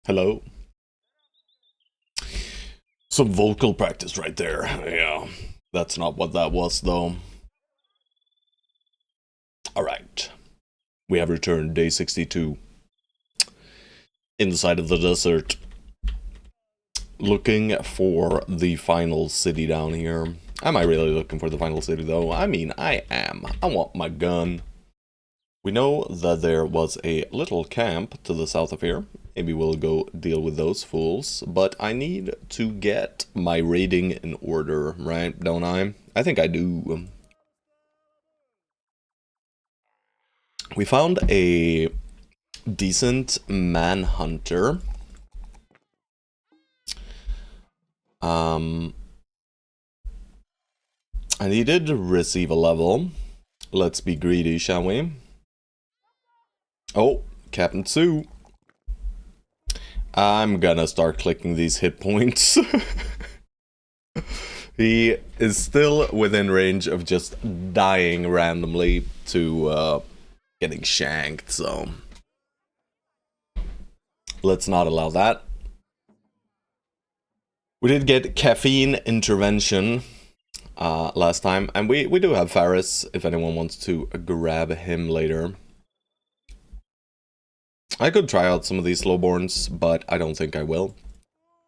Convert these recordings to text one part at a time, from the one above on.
Hello. Some vocal practice right there. Yeah, that's not what that was, though. Alright. We have returned day 62. Inside of the desert. Looking for the final city down here. Am I really looking for the final city, though? I mean, I am. I want my gun. We know that there was a little camp to the south of here. Maybe we'll go deal with those fools. But I need to get my raiding in order, right? Don't I? I think I do. We found a decent manhunter. And he did receive a level. Let's be greedy, shall we? Oh, Captain Sue. I'm gonna start clicking these hit points. He is still within range of just dying randomly to getting shanked, so let's not allow that. We did get caffeine intervention last time, and we do have Faris if anyone wants to grab him later. I could try out some of these slowborns, but I don't think I will.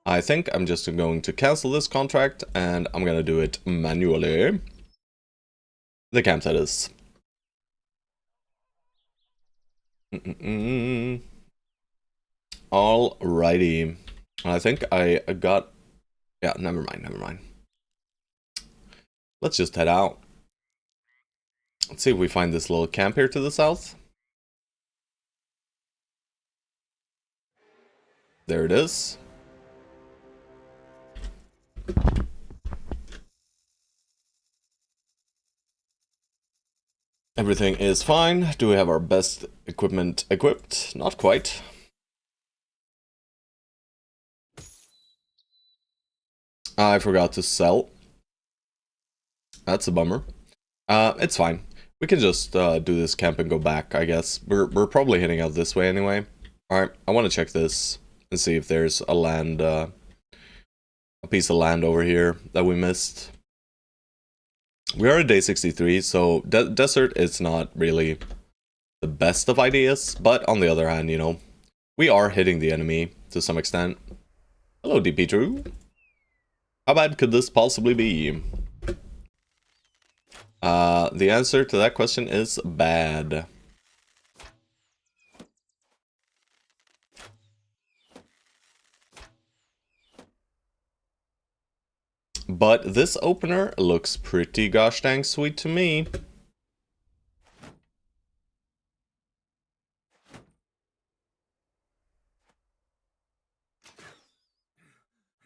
I think I'm just going to cancel this contract, and I'm gonna do it manually. The campsite is. Alrighty. I think I got... Yeah, never mind. Let's just head out. Let's see if we find this little camp here to the south. There it is. Everything is fine. Do we have our best equipment equipped? Not quite. I forgot to sell. That's a bummer. It's fine. We can just do this camp and go back, I guess. We're probably heading out this way anyway. Alright, I want to check this and see if there's a land, a piece of land over here that we missed. We are at day 63, so desert is not really the best of ideas, but on the other hand, you know, we are hitting the enemy to some extent. Hello, DP True. How bad could this possibly be? The answer to that question is bad. But this opener looks pretty gosh dang sweet to me.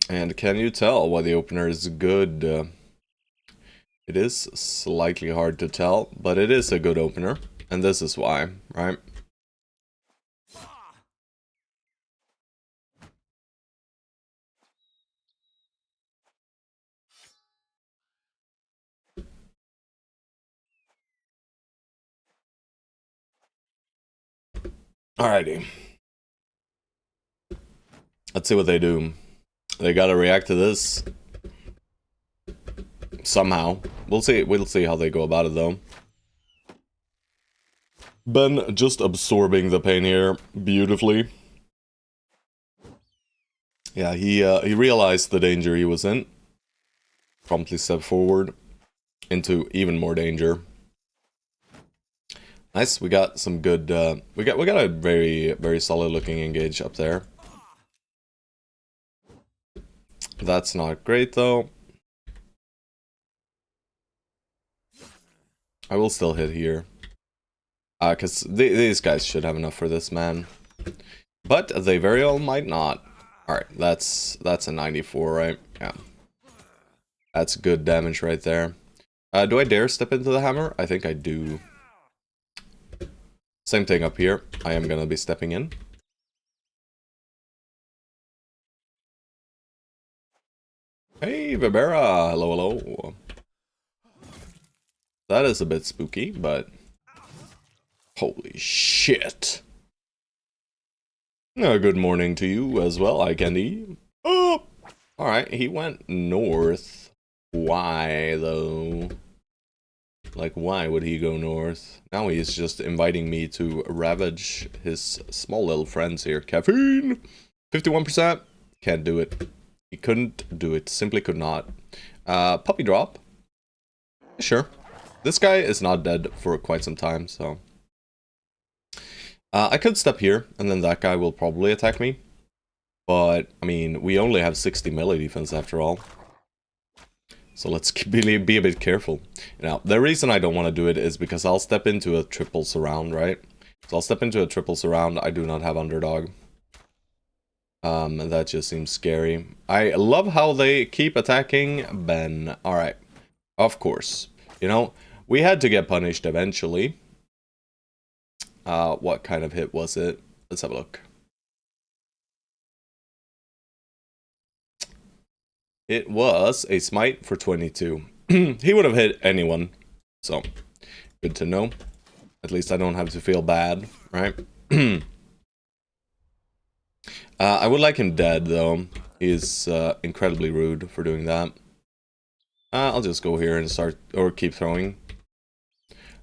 And can you tell why the opener is good? It is slightly hard to tell, but it is a good opener. And this is why, right? Alrighty. Let's see what they do. They gotta react to this. Somehow. We'll see how they go about it though. Ben just absorbing the pain here beautifully. Yeah, he realized the danger he was in. Promptly stepped forward into even more danger. Nice, we got some good we got a very solid looking engage up there. That's not great though. I will still hit here. Cause these guys should have enough for this man. But they very well might not. Alright, that's a 94, right? Yeah. That's good damage right there. Do I dare step into the hammer? I think I do. Same thing up here. I am gonna be stepping in. Hey, Vibera! Hello. That is a bit spooky, but Holy shit. Good morning to you as well, I Candy. Oh! Alright, he went north. Why, though? Like, why would he go north? Now he's just inviting me to ravage his small little friends here. Caffeine! 51%? Can't do it. He couldn't do it. Simply could not. Puppy drop? Sure. This guy is not dead for quite some time, so... I could step here, and then that guy will probably attack me. But, I mean, we only have 60 melee defense after all. So let's be a bit careful. Now, the reason I don't want to do it is because I'll step into a triple surround, right? So I'll step into a triple surround. I do not have underdog. And that just seems scary. I love how they keep attacking Ben. Alright. Of course. You know, we had to get punished eventually. What kind of hit was it? Let's have a look. It was a smite for 22. He would have hit anyone. So, good to know. At least I don't have to feel bad, right? I would like him dead, though. He's incredibly rude for doing that. I'll just go here and start, or keep throwing.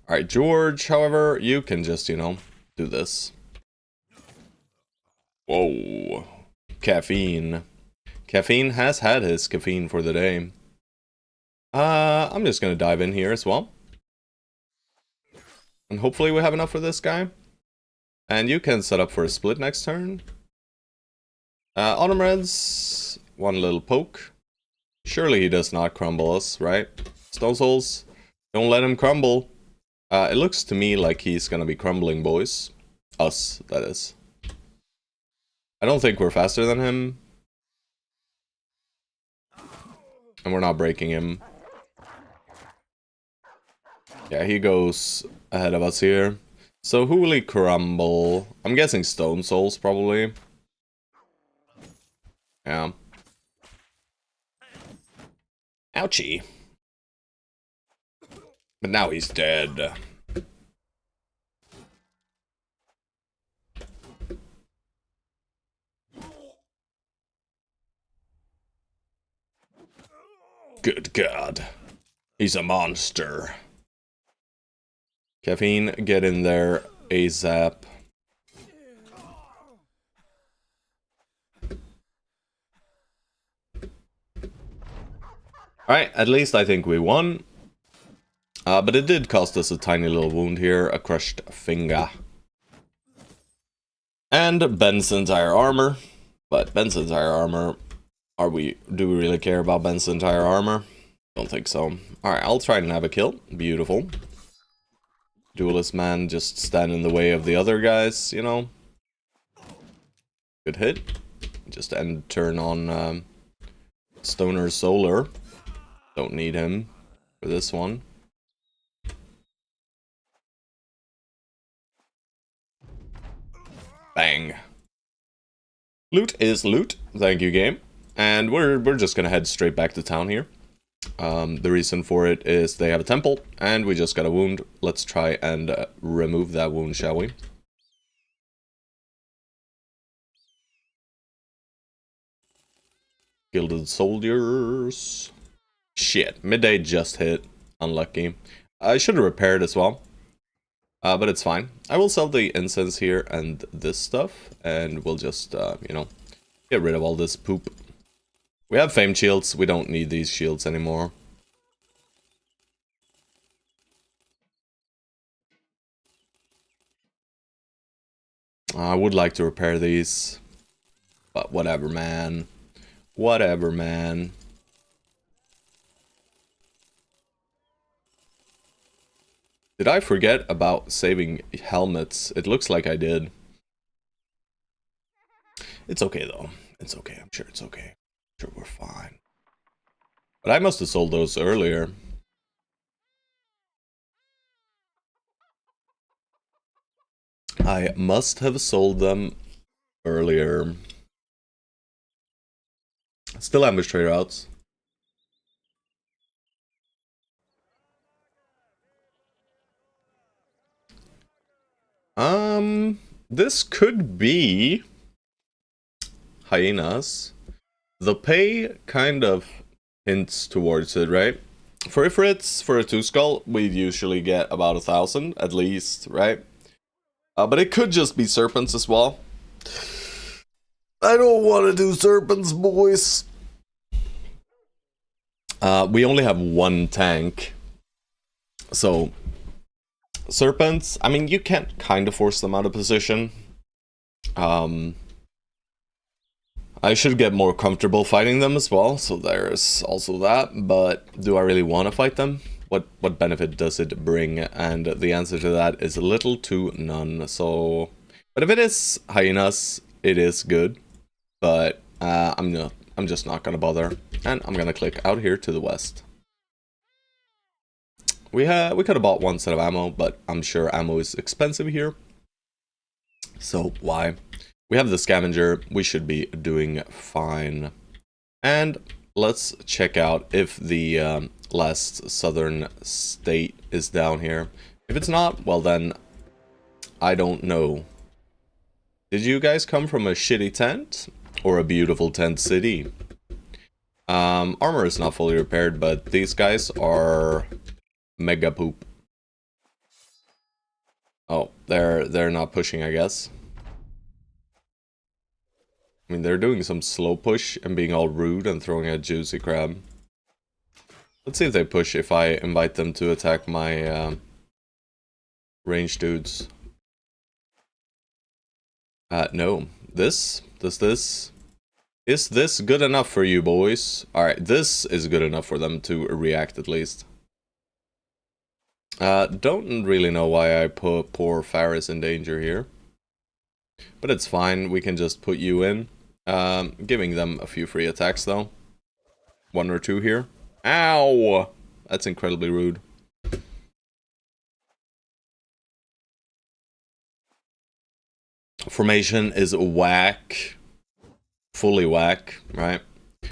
Alright, George, however, you can just, you know, do this. Whoa. Caffeine. Caffeine has had his caffeine for the day. I'm just gonna dive in here as well. And hopefully we have enough for this guy. And you can set up for a split next turn. Autumn Reds, one little poke. Surely he does not crumble us, right? Stone Souls, don't let him crumble. It looks to me like he's gonna be crumbling, boys. Us, that is. I don't think we're faster than him. And we're not breaking him. Yeah, he goes ahead of us here. So who will he crumble? I'm guessing Stone Souls, probably. Yeah. Ouchie. But now he's dead. Good God. He's a monster. Caffeine, get in there ASAP. Alright, at least I think we won. But it did cost us a tiny little wound here, a crushed finger. And Ben's entire armor. But Ben's entire armor, do we really care about Ben's entire armor? Don't think so. Alright, I'll try and have a kill. Beautiful. Duelist man just stand in the way of the other guys, you know. Good hit. Just end turn on Stoner Solar. Don't need him for this one. Bang. Loot is loot. Thank you, game. And we're just gonna head straight back to town here. The reason for it is they have a temple, and we just got a wound. Let's try and remove that wound, shall we? Gilded soldiers. Shit, midday just hit. Unlucky. I should have repaired as well. But it's fine. I will sell the incense here and this stuff, and we'll just, you know, get rid of all this poop. We have fame shields. We don't need these shields anymore. I would like to repair these, but whatever, man. Whatever, man. Did I forget about saving helmets? It looks like I did. It's okay, though. It's okay. I'm sure it's okay. I'm sure we're fine. But I must have sold those earlier. I must have sold them earlier. Still ambush trader outs. This could be hyenas. The pay kind of hints towards it, right? For Ifrits, for a 2-skull, we'd usually get about 1,000 at least, right? But it could just be serpents as well. I don't want to do serpents, boys. We only have one tank. So, serpents, I mean, you can't kind of force them out of position. I should get more comfortable fighting them as well, so there's also that, but do I really want to fight them? What benefit does it bring? And the answer to that is little to none, so... But if it is hyenas, it is good, but I'm just not gonna bother, and I'm gonna click out here to the west. We could have bought one set of ammo, but I'm sure ammo is expensive here, so why? We have the scavenger, we should be doing fine. And let's check out if the last southern state is down here. If it's not, well then, I don't know. Did you guys come from a shitty tent? Or a beautiful tent city? Armor is not fully repaired, but these guys are mega poop. Oh, they're not pushing, I guess. I mean, they're doing some slow push and being all rude and throwing a juicy crab. Let's see if they push if I invite them to attack my range dudes. No. Is this good enough for you, boys? Alright, this is good enough for them to react at least. Don't really know why I put poor Faris in danger here. But it's fine, we can just put you in. Giving them a few free attacks though. 1 or 2 here. Ow! That's incredibly rude. Formation is whack. Fully whack, right?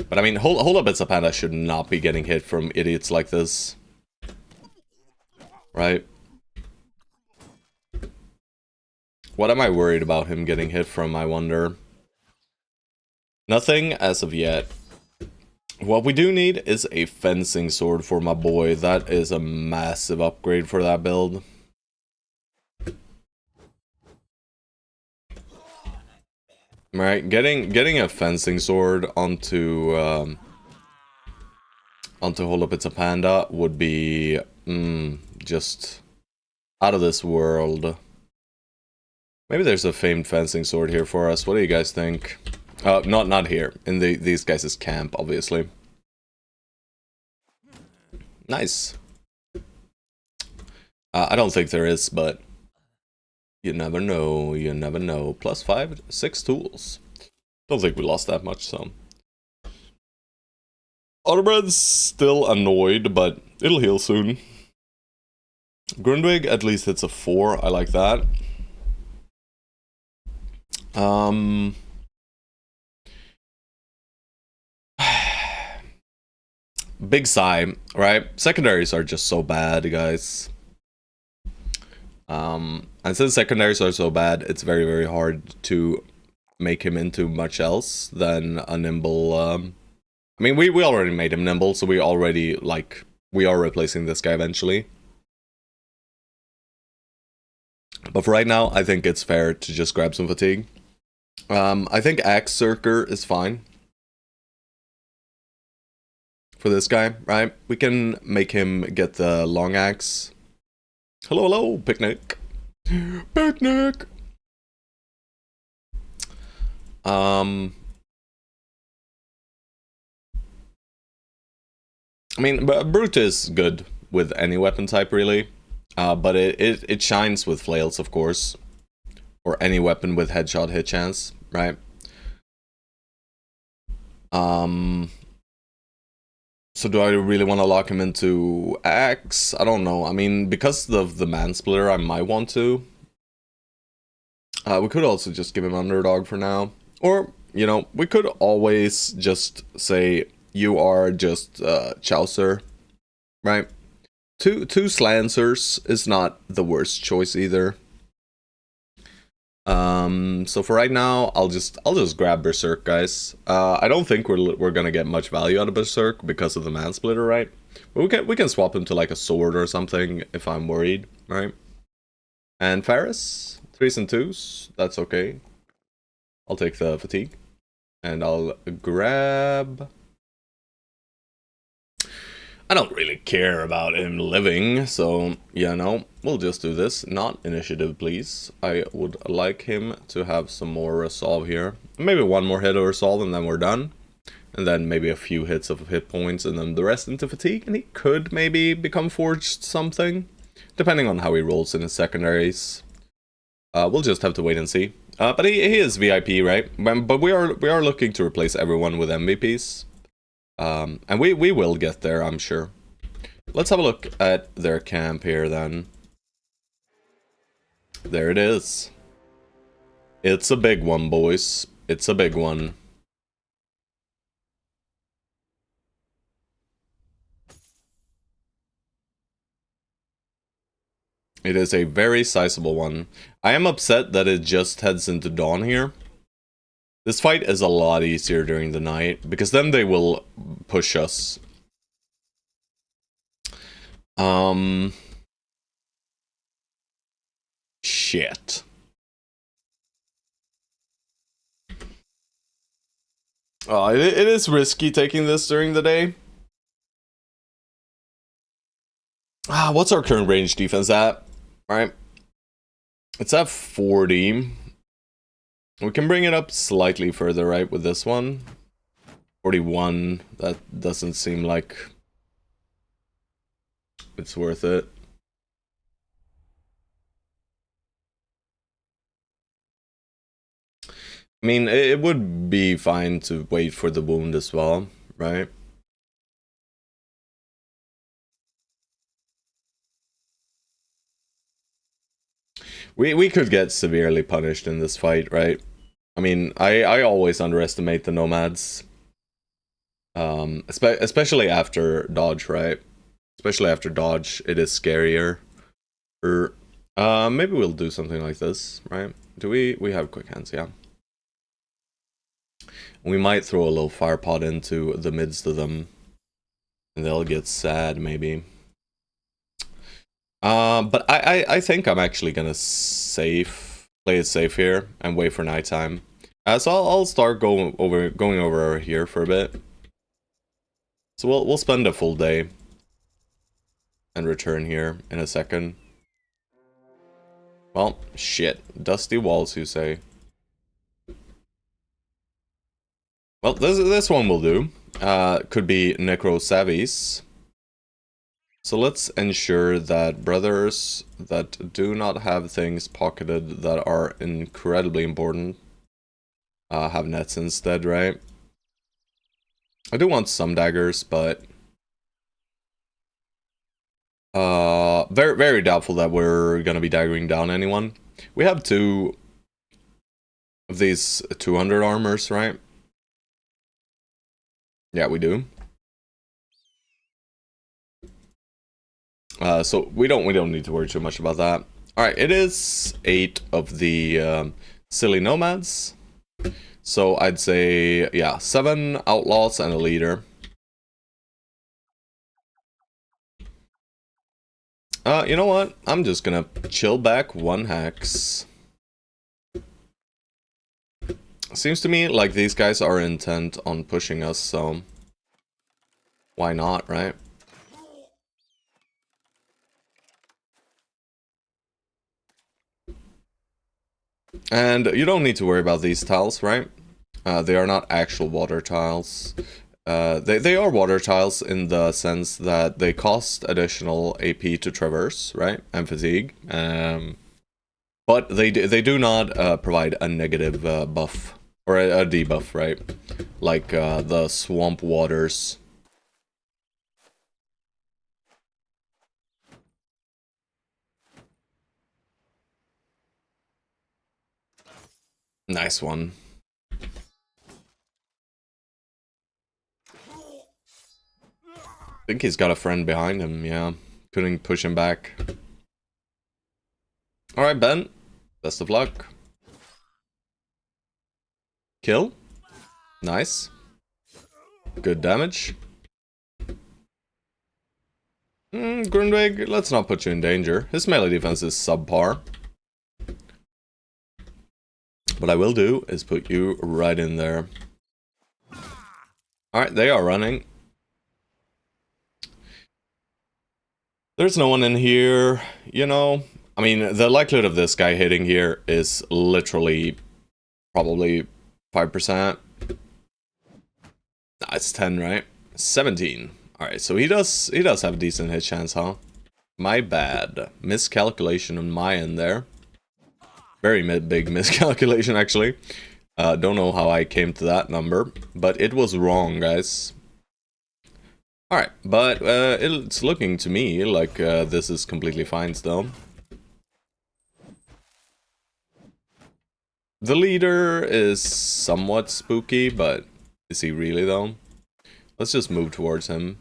But I mean, hold up, it's a panda should not be getting hit from idiots like this. Right? What am I worried about him getting hit from, I wonder? Nothing as of yet. What we do need is a fencing sword for my boy. That is a massive upgrade for that build. Right, getting a fencing sword onto Hold Up It's a Panda would be just out of this world. Maybe there's a famed fencing sword here for us. What do you guys think? Not here. In these guys' camp, obviously. Nice. I don't think there is, but you never know. You never know. Plus 5, 6 tools. Don't think we lost that much, so. Autobred's still annoyed, but it'll heal soon. Grundwig at least hits a 4. I like that. Big sigh, right? Secondaries are just so bad, guys. And since secondaries are so bad, it's very, very hard to make him into much else than a nimble. I mean, we already made him nimble, so we already, like, we are replacing this guy eventually. But for right now, I think it's fair to just grab some fatigue. I think Axe Circer is fine. For this guy, right? We can make him get the long axe. Hello, hello, picnic. Picnic! I mean, Brute is good with any weapon type, really. But it shines with flails, of course. Or any weapon with headshot hit chance, right? So do I really want to lock him into Axe? I don't know. I mean, because of the Mansplitter, I might want to. We could also just give him Underdog for now. Or, you know, we could always just say, you are just Chaucer, right? Two Slancers is not the worst choice either. So for right now, I'll just grab Berserk, guys. I don't think we're gonna get much value out of Berserk because of the Mansplitter, right? But we can swap him to like a sword or something if I'm worried, right? And Ferris, 3s and 2s, that's okay. I'll take the fatigue, and I'll grab. I don't really care about him living, so, yeah, no, we'll just do this. Not initiative, please. I would like him to have some more resolve here. Maybe one more hit of resolve and then we're done. And then maybe a few hits of hit points and then the rest into fatigue. And he could maybe become forged something, depending on how he rolls in his secondaries. We'll just have to wait and see. But he is VIP, right? But we are looking to replace everyone with MVPs. And we will get there, I'm sure. Let's have a look at their camp here, then. There it is. It's a big one, boys. It's a big one. It is a very sizable one. I am upset that it just heads into dawn here. This fight is a lot easier during the night, because then they will push us. Shit. It is risky taking this during the day. What's our current range defense at? Alright. It's at 40. We can bring it up slightly further, right, with this one. 41. That doesn't seem like it's worth it. I mean, it would be fine to wait for the wound as well, right? We could get severely punished in this fight, right? I mean, I always underestimate the nomads. Especially after dodge, right? Especially after dodge, it is scarier. Maybe we'll do something like this, right? Do we have quick hands? Yeah. We might throw a little fire pot into the midst of them, and they'll get sad, maybe. But I think I'm actually gonna play it safe here and wait for nighttime. So I'll start going over here for a bit. So we'll spend a full day and return here in a second. Well, shit. Dusty walls, you say? Well, this one will do. Could be Necro Savvies. So let's ensure that brothers that do not have things pocketed that are incredibly important have nets instead, right? I do want some daggers, but very, very doubtful that we're gonna be daggering down anyone. We have 2 of these 200 armors, right? Yeah, we do. So we don't need to worry too much about that. All right, it is 8 of the silly nomads. So I'd say, yeah, 7 outlaws and a leader. You know what? I'm just gonna chill back 1 hex. Seems to me like these guys are intent on pushing us, so why not, right? And you don't need to worry about these tiles, right? They are not actual water tiles. They are water tiles in the sense that they cost additional AP to traverse, right? And fatigue. But they do not provide a negative buff. Or a debuff, right? Like the swamp waters. Nice one. I think he's got a friend behind him, yeah. Couldn't push him back. Alright, Ben. Best of luck. Kill. Nice. Good damage. Grundwig, let's not put you in danger. His melee defense is subpar. What I will do is put you right in there. Alright, they are running. There's no one in here, you know. I mean, the likelihood of this guy hitting here is literally probably 5%. Nah, it's 10, right? 17. Alright, so he does have a decent hit chance, huh? My bad. Miscalculation on my end there. Very big miscalculation, actually. Don't know how I came to that number, but it was wrong, guys. Alright, but it's looking to me like this is completely fine still. The leader is somewhat spooky, but is he really though? Let's just move towards him.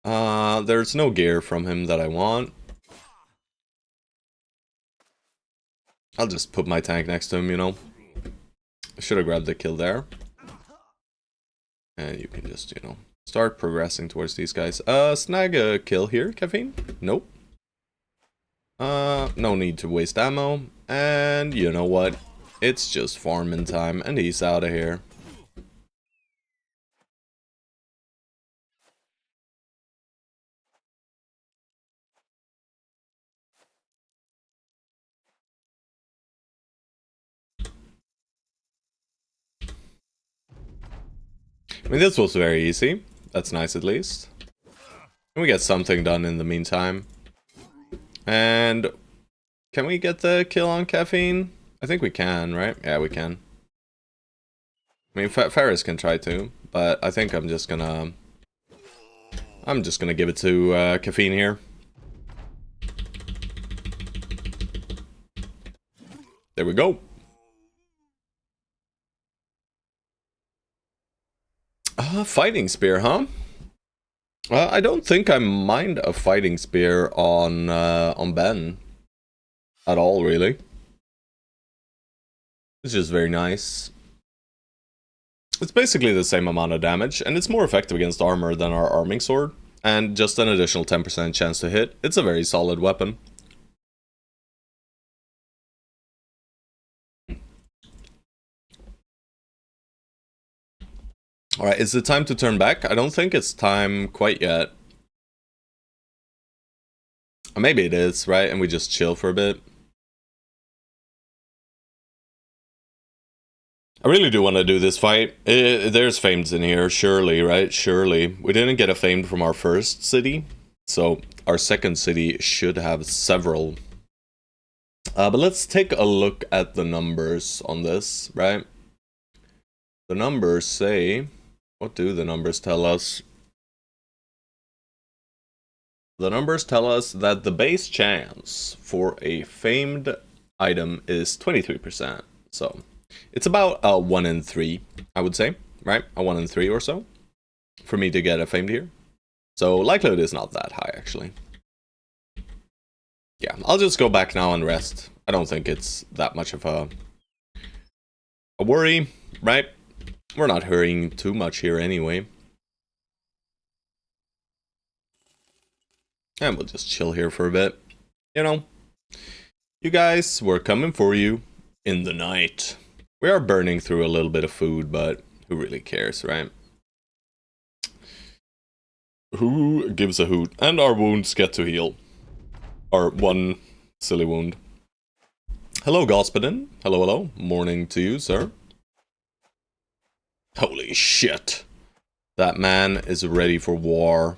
There's no gear from him that I want. I'll just put my tank next to him, you know. I should have grabbed the kill there. And you can just, you know, start progressing towards these guys. Snag a kill here, Caffeine? Nope. No need to waste ammo. And you know what? It's just farming time, and he's out of here. I mean, this was very easy. That's nice, at least. Can we get something done in the meantime? And can we get the kill on Caffeine? I think we can, right? Yeah, we can. I mean, Ferris can try to, but I think I'm just gonna give it to Caffeine here. There we go. Fighting spear, huh? I don't think I mind a fighting spear on Ben at all, really. It's just very nice. It's basically the same amount of damage, and it's more effective against armor than our arming sword, and just an additional 10% chance to hit. It's a very solid weapon. Alright, is it time to turn back? I don't think it's time quite yet. Maybe it is, right? And we just chill for a bit. I really do want to do this fight. There's fames in here, surely, right? Surely. We didn't get a fame from our first city, so our second city should have several. But let's take a look at the numbers on this, right? The numbers say... What do the numbers tell us? The numbers tell us that the base chance for a famed item is 23%. So it's about a 1 in 3, I would say, right? A 1 in 3 or so for me to get a famed here. So likelihood is not that high, actually. Yeah, I'll just go back now and rest. I don't think it's that much of a worry, right? We're not hurrying too much here anyway. And we'll just chill here for a bit. You know, you guys, we're coming for you in the night. We are burning through a little bit of food, but who really cares, right? Who gives a hoot? And our wounds get to heal. Our one silly wound. Hello, Gospodin. Hello, hello. Morning to you, sir. Holy shit. That man is ready for war.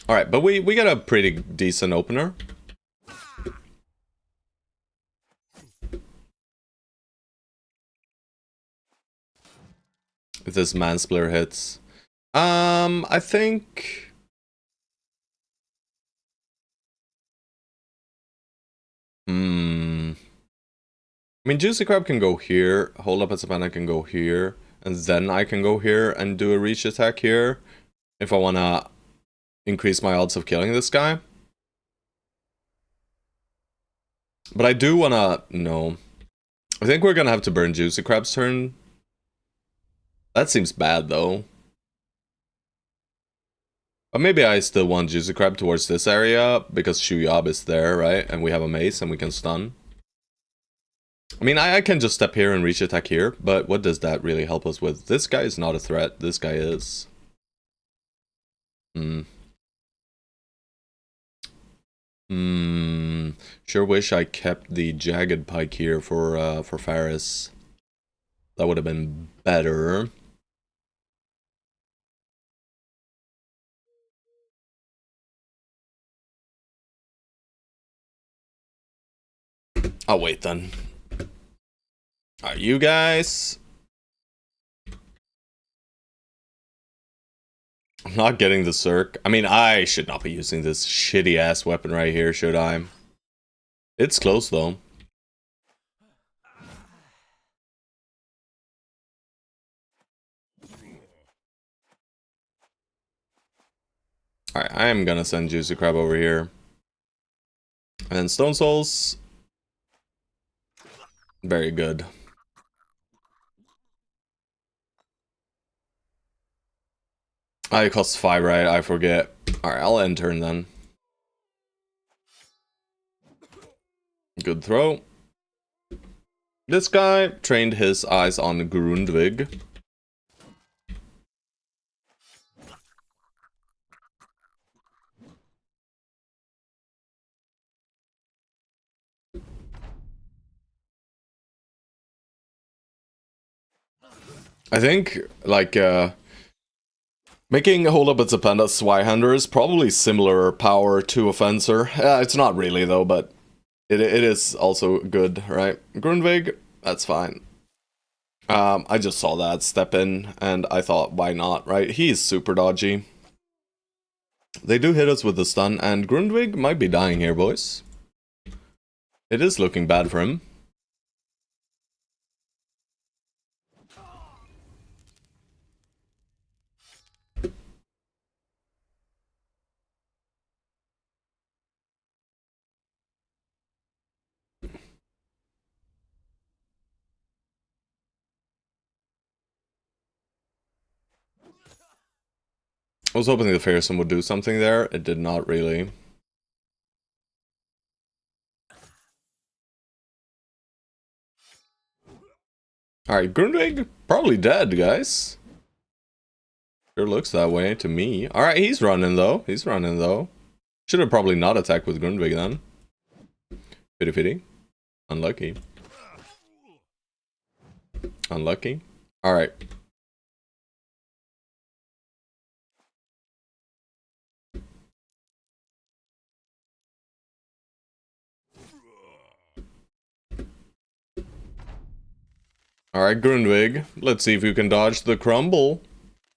Alright, but we got a pretty decent opener. If this mansplayer hits. I think... I mean, Juicy Crab can go here. Hold Up at Savannah can go here. And then I can go here and do a reach attack here. If I want to increase my odds of killing this guy. But I do want to... No. I think we're gonna have to burn Juicy Crab's turn. That seems bad, though. But maybe I still want Juicy Crab towards this area, because Shuyab is there, right? And we have a mace, and we can stun. I mean, I can just step here and reach attack here, but what does that really help us with? This guy is not a threat, this guy is. Sure wish I kept the Jagged Pike here for Faris. That would have been better. I'll wait then. Alright, you guys. I'm not getting the Cirque. I mean, I should not be using this shitty ass weapon right here, should I? It's close though. Alright, I am gonna send Juicy Crab over here. And Stone Souls. Very good. It costs 5, right? I forget. Alright, I'll end turn then. Good throw. This guy trained his eyes on Grundvig. I think, like, making Hold Up It's a Panda Zweihander is probably similar power to Offenser. It's not really, though, but it is also good, right? Grundvig, that's fine. I just saw that step in, and I thought, why not, right? He's super dodgy. They do hit us with the stun, and Grundvig might be dying here, boys. It is looking bad for him. I was hoping the Fearsome would do something there. It did not really. Alright, Grundvig, probably dead, guys. Sure looks that way to me. Alright, he's running though. He's running though. Should have probably not attacked with Grundvig then. Pity pity. Unlucky. Unlucky. Alright. Alright, Grundvig. Let's see if you can dodge the crumble.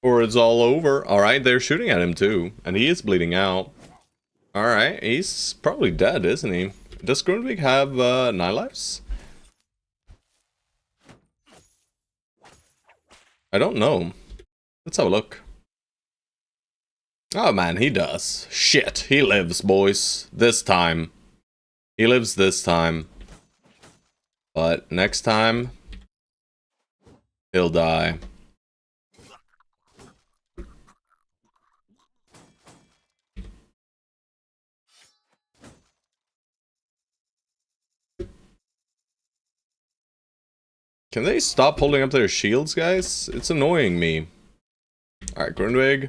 Or it's all over. Alright, they're shooting at him too. And he is bleeding out. Alright, he's probably dead, isn't he? Does Grundvig have 9 lives? I don't know. Let's have a look. Oh man, he does. Shit, he lives, boys. This time. He lives this time. But next time, he'll die. Can they stop holding up their shields, guys? It's annoying me. Alright, Grundvig.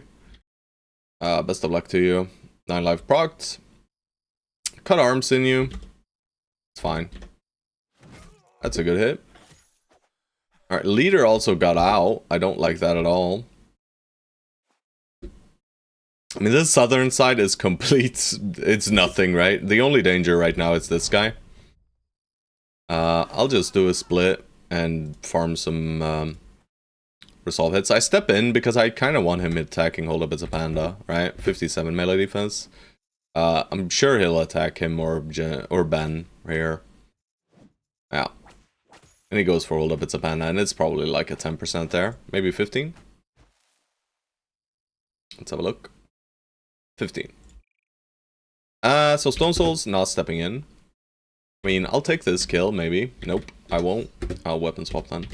Best of luck to you. 9 life procced. Cut arms in you. It's fine. That's a good hit. Alright, leader also got out. I don't like that at all. I mean, this southern side is complete. It's nothing, right? The only danger right now is this guy. I'll just do a split and farm some resolve hits. I step in because I kind of want him attacking Hold Up It's a Panda, right? 57 melee defense. I'm sure he'll attack him or Ben here. Yeah. And he goes for Hold Up It's a Panda, and it's probably like a 10% there. Maybe 15? Let's have a look. 15. So Stone Soul's not stepping in. I mean, I'll take this kill, maybe. Nope, I won't. I'll weapon swap then.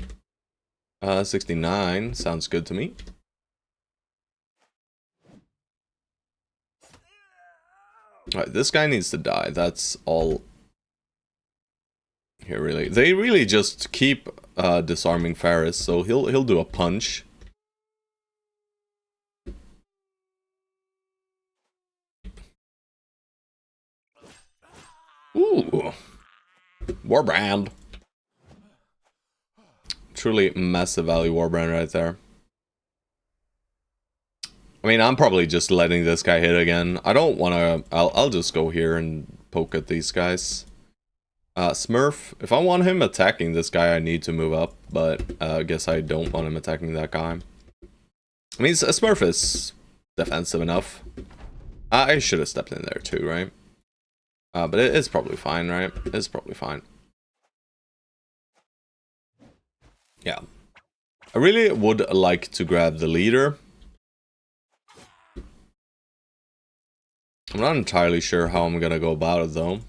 69 sounds good to me. Alright, this guy needs to die. That's all. Here, really. They really just keep disarming Ferris, so he'll do a punch. Ooh. Warbrand. Truly massive value Warbrand right there. I mean, I'm probably just letting this guy hit again. I don't want to... I'll just go here and poke at these guys. Smurf. If I want him attacking this guy, I need to move up. But I guess I don't want him attacking that guy. I mean, Smurf is defensive enough. I should have stepped in there too, right? But it's probably fine, right? It's probably fine. Yeah. I really would like to grab the leader. I'm not entirely sure how I'm gonna go about it, though.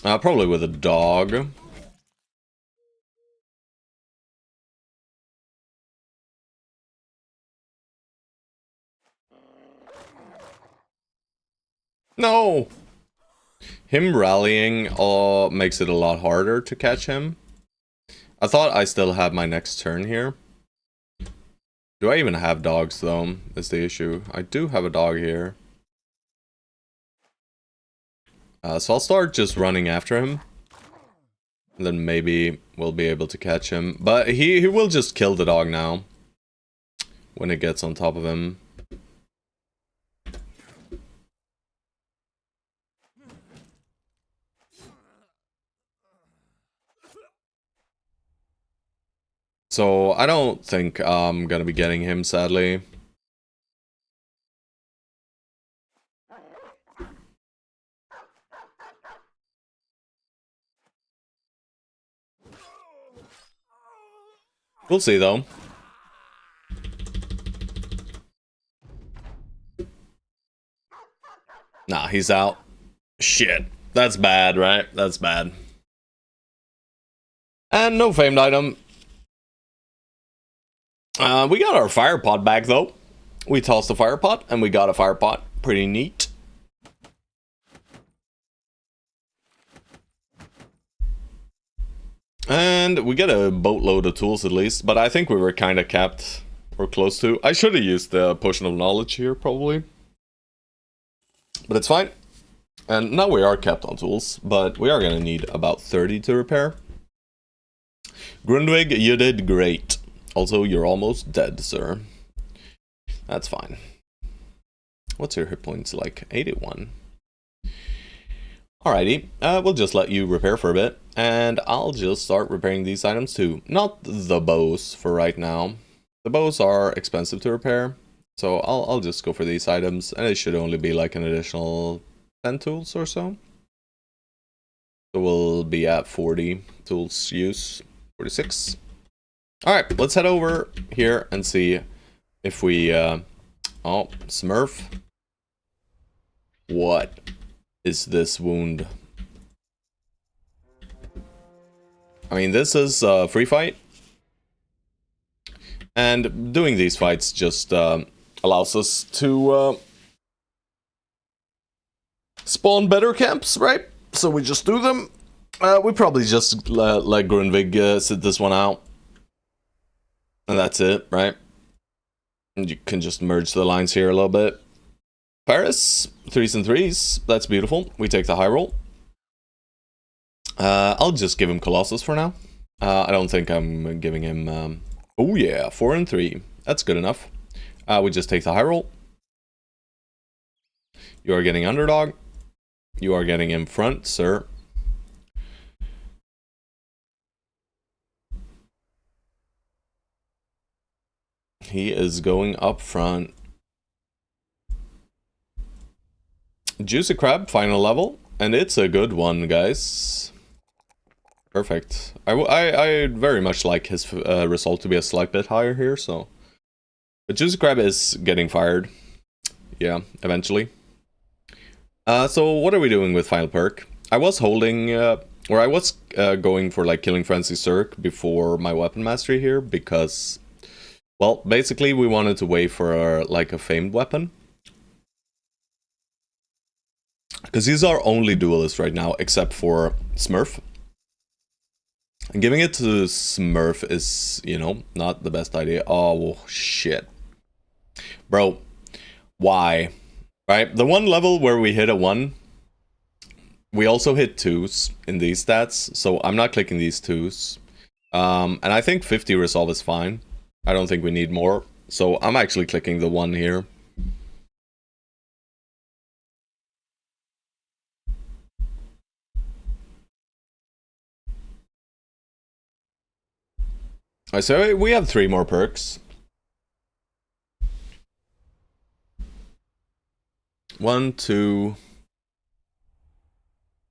Probably with a dog. No! Him rallying makes it a lot harder to catch him. I thought I still had my next turn here. Do I even have dogs, though, is the issue. I do have a dog here. So I'll start just running after him. And then maybe we'll be able to catch him. But he will just kill the dog now. When it gets on top of him. So I don't think I'm gonna be getting him, sadly. We'll see, though. Nah, he's out. Shit. That's bad, right? That's bad. And no famed item. We got our fire pot back, though. We tossed a fire pot, and we got a fire pot. Pretty neat. And we get a boatload of tools, at least. But I think we were kind of capped. Or close to. I should have used the Potion of Knowledge here, probably. But it's fine. And now we are capped on tools. But we are going to need about 30 to repair. Grundvig, you did great. Also, you're almost dead, sir. That's fine. What's your hit points like? 81. Alrighty, we'll just let you repair for a bit. And I'll just start repairing these items too. Not the bows for right now. The bows are expensive to repair. So I'll just go for these items. And it should only be like an additional 10 tools or so. So we'll be at 40 tools use. 46. Alright, let's head over here and see if we, oh, Smurf. What is this wound? I mean, this is a free fight. And doing these fights just allows us to spawn better camps, right? So we just do them. We probably just let Grundvig sit this one out. And that's it, right? And you can just merge the lines here a little bit. Paris, 3s and 3s. That's beautiful. We take the high roll. I'll just give him Colossus for now. I don't think I'm giving him... oh yeah, 4 and 3. That's good enough. We just take the high roll. You are getting underdog. You are getting in front, sir. He is going up front. Juicy Crab, final level. And it's a good one, guys. Perfect. I very much like his result to be a slight bit higher here, so... But Juicy Crab is getting fired. Yeah, eventually. So what are we doing with final perk? I was holding, or I was going for like Killing Frenzy Circ before my weapon mastery here, because, well, basically we wanted to wait for like a famed weapon. Because he's our only duelist right now, except for Smurf. And giving it to Smurf is, you know, not the best idea. Oh, shit. Bro, why? Right, the one level where we hit a 1, we also hit 2s in these stats, so I'm not clicking these 2s. And I think 50 resolve is fine. I don't think we need more, so I'm actually clicking the 1 here. Alright, so we have 3 more perks. 1, 2,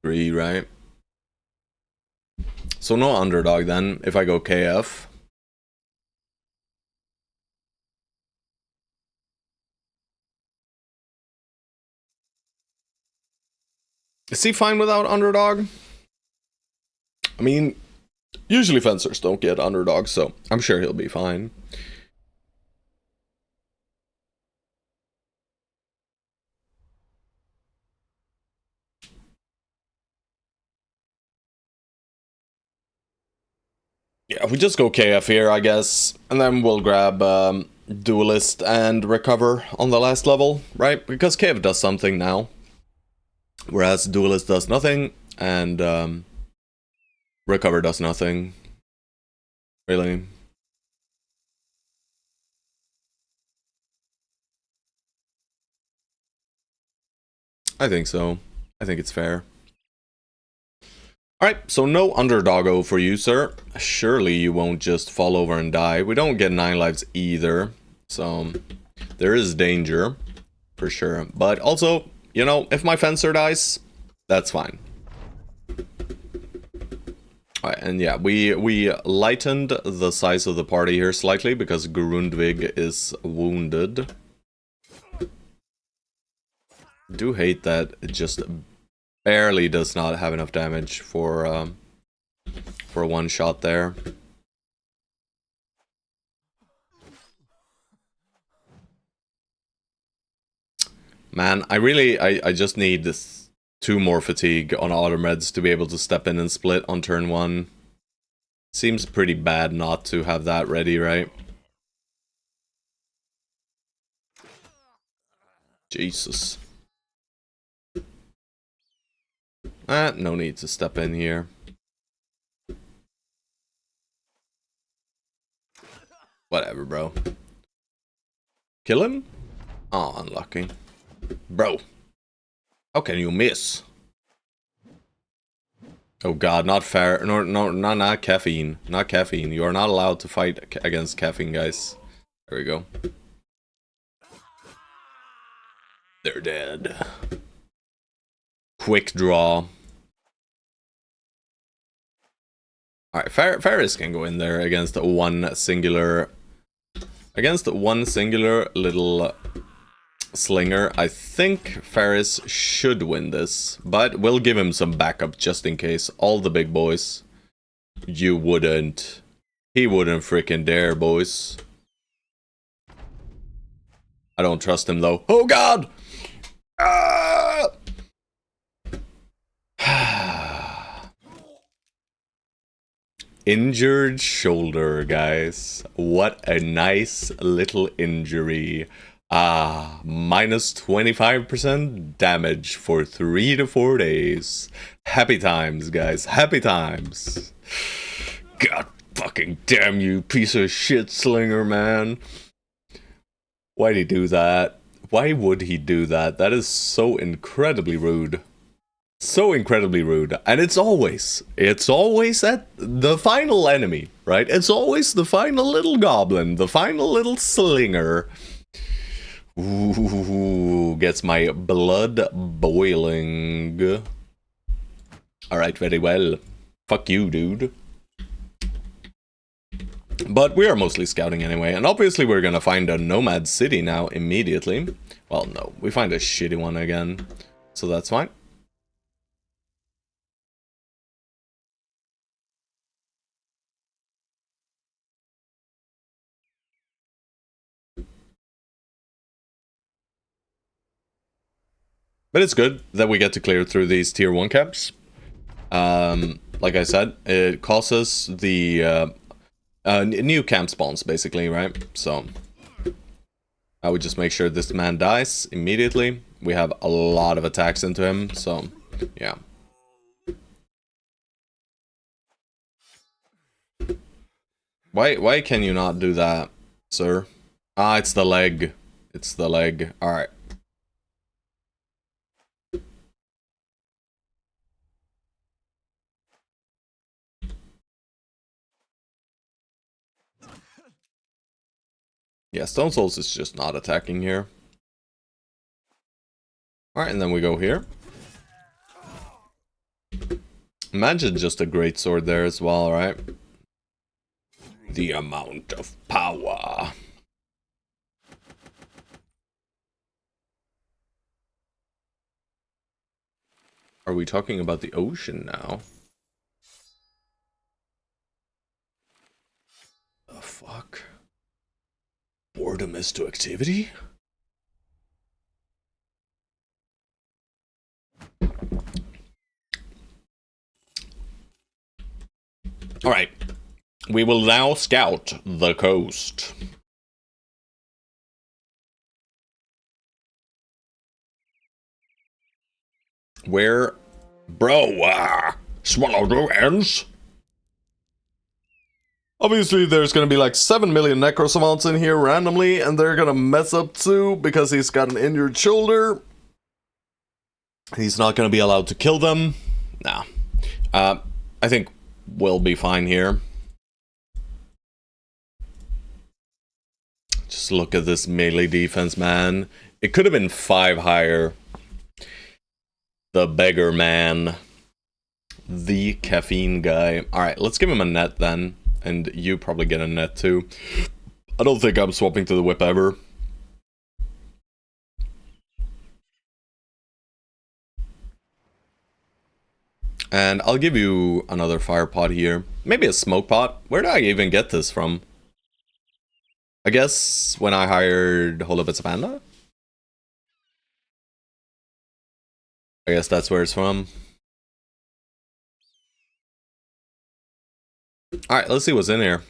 3, right? So no underdog then, if I go KF. Is he fine without underdog? I mean, usually fencers don't get underdogs, so I'm sure he'll be fine. Yeah, we just go KF here, I guess, and then we'll grab Duelist and Recover on the last level, right? Because KF does something now, whereas Duelist does nothing, and Recover does nothing. Really. I think so. I think it's fair. Alright, so no underdoggo for you, sir. Surely you won't just fall over and die. We don't get 9 lives either, so there is danger, for sure. But also, you know, if my fencer dies, that's fine. Alright, and yeah, we lightened the size of the party here slightly because Grundvig is wounded. Do hate that it just barely does not have enough damage for one shot there. Man, I just need this 2 more fatigue on auto meds to be able to step in and split on turn 1. Seems pretty bad not to have that ready, right? Jesus. No need to step in here. Whatever, bro. Kill him? Oh, unlucky. Bro. How can you miss? Oh god, not fair. No, not caffeine. Not caffeine. You are not allowed to fight against caffeine, guys. There we go. They're dead. Quick draw. Alright, Ferris can go in there against one singular little slinger. I think Ferris should win this, but we'll give him some backup just in case. All the big boys. You wouldn't. He wouldn't freaking dare, boys. I don't trust him though. Oh god! Ah! Injured shoulder, guys. What a nice little injury. Minus 25% damage for 3 to 4 days. Happy times, guys. Happy times. God fucking damn you, piece of shit slinger, man. Why'd he do that? Why would he do that? That is so incredibly rude. So incredibly rude. And it's always at the final enemy, right? It's always the final little goblin, the final little slinger. Ooh, gets my blood boiling. Alright, very well. Fuck you, dude. But we are mostly scouting anyway, and obviously we're gonna find a nomad city now immediately. Well, no, we find a shitty one again, so that's fine. But it's good that we get to clear through these tier 1 camps. Like I said, it causes the new camp spawns, basically, right? So I would just make sure this man dies immediately. We have a lot of attacks into him, so yeah. Why can you not do that, sir? Ah, it's the leg. It's the leg. Alright. Yeah, Stone Souls is just not attacking here. Alright, and then we go here. Imagine just a great sword there as well, right? The amount of power. Are we talking about the ocean now? The fuck? Boredom is to activity? Alright. We will now scout the coast. Where... Bro, swallow the ends? Obviously, there's gonna be like 7 million necrosavants in here randomly, and they're gonna mess up too, because he's got an injured shoulder. He's not gonna be allowed to kill them. Nah. I think we'll be fine here. Just look at this melee defense, man. It could have been 5 higher. The beggar man. The caffeine guy. Alright, let's give him a net then. And you probably get a net too. I don't think I'm swapping to the whip ever. And I'll give you another fire pot here. Maybe a smoke pot. Where did I even get this from? I guess when I hired Hold Up It's a Panda? I guess that's where it's from. Alright, let's see what's in here.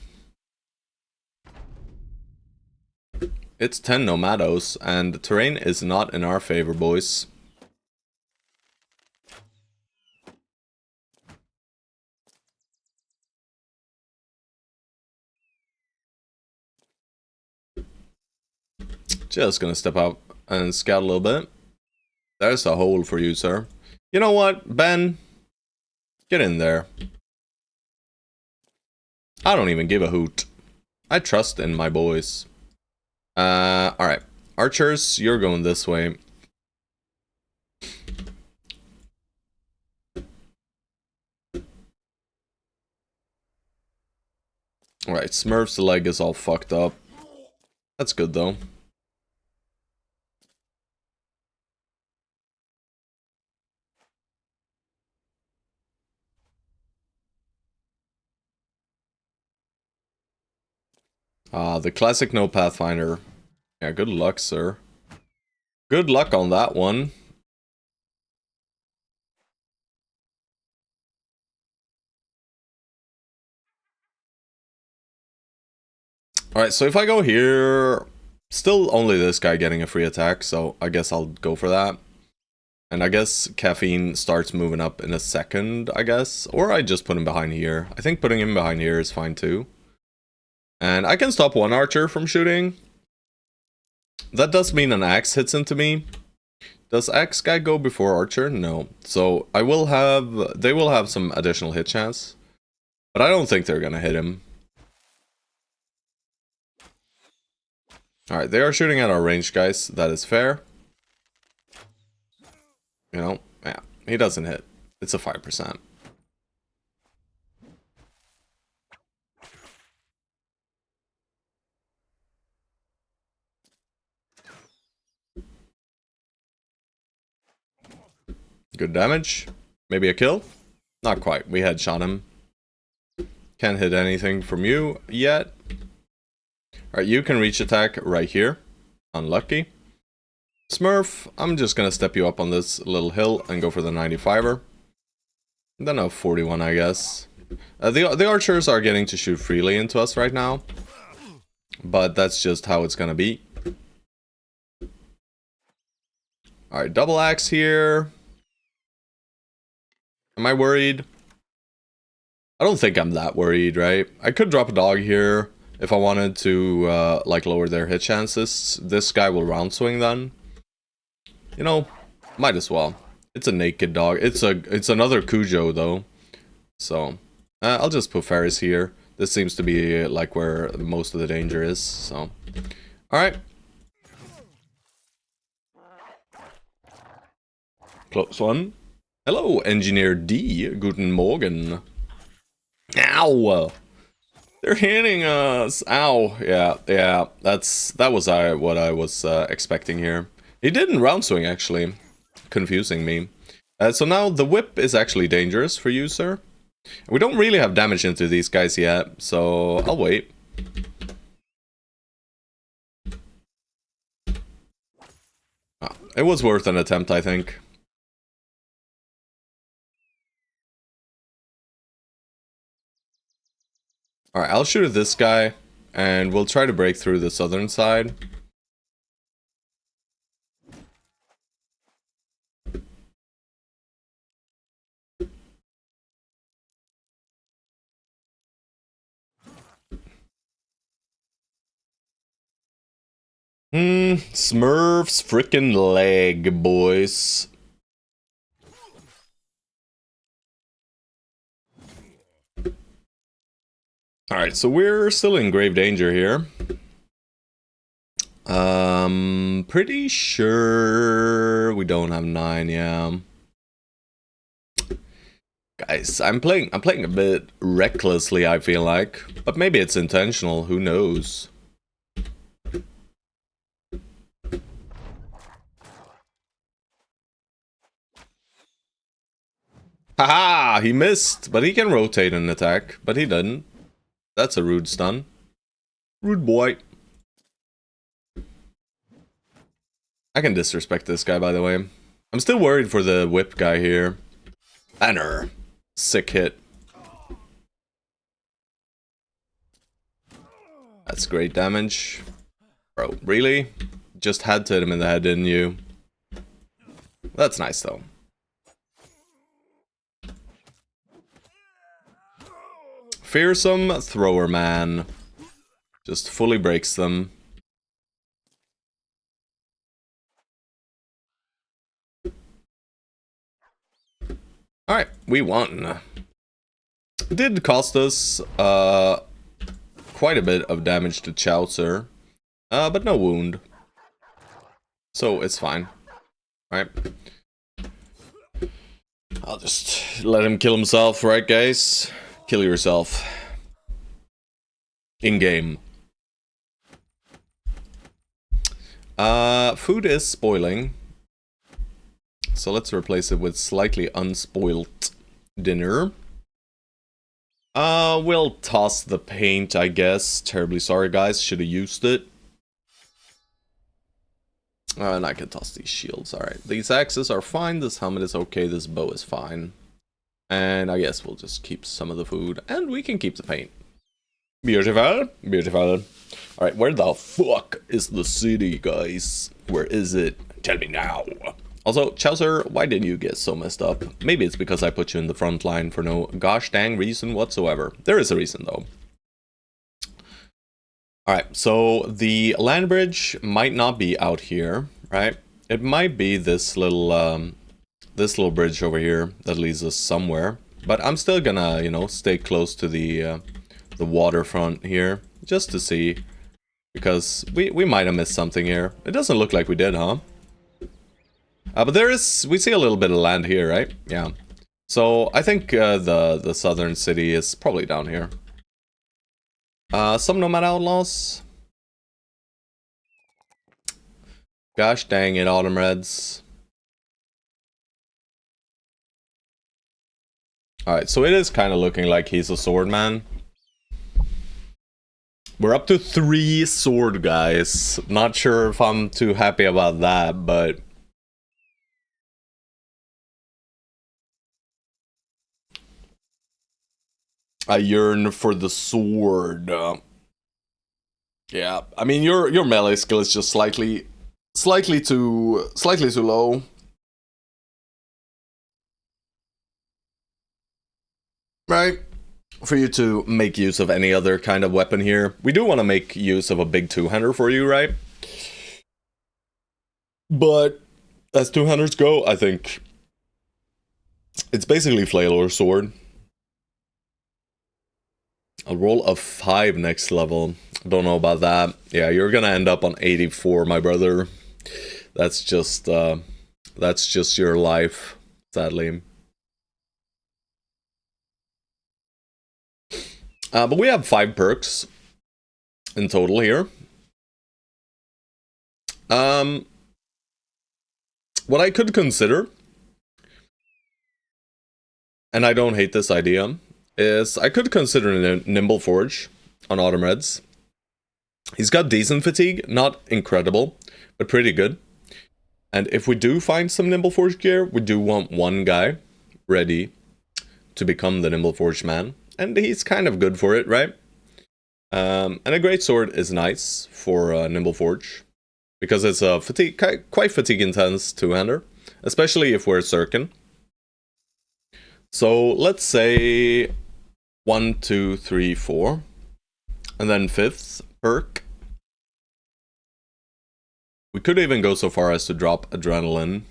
It's 10 nomados, and the terrain is not in our favor, boys. Just gonna step out and scout a little bit. There's a hole for you, sir. You know what, Ben? Get in there. I don't even give a hoot. I trust in my boys. Alright. Archers, you're going this way. Alright, Smurf's leg is all fucked up. That's good, though. The classic no Pathfinder. Yeah, good luck, sir. Good luck on that one. Alright, so if I go here... Still only this guy getting a free attack, so I guess I'll go for that. And I guess Caffeine starts moving up in a second, I guess. Or I just put him behind here. I think putting him behind here is fine too. And I can stop one archer from shooting. That does mean an axe hits into me. Does axe guy go before archer? No. So I will have... They will have some additional hit chance. But I don't think they're gonna hit him. Alright, they are shooting at our range, guys. That is fair. You know, yeah, he doesn't hit. It's a 5%. Good damage. Maybe a kill? Not quite. We headshot him. Can't hit anything from you yet. Alright, you can reach attack right here. Unlucky. Smurf, I'm just gonna step you up on this little hill and go for the 95er. Then a 41, I guess. The archers are getting to shoot freely into us right now. But that's just how it's gonna be. Alright, double axe here. Am I worried? I don't think I'm that worried, right? I could drop a dog here if I wanted to, like, lower their hit chances. This guy will round swing then. You know, might as well. It's a naked dog. It's another Cujo, though. So, I'll just put Ferris here. This seems to be, like, where most of the danger is, so. Alright. Close one. Hello, Engineer D. Guten Morgen. Ow! They're hitting us! Ow! Yeah, that was what I was expecting here. He didn't round swing, actually. Confusing me. So now the whip is actually dangerous for you, sir. We don't really have damage into these guys yet, so I'll wait. It was worth an attempt, I think. Alright, I'll shoot at this guy, and we'll try to break through the southern side. Smurf's frickin' leg, boys. Alright, so we're still in grave danger here. Pretty sure we don't have 9, yeah. Guys, I'm playing a bit recklessly, I feel like. But maybe it's intentional, who knows? Haha! He missed, but he can rotate an attack, but he didn't. That's a rude stun. Rude boy. I can disrespect this guy, by the way. I'm still worried for the whip guy here. Banner. Sick hit. That's great damage. Bro, really? Just had to hit him in the head, didn't you? That's nice, though. Fearsome thrower man. Just fully breaks them. Alright, we won. It did cost us quite a bit of damage to Chowser, but no wound. So it's fine. Alright. I'll just let him kill himself, right guys? Kill yourself. In-game. Food is spoiling. So let's replace it with slightly unspoilt dinner. We'll toss the paint, I guess. Terribly sorry, guys. Should have used it. And I can toss these shields. Alright. These axes are fine. This helmet is okay. This bow is fine. And I guess we'll just keep some of the food. And we can keep the paint. Beautiful. Beautiful. Alright, where the fuck is the city, guys? Where is it? Tell me now. Also, Chowser, why did you get so messed up? Maybe it's because I put you in the front line for no gosh dang reason whatsoever. There is a reason, though. Alright, so the land bridge might not be out here, right? It might be this little bridge over here that leads us somewhere. But I'm still gonna, you know, stay close to the waterfront here, just to see. Because we might have missed something here. It doesn't look like we did, huh? But we see a little bit of land here, right? Yeah. So I think the southern city is probably down here. Some Nomad Outlaws. Gosh dang it, Autumn Reds. Alright, so it is kind of looking like he's a sword man. We're up to 3 sword guys. Not sure if I'm too happy about that, but... I yearn for the sword. Yeah, I mean your melee skill is just slightly too low. Right? For you to make use of any other kind of weapon here. We do want to make use of a big two-hander for you, right? But as two-handers go, I think it's basically flail or sword. A roll of 5 next level. Don't know about that. Yeah, you're gonna end up on 84, my brother. That's just your life, sadly. But we have 5 perks in total here. What I could consider, and I don't hate this idea, is I could consider Nimble Forge on Autumn Reds. He's got decent fatigue, not incredible, but pretty good. And if we do find some Nimble Forge gear, we do want one guy ready to become the Nimble Forge man. And he's kind of good for it, right? And a great sword is nice for Nimble Forge, because it's a quite fatigue intense two-hander, especially if we're Circin. So let's say 1, 2, 3, 4, and then 5th perk. We could even go so far as to drop Adrenaline.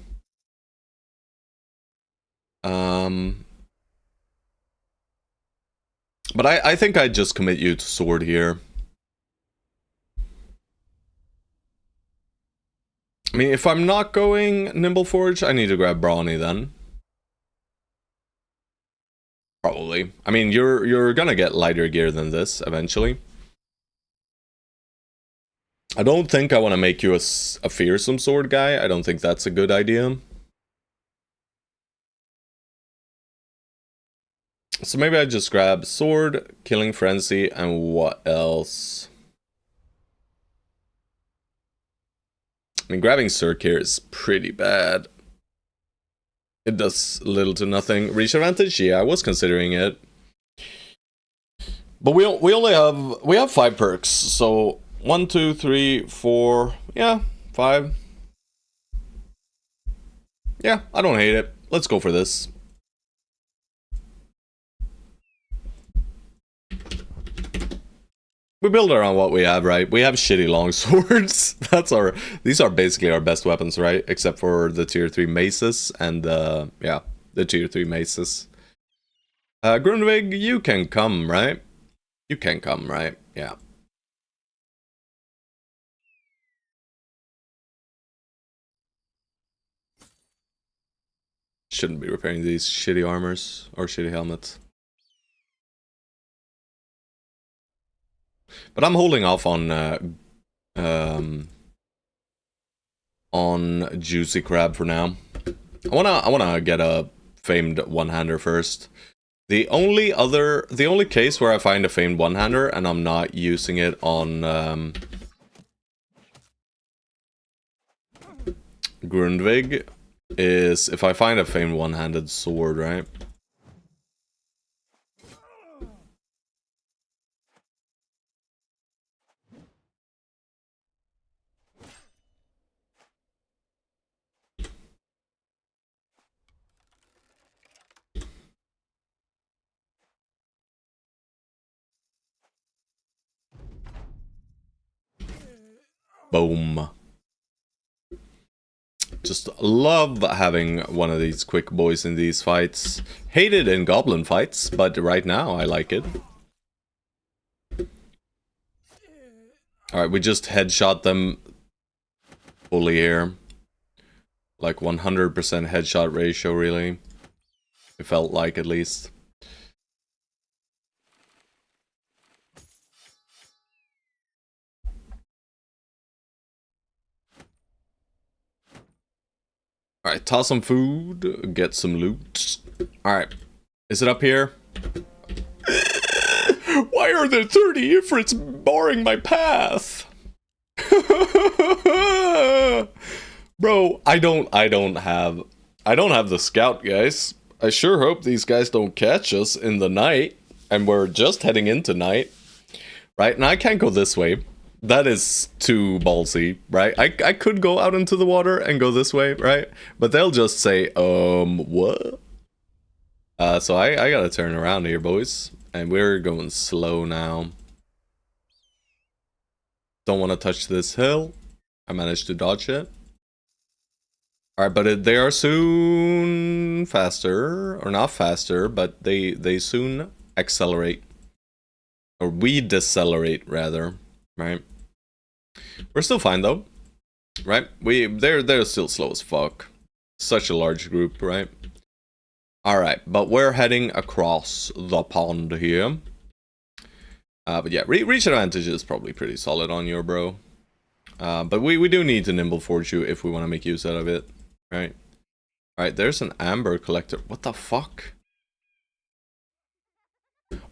But I think I'd just commit you to sword here. I mean, if I'm not going Nimble Forge, I need to grab Brawny then. Probably. I mean, you're gonna get lighter gear than this eventually. I don't think I want to make you a fearsome sword guy. I don't think that's a good idea. So maybe I just grab sword, killing frenzy, and what else? I mean, grabbing Circ here is pretty bad. It does little to nothing. Reach advantage? Yeah, I was considering it. But we have 5 perks, so 1, 2, 3, 4, yeah, 5. Yeah, I don't hate it. Let's go for this. We build around what we have, right? We have shitty long swords. These are basically our best weapons, right? Except for the tier 3 maces and yeah, the tier 3 maces. Grundvig, you can come, right? You can come, right? Yeah. Shouldn't be repairing these shitty armors or shitty helmets. But I'm holding off on Juicy Crab for now. I wanna get a famed one-hander first. The only case where I find a famed one-hander and I'm not using it on Grundvig is if I find a famed one-handed sword, right? Boom. Just love having one of these quick boys in these fights. Hate it in goblin fights, but right now I like it. Alright, we just headshot them fully here. Like 100% headshot ratio, really. It felt like, at least. Alright, toss some food, get some loot. Alright. Is it up here? Why are there 30 ifrits barring my path? Bro, I don't have the scout, guys. I sure hope these guys don't catch us in the night, and we're just heading into night, right? And I can't go this way. That is too ballsy, right? I could go out into the water and go this way, right? But they'll just say, what? So I gotta turn around here, boys. And we're going slow now. Don't want to touch this hill. I managed to dodge it. Alright, but they are soon faster. Or not faster, but they soon accelerate. Or we decelerate, rather. Right? We're still fine, though. Right? They're still slow as fuck. Such a large group, right? Alright, but we're heading across the pond here. But yeah, reach advantage is probably pretty solid on your bro. But we do need to nimble forge you if we want to make use out of it. Right? Alright, there's an amber collector. What the fuck?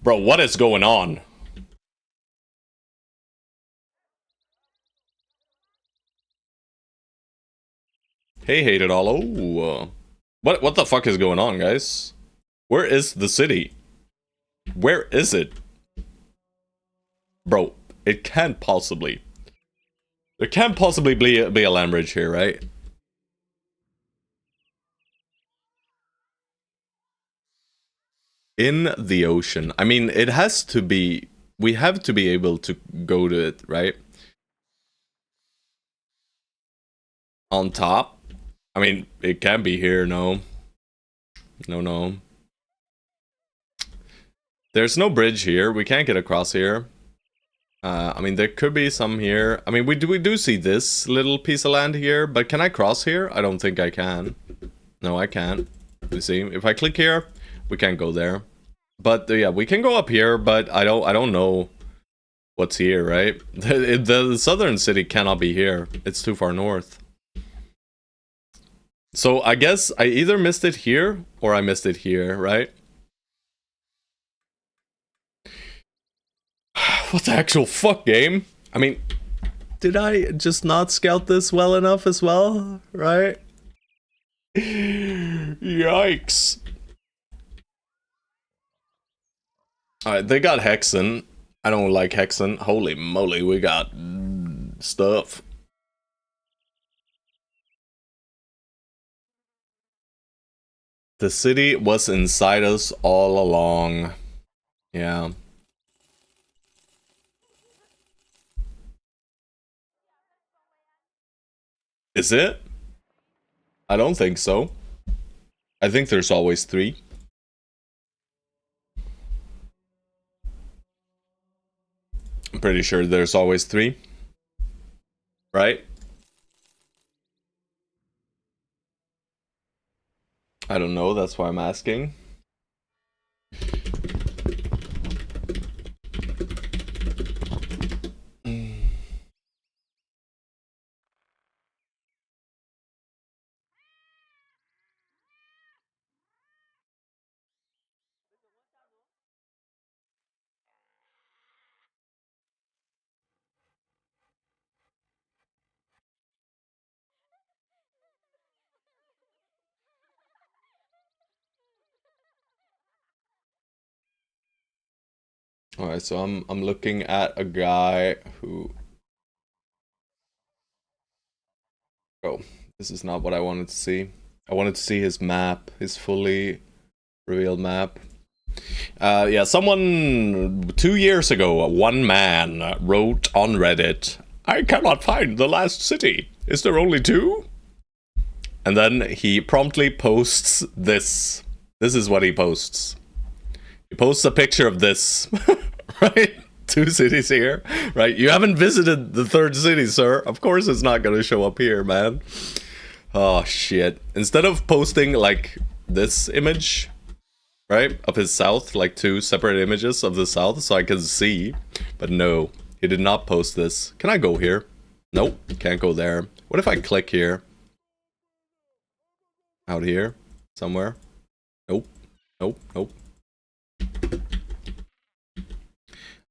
Bro, what is going on? Hey, hate it all. Oh, what the fuck is going on, guys? Where is the city? Where is it? Bro, it can't possibly. There can't possibly be a land bridge here, right? In the ocean. I mean, it has to be... We have to be able to go to it, right? On top? I mean, it can be here, no. No. There's no bridge here. We can't get across here. I mean, there could be some here. I mean, we do see this little piece of land here, but can I cross here? I don't think I can. No, I can't. You see, if I click here, we can't go there. But yeah, we can go up here, but I don't know what's here, right? The southern city cannot be here. It's too far north. So I guess I either missed it here or I missed it here, right? What the actual fuck, game? I mean, did I just not scout this well enough as well, right? Yikes. Alright, they got Hexen. I don't like Hexen. Holy moly, we got stuff. The city was inside us all along. Yeah. Is it? I don't think so. I think there's always 3. I'm pretty sure there's always 3. Right? I don't know, that's why I'm asking. Alright, so I'm looking at a guy who... Oh, this is not what I wanted to see. I wanted to see his map, his fully revealed map. Yeah, someone 2 years ago, one man wrote on Reddit, "I cannot find the last city. Is there only 2?" And then he promptly posts this. This is what he posts. He posts a picture of this, right? 2 cities here, right? You haven't visited the 3rd city, sir. Of course it's not gonna show up here, man. Oh, shit. Instead of posting, like, this image, right, of his south, like 2 separate images of the south so I can see. But no, he did not post this. Can I go here? Nope, can't go there. What if I click here? Out here? Somewhere? Nope.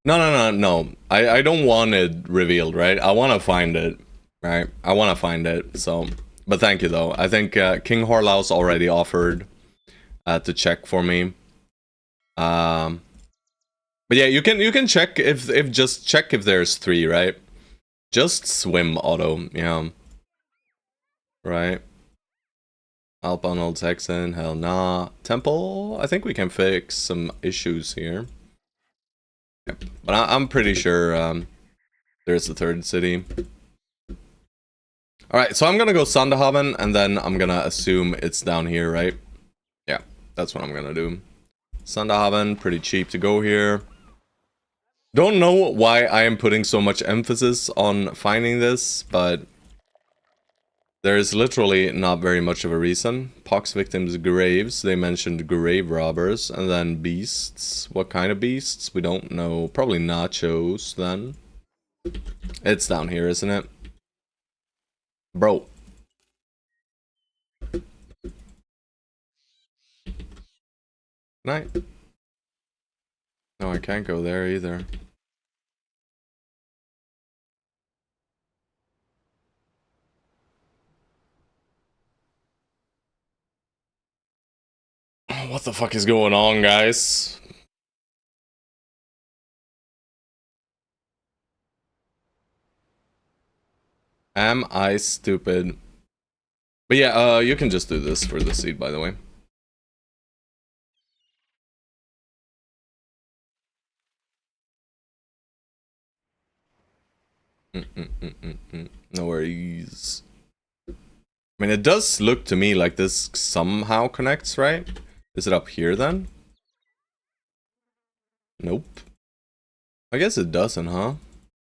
No. I don't want it revealed, right? I want to find it, right? I want to find it, so... But thank you, though. I think King Horlaus already offered to check for me. But yeah, you can check if just check if there's 3, right? Just swim auto, yeah. Right. Alpine Old Texan, hell nah. Temple, I think we can fix some issues here. Yep. But I'm pretty sure there's a 3rd city. Alright, so I'm gonna go Sandhaven, and then I'm gonna assume it's down here, right? Yeah, that's what I'm gonna do. Sandhaven, pretty cheap to go here. Don't know why I am putting so much emphasis on finding this, but there's literally not very much of a reason. Pox victims' graves, they mentioned grave robbers, and then beasts. What kind of beasts? We don't know. Probably nachos, then. It's down here, isn't it? Bro. Night. No, I can't go there either. What the fuck is going on, guys? Am I stupid? But yeah, you can just do this for the seed, by the way. No worries. I mean, it does look to me like this somehow connects, right? Is it up here then? Nope. I guess it doesn't, huh?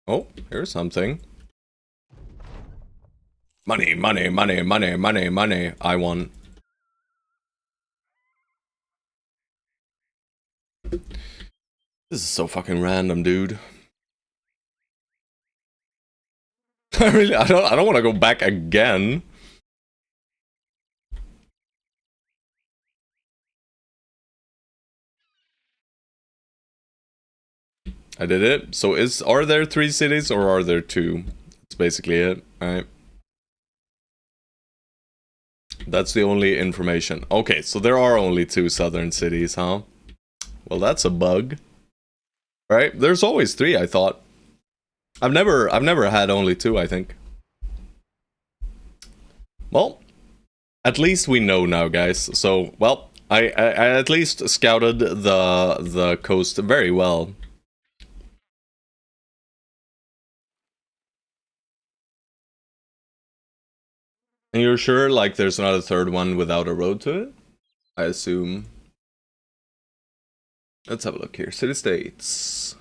Oh, here's something. Money, money, money, money, money, money. I won. This is so fucking random, dude. I don't want to go back again. I did it. So are there 3 cities or are there 2? That's basically it, right? That's the only information. Okay, so there are only 2 southern cities, huh? Well, that's a bug. Right? There's always 3, I thought. I've never had only 2, I think. Well, at least we know now, guys. So, well, I at least scouted the coast very well. And you're sure, like, there's not a 3rd one without a road to it? I assume. Let's have a look here. City-states.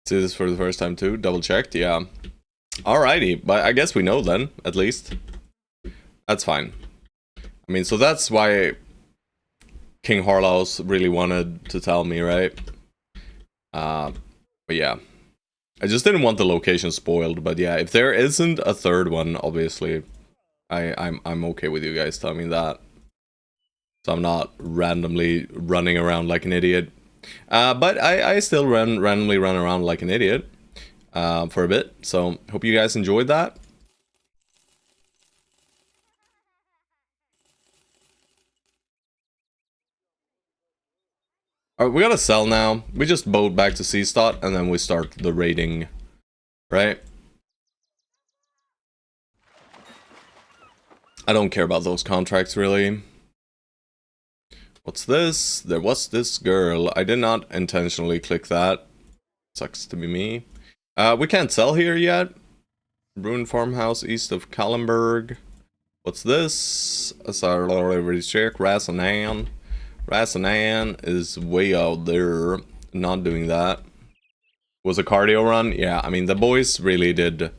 See this for the first time too? Double checked? Yeah. Alrighty, but I guess we know then, at least. That's fine. I mean, so that's why King Harlaus really wanted to tell me, right? But yeah. I just didn't want the location spoiled, but yeah, if there isn't a 3rd one, obviously, I'm okay with you guys telling me that. So I'm not randomly running around like an idiot. But I still randomly run around like an idiot for a bit. So hope you guys enjoyed that. Alright, we gotta sell now. We just boat back to Seastot and then we start the raiding, right? I don't care about those contracts really. What's this? There was this girl. I did not intentionally click that. Sucks to be me. We can't sell here yet. Ruined farmhouse east of Kallenberg. What's this? Sorry, check. Rasanan. Rasanan is way out there. Not doing that. Was a cardio run? Yeah, I mean, the boys really did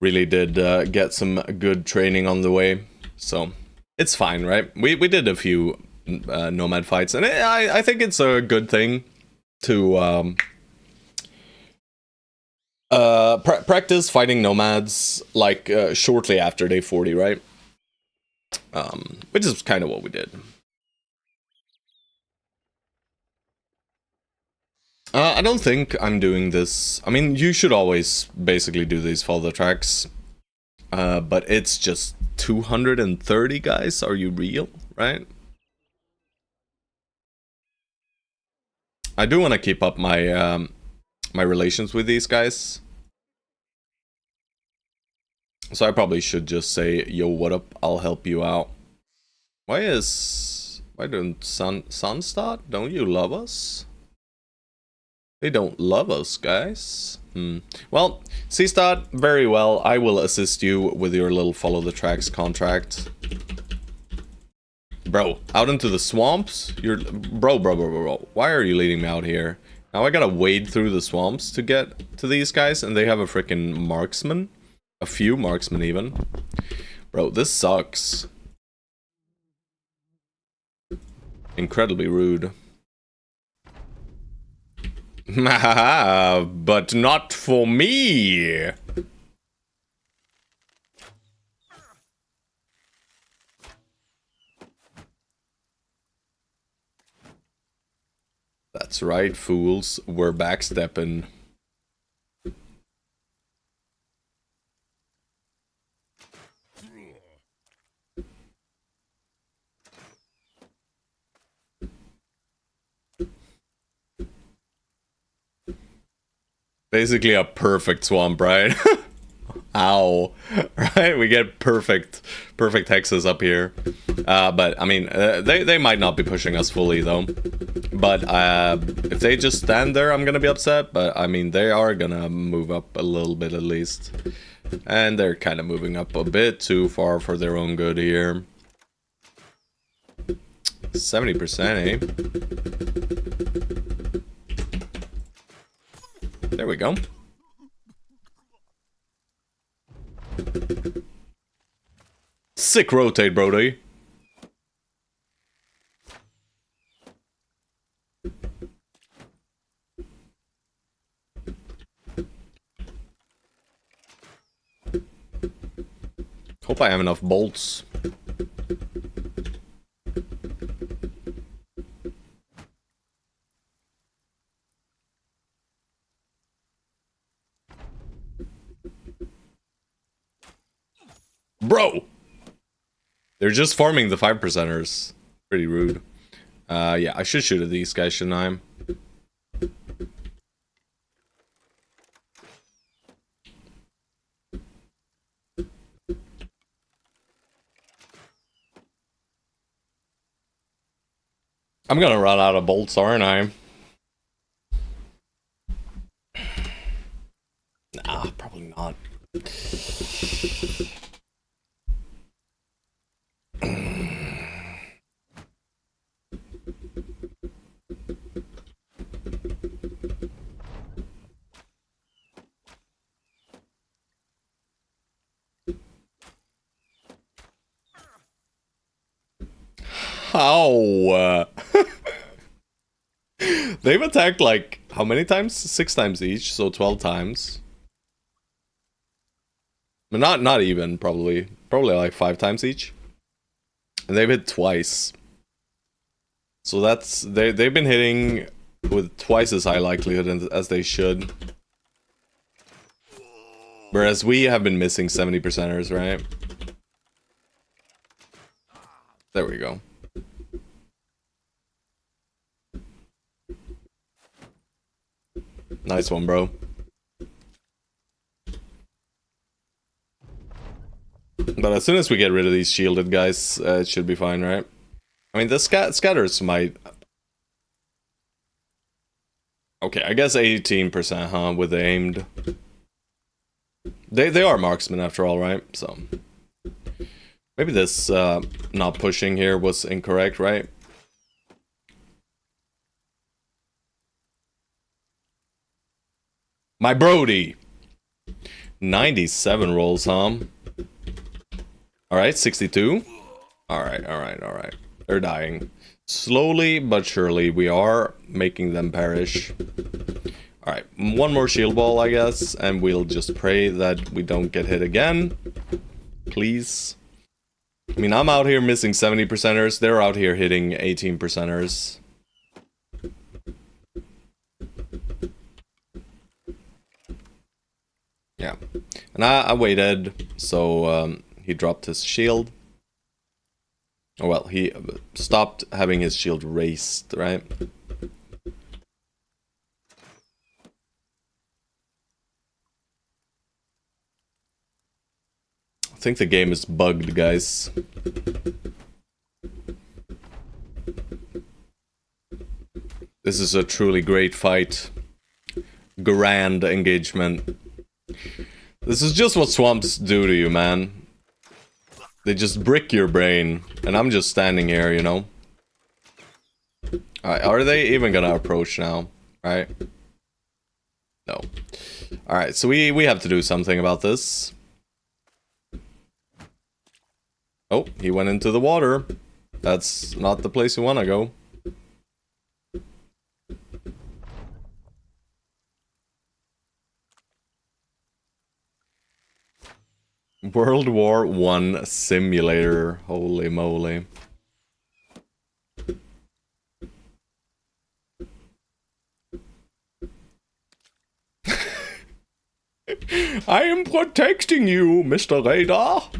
really did get some good training on the way. So it's fine, right? We did a few nomad fights, and I think it's a good thing to practice fighting nomads like shortly after day 40, right? Which is kind of what we did. I don't think I'm doing this. I mean, you should always basically do these follow the tracks. But it's just 230 guys. Are you real? Right? I do want to keep up my my relations with these guys. So I probably should just say, yo, what up? I'll help you out. Why don't Sunstad? Don't you love us? They don't love us, guys. Well, Seastad, very well. I will assist you with your little follow the tracks contract. Bro, out into the swamps? Bro. Why are you leading me out here? Now I gotta wade through the swamps to get to these guys, and they have a freaking marksman. A few marksmen, even. Bro, this sucks. Incredibly rude. But not for me! That's right, fools. We're backstepping. Basically a perfect swamp, right? Ow. Right? We get perfect hexes up here. But, I mean, they might not be pushing us fully, though. But if they just stand there, I'm gonna be upset. But, I mean, they are gonna move up a little bit at least. And they're kind of moving up a bit too far for their own good here. 70%, eh? There we go. Sick rotate, Brody. Hope I have enough bolts. Bro! They're just farming the 5%ers. Pretty rude. Yeah, I should shoot at these guys, shouldn't I? I'm gonna run out of bolts, aren't I? Nah, probably not. How? They've attacked like how many times? 6 times each, so 12 times. But not even, probably like 5 times each. And they've hit twice. So that's they've been hitting with twice as high likelihood as they should. Whereas we have been missing 70%ers, right? There we go. Nice one, bro. But as soon as we get rid of these shielded guys, it should be fine, right? I mean, the scatters might... Okay, I guess 18%, huh, with the aimed. They are marksmen after all, right? So... Maybe this not pushing here was incorrect, right? My Brody! 97 rolls, huh? Alright, 62. Alright. They're dying. Slowly but surely, we are making them perish. Alright, one more shield ball, I guess, and we'll just pray that we don't get hit again. Please. I mean, I'm out here missing 70%ers. They're out here hitting 18%ers. Yeah. And I waited, so he dropped his shield. Oh, well, he stopped having his shield raised, right? I think the game is bugged, guys. This is a truly great fight. Grand engagement. This is just what swamps do to you, man. They just brick your brain. And I'm just standing here, you know? Alright, are they even gonna approach now? Right? No. Alright, so we have to do something about this. Oh, he went into the water. That's not the place you wanna go. World War I simulator. Holy moly. I am protecting you, Mr. Radar.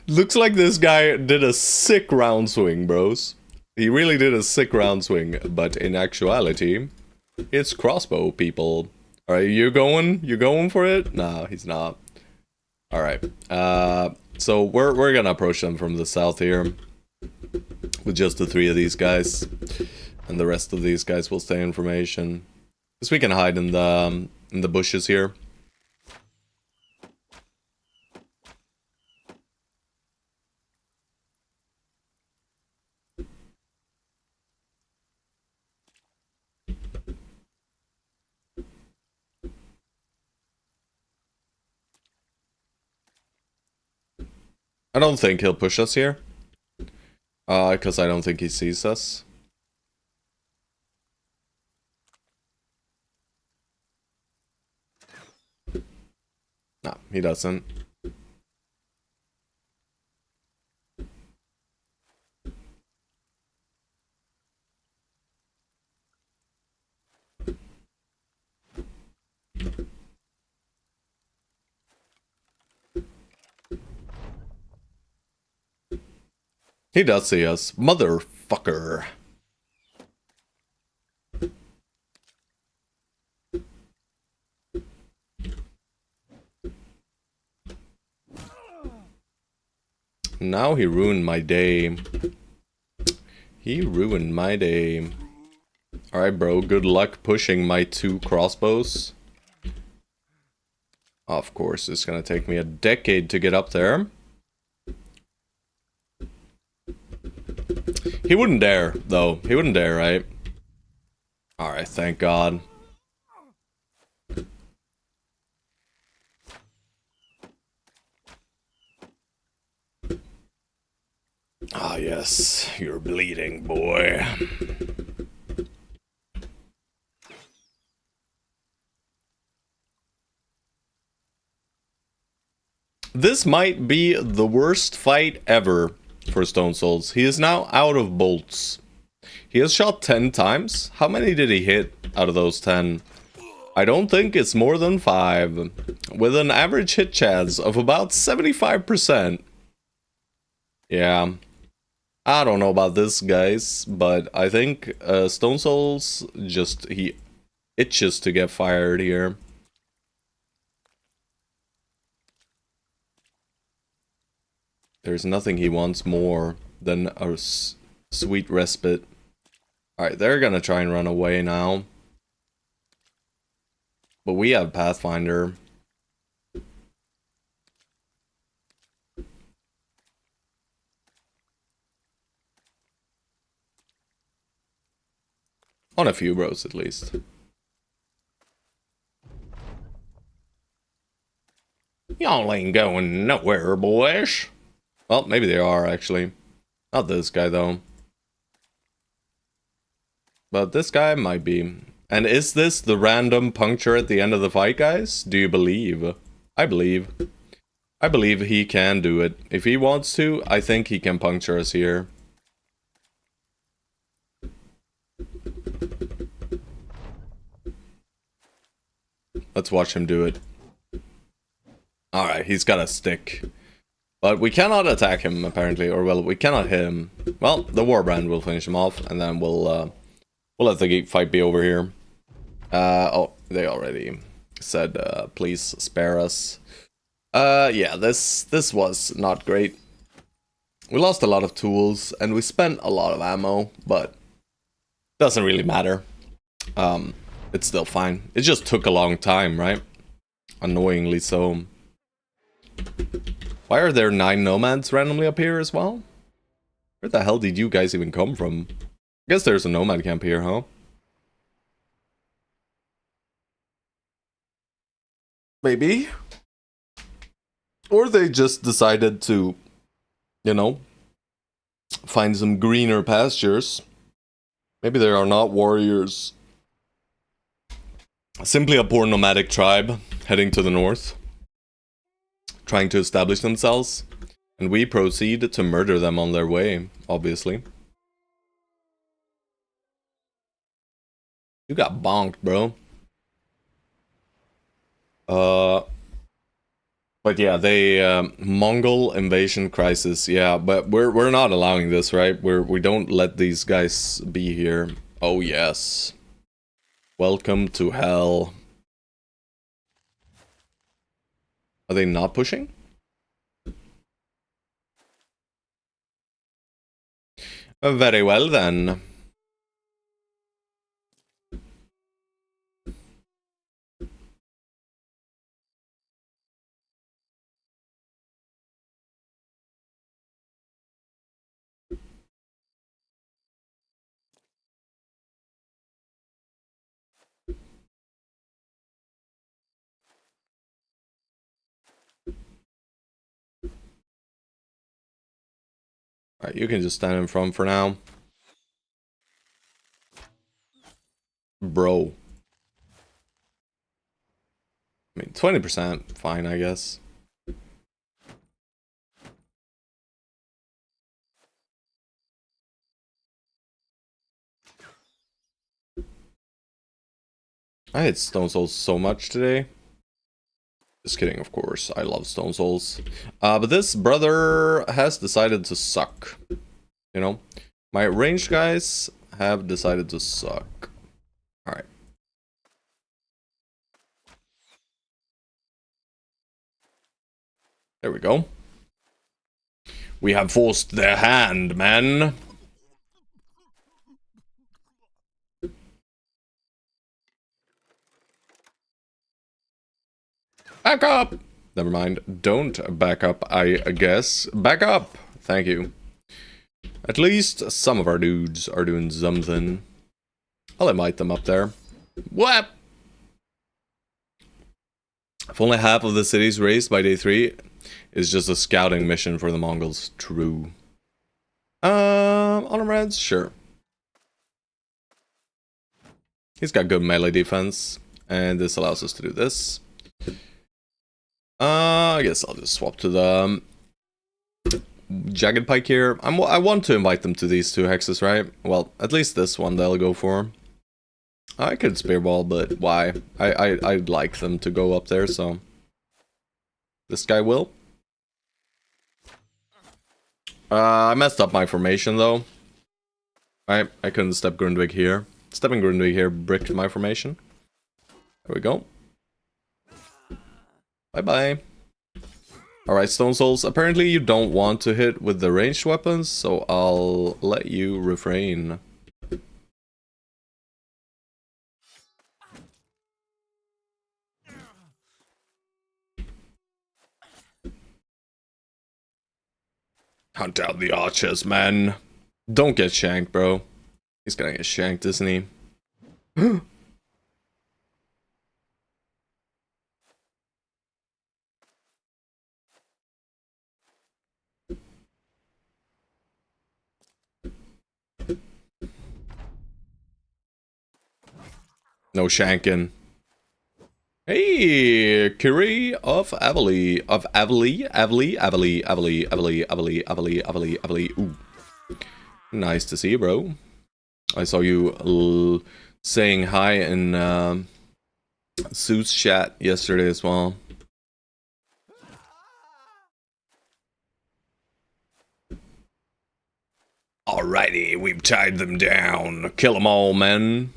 Looks like this guy did a sick round swing, bros. He really did a sick round swing, but in actuality, it's crossbow, people. Alright, you going for it? No, he's not. Alright. So we're gonna approach them from the south here. With just the 3 of these guys. And the rest of these guys will stay in formation. Because we can hide in the bushes here. I don't think he'll push us here. Because I don't think he sees us. No, he doesn't. He does see us. Motherfucker. Now he ruined my day. He ruined my day. Alright, bro. Good luck pushing my 2 crossbows. Of course, it's gonna take me a decade to get up there. He wouldn't dare, though. He wouldn't dare, right? Alright, thank God. Ah, yes. You're bleeding, boy. This might be the worst fight ever for Stone Souls. He is now out of bolts. He has shot 10 times. How many did he hit out of those 10? I don't think it's more than 5. With an average hit chance of about 75%. Yeah. I don't know about this, guys, but I think Stone Souls he itches to get fired here. There's nothing he wants more than a sweet respite. Alright, they're gonna try and run away now. But we have Pathfinder. On a few bros, at least. Y'all ain't going nowhere, boys. Well, maybe they are, actually. Not this guy, though. But this guy might be. And is this the random puncture at the end of the fight, guys? Do you believe? I believe. I believe he can do it. If he wants to, I think he can puncture us here. Let's watch him do it. Alright, he's got a stick. But we cannot attack him, apparently. Or, well, we cannot hit him. Well, the Warbrand will finish him off. And then we'll let the fight be over here. Oh, they already said, please spare us. Yeah, this was not great. We lost a lot of tools, and we spent a lot of ammo, but doesn't really matter. It's still fine. It just took a long time, right? Annoyingly so. Why are there 9 nomads randomly up here as well? Where the hell did you guys even come from? I guess there's a nomad camp here, huh? Maybe. Or they just decided to, you know, find some greener pastures. Maybe they are not warriors. Simply a poor nomadic tribe heading to the north, trying to establish themselves, and we proceed to murder them on their way, obviously. You got bonked, bro. But yeah, they Mongol invasion crisis. Yeah, but we're not allowing this, right? We don't let these guys be here. Oh yes. Welcome to hell. Are they not pushing? Very well then. Alright, you can just stand in front for now. Bro. I mean, 20%, fine, I guess. I hate Stone Souls so much today. Just kidding, of course. I love Stone Souls. But this brother has decided to suck. You know? My ranged guys have decided to suck. Alright. There we go. We have forced their hand, man. Back up! Never mind. Don't back up, I guess. Back up! Thank you. At least some of our dudes are doing something. I'll invite them up there. What? If only half of the cities raised by day 3 is just a scouting mission for the Mongols. True. Honor Reds? Sure. He's got good melee defense, and this allows us to do this. I guess I'll just swap to the Jagged Pike here. I want to invite them to these 2 hexes, right? Well, at least this one they'll go for. I could Spearball, but why? I'd like them to go up there, so... This guy will. I messed up my formation, though. I couldn't step Grundvig here. Stepping Grundvig here bricked my formation. There we go. Bye-bye. Alright, Stone Souls. Apparently you don't want to hit with the ranged weapons, so I'll let you refrain. Hunt out the archers, man. Don't get shanked, bro. He's gonna get shanked, isn't he? No shanking. Hey, Curie of Avely. Of Avely? Avely. Ooh. Nice to see you, bro. I saw you saying hi in Sue's chat yesterday as well. Alrighty, we've tied them down. Kill them all, men.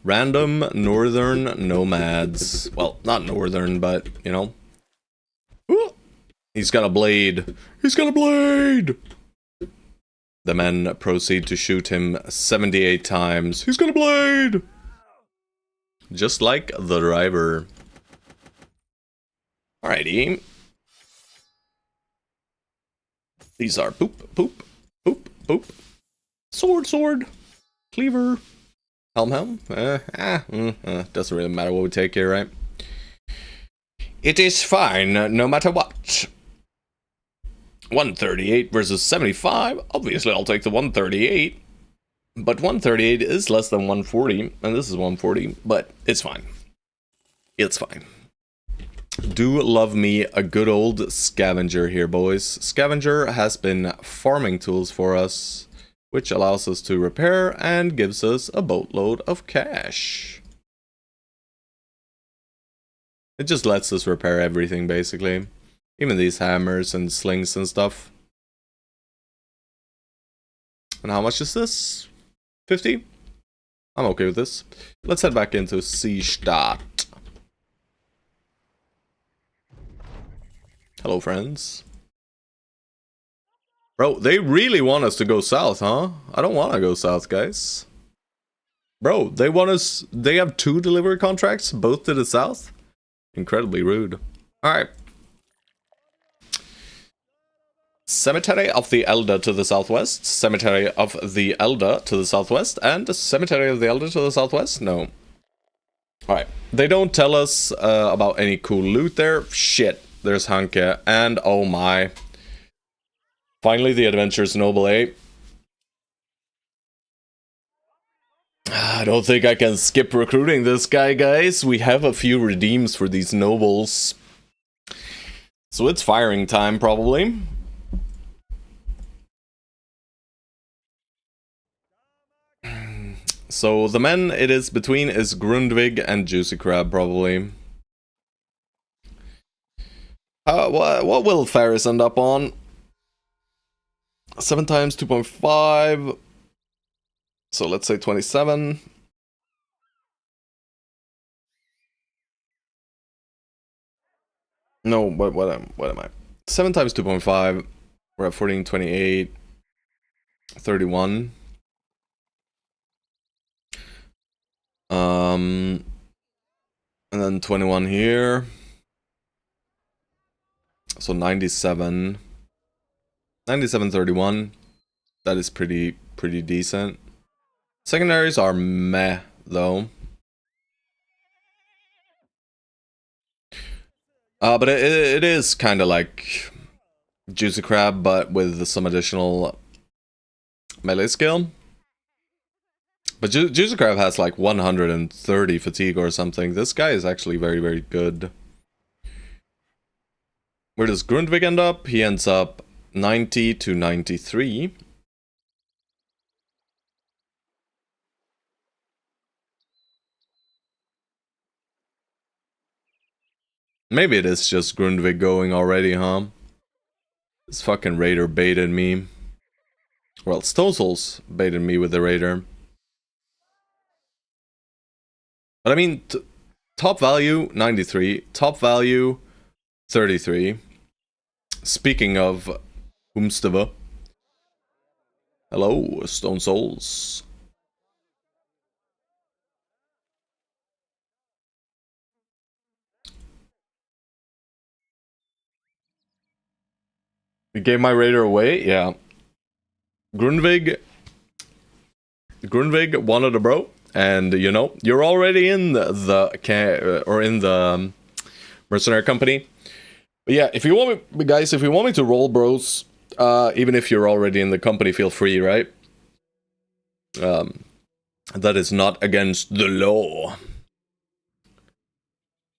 Random northern nomads. Well, not northern, but, you know. Ooh. He's got a blade. He's got a blade! The men proceed to shoot him 78 times. He's got a blade! Just like the driver. Alrighty. These are poop, poop, poop, poop. Sword, sword. Cleaver. Helm. Doesn't really matter what we take here, right? It is fine, no matter what. 138 versus 75. Obviously, I'll take the 138. But 138 is less than 140, and this is 140, but it's fine. It's fine. Do love me a good old scavenger here, boys. Scavenger has been farming tools for us, which allows us to repair and gives us a boatload of cash. It just lets us repair everything, basically. Even these hammers and slings and stuff. And how much is this? 50? I'm okay with this. Let's head back into Seestadt. Hello, friends. Bro, they really want us to go south, huh? I don't want to go south, guys. Bro, they want us... They have 2 delivery contracts, both to the south? Incredibly rude. Alright. Cemetery of the Elder to the southwest, Cemetery of the Elder to the southwest, and Cemetery of the Elder to the southwest? No. Alright, they don't tell us about any cool loot there. Shit, there's Hanke, and oh my. Finally, the Adventurous Noble, eh? I don't think I can skip recruiting this guy, guys. We have a few redeems for these nobles. So it's firing time, probably. So the men it is between is Grundvig and Juicy Crab, probably. What will Ferris end up on? 7 times 2.5. So let's say 27. No, what am I? 7 times 2.5. We're at 14, 28, 31. And then 21 here. So 97. 97.31. That is pretty decent. Secondaries are meh, though. But it is kind of like Juicy Crab, but with some additional melee skill. But Juicy Crab has like 130 fatigue or something. This guy is actually very good. Where does Grundvig end up? He ends up 90 to 93. Maybe it is just Grundvig going already, huh? This fucking raider baited me. Well, Stonesoul's baited me with the raider. But I mean, top value, 93. Top value, 33. Speaking of Umstava. Hello, Stone Souls. You gave my raider away? Yeah. Grundvig wanted a bro, and you know you're already in the mercenary company. But yeah, if you want me, guys, if you want me to roll, bros, even if you're already in the company, feel free, right? That is not against the law.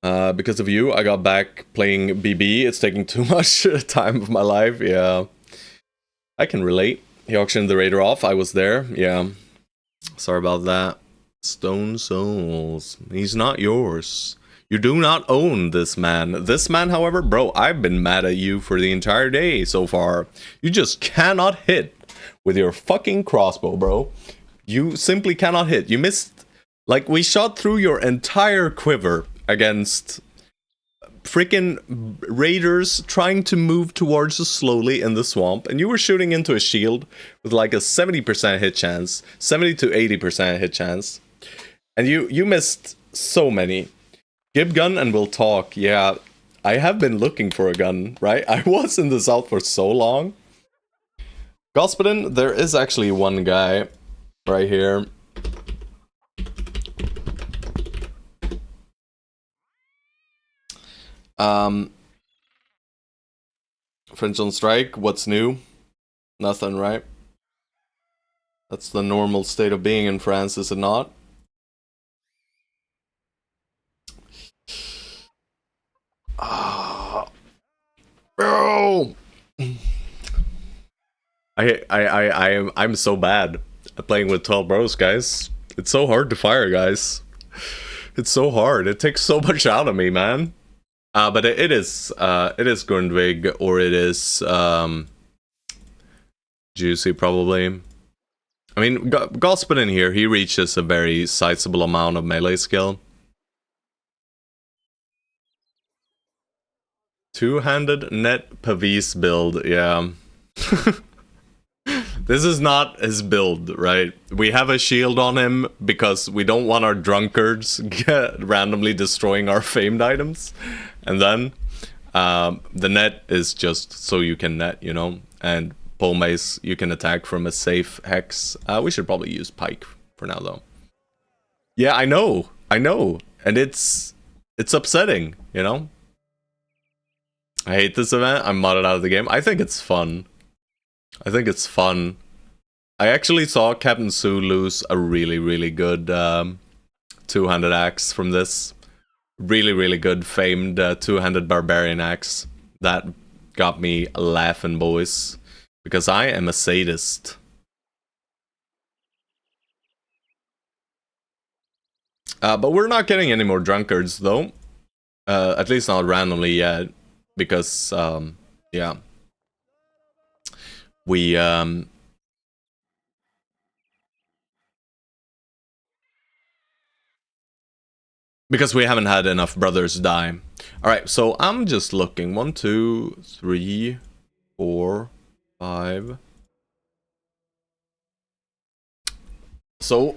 Because of you, I got back playing BB. It's taking too much time of my life. Yeah, I can relate. He auctioned the raider off. I was there. Yeah, sorry about that. Stone Souls. He's not yours. You do not own this man. This man, however, bro, I've been mad at you for the entire day so far. You just cannot hit with your fucking crossbow, bro. You simply cannot hit. You missed. Like, we shot through your entire quiver against freaking raiders trying to move towards us slowly in the swamp, and you were shooting into a shield with like a 70% hit chance, 70 to 80% hit chance, and you missed so many. Give gun and we'll talk. Yeah, I have been looking for a gun, right? I was in the south for so long. Gospodin, there is actually one guy right here. French on strike, what's new? Nothing, right? That's the normal state of being in France, is it not? Bro! I'm so bad at playing with 12 bros, guys. It's so hard to fire, guys. It's so hard. It takes so much out of me, man. But it is Grundvig, or it is Juicy, probably. I mean, Gospel in here, he reaches a very sizable amount of melee skill. Two-handed net Pavis build, yeah. This is not his build, right? We have a shield on him because we don't want our drunkards randomly destroying our famed items. And then the net is just so you can net, you know? And pole mace, you can attack from a safe hex. We should probably use pike for now, though. Yeah, I know. And it's upsetting, you know? I hate this event. I'm modded out of the game. I think it's fun. I actually saw Captain Sue lose a really, really good two-handed axe from this. Really, really good famed two-handed barbarian axe. That got me laughing, boys. Because I am a sadist. But we're not getting any more drunkards, though. At least not randomly yet. Because, yeah. We, because we haven't had enough brothers die. Alright, so I'm just looking. 1, 2, 3, 4, 5. So,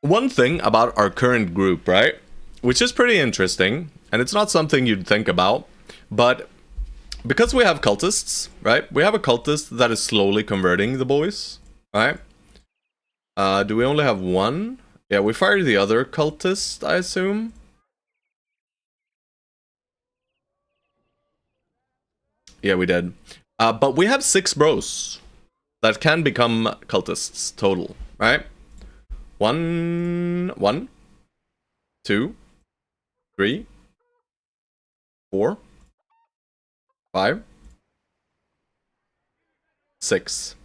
one thing about our current group, right? Which is pretty interesting, and it's not something you'd think about, but because we have cultists, right? We have a cultist that is slowly converting the boys, right? Do we only have one? Yeah, we fired the other cultist, I assume. Yeah, we did. But we have 6 bros that can become cultists total, right? 1, 2, 3, 4, 5, 6.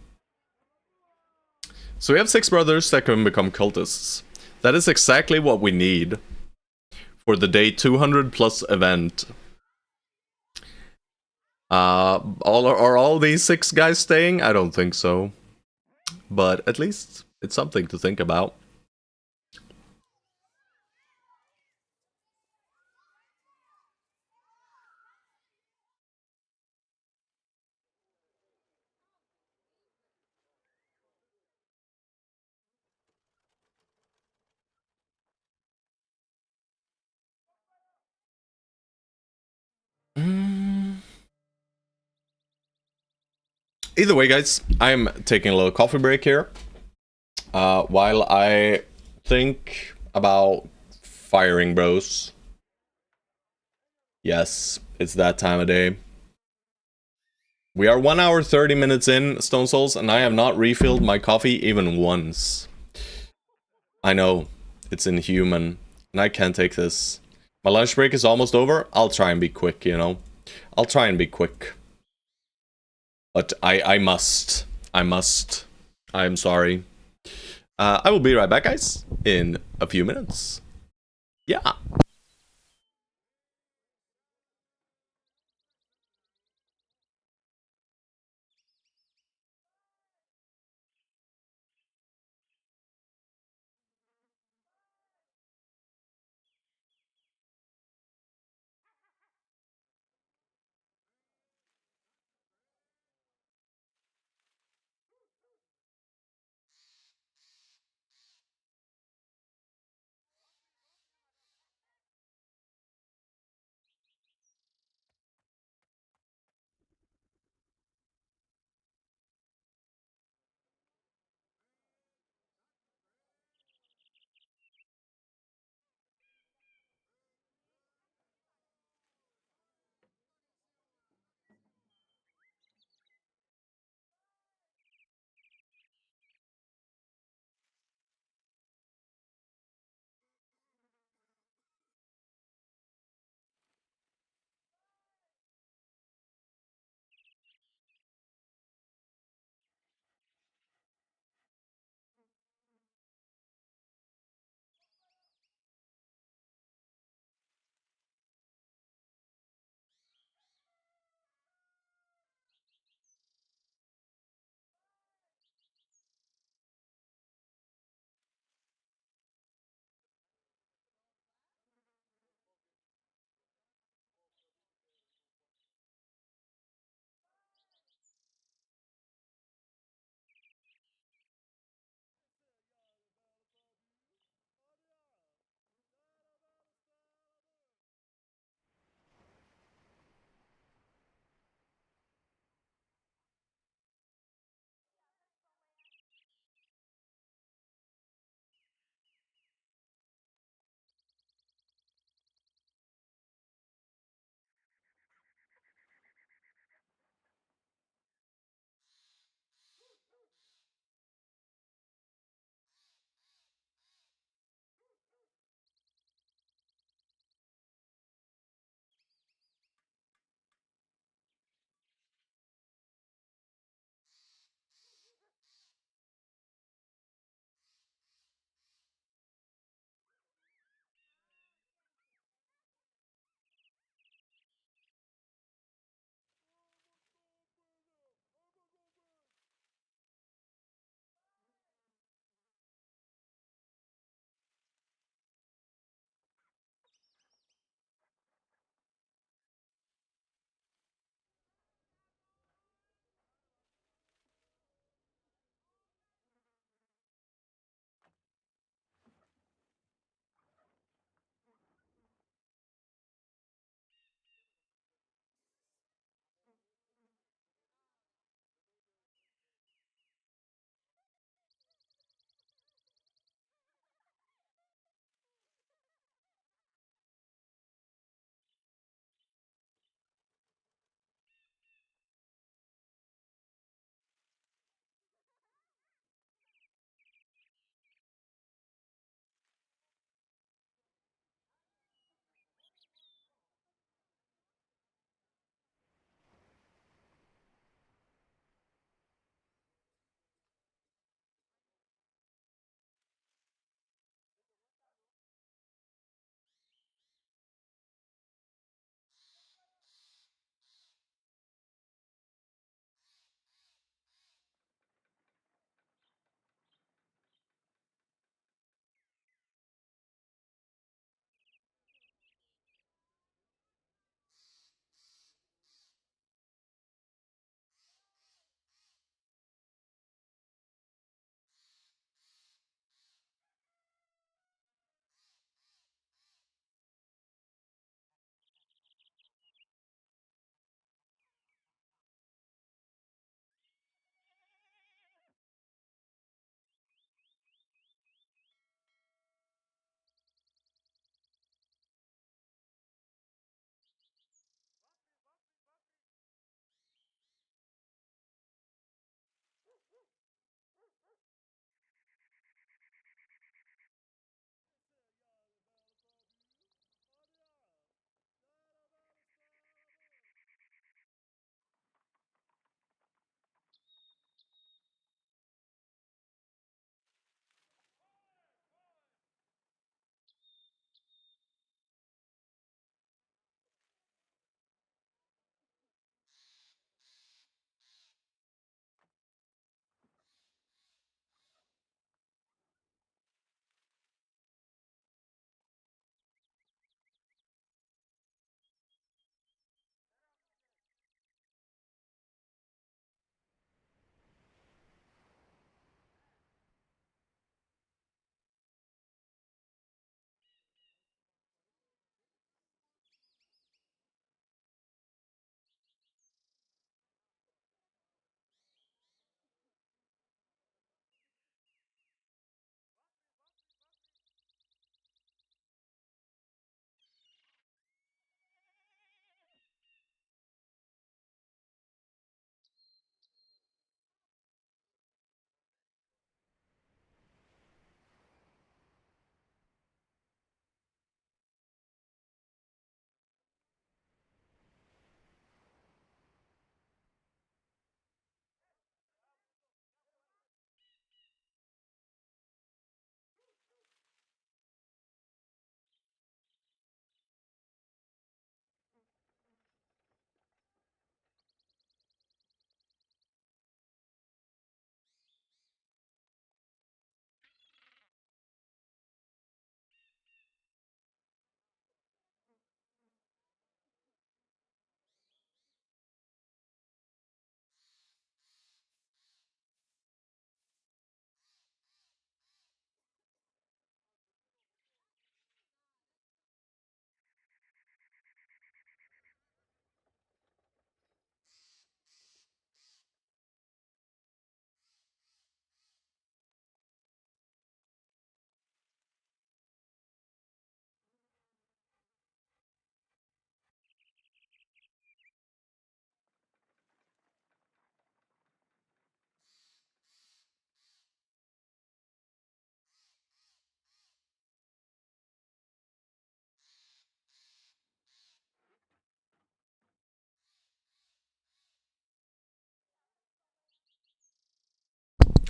So we have 6 brothers that can become cultists. That is exactly what we need for the day 200 plus event. Are all these 6 guys staying? I don't think so. But at least it's something to think about. Either way, guys, I'm taking a little coffee break here. While I think about firing, bros. Yes, it's that time of day. We are 1 hour 30 minutes in, Stone Souls, and I have not refilled my coffee even once. I know, it's inhuman, and I can't take this. My lunch break is almost over. I'll try and be quick, you know. I'll try and be quick. But I must. I must. I'm sorry. I will be right back, guys, in a few minutes. Yeah.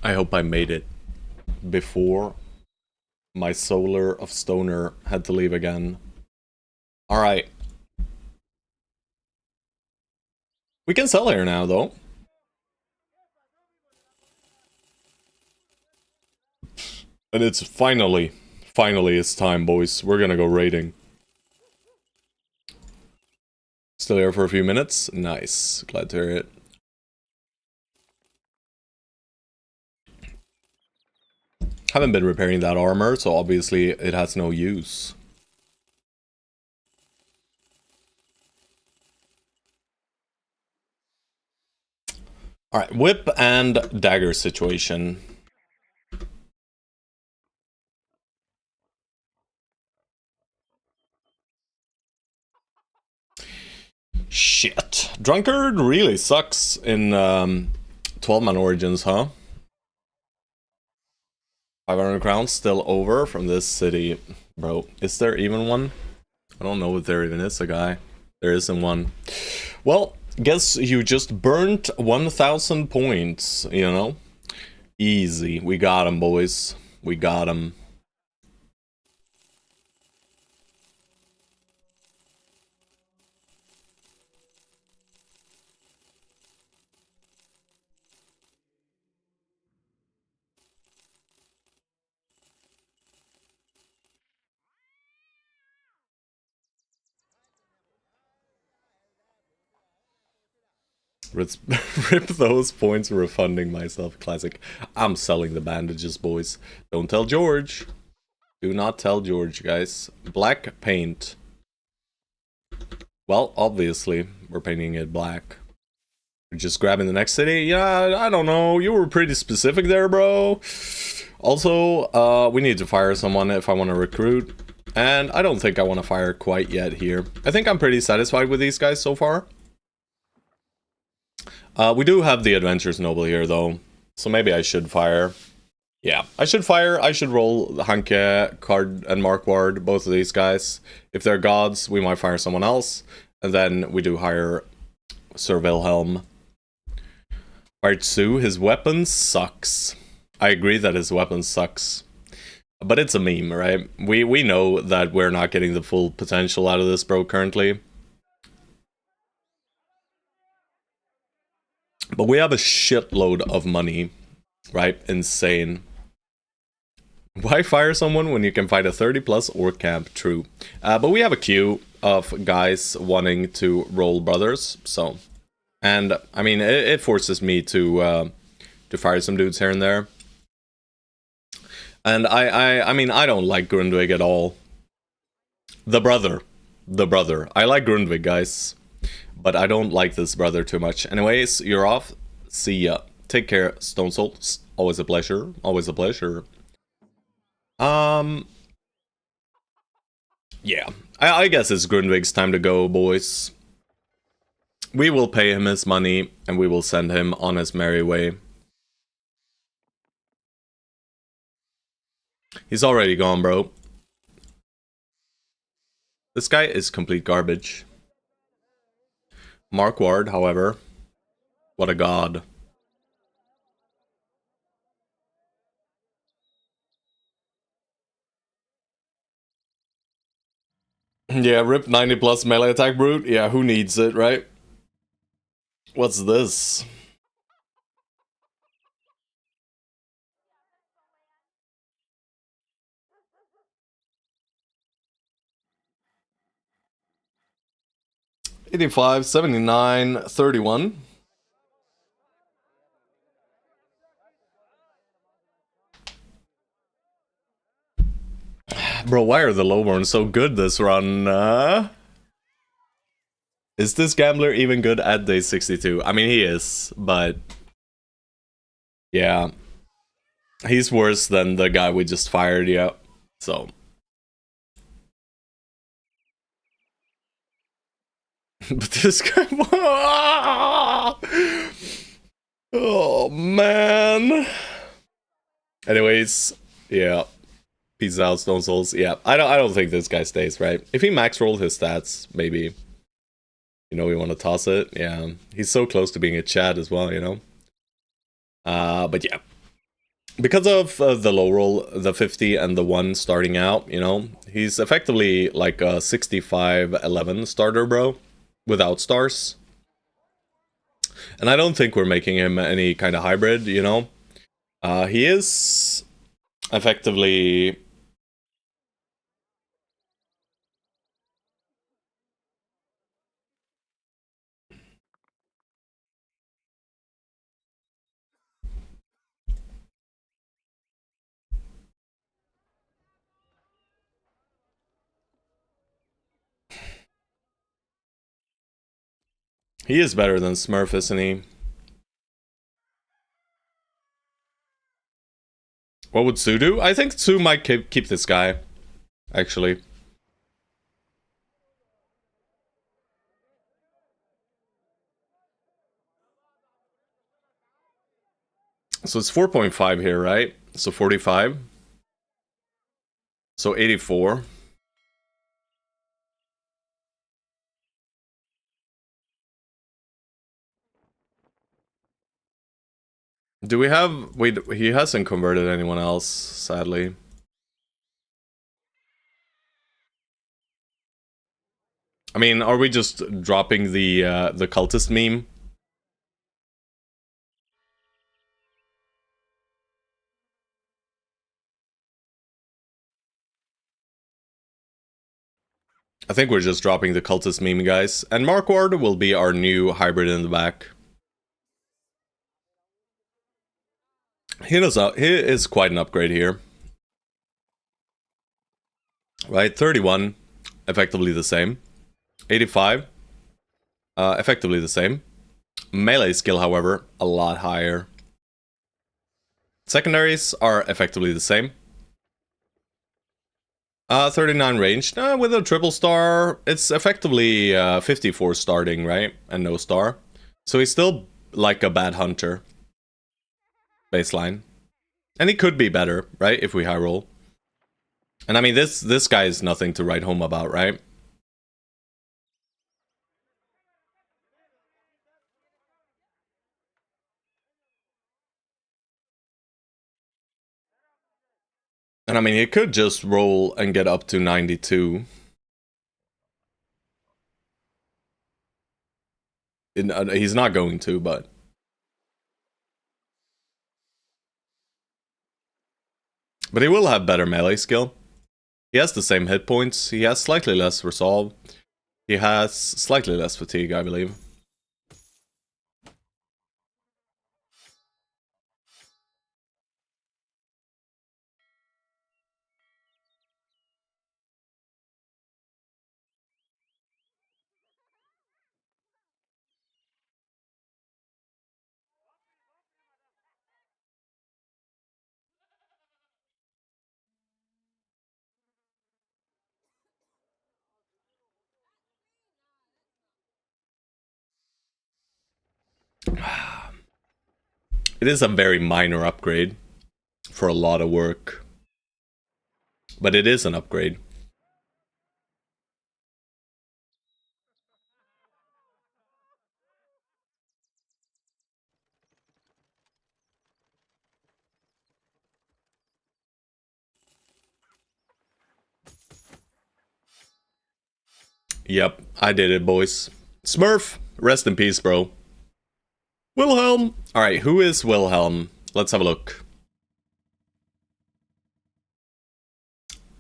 I hope I made it before my Solar of Stoner had to leave again. Alright. We can sell here now, though. And it's finally it's time, boys. We're gonna go raiding. Still here for a few minutes? Nice. Glad to hear it. Haven't been repairing that armor, so obviously it has no use. Alright, whip and dagger situation. Shit. Drunkard really sucks in 12-man Origins, huh? 500 crowns still over from this city. Bro, is there even one? I don't know if there even is a guy. There isn't one. Well, guess you just burnt 1,000 points, you know? Easy. We got him, boys. We got him. Rip those points, refunding myself. Classic. I'm selling the bandages, boys. Don't tell George. Do not tell George, guys. Black paint. Well, obviously, we're painting it black. We're just grabbing the next city? Yeah, I don't know. You were pretty specific there, bro. Also, we need to fire someone if I want to recruit. And I don't think I want to fire quite yet here. I think I'm pretty satisfied with these guys so far. We do have the Adventures Noble here, though. So maybe I should fire. Yeah, I should fire. I should roll Hanke, Card, and Markward, both of these guys. If they're gods, we might fire someone else. And then we do hire Sir Wilhelm. Fired Sue, his weapon sucks. I agree that his weapon sucks. But it's a meme, right? We know that we're not getting the full potential out of this bro currently. But we have a shitload of money, right? Insane. Why fire someone when you can fight a 30+ orc camp? True. But we have a queue of guys wanting to roll brothers, so... And, I mean, it forces me to fire some dudes here and there. And I mean, I don't like Grundvig at all. The brother. I like Grundvig, guys. But I don't like this brother too much. Anyways, you're off. See ya. Take care, Stone Soul. Always a pleasure. Always a pleasure. Yeah. I guess it's Grundvig's time to go, boys. We will pay him his money, and we will send him on his merry way. He's already gone, bro. This guy is complete garbage. Markward, however, what a god. Yeah, rip 90+ melee attack brute. Yeah, who needs it, right? What's this? $85, $79, $31. Bro, why are the lowborns so good this run? Is this gambler even good at day 62? I mean, he is, but... Yeah. He's worse than the guy we just fired, yeah. So... But this guy... Oh, man. Anyways, yeah. Peace out, Stone Souls. Yeah, I don't think this guy stays, right? If he max rolled his stats, maybe. You know, we want to toss it. Yeah. He's so close to being a Chad as well, you know? But yeah. because of the low roll, the 50 and the 1 starting out, you know, he's effectively like a 65-11 starter, bro, without stars. And I don't think we're making him any kind of hybrid, you know. He is effectively... He is better than Smurf, isn't he? What would Sue do? I think Sue might keep this guy, actually. So it's 4.5 here, right? So 45. So 84. Do we have... Wait, he hasn't converted anyone else, sadly. I mean, are we just dropping the cultist meme? I think we're just dropping the cultist meme, guys. And Markward will be our new hybrid in the back. He is quite an upgrade here. Right, 31, effectively the same. 85, effectively the same. Melee skill, however, a lot higher. Secondaries are effectively the same. 39 range. With a triple star, it's effectively 54 starting, right? And no star. So he's still like a bad hunter. Baseline. And he could be better, right? If we high roll. And I mean, this guy is nothing to write home about, right? And I mean, he could just roll and get up to 92. He's not going to, but... But he will have better melee skill. He has the same hit points. He has slightly less resolve. He has slightly less fatigue, I believe. It is a very minor upgrade for a lot of work. But it is an upgrade. Yep, I did it, boys. Smurf, rest in peace, bro. Wilhelm! Alright, who is Wilhelm? Let's have a look.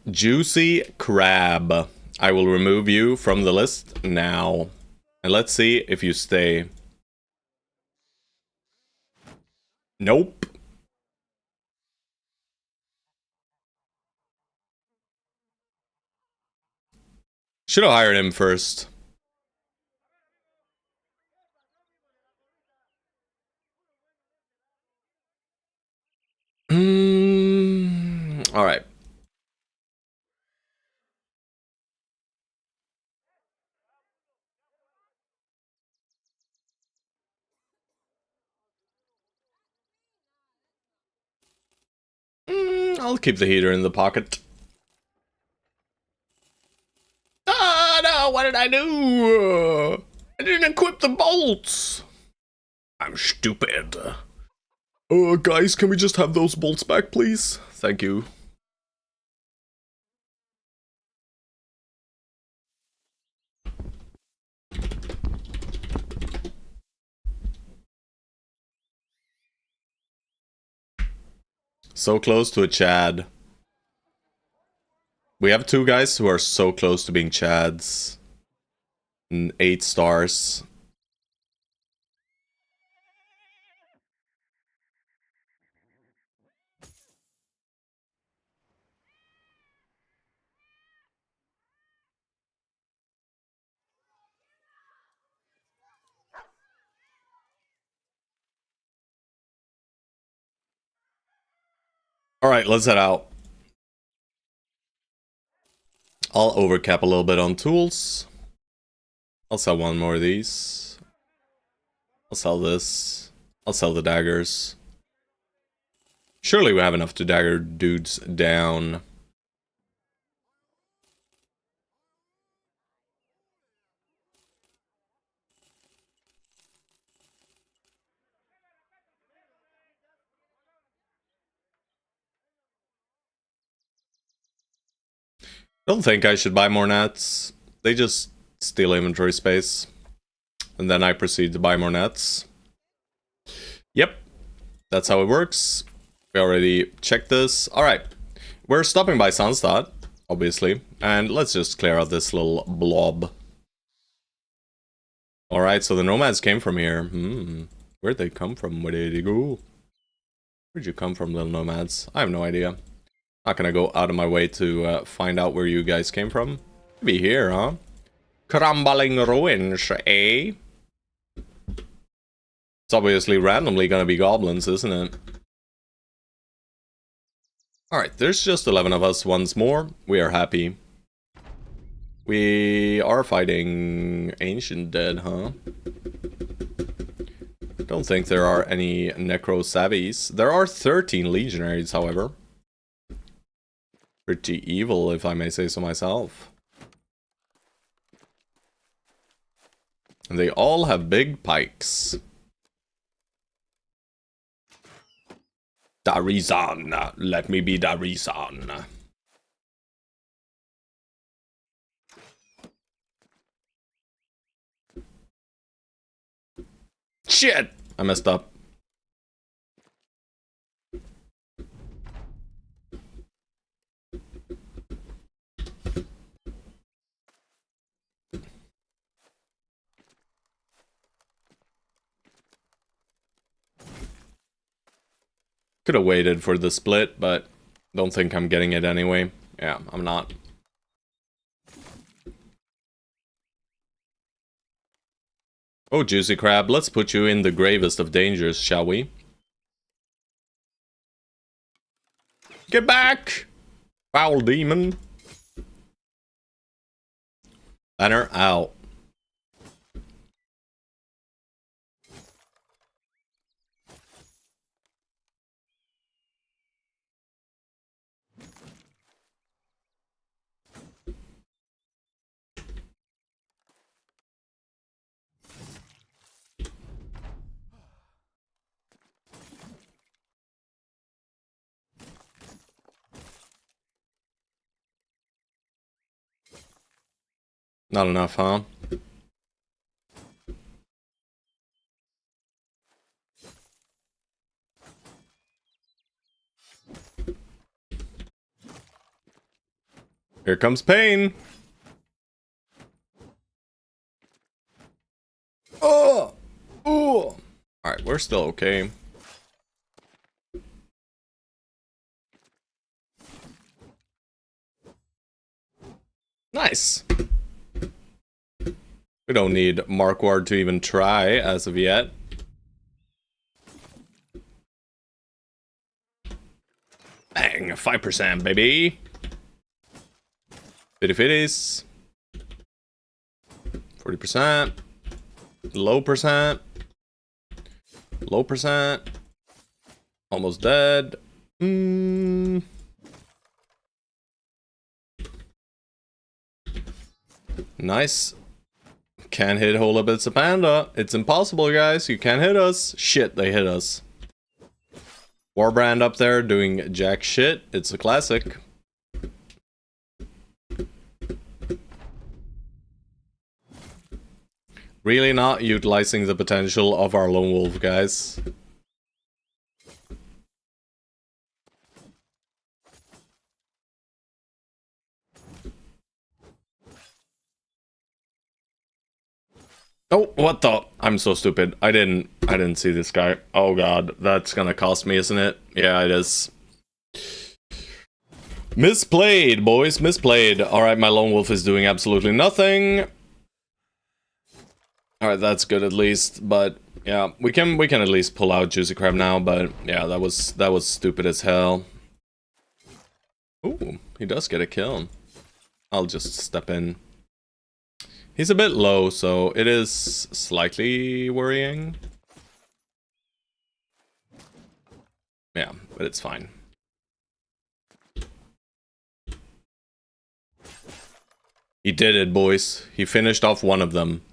Juicy Crab. I will remove you from the list now. And let's see if you stay. Nope. Should have hired him first. Alright. I'll keep the heater in the pocket. Ah, no, what did I do? I didn't equip the bolts. I'm stupid. Guys, can we just have those bolts back, please? Thank you. So close to a Chad. We have 2 guys who are so close to being Chads. 8 stars. Alright, let's head out. I'll overcap a little bit on tools. I'll sell 1 more of these. I'll sell this. I'll sell the daggers. Surely we have enough to dagger dudes down. Don't think I should buy more nets. They just steal inventory space. And then I proceed to buy more nets. Yep. That's how it works. We already checked this. Alright. We're stopping by Sunstad, obviously. And let's just clear out this little blob. Alright, so the nomads came from here. Where'd they come from? Where did they go? Where'd you come from, little nomads? I have no idea. Not gonna go out of my way to find out where you guys came from. Maybe here, huh? Crumbling ruins, eh? It's obviously randomly gonna be goblins, isn't it? Alright, there's just 11 of us once more. We are happy. We are fighting Ancient Dead, huh? Don't think there are any Necro Savvies. There are 13 Legionaries, however. Pretty evil, if I may say so myself. And they all have big pikes. Darizan, let me be Darizan. Shit! I messed up. Could have waited for the split, but don't think I'm getting it anyway. Yeah, I'm not. Oh, Juicy Crab, let's put you in the gravest of dangers, shall we? Get back! Foul demon. Banner out. Not enough, huh? Here comes pain. Oh! Oh! Alright, we're still okay. Nice. We don't need Markward to even try as of yet. Bang, 5%, baby. Fitty fitties. 40%. Low percent. Low percent. Almost dead. Nice. Can't hit Hola Bits of Panda. It's impossible, guys. You can't hit us. Shit, they hit us. Warbrand up there doing jack shit. It's a classic. Really not utilizing the potential of our lone wolf, guys. Oh, what the? I'm so stupid. I didn't see this guy. Oh god, that's gonna cost me, isn't it? Yeah, it is. Misplayed, boys, misplayed. Alright, my lone wolf is doing absolutely nothing. Alright, that's good at least, but yeah, we can at least pull out Juicy Crab now, but yeah, that was stupid as hell. Ooh, he does get a kill. I'll just step in. He's a bit low, so it is slightly worrying. Yeah, but it's fine. He did it, boys. He finished off one of them.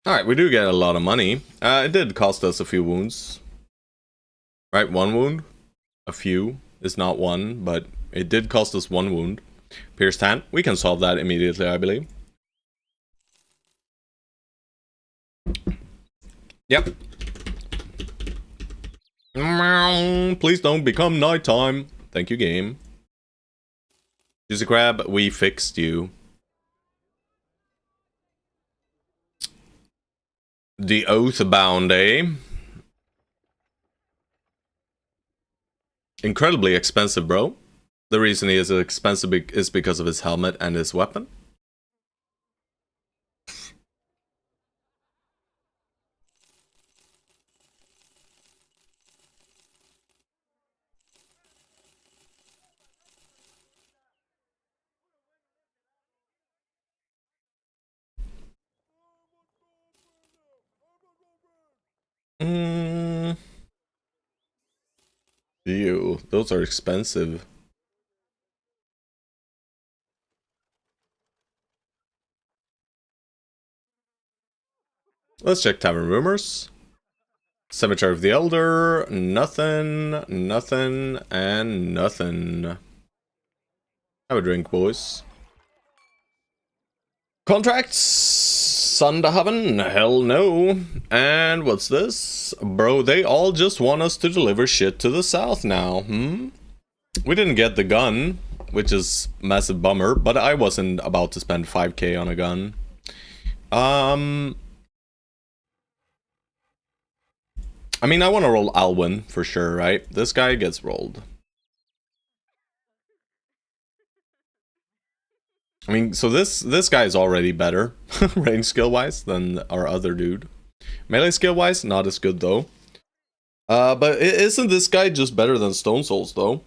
Alright, we do get a lot of money. It did cost us a few wounds. Right, one wound? A few is not one, but it did cost us one wound. Pierced hand. We can solve that immediately, I believe. Yep. Please don't become nighttime. Thank you, game. Juicy Crab, we fixed you. The Oathbound, eh? Incredibly expensive, bro. The reason he is expensive is because of his helmet and his weapon. Ew, those are expensive. Let's check Tavern Rumors. Cemetery of the Elder, nothing, nothing, and nothing. Have a drink, boys. Contracts? Sunderhaven? Hell no. And what's this? Bro, they all just want us to deliver shit to the south now, We didn't get the gun, which is massive bummer, but I wasn't about to spend 5k on a gun. I mean, I want to roll Alwyn for sure, right? This guy gets rolled. I mean, so this guy is already better range skill wise than our other dude. Melee skill wise, not as good though. But isn't this guy just better than Stone Souls though?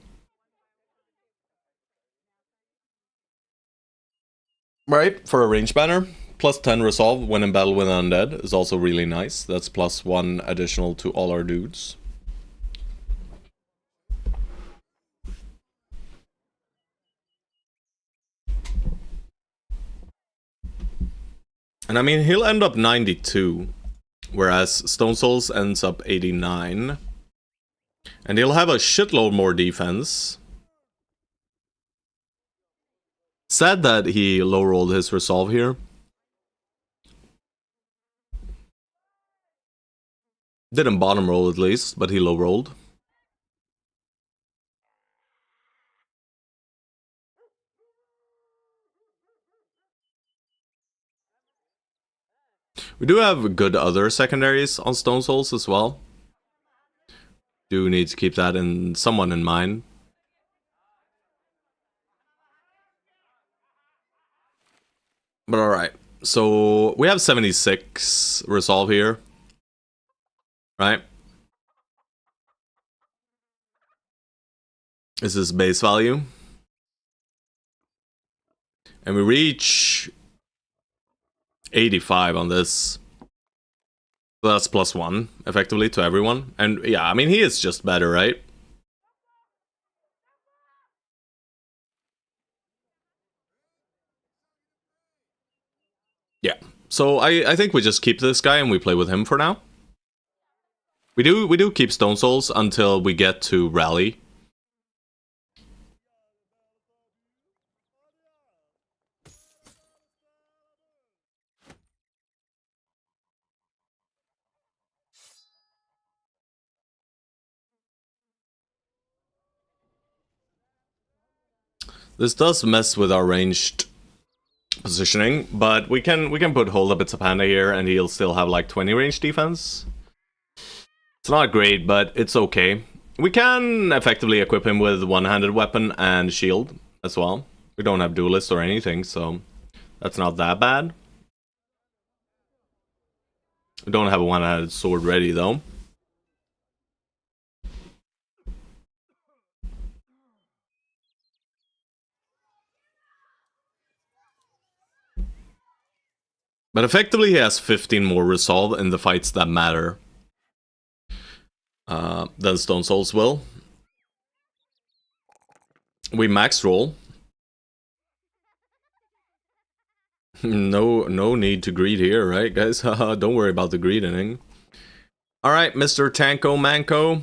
Right, for a range banner. Plus 10 resolve when in battle with undead is also really nice. That's plus 1 additional to all our dudes. And I mean, he'll end up 92, whereas Stone Souls ends up 89. And he'll have a shitload more defense. Sad that he low rolled his resolve here. Didn't bottom roll at least, but he low rolled. We do have good other secondaries on Stone Souls as well. Do need to keep that in someone in mind. But alright. So we have 76 resolve here. Right? This is base value. And we reach 85 on this. So that's plus 1, effectively, to everyone. And yeah, I mean, he is just better, right? Yeah. So I think we just keep this guy and we play with him for now. We do keep Stone Souls until we get to Rally. This does mess with our ranged positioning, but we can put Hold Up It's a Panda here and he'll still have like 20 range defense. It's not great, but it's okay. We can effectively equip him with one-handed weapon and shield as well. We don't have duelist or anything, so that's not that bad. We don't have a one-handed sword ready though. But effectively he has 15 more resolve in the fights that matter than Stone Souls will. We max roll. No need to greed here, right, guys? Don't worry about the greeding. Alright, Mr. Tanko Manko.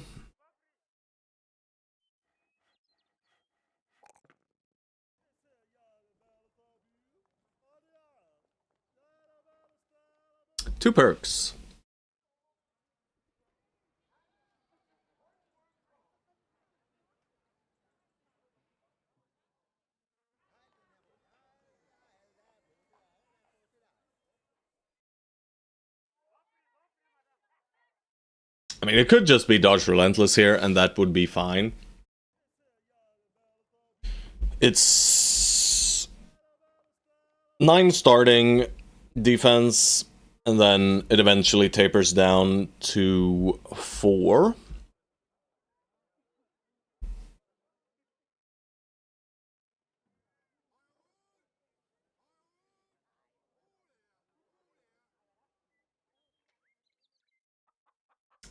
Two perks. I mean, it could just be Dodge Relentless here, and that would be fine. It's 9 starting defense, and then it eventually tapers down to 4.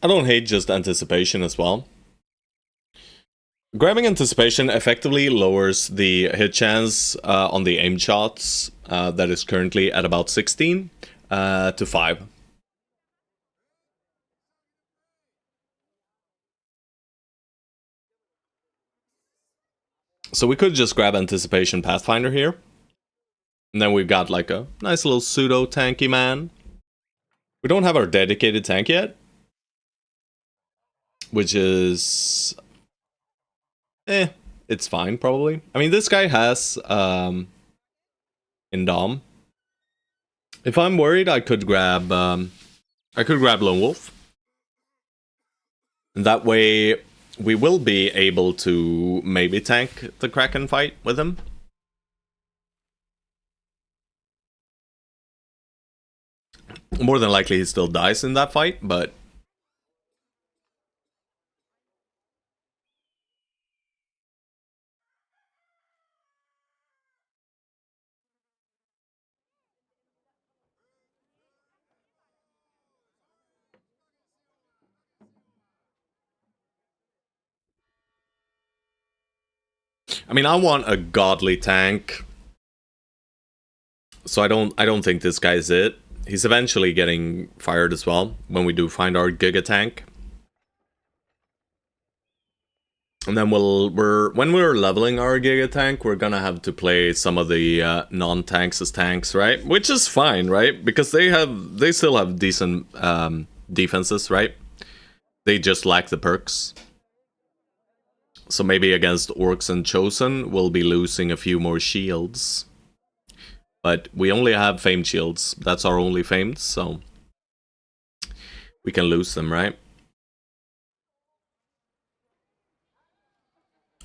I don't hate just anticipation as well. Grabbing anticipation effectively lowers the hit chance on the aim shots that is currently at about 16 to 5. So we could just grab Anticipation Pathfinder here. And then we've got like a nice little pseudo tanky man. We don't have our dedicated tank yet, which is it's fine probably. I mean, this guy has Indom. If I'm worried, I could grab Lone Wolf. And that way we will be able to maybe tank the Kraken fight with him. More than likely he still dies in that fight, but I mean, I want a godly tank, so I don't think this guy's it. He's eventually getting fired as well when we do find our Giga tank. And then when we're leveling our Giga tank, we're gonna have to play some of the non-tanks as tanks, right? Which is fine, right? Because they still have decent defenses, right? They just lack the perks. So maybe against Orcs and Chosen, we'll be losing a few more shields. But we only have Famed shields. That's our only Famed, so we can lose them, right?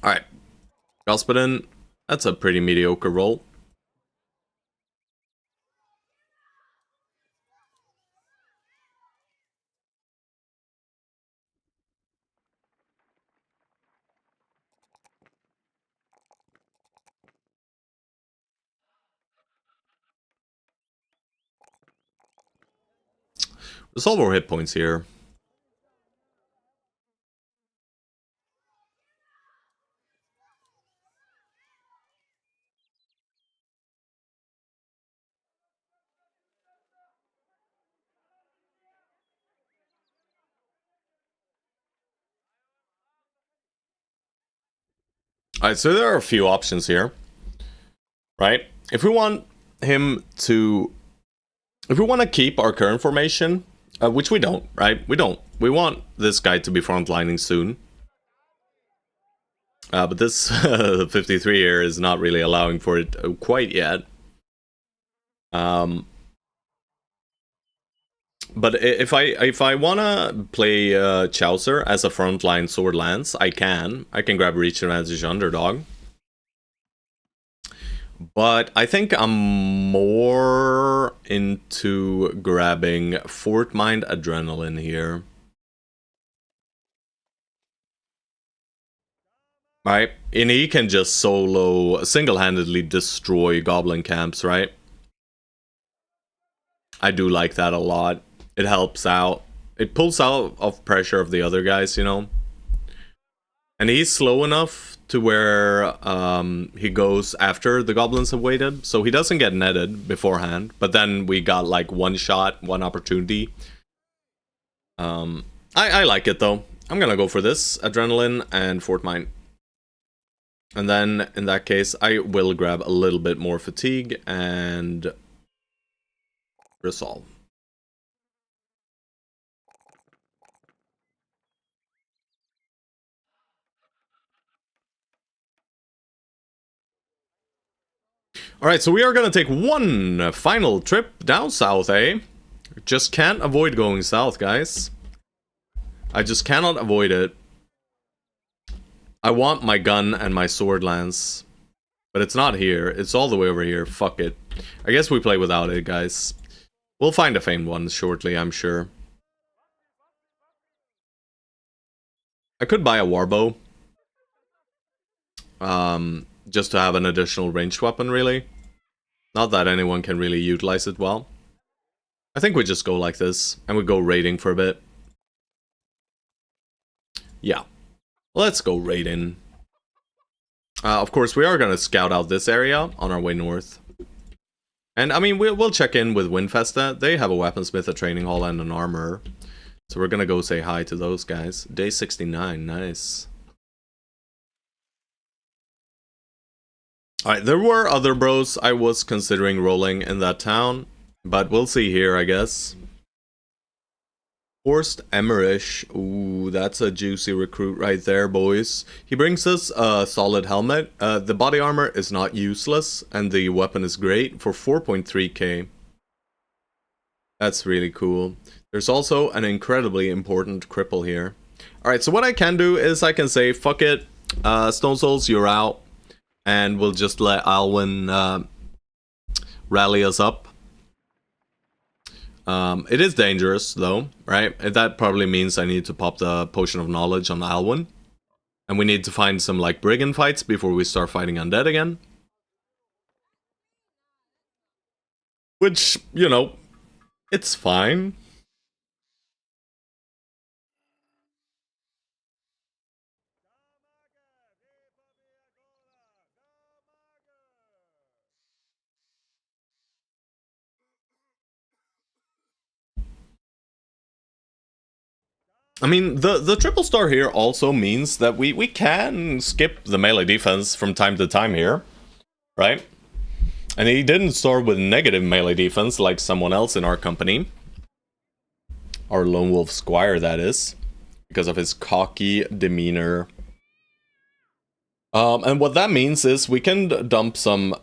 Alright. Gospodin, that's a pretty mediocre roll. Resolve our hit points here. Alright, so there are a few options here. Right? If we want him to... If we want to keep our current formation, which we don't, right? We don't. We want this guy to be frontlining soon. But this 53 here is not really allowing for it quite yet. But if I wanna play Chaucer as a frontline sword lance, I can. I can grab reach advantage underdog. But I think I'm more into grabbing Fort Mind Adrenaline here. Right? And he can just single-handedly destroy goblin camps, right? I do like that a lot. It helps out. It pulls out of pressure of the other guys, you know? And he's slow enough to where he goes after the goblins have waited. So he doesn't get netted beforehand. But then we got like one shot, one opportunity. I like it though. I'm gonna go for this. Adrenaline and Fort Mine. And then, in that case, I will grab a little bit more fatigue and resolve. Alright, so we are gonna take one final trip down south, eh? Just can't avoid going south, guys. I just cannot avoid it. I want my gun and my sword lance. But it's not here. It's all the way over here. Fuck it. I guess we play without it, guys. We'll find a famed one shortly, I'm sure. I could buy a warbow. Just to have an additional ranged weapon, really. Not that anyone can really utilize it well. I think we just go like this, and we go raiding for a bit. Yeah. Let's go raiding. Of course, we are going to scout out this area on our way north. And, I mean, we'll check in with Windfesta. They have a weaponsmith, a training hall, and an armorer. So we're going to go say hi to those guys. Day 69, nice. Alright, there were other bros I was considering rolling in that town. But we'll see here, I guess. Horst Emmerich. Ooh, that's a juicy recruit right there, boys. He brings us a solid helmet. The body armor is not useless, and the weapon is great for 4.3k. That's really cool. There's also an incredibly important cripple here. Alright, so what I can do is I can say, fuck it, Stone Souls, you're out. And we'll just let Alwyn rally us up. It is dangerous, though, right? That probably means I need to pop the Potion of Knowledge on Alwyn. And we need to find some, like, brigand fights before we start fighting undead again. Which, you know, it's fine. I mean, the triple star here also means that we can skip the melee defense from time to time here, right? And he didn't start with negative melee defense like someone else in our company. Our Lone Wolf Squire, that is. Because of his cocky demeanor. And what that means is we can dump some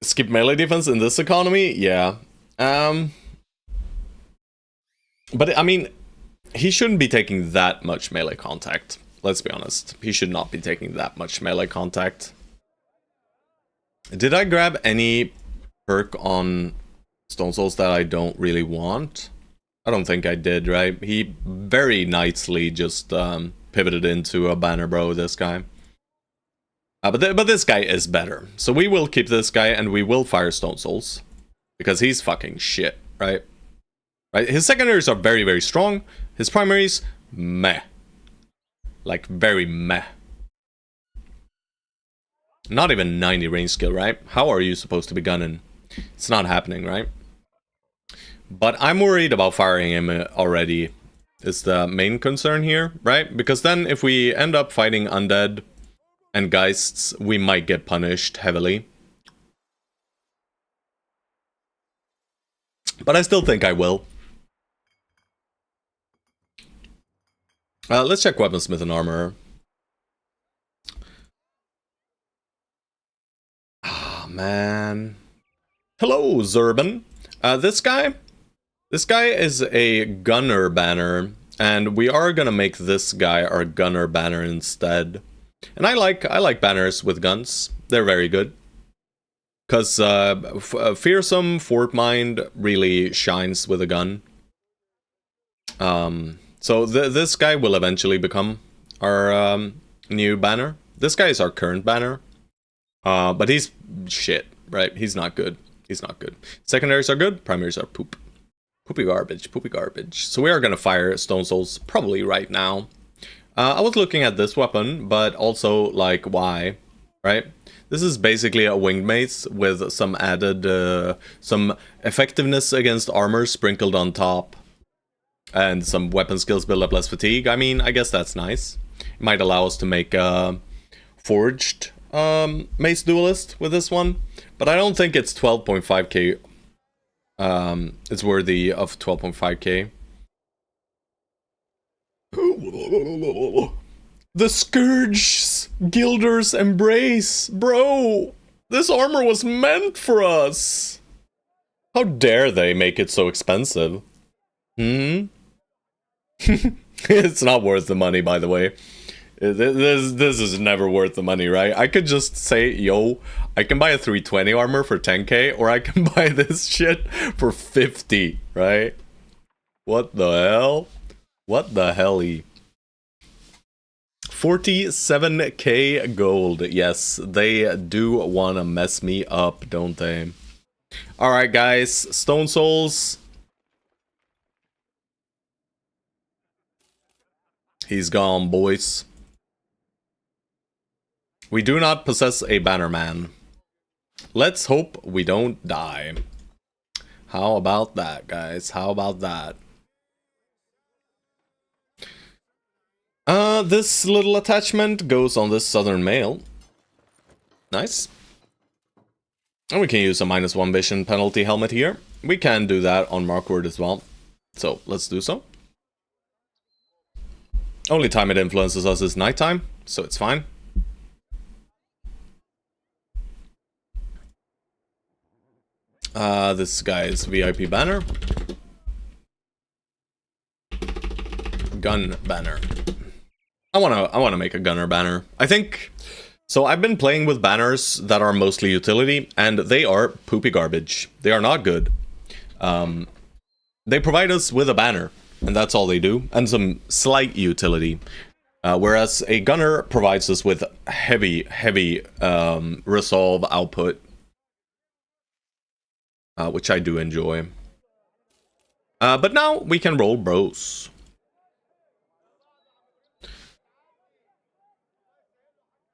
skip melee defense in this economy, yeah. But, I mean, he shouldn't be taking that much melee contact. Let's be honest. He should not be taking that much melee contact. Did I grab any perk on Stone Souls that I don't really want? I don't think I did, right? He very nicely just pivoted into a banner bro, this guy. But this guy is better. So we will keep this guy and we will fire Stone Souls. Because he's fucking shit, right? Right? His secondaries are very, very strong. His primaries, meh. Like, very meh. Not even 90 range skill, right? How are you supposed to be gunning? It's not happening, right? But I'm worried about firing him already. Is the main concern here, right? Because then if we end up fighting undead and Geists, we might get punished heavily. But I still think I will. Let's check Weaponsmith and Armorer. Ah, man. Hello, Zurban. This guy is a gunner banner, and we are gonna make this guy our gunner banner instead. And I like banners with guns. They're very good. Because Fearsome Fort Mind really shines with a gun. So this guy will eventually become our new banner. This guy is our current banner. But he's shit, right? He's not good. He's not good. Secondaries are good. Primaries are poop. Poopy garbage. Poopy garbage. So we are going to fire Stone Souls probably right now. I was looking at this weapon, but also, like, why? Right? This is basically a winged mace with some added, some effectiveness against armor sprinkled on top. And some weapon skills build up less fatigue. I mean, I guess that's nice. It might allow us to make a forged mace duelist with this one. But I don't think it's 12.5k. It's worthy of 12.5k. The Scourge Gilder's Embrace! Bro! This armor was meant for us! How dare they make it so expensive? It's not worth the money, by the way. This is never worth the money, right? I could just say, yo, I can buy a 320 armor for 10k, or I can buy this shit for 50, right? What the hell? What the hell-y? 47k gold. Yes, they do want to mess me up, don't they? Alright, guys. Stone Souls. He's gone, boys. We do not possess a Bannerman. Let's hope we don't die. How about that, guys? How about that? This little attachment goes on this Southern Mail. Nice. And we can use a -1 vision penalty helmet here. We can do that on Markward as well. So, let's do so. Only time it influences us is nighttime, so it's fine. This guy's VIP banner. Gun banner. I wanna make a gunner banner. I think so. I've been playing with banners that are mostly utility, and they are poopy garbage. They are not good. They provide us with a banner, and that's all they do, and some slight utility. Whereas a gunner provides us with heavy resolve output, which I do enjoy. But now we can roll bros.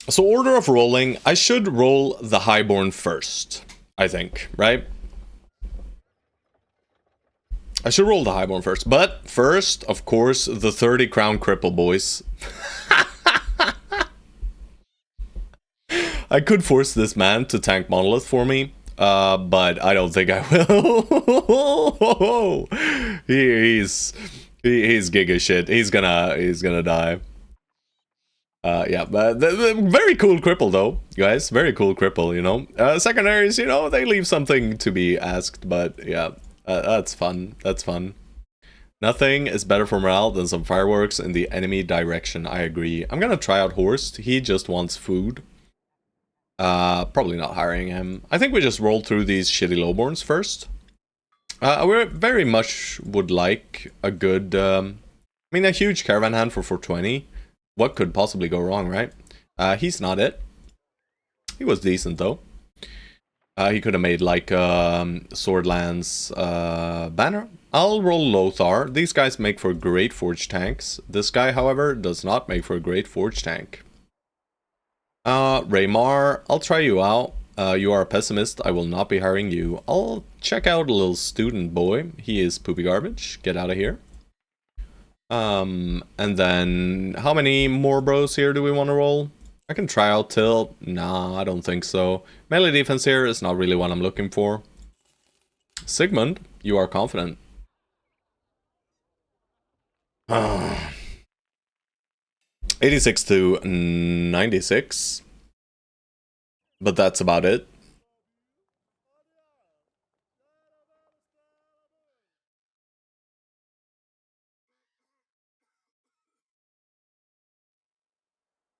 So order of rolling, I should roll the Highborn first, I think, right? I should roll the Highborn first, but first, of course, the 30 crown cripple, boys. I could force this man to tank Monolith for me, but I don't think I will. he's giga shit. He's gonna die. Yeah, but very cool cripple though, guys. Very cool cripple, you know. Secondaries, you know, they leave something to be asked, but yeah, that's fun. That's fun. Nothing is better for morale than some fireworks in the enemy direction. I agree. I'm gonna try out Horst. He just wants food. Probably not hiring him. I think we just roll through these shitty lowborns first. We very much would like a good, I mean, a huge caravan hand for 420. What could possibly go wrong, right? He's not it. He was decent, though. He could have made, like, Swordlands banner. I'll roll Lothar. These guys make for great forge tanks. This guy, however, does not make for a great forge tank. Raymar, I'll try you out. You are a pessimist. I will not be hiring you. I'll check out a little student boy. He is poopy garbage. Get out of here. And then, how many more bros here do we want to roll? I can try out tilt. Nah, I don't think so. Melee defense here is not really what I'm looking for. Sigmund, you are confident. 86 to 96. But that's about it.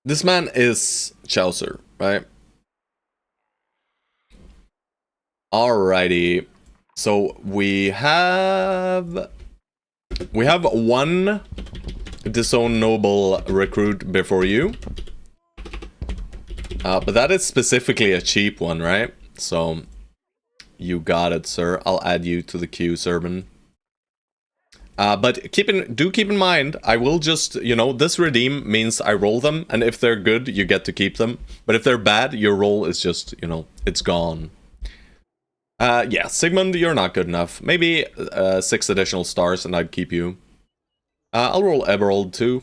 This man is Chaucer, right? Alrighty. So we have one Disown Noble recruit before you. But that is specifically a cheap one, right? So you got it, sir. I'll add you to the queue, Serban. But keep in mind, I will just, you know, this redeem means I roll them, and if they're good, you get to keep them. But if they're bad, your roll is just, you know, it's gone. Yeah, Sigmund, you're not good enough. Maybe 6 additional stars and I'd keep you. I'll roll Eberald too.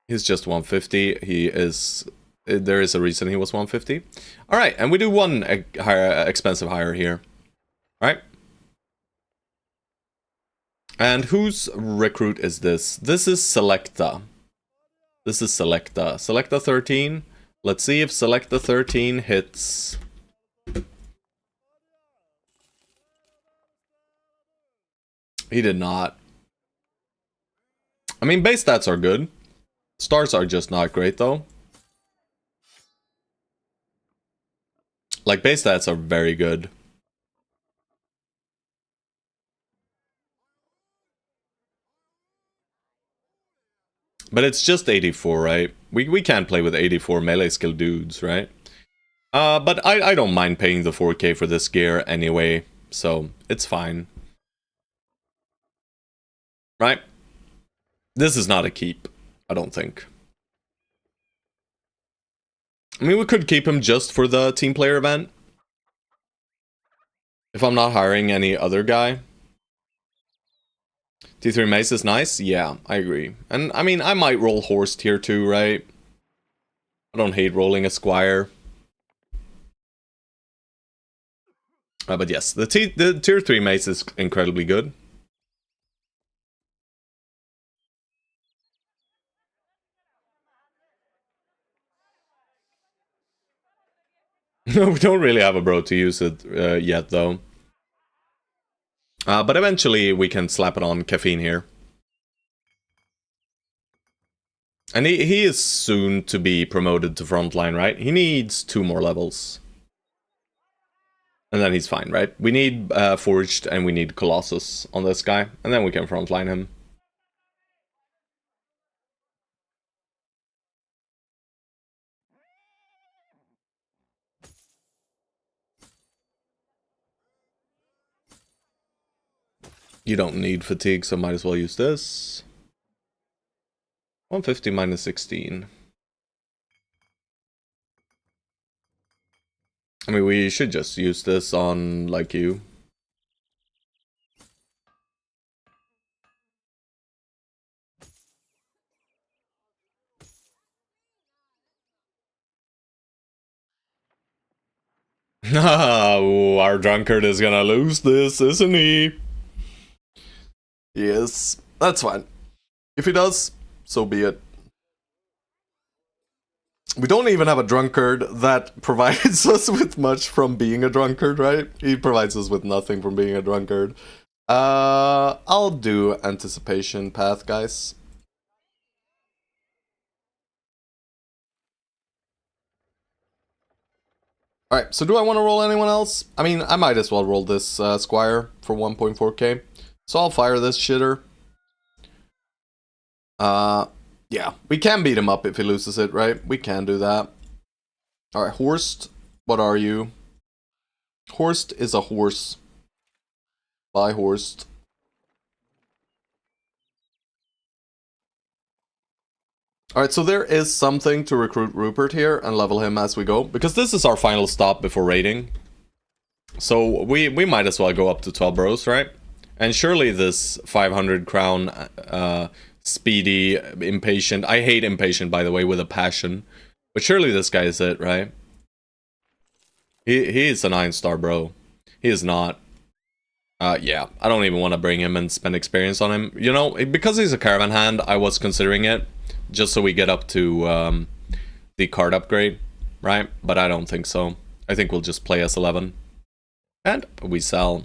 He's just 150. He is... There is a reason he was 150. Alright, and we do one expensive hire here. Alright. And whose recruit is this? This is Selecta. This is Selecta. Selecta 13. Let's see if Selecta 13 hits. He did not. I mean, base stats are good. Stars are just not great, though. Like, base stats are very good. But it's just 84, right? We can't play with 84 melee skill dudes, right? But I don't mind paying the 4K for this gear anyway, so it's fine. Right? This is not a keep, I don't think. I mean, we could keep him just for the team player event. If I'm not hiring any other guy. T3 Mace is nice? Yeah, I agree. And, I mean, I might roll Horst here too, right? I don't hate rolling a Squire. But yes, the tier 3 Mace is incredibly good. We don't really have a bro to use it yet, though. But eventually we can slap it on Caffeine here. And he is soon to be promoted to frontline, right? He needs 2 more levels. And then he's fine, right? We need Forged and we need Colossus on this guy. And then we can frontline him. You don't need fatigue, so might as well use this. 150 minus 16. I mean, we should just use this on, like, you. Oh, our drunkard is gonna lose this, isn't he? Yes, that's fine. If he does, so be it. We don't even have a drunkard that provides us with much from being a drunkard, right? He provides us with nothing from being a drunkard. I'll do anticipation path, guys. Alright, so do I want to roll anyone else? I mean, I might as well roll this Squire for 1.4k. So I'll fire this shitter. Yeah, we can beat him up if he loses it, right? We can do that. Alright, Horst, what are you? Horst is a horse. Bye, Horst. Alright, so there is something to recruit Rupert here and level him as we go. Because this is our final stop before raiding. So we might as well go up to 12 bros, right? And surely this 500 crown speedy, impatient. I hate impatient, by the way, with a passion. But surely this guy is it, right? He is a 9-star, bro. He is not. Yeah, I don't even want to bring him and spend experience on him. You know, because he's a caravan hand, I was considering it. Just so we get up to the card upgrade, right? But I don't think so. I think we'll just play S11. And we sell.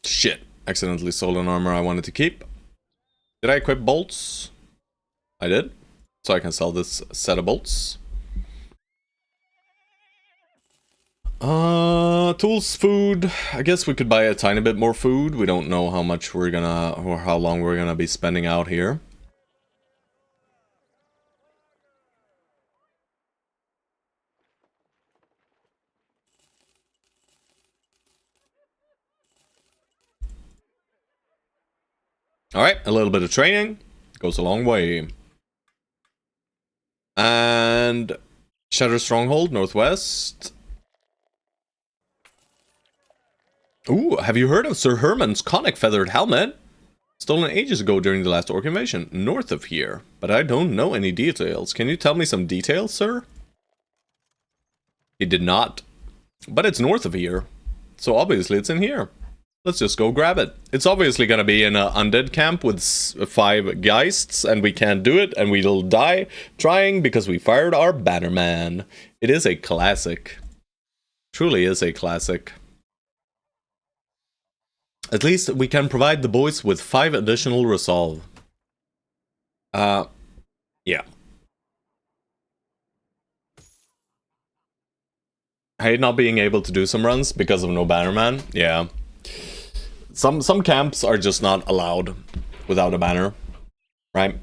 Shit. Accidentally sold an armor I wanted to keep. Did I equip bolts? I did. So I can sell this set of bolts. Tools, food. I guess we could buy a tiny bit more food. We don't know how much we're gonna, or how long we're gonna be spending out here. Alright, a little bit of training. Goes a long way. And Shatter Stronghold, Northwest. Ooh, have you heard of Sir Herman's conic feathered helmet? Stolen ages ago during the last orc invasion, north of here. But I don't know any details. Can you tell me some details, sir? He did not. But it's north of here. So obviously it's in here. Let's just go grab it. It's obviously gonna be in an undead camp with 5 geists, and we can't do it, and we'll die trying because we fired our Bannerman. It is a classic. Truly is a classic. At least we can provide the boys with 5 additional resolve. Yeah. I hate not being able to do some runs because of no Bannerman. Yeah. Some camps are just not allowed without a banner, right?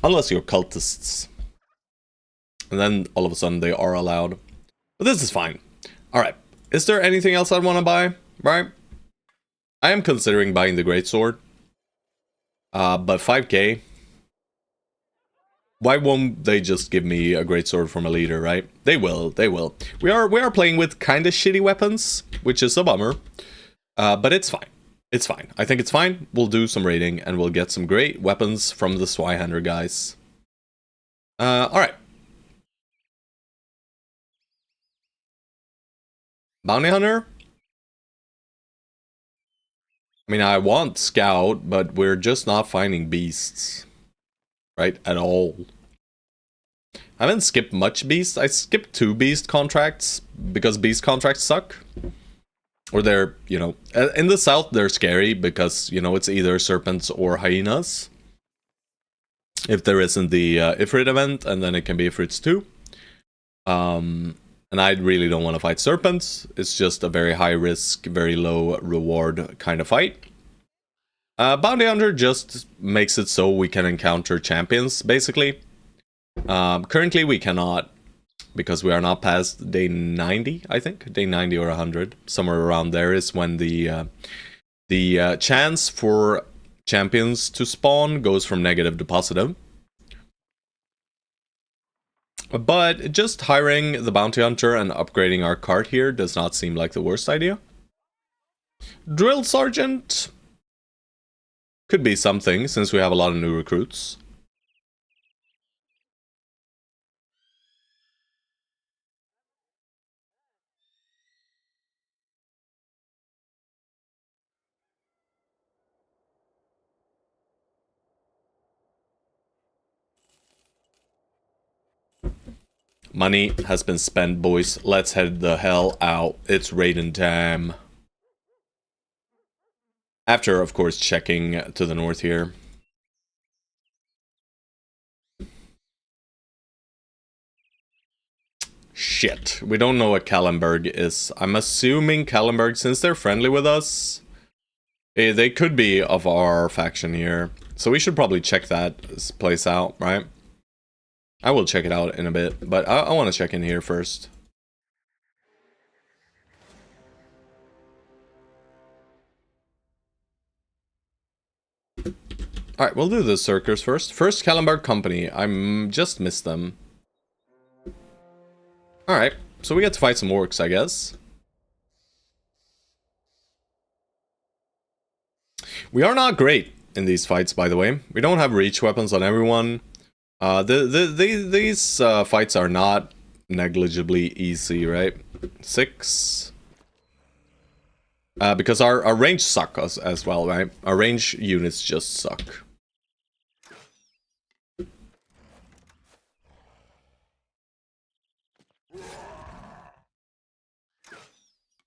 Unless you're cultists. And then all of a sudden they are allowed. But this is fine. Alright. Is there anything else I want to buy? Right? I am considering buying the Greatsword. But 5k. Why won't they just give me a Greatsword from a leader, right? They will, they will. We are playing with kinda shitty weapons, which is a bummer. But it's fine. It's fine. I think it's fine. We'll do some raiding, and we'll get some great weapons from the Swyhander guys. Alright. Bounty Hunter? I mean, I want Scout, but we're just not finding beasts. Right? At all. I haven't skipped much beasts. I skipped 2 beast contracts, because beast contracts suck. Or they're, you know, in the south they're scary because, you know, it's either serpents or hyenas. If there isn't the Ifrit event, and then it can be Ifrits too. And I really don't want to fight serpents. It's just a very high risk, very low reward kind of fight. Bounty Hunter just makes it so we can encounter champions, basically. Currently we cannot, because we are not past day 90, I think. Day 90 or 100. Somewhere around there is when the chance for champions to spawn goes from negative to positive. But just hiring the Bounty Hunter and upgrading our cart here does not seem like the worst idea. Drill Sergeant could be something, since we have a lot of new recruits. Money has been spent, boys. Let's head the hell out. It's raiding time. After, of course, checking to the north here. Shit. We don't know what Kallenberg is. I'm assuming Kallenberg, since they're friendly with us, they could be of our faction here. So we should probably check that place out, right? I will check it out in a bit, but I want to check in here first. Alright, we'll do the Circus first. First, Kallenberg Company. I just missed them. Alright, so we get to fight some orcs, I guess. We are not great in these fights, by the way. We don't have reach weapons on everyone. These fights are not negligibly easy, right? 6. Because our range suck as well, right? Our range units just suck.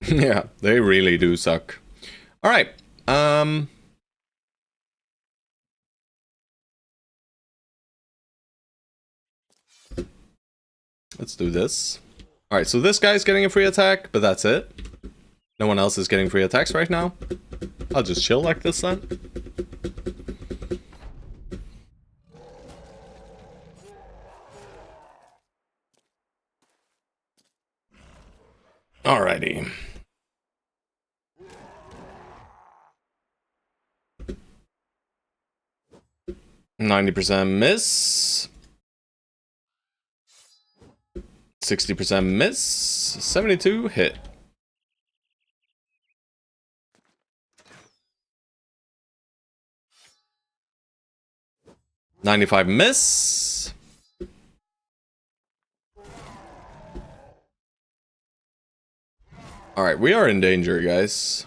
Yeah, they really do suck. Alright, let's do this. Alright, so this guy's getting a free attack, but that's it. No one else is getting free attacks right now. I'll just chill like this then. Alrighty. %90 miss. 60% miss. 72 hit. $95 miss. Alright, we are in danger, guys.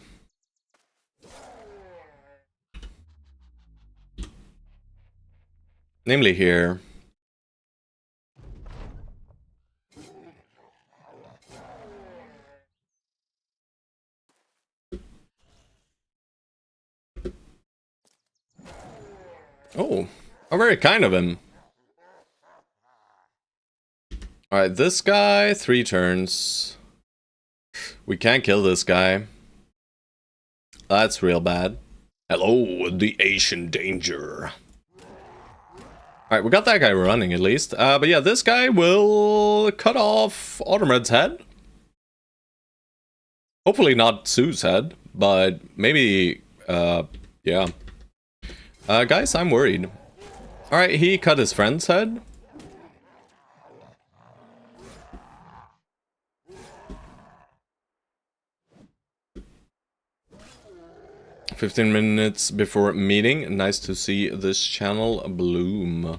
Namely here. Oh, how very kind of him. Alright, this guy, 3 turns. We can't kill this guy. That's real bad. Hello, the Asian danger. Alright, we got that guy running at least. But yeah, this guy will cut off Autumred's head. Hopefully not Sue's head, but maybe, yeah. Guys, I'm worried. Alright, he cut his friend's head. "15 minutes before meeting. Nice to see this channel bloom."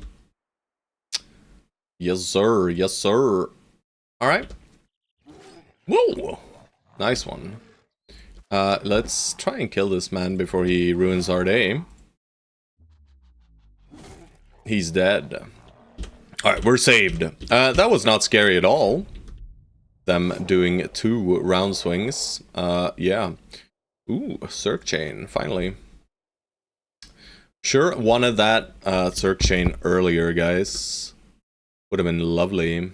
Yes, sir. Yes, sir. Alright. Whoa! Nice one. Let's try and kill this man before he ruins our day. He's dead. Alright, we're saved. That was not scary at all. Them doing 2 round swings. Yeah. Ooh, a Circ chain, finally. Sure wanted that Circ chain earlier, guys. Would have been lovely.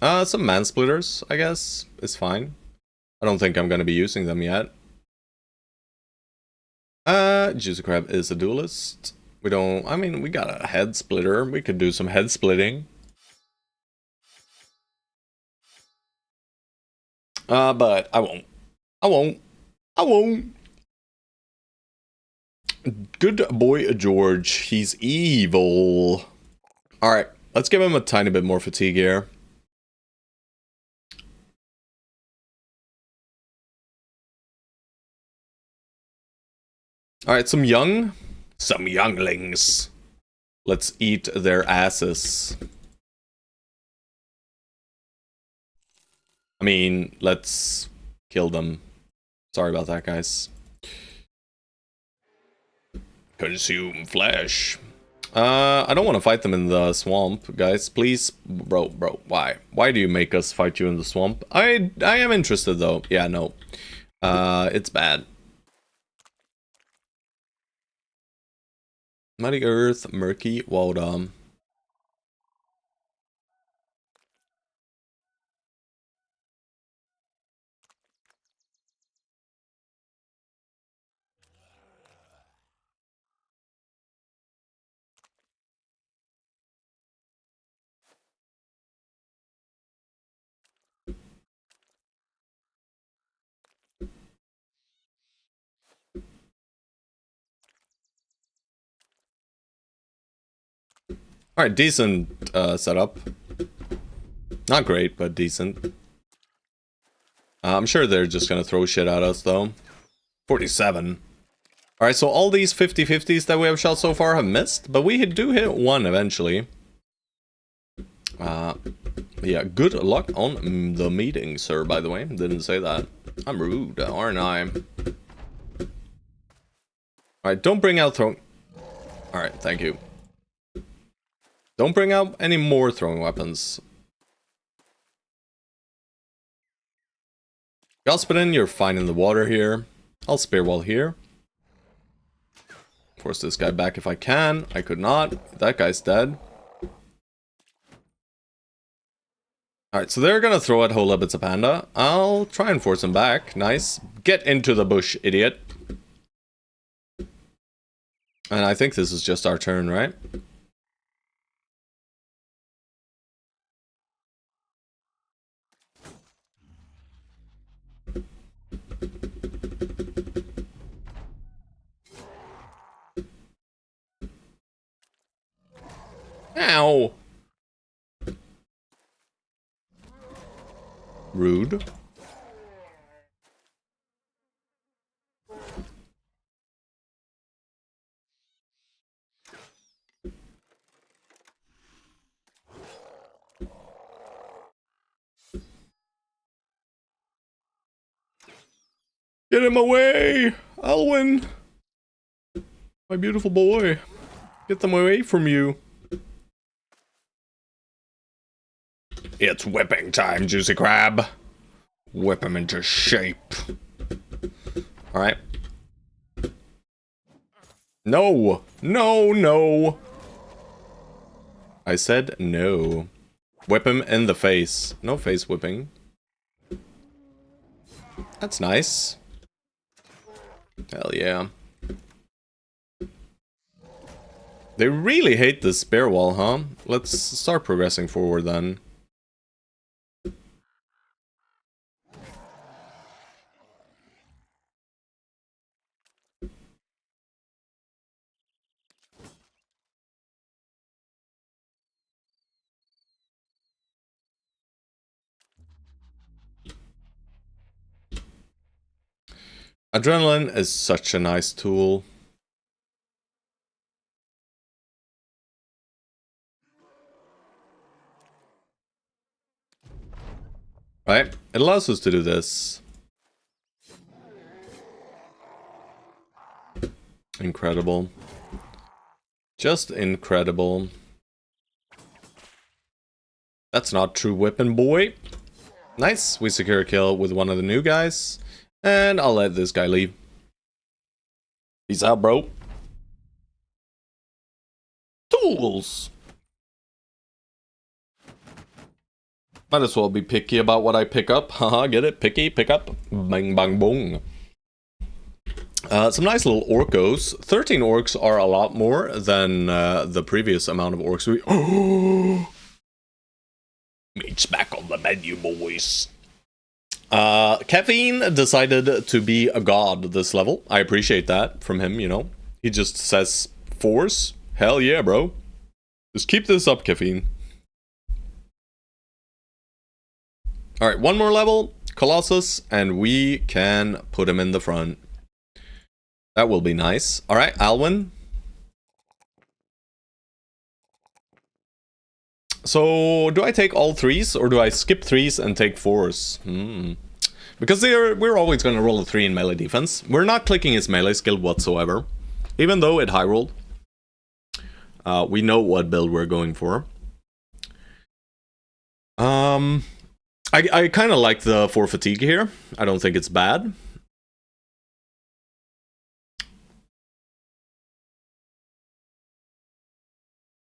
Some mansplitters, I guess, is fine. I don't think I'm gonna be using them yet. Juicy Crab is a duelist. We don't, I mean, we got a head splitter. We could do some head splitting. But I won't. I won't. I won't. Good boy, George. He's evil. Alright, let's give him a tiny bit more fatigue here. Alright, some younglings. Let's eat their asses. I mean, let's kill them. Sorry about that, guys. Consume flesh. I don't want to fight them in the swamp, guys. Please, bro, why? Why do you make us fight you in the swamp? I am interested, though. Yeah, no. It's bad. Muddy earth, murky water. Alright, decent setup. Not great, but decent. I'm sure they're just gonna throw shit at us, though. 47. Alright, so all these 50-50s that we have shot so far have missed, but we do hit one eventually. Yeah, good luck on the meeting, sir, by the way. Didn't say that. I'm rude, aren't I? Alright, don't bring out throwing... Alright, thank you. Don't bring out any more throwing weapons. Gospedin, you're fine in the water here. I'll spear wall here. Force this guy back if I can. I could not. That guy's dead. Alright, so they're gonna throw at Holub, panda. I'll try and force him back. Nice. Get into the bush, idiot. And I think this is just our turn, right? Ow! Rude. Get him away! Alwyn! My beautiful boy. Get them away from you. It's whipping time, Juicy Crab. Whip him into shape. Alright. No! No, no! I said no. Whip him in the face. No face whipping. That's nice. Hell yeah. They really hate this spear wall, huh? Let's start progressing forward then. Adrenaline is such a nice tool. Right? It allows us to do this. Incredible. Just incredible. That's not true whipping, boy. Nice. We secure a kill with one of the new guys. And I'll let this guy leave. Peace out, bro. Tools! Might as well be picky about what I pick up. Haha, get it? Picky, pick up. Bang, bang, boom. Some nice little orcos. 13 orcs are a lot more than the previous amount of orcs we... Oh! Meat's back on the menu, boys. Caffeine decided to be a god this level. I appreciate that from him, you know. He just says, force? Hell yeah, bro. Just keep this up, Caffeine. Alright, one more level, Colossus, and we can put him in the front. That will be nice. Alright, Alwyn. So, do I take all threes, or do I skip threes and take fours? Because we're always going to roll a 3 in melee defense. We're not clicking his melee skill whatsoever. Even though it high rolled. We know what build we're going for. I kind of like the 4 fatigue here. I don't think it's bad.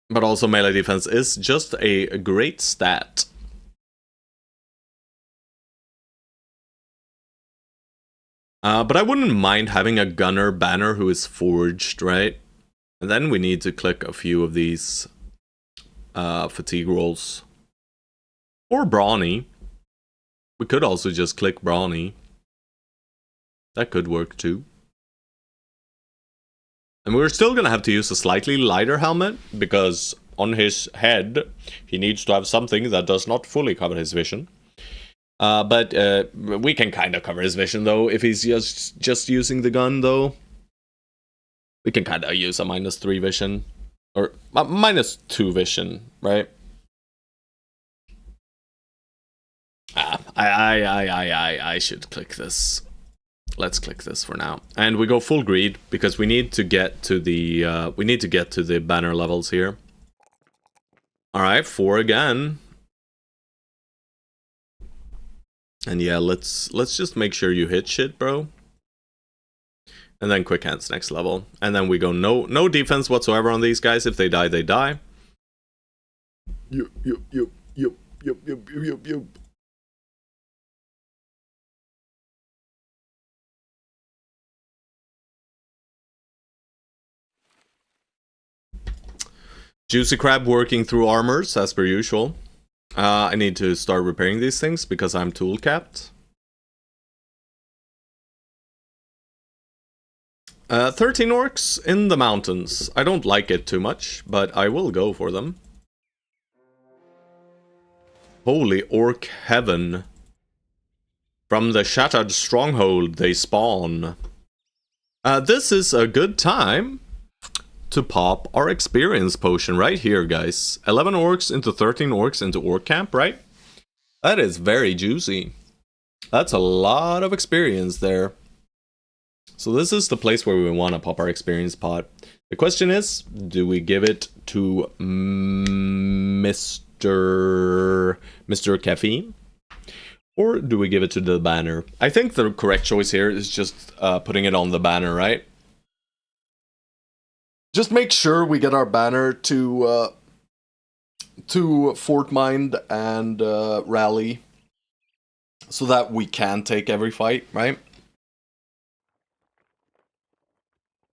But also melee defense is just a great stat. But I wouldn't mind having a gunner banner who is forged, right? And then we need to click a few of these fatigue rolls. Or brawny. We could also just click brawny. That could work too. And we're still gonna have to use a slightly lighter helmet, because on his head, he needs to have something that does not fully cover his vision. But we can kind of cover his vision, though, if he's just using the gun, though. We can kind of use a -3 vision. Or -2 vision, right? I should click this. Let's click this for now. And we go full greed because we need to get to the banner levels here. Alright, 4 again. And yeah, let's just make sure you hit shit, bro. And then quick hands next level. And then we go no defense whatsoever on these guys. If they die, they die. Yup. Juicy Crab working through armors, as per usual. I need to start repairing these things because I'm tool capped. 13 orcs in the mountains. I don't like it too much, but I will go for them. Holy orc heaven. From the shattered stronghold they spawn. This is a good time to pop our experience potion right here, guys. 11 orcs into 13 orcs into orc camp, right? That is very juicy. That's a lot of experience there. So this is the place where we want to pop our experience pot. The question is, do we give it to Mr. Caffeine? Or do we give it to the banner? I think the correct choice here is just putting it on the banner, right? Just make sure we get our banner to Fort Mind and Rally, so that we can take every fight, right?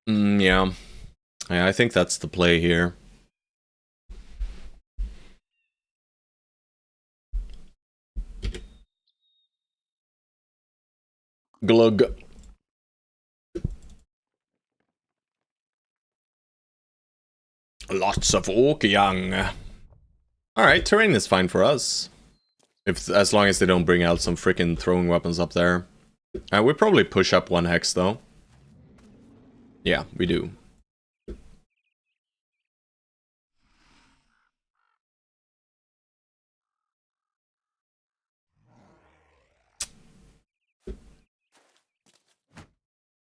Yeah, I think that's the play here. Glug. Lots of orc young. Alright, terrain is fine for us. As long as they don't bring out some freaking throwing weapons up there. We probably push up 1 hex though. Yeah, we do.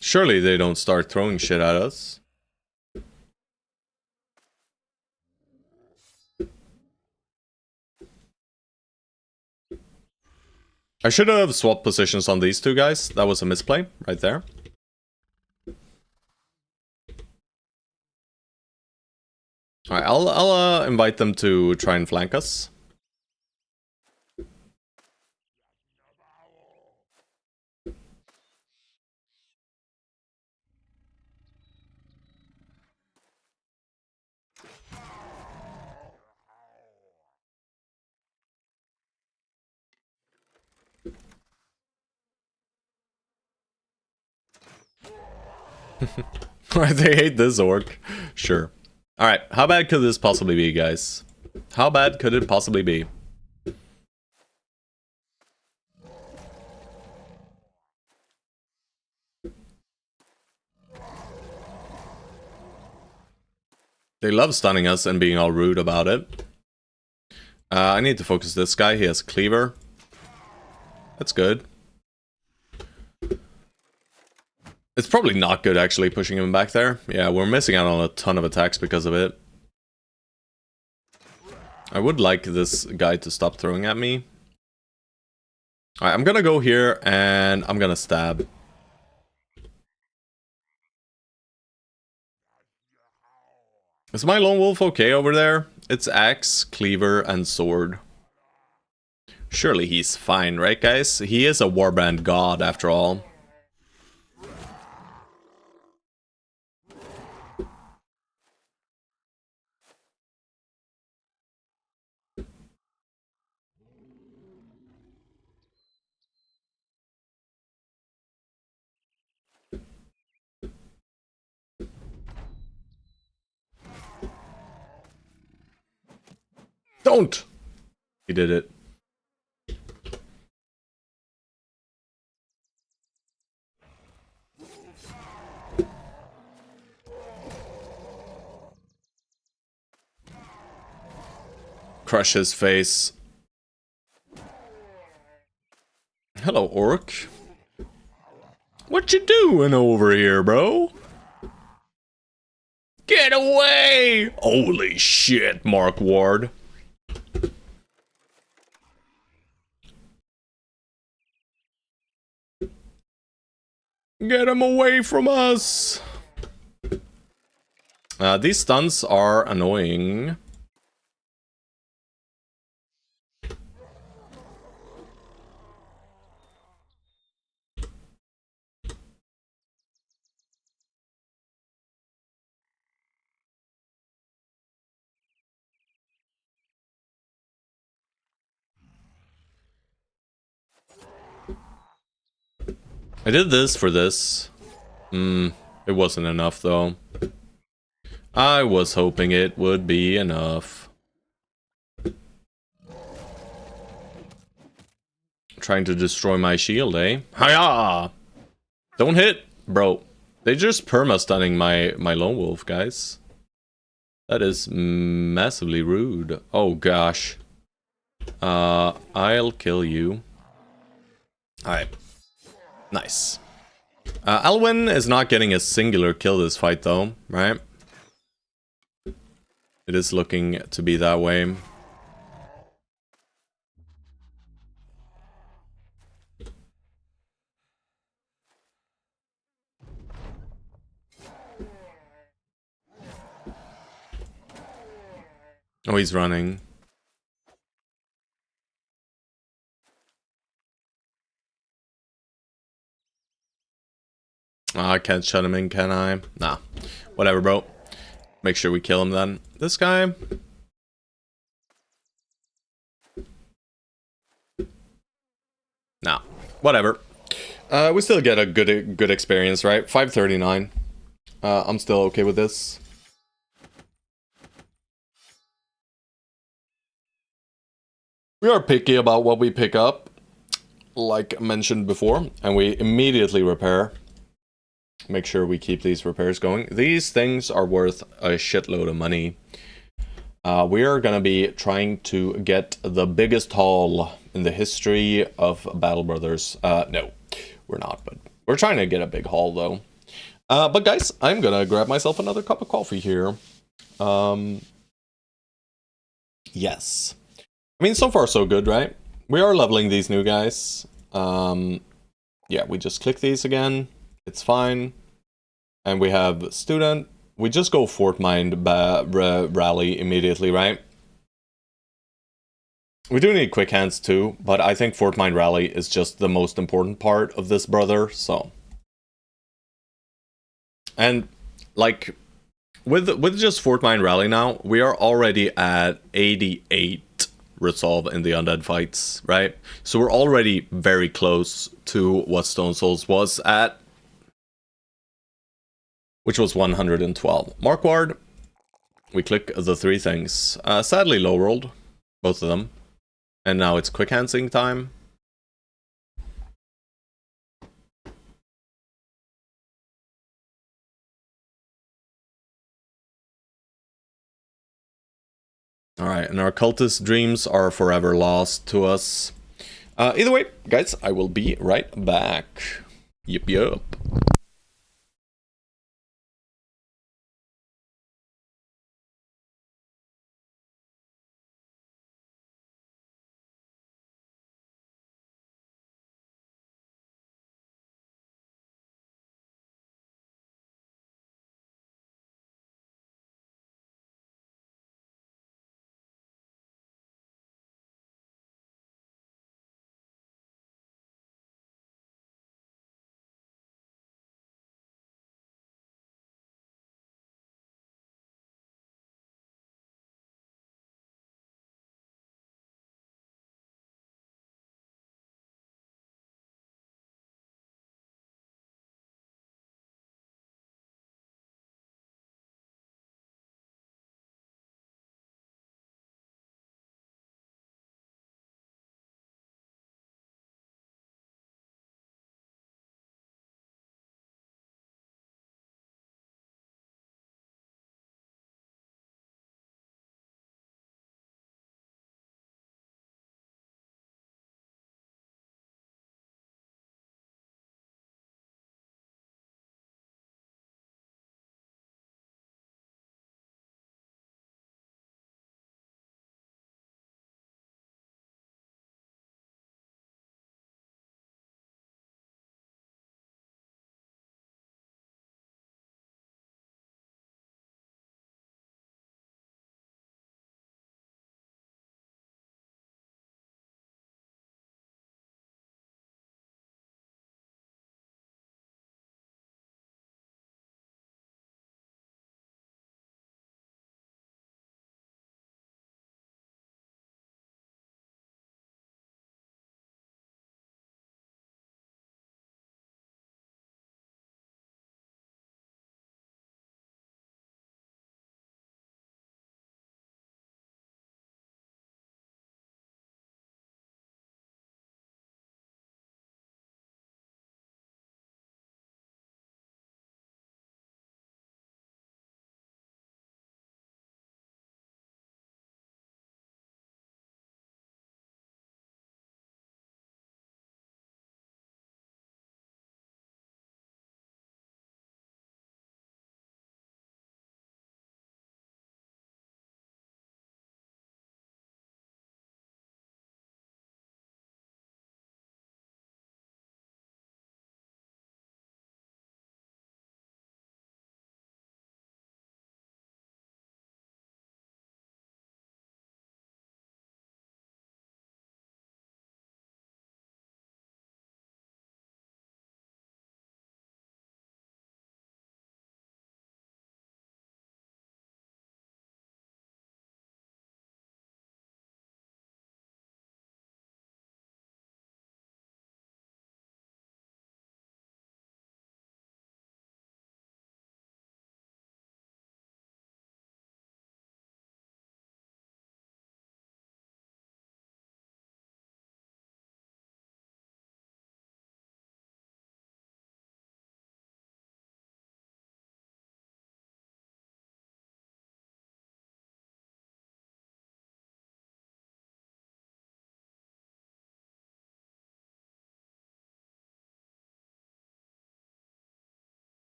Surely they don't start throwing shit at us. I should have swapped positions on these two guys. That was a misplay right there. Alright, I'll invite them to try and flank us. They hate this orc. Sure. Alright, how bad could this possibly be, guys? How bad could it possibly be? They love stunning us and being all rude about it. I need to focus this guy. He has cleaver. That's good. It's probably not good, actually, pushing him back there. Yeah, we're missing out on a ton of attacks because of it. I would like this guy to stop throwing at me. Alright, I'm gonna go here, and I'm gonna stab. Is my lone wolf okay over there? It's axe, cleaver, and sword. Surely he's fine, right, guys? He is a warband god, after all. Don't! He did it. Crush his face. Hello, orc. What you doing over here, bro? Get away! Holy shit, Mark Ward. Get him away from us! These stunts are annoying. I did this for this. It wasn't enough though. I was hoping it would be enough. Trying to destroy my shield, eh? Hiya! Don't hit, bro. They just perma-stunning my lone wolf, guys. That is massively rude. Oh gosh. I'll kill you. Alright. Nice. Alwyn is not getting a singular kill this fight though, right? It is looking to be that way. Oh, he's running. Oh, I can't shut him in, can I? Nah. Whatever, bro. Make sure we kill him then. This guy... Nah. Whatever. We still get a good experience, right? 539. I'm still okay with this. We are picky about what we pick up, like mentioned before, and we immediately repair. Make sure we keep these repairs going. These things are worth a shitload of money. We are gonna be trying to get the biggest haul in the history of Battle Brothers. No, we're not, but we're trying to get a big haul though. But guys, I'm gonna grab myself another cup of coffee here. Yes. I mean, so far so good, right? We are leveling these new guys. Yeah, we just click these again. It's fine. And we have student. We just go Fort Mind rally immediately, right? We do need quick hands too, but I think Fort Mind rally is just the most important part of this brother, so. And like with just Fort Mind rally now, we are already at 88 resolve in the undead fights, right? So we're already very close to what Stone Souls was at, which was 112. Markward, we click the three things. Sadly low rolled, both of them. And now it's quick handsing time. Alright, and our cultist dreams are forever lost to us. Either way, guys, I will be right back. Yep.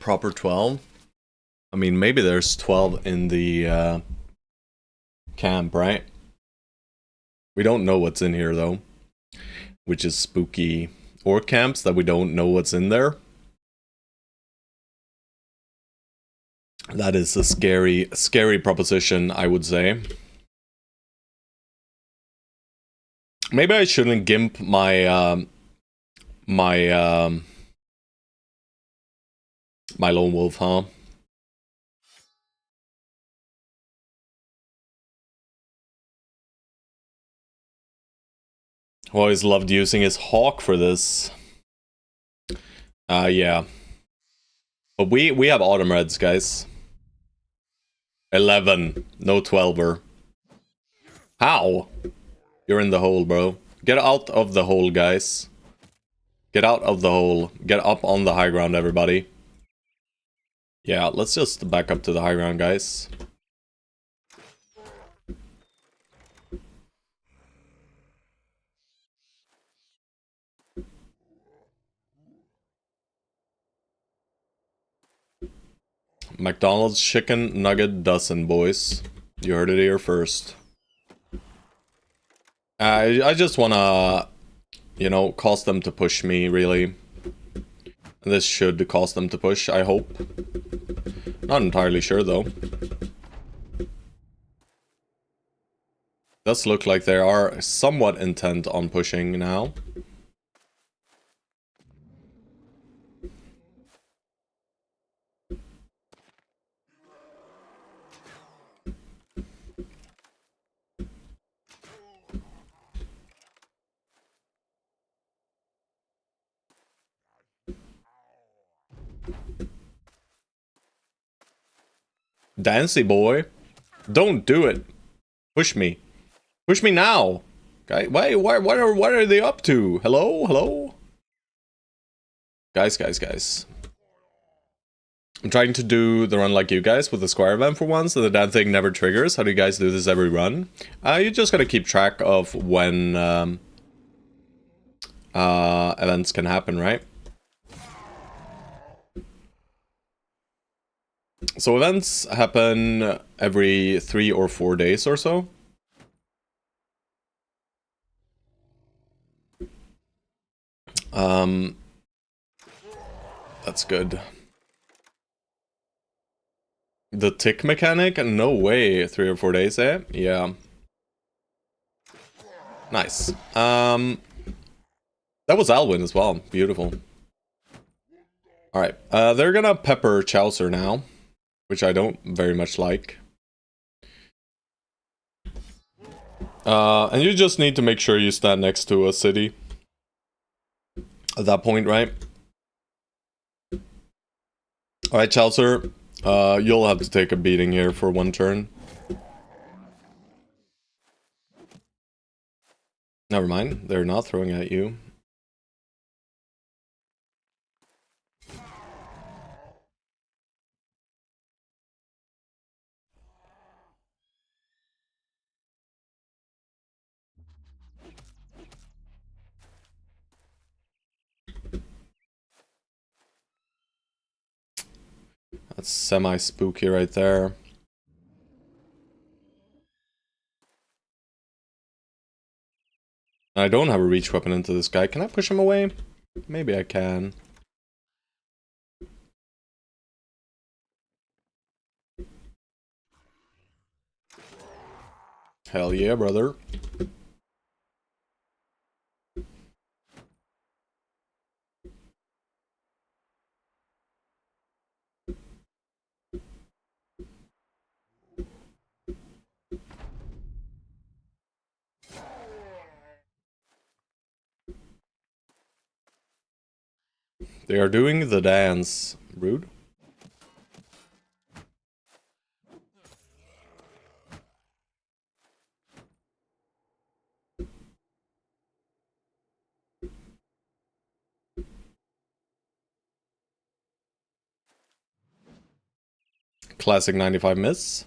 proper 12? I mean, maybe there's 12 in the camp, right? We don't know what's in here, though. Which is spooky. Or camps that we don't know what's in there. That is a scary, scary proposition, I would say. Maybe I shouldn't gimp my my lone wolf, huh? Always loved using his hawk for this. Yeah. But we have autumn reds, guys. 11. No 12er. How? You're in the hole, bro. Get out of the hole, guys. Get out of the hole. Get up on the high ground, everybody. Yeah, let's just back up to the high ground, guys. McDonald's chicken nugget dozen, boys. You heard it here first. I just wanna, you know, cause them to push me, really. This should cause them to push, I hope. Not entirely sure, though. Does look like they are somewhat intent on pushing now. Dancy boy. Don't do it. Push me. Push me now. Guy, what are they up to? Hello? Hello? Guys. I'm trying to do the run like you guys with the square event for once, and the damn thing never triggers. How do you guys do this every run? You just gotta keep track of when events can happen, right? So events happen every 3 or 4 days or so. That's good. The tick mechanic? No way. 3 or 4 days, eh? Yeah. Nice. That was Alwyn as well. Beautiful. Alright. They're gonna pepper Chaucer now, which I don't very much like. And you just need to make sure you stand next to a city. At that point, right? Alright, Chaucer. You'll have to take a beating here for 1 turn. Never mind, they're not throwing at you. That's semi-spooky right there. I don't have a reach weapon into this guy. Can I push him away? Maybe I can. Hell yeah, brother. They are doing the dance. Rude. Classic 95 miss.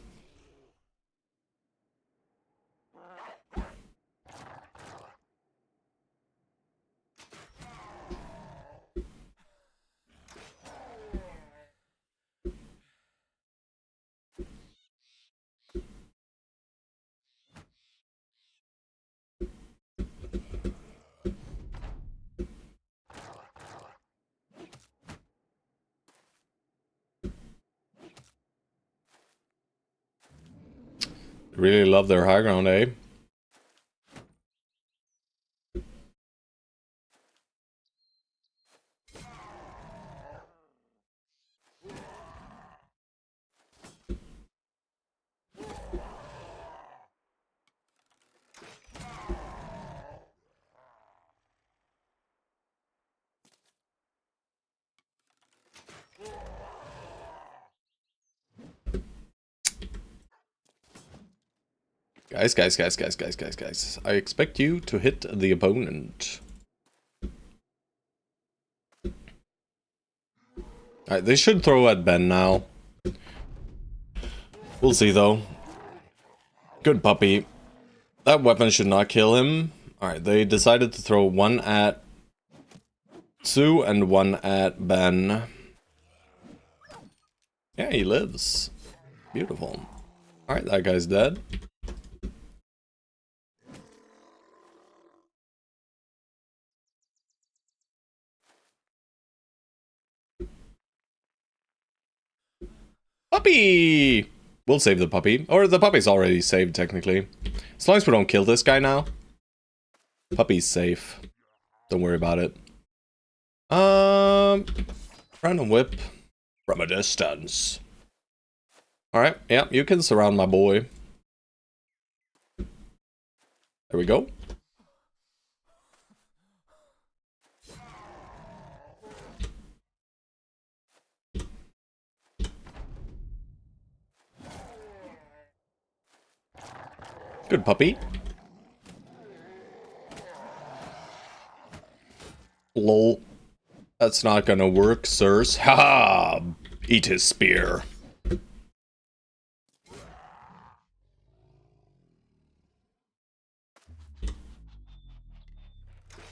Really love their high ground, eh? Guys. I expect you to hit the opponent. Alright, they should throw at Ben now. We'll see, though. Good puppy. That weapon should not kill him. Alright, they decided to throw one at Sue and one at Ben. Yeah, he lives. Beautiful. Alright, that guy's dead. Puppy! We'll save the puppy. Or the puppy's already saved, technically. As long as we don't kill this guy now. Puppy's safe. Don't worry about it. Random whip from a distance. Alright, yeah, you can surround my boy. There we go. Good puppy. Lol. That's not gonna work, sirs. Haha! Eat his spear.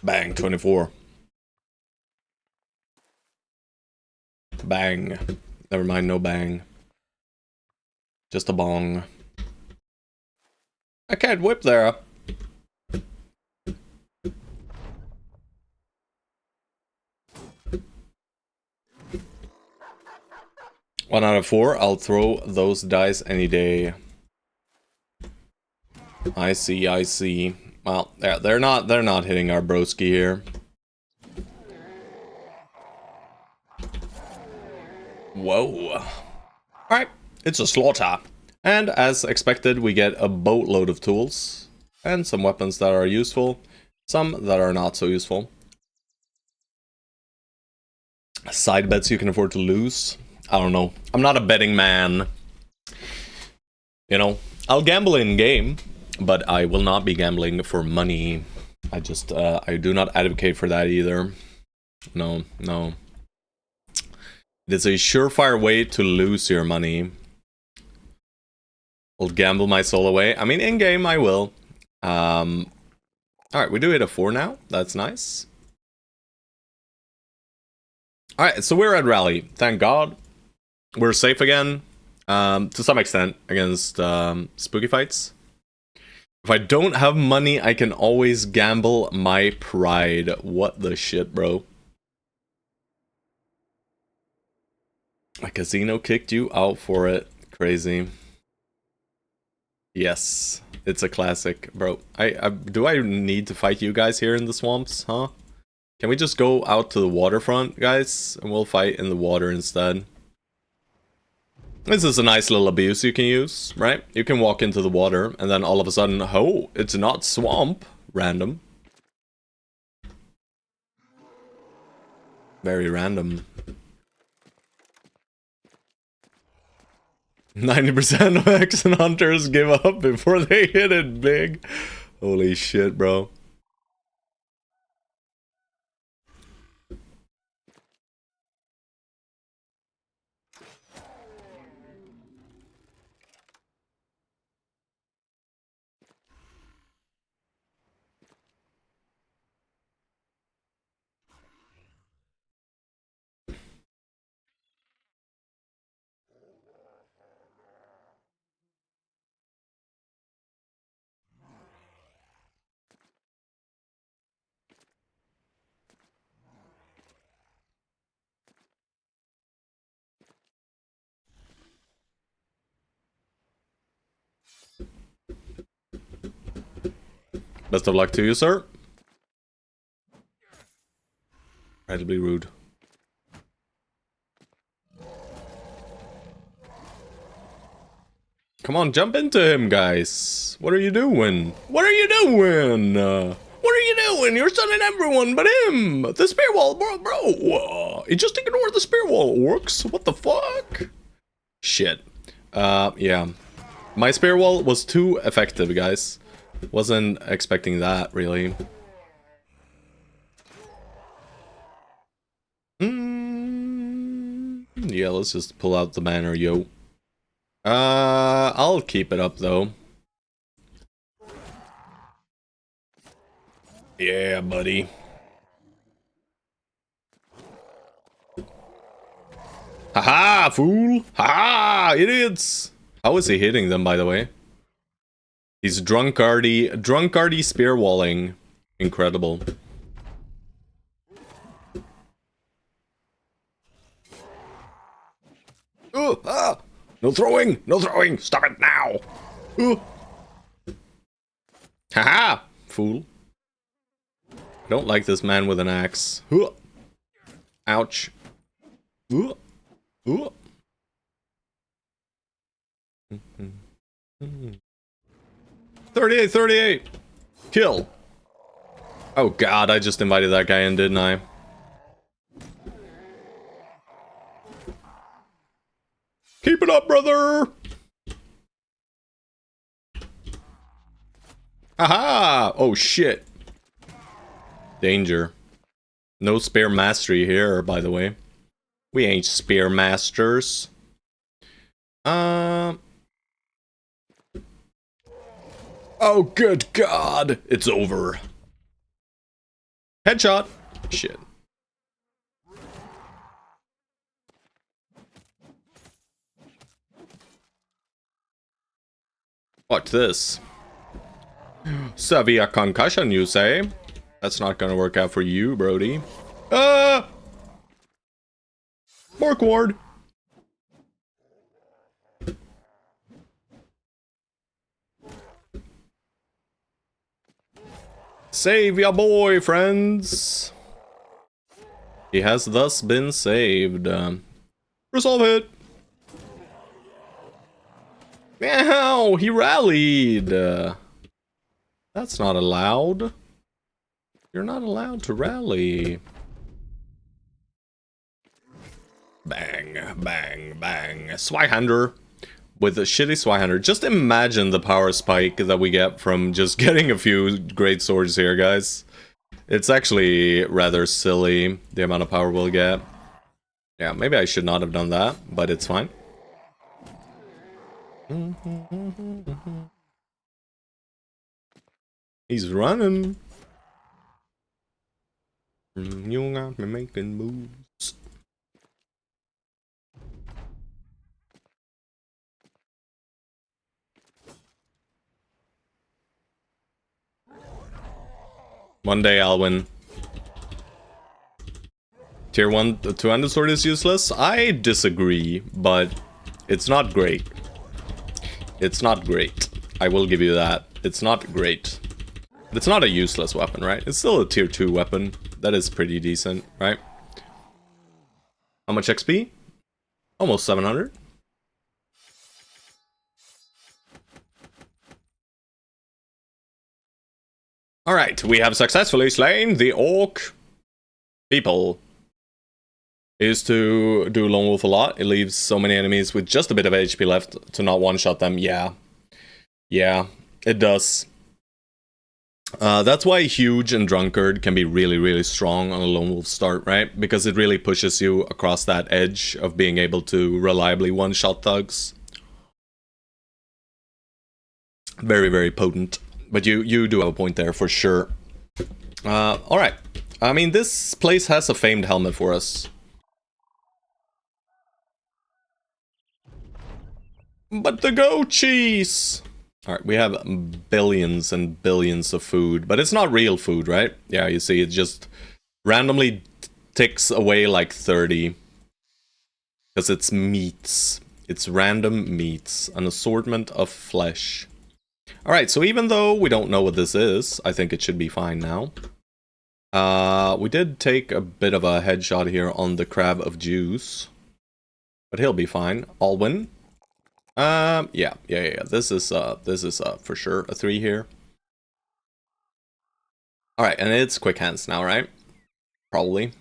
Bang, 24. Bang. Never mind, no bang. Just a bong. I can't whip there. 1 out of 4. I'll throw those dice any day. I see. Well, they're not hitting our broski here. Whoa. Alright, it's a slaughter. And as expected, we get a boatload of tools. And some weapons that are useful. Some that are not so useful. Side bets you can afford to lose. I don't know. I'm not a betting man. You know, I'll gamble in game, but I will not be gambling for money. I do not advocate for that either. No. It is a surefire way to lose your money. I'll gamble my soul away. I mean, in game I will. Alright, we do hit a 4 now. That's nice. Alright, so we're at rally. Thank God. We're safe again. To some extent, against spooky fights. If I don't have money, I can always gamble my pride. What the shit, bro? A casino kicked you out for it. Crazy. Yes, it's a classic, bro. Do I need to fight you guys here in the swamps, huh? Can we just go out to the waterfront, guys? And we'll fight in the water instead. This is a nice little abuse you can use, right? You can walk into the water, and then all of a sudden, oh, it's not swamp. Random. Very random. 90% of X and Hunters give up before they hit it big. Holy shit, bro. Best of luck to you, sir. Incredibly rude. Come on, jump into him, guys. What are you doing? What are you doing? What are you doing? You're stunning everyone but him. The spear wall, bro. You just ignore the spear wall, orcs. What the fuck? Shit. Yeah. My spear wall was too effective, guys. Wasn't expecting that, really. Yeah, let's just pull out the banner, yo. I'll keep it up, though. Yeah, buddy. Haha, fool! Haha, idiots! How is he hitting them, by the way? He's drunkardy spear walling. Incredible. No throwing! No throwing! Stop it now! Haha! Fool. I don't like this man with an axe. Ouch. 38! Kill! Oh god, I just invited that guy in, didn't I? Keep it up, brother! Aha! Oh shit. Danger. No spear mastery here, by the way. We ain't spear masters. Oh, good god! It's over. Headshot! Shit. Watch this. Severe concussion, you say? That's not gonna work out for you, Brody. Mark Ward! Save your boy, friends! He has thus been saved. Resolve it! Ow! He rallied! That's not allowed. You're not allowed to rally. Bang, bang, bang. Swyhander. With a shitty Swyhander. Just imagine the power spike that we get from just getting a few great swords here, guys. It's actually rather silly, the amount of power we'll get. Yeah, maybe I should not have done that, but it's fine. He's running. You got me making moves. One day I'll win. Tier 1 200 sword is useless? I disagree, but it's not great. It's not great. I will give you that. It's not great. But it's not a useless weapon, right? It's still a tier 2 weapon. That is pretty decent, right? How much XP? Almost 700. Alright, we have successfully slain the orc people. Is to do Lone Wolf a lot. It leaves so many enemies with just a bit of HP left to not one-shot them. Yeah. Yeah, it does. That's why Huge and Drunkard can be really, really strong on a Lone Wolf start, right? Because it really pushes you across that edge of being able to reliably one-shot thugs. Very, very potent. But you do have a point there, for sure. Alright. I mean, this place has a famed helmet for us. But the goat cheese! Alright, we have billions and billions of food. But it's not real food, right? Yeah, you see, it just randomly ticks away like 30. Because it's meats. It's random meats. An assortment of flesh. Alright, so even though we don't know what this is, I think it should be fine now. We did take a bit of a headshot here on the Crab of Juice. But he'll be fine. Alwyn. Yeah. This is for sure a 3 here. Alright, and it's quick hands now, right? Probably.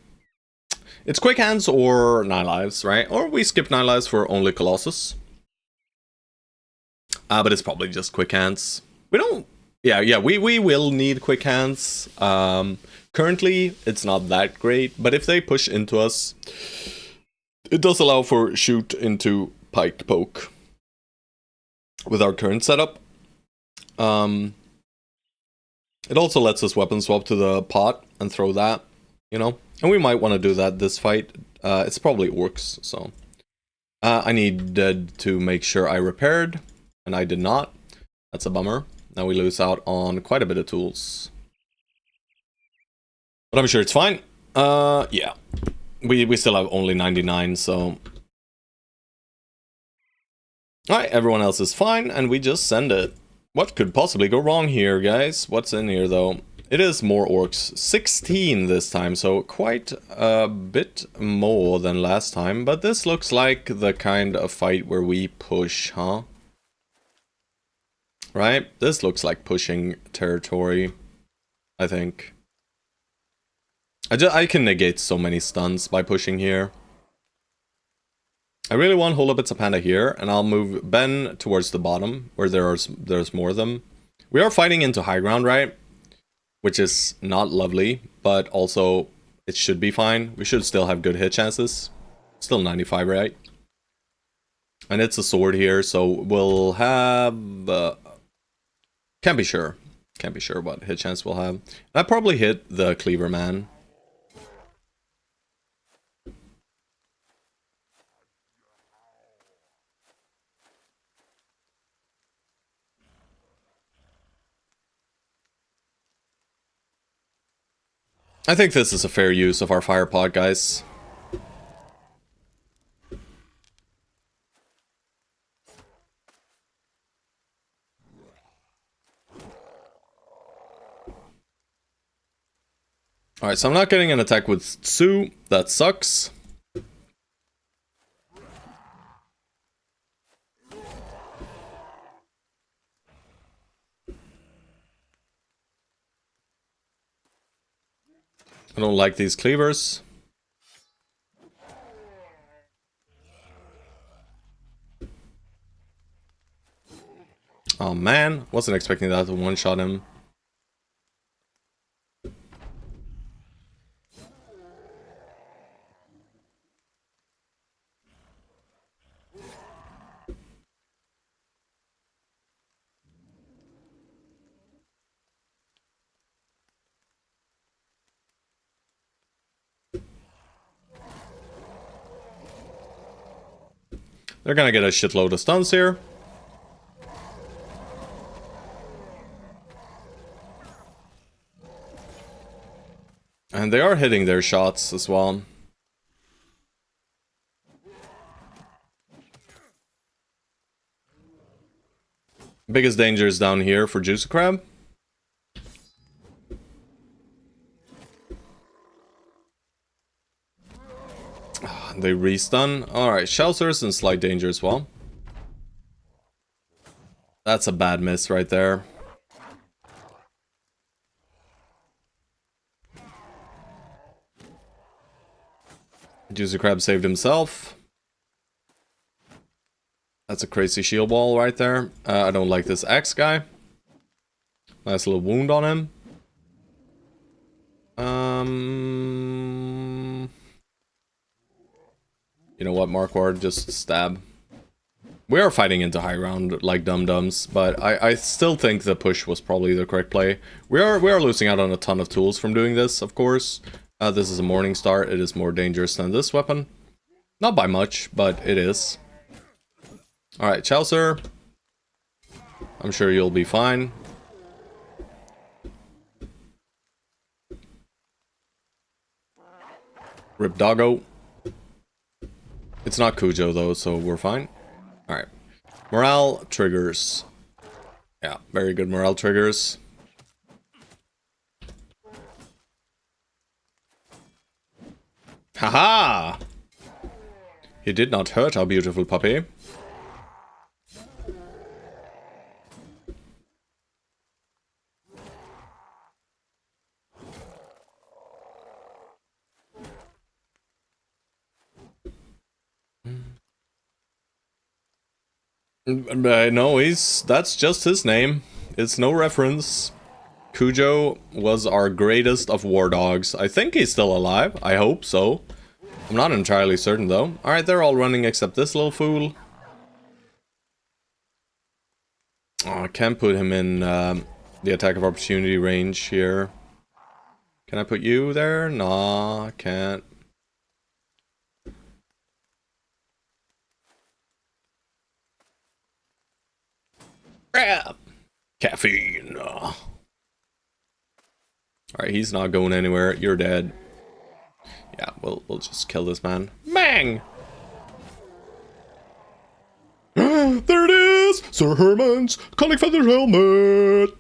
It's quick hands or 9 lives, right? Or we skip 9 lives for only Colossus. But it's probably just quick hands. We don't... Yeah, we will need quick hands. Currently, it's not that great, but if they push into us, it does allow for shoot into pike poke. With our current setup. It also lets us weapon swap to the pot and throw that, you know? And we might want to do that this fight. It's probably orcs, so... I needed to make sure I repaired, and I did not. That's a bummer. Now we lose out on quite a bit of tools. But I'm sure it's fine. Yeah. We still have only 99, so... Alright, everyone else is fine, and we just send it. What could possibly go wrong here, guys? What's in here, though? It is more orcs. 16 this time, so quite a bit more than last time. But this looks like the kind of fight where we push, huh? Right? This looks like pushing territory, I think. I can negate so many stuns by pushing here. I really want Hold Up It's a Panda here, and I'll move Ben towards the bottom, where there's more of them. We are fighting into high ground, right? Which is not lovely, but also it should be fine. We should still have good hit chances. Still 95, right? And it's a sword here, so we'll have... can't be sure. Can't be sure what hit chance we'll have. I probably hit the Cleaver Man. I think this is a fair use of our fire pod, guys. Alright, so I'm not getting an attack with Sue. That sucks. I don't like these cleavers. Oh man, wasn't expecting that to one-shot him. They're gonna get a shitload of stuns here. And they are hitting their shots as well. Biggest danger is down here for Juicy Crab. They restun. Alright, Shelters in slight danger as well. That's a bad miss right there. Juicy Crab saved himself. That's a crazy shield wall right there. I don't like this Axe guy. Nice little wound on him. You know what, Markward? Just stab. We are fighting into high ground like dum-dums, but I still think the push was probably the correct play. We are losing out on a ton of tools from doing this, of course. This is a Morning Star. It is more dangerous than this weapon. Not by much, but it is. Alright, Chaucer. I'm sure you'll be fine. Rip Doggo. It's not Cujo though, so we're fine. Alright. Morale triggers. Yeah, very good morale triggers. Haha! He did not hurt our beautiful puppy. No, that's just his name. It's no reference. Cujo was our greatest of war dogs. I think he's still alive. I hope so. I'm not entirely certain though. Alright, they're all running except this little fool. Oh, I can't put him in the attack of opportunity range here. Can I put you there? Nah, I can't. Crap! Caffeine. Alright, he's not going anywhere. You're dead. Yeah, we'll just kill this man. Bang! There it is! Sir Herman's conic feather helmet!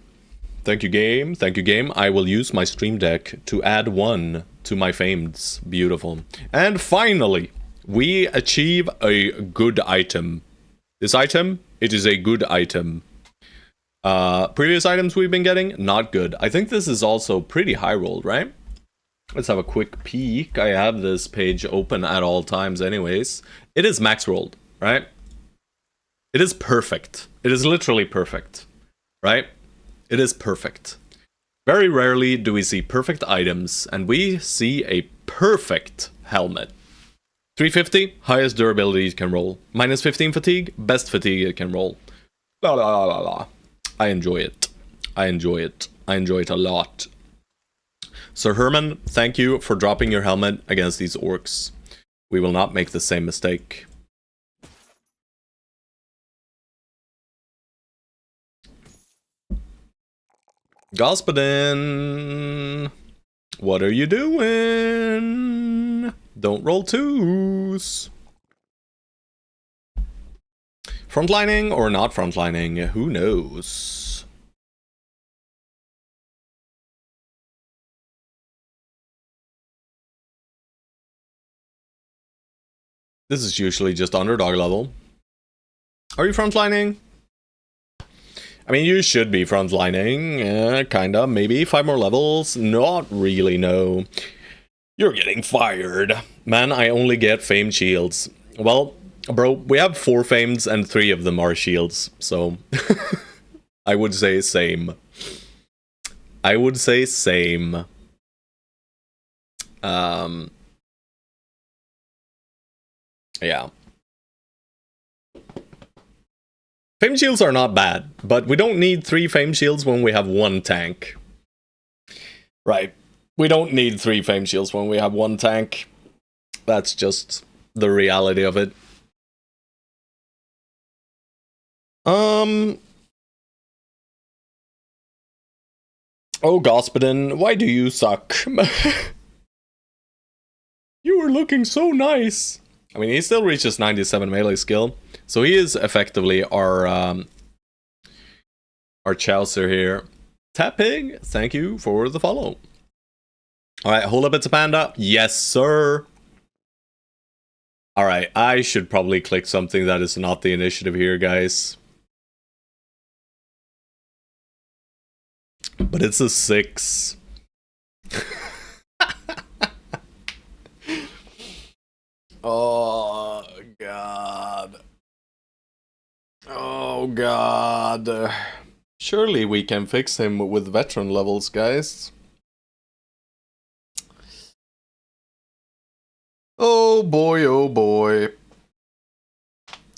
Thank you, game. Thank you, game. I will use my stream deck to add 1 to my fames. Beautiful. And finally, we achieve a good item. This item, it is a good item. Previous items we've been getting, not good. I think this is also pretty high rolled, right? Let's have a quick peek. I have this page open at all times anyways. It is max rolled, right? It is perfect. It is literally perfect, right? It is perfect. Very rarely do we see perfect items, and we see a perfect helmet. 350, highest durability it can roll. Minus 15 fatigue, best fatigue it can roll. La la la la la. I enjoy it. I enjoy it. I enjoy it a lot. Sir Herman, thank you for dropping your helmet against these orcs. We will not make the same mistake. Господин, what are you doing? Don't roll 2s. Frontlining or not frontlining? Who knows? This is usually just underdog level. Are you frontlining? I mean, you should be frontlining. Kinda, maybe. 5 more levels? Not really, no. You're getting fired. Man, I only get famed shields. Well, bro, we have 4 fames and 3 of them are shields, so... I would say same. I would say same. Yeah. Fame shields are not bad, but we don't need 3 fame shields when we have 1 tank. Right. We don't need 3 fame shields when we have 1 tank. That's just the reality of it. Oh, Господин, why do you suck? You were looking so nice. I mean, he still reaches 97 melee skill, so he is effectively our Chaucer here. Tapping, thank you for the follow. Alright, hold up, it's a panda. Yes, sir. Alright, I should probably click something that is not the initiative here, guys. But it's a 6. Oh, God. Oh, God. Surely we can fix him with veteran levels, guys. Oh boy, oh boy.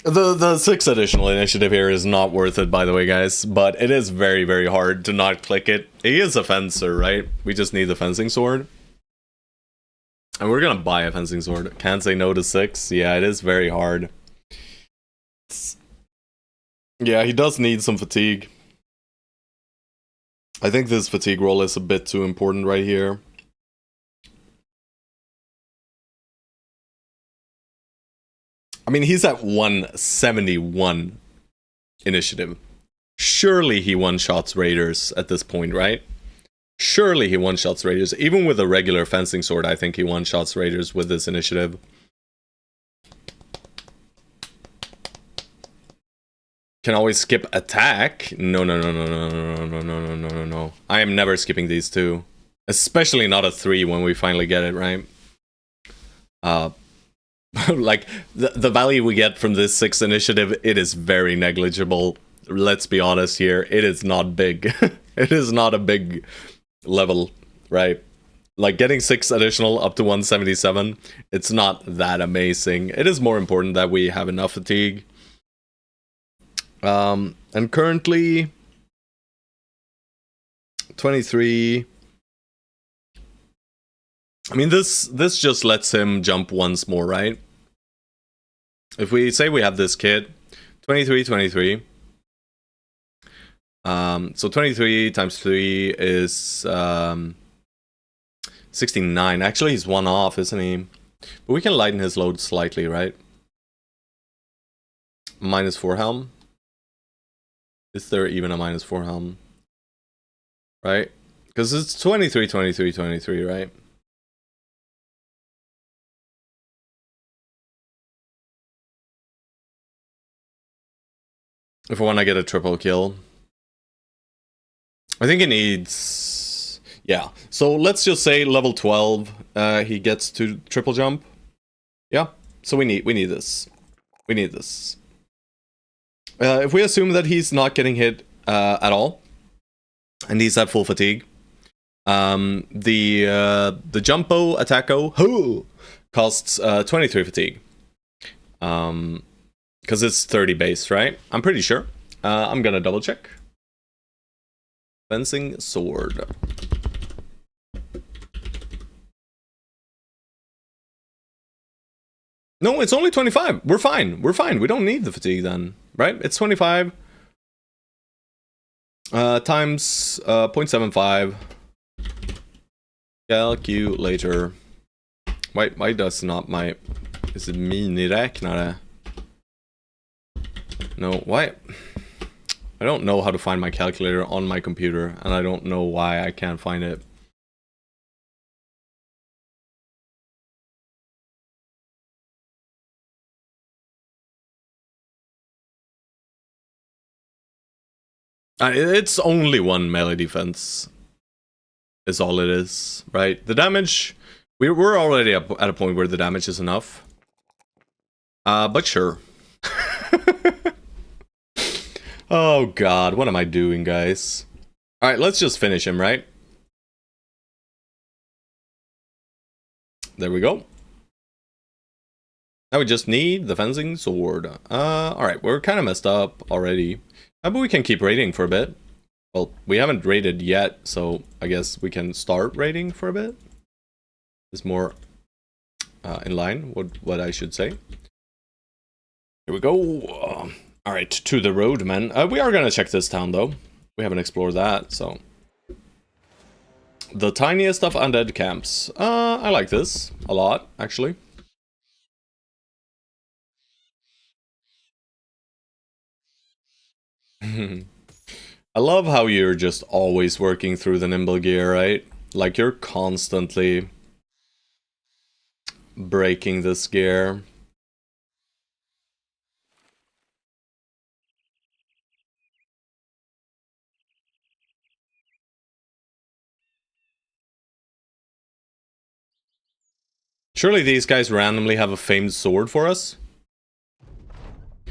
The 6 additional initiative here is not worth it, by the way, guys. But it is very, very hard to not click it. He is a fencer, right? We just need the fencing sword. And we're gonna buy a fencing sword. Can't say no to 6. Yeah, it is very hard. Yeah, he does need some fatigue. I think this fatigue roll is a bit too important right here. I mean, he's at 171 initiative. Surely he one-shots raiders at this point, right? Surely he one-shots raiders. Even with a regular fencing sword, I think he one-shots raiders with this initiative. Can always skip attack. No. I am never skipping these two. Especially not a 3 when we finally get it, right? Like, the value we get from this 6 initiative, it is very negligible. Let's be honest here. It is not big. It is not a big level, right? Like, getting 6 additional up to 177, it's not that amazing. It is more important that we have enough fatigue. And currently 23. I mean, this just lets him jump once more, right? If we say we have this kit, 23. So 23 times 3 is 69. Actually, he's 1 off, isn't he? But we can lighten his load slightly, right? -4 helm. Is there even a -4 helm? Right? Because it's 23, right? If I want to get a triple kill. I think it needs... Yeah. So let's just say level 12, he gets to triple jump. Yeah. So we need this. We need this. If we assume that he's not getting hit at all, and he's at full fatigue, the jumpo attacko costs 23 fatigue. Because it's 30 base, right? I'm pretty sure. I'm gonna double check. Fencing sword. No, it's only 25. We're fine. We're fine. We don't need the fatigue then, right? It's 25 times 0.75. Calculator. Why does not my... Is it miniräknare? No, why? I don't know how to find my calculator on my computer, and I don't know why I can't find it. It's only 1 melee defense. Is all it is, right? The damage... We're already at a point where the damage is enough. But sure. Oh god, what am I doing, guys? Alright, let's just finish him, right? There we go. Now we just need the fencing sword. Alright, we're kind of messed up already. But we can keep raiding for a bit. Well, we haven't raided yet, so I guess we can start raiding for a bit. It's more in line with what I should say. Here we go. Alright, to the road, man. We are gonna check this town, though. We haven't explored that, so... The tiniest of undead camps. I like this a lot, actually. I love how you're just always working through the nimble gear, right? Like, you're constantly breaking this gear. Surely these guys randomly have a famed sword for us?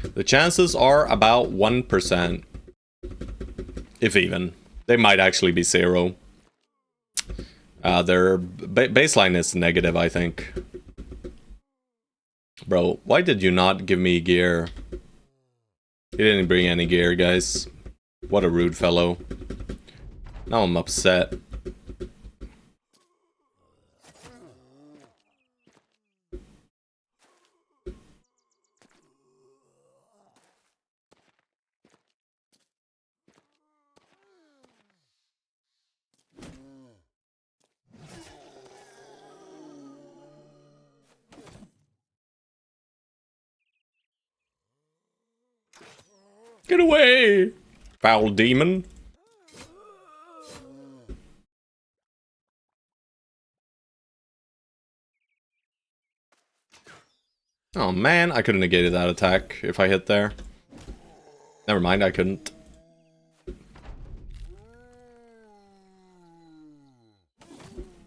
The chances are about 1%. If even. They might actually be 0. Their baseline is negative, I think. Bro, why did you not give me gear? He didn't bring any gear, guys. What a rude fellow. Now I'm upset. Get away! Foul demon. Oh man, I could have negated that attack if I hit there. Never mind, I couldn't.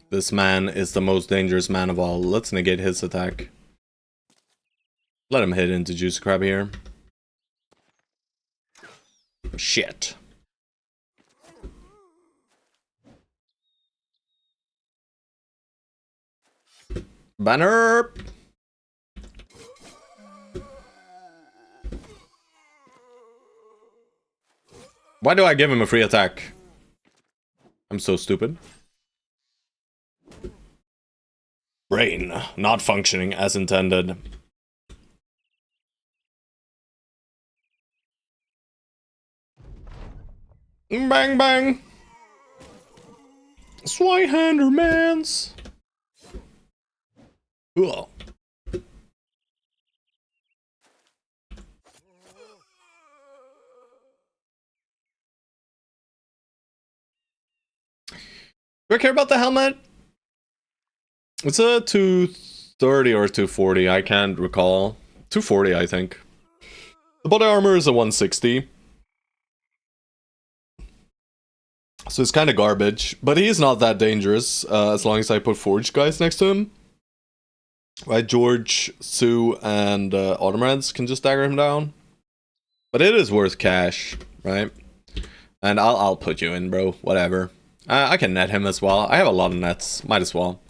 This man is the most dangerous man of all. Let's negate his attack. Let him hit into Juicy Crab here. Shit. Banner! Why do I give him a free attack? I'm so stupid. Brain not functioning as intended. Bang bang! Swinehander mans! Ugh. Do I care about the helmet? It's a 230 or 240, I can't recall. 240, I think. The body armor is a 160. So it's kind of garbage, but he's not that dangerous, as long as I put Forge guys next to him. Right, George, Sue, and Automreds can just dagger him down. But it is worth cash, right? And I'll put you in, bro, whatever. I can net him as well. I have a lot of nets, might as well.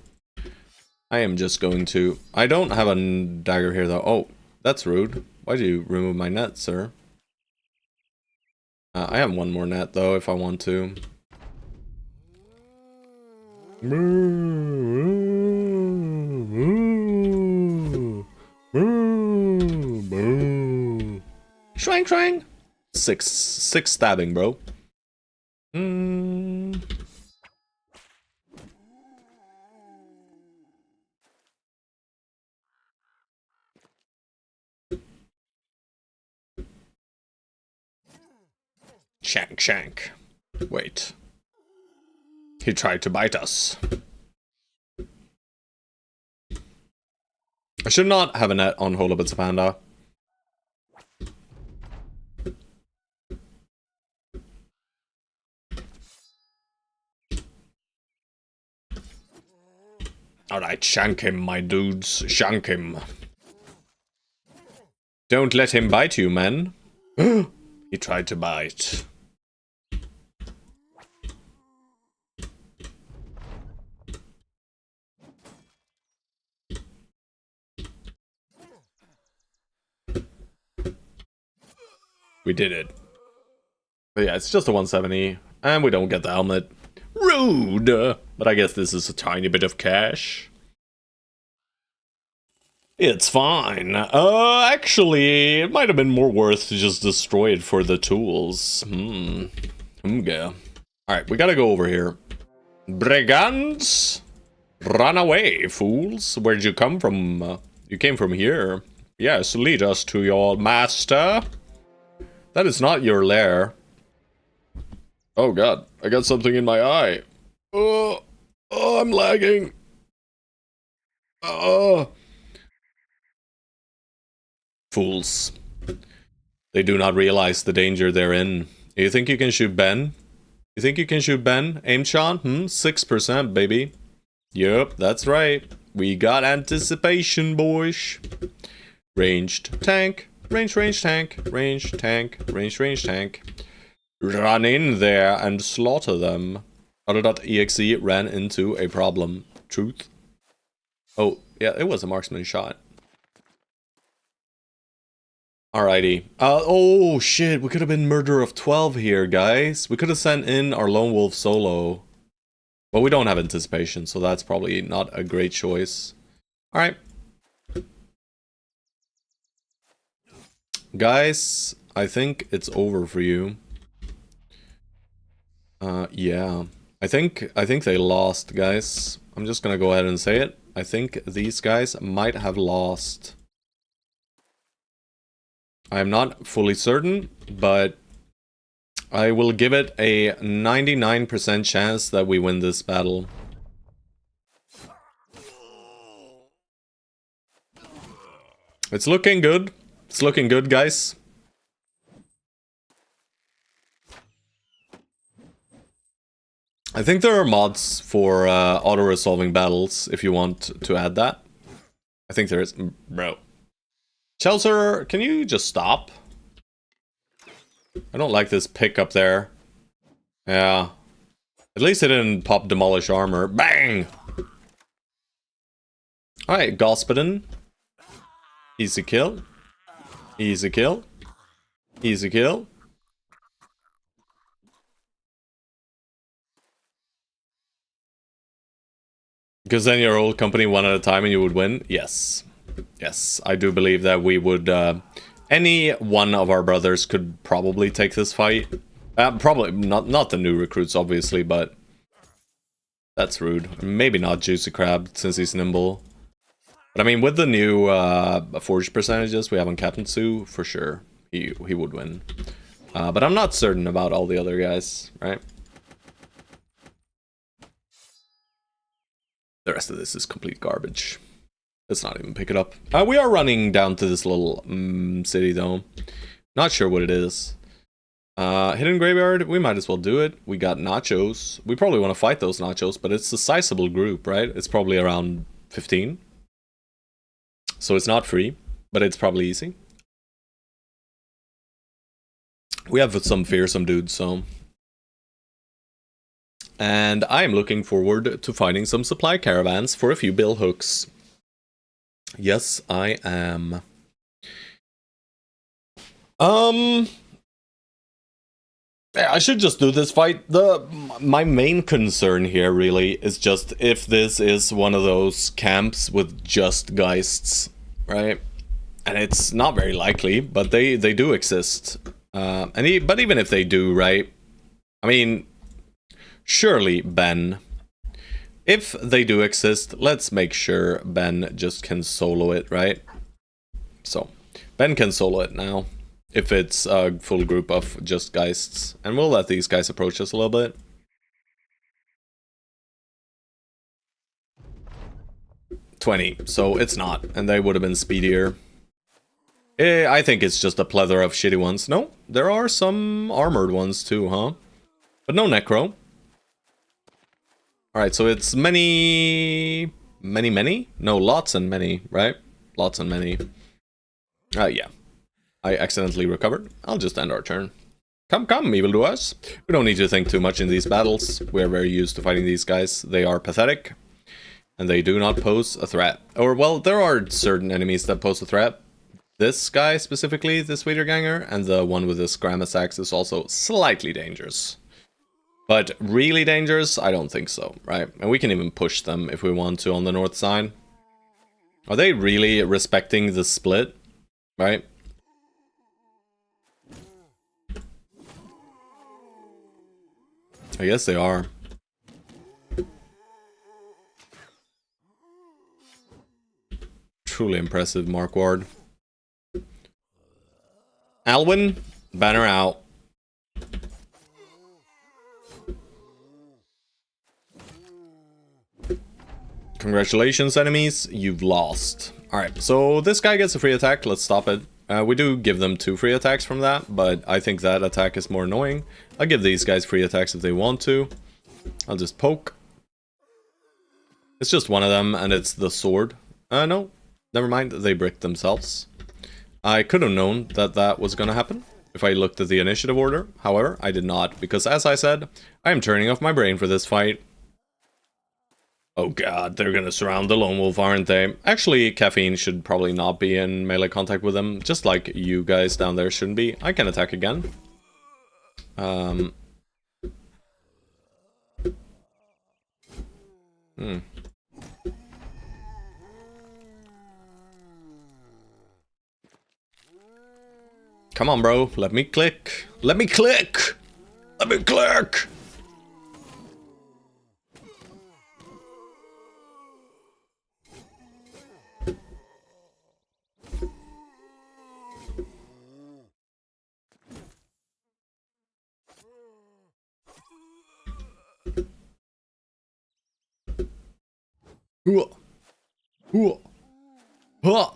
I am just going to... I don't have a dagger here, though. Oh, that's rude. Why do you remove my net, sir? I have one more net, though, if I want to. Shrang, shrang! Six stabbing, bro. Shank, shank. Wait. He tried to bite us. I should not have a net on Holobit's Panda. Alright, shank him, my dudes. Shank him. Don't let him bite you, man. He tried to bite. We did it. But yeah, it's just a 170, and we don't get the helmet. Rude! But I guess this is a tiny bit of cash. It's fine. Actually, it might have been more worth to just destroy it for the tools. Okay. Alright, we gotta go over here. Brigands! Run away, fools. Where'd you come from? You came from here. Yes, lead us to your master. That is not your lair. Oh god, I got something in my eye. Oh, I'm lagging. Fools. They do not realize the danger they're in. You think you can shoot Ben? You think you can shoot Ben? Aim shot? 6%, baby. Yup, that's right. We got anticipation, boys. Ranged tank. Range tank. Range tank. Range tank. Run in there and slaughter them. Auto.exe ran into a problem. Truth. Oh, yeah, it was a marksman shot. Alrighty. Oh shit, we could have been Murder of 12 here, guys. We could have sent in our Lone Wolf solo. But we don't have anticipation, so that's probably not a great choice. Alright. Guys, I think it's over for you. Yeah. I think they lost, guys. I'm just gonna go ahead and say it. I think these guys might have lost. I'm not fully certain, but I will give it a 99% chance that we win this battle. It's looking good. It's looking good, guys. I think there are mods for auto-resolving battles, if you want to add that. I think there is. Bro. Chelsea, can you just stop? I don't like this pick up there. Yeah. At least it didn't pop demolish armor. Bang! Alright, Gospodin. Easy kill. Easy kill. Easy kill. Because then your old company one at a time and you would win? Yes. Yes, I do believe that we would... any one of our brothers could probably take this fight. Probably not the new recruits, obviously, but... That's rude. Maybe not Juicy Crab, since he's nimble. But I mean, with the new forge percentages we have on Captain Sue, for sure, he would win. But I'm not certain about all the other guys, right? The rest of this is complete garbage. Let's not even pick it up. We are running down to this little city, though. Not sure what it is. Hidden Graveyard, we might as well do it. We got nachos. We probably want to fight those nachos, but it's a sizable group, right? It's probably around 15. So it's not free, but it's probably easy. We have some fearsome dudes, so... And I am looking forward to finding some supply caravans for a few bill hooks. Yes, I am. Yeah, I should just do this fight. My main concern here really is just if this is one of those camps with just Geists, right? And it's not very likely, but they do exist. But even if they do, right? I mean, surely Ben. If they do exist, let's make sure Ben just can solo it, right? So, Ben can solo it now. If it's a full group of just Geists. And we'll let these guys approach us a little bit. $20, so it's not. And they would have been speedier. I think it's just a plethora of shitty ones. No, there are some armored ones too, huh? But no Necro. Alright, so it's many... No, lots and many, right? Lots and many. Yeah. I accidentally recovered. I'll just end our turn. Come, evildoers. We don't need to think too much in these battles. We're very used to fighting these guys. They are pathetic. And they do not pose a threat. Or, well, there are certain enemies that pose a threat. This guy specifically, this Wiederganger, and the one with the Scramus axe is also slightly dangerous. But really dangerous? I don't think so, right? And we can even push them if we want to on the north side. Are they really respecting the split? Right? I guess they are. Truly impressive, Mark Ward. Alwyn, banner out. Congratulations, enemies. You've lost. Alright, so this guy gets a free attack. Let's stop it. We do give them 2 free attacks from that, but I think that attack is more annoying. I'll give these guys free attacks if they want to. I'll just poke. It's just one of them, and it's the sword. No. Never mind. They bricked themselves. I could have known that that was going to happen if I looked at the initiative order. However, I did not, because as I said, I am turning off my brain for this fight. Oh god, they're gonna surround the lone wolf, aren't they? Actually, Caffeine should probably not be in melee contact with them, just like you guys down there shouldn't be. I can attack again. Come on, bro. Let me click. Let me click! Let me click! Hua. Hua. Hua.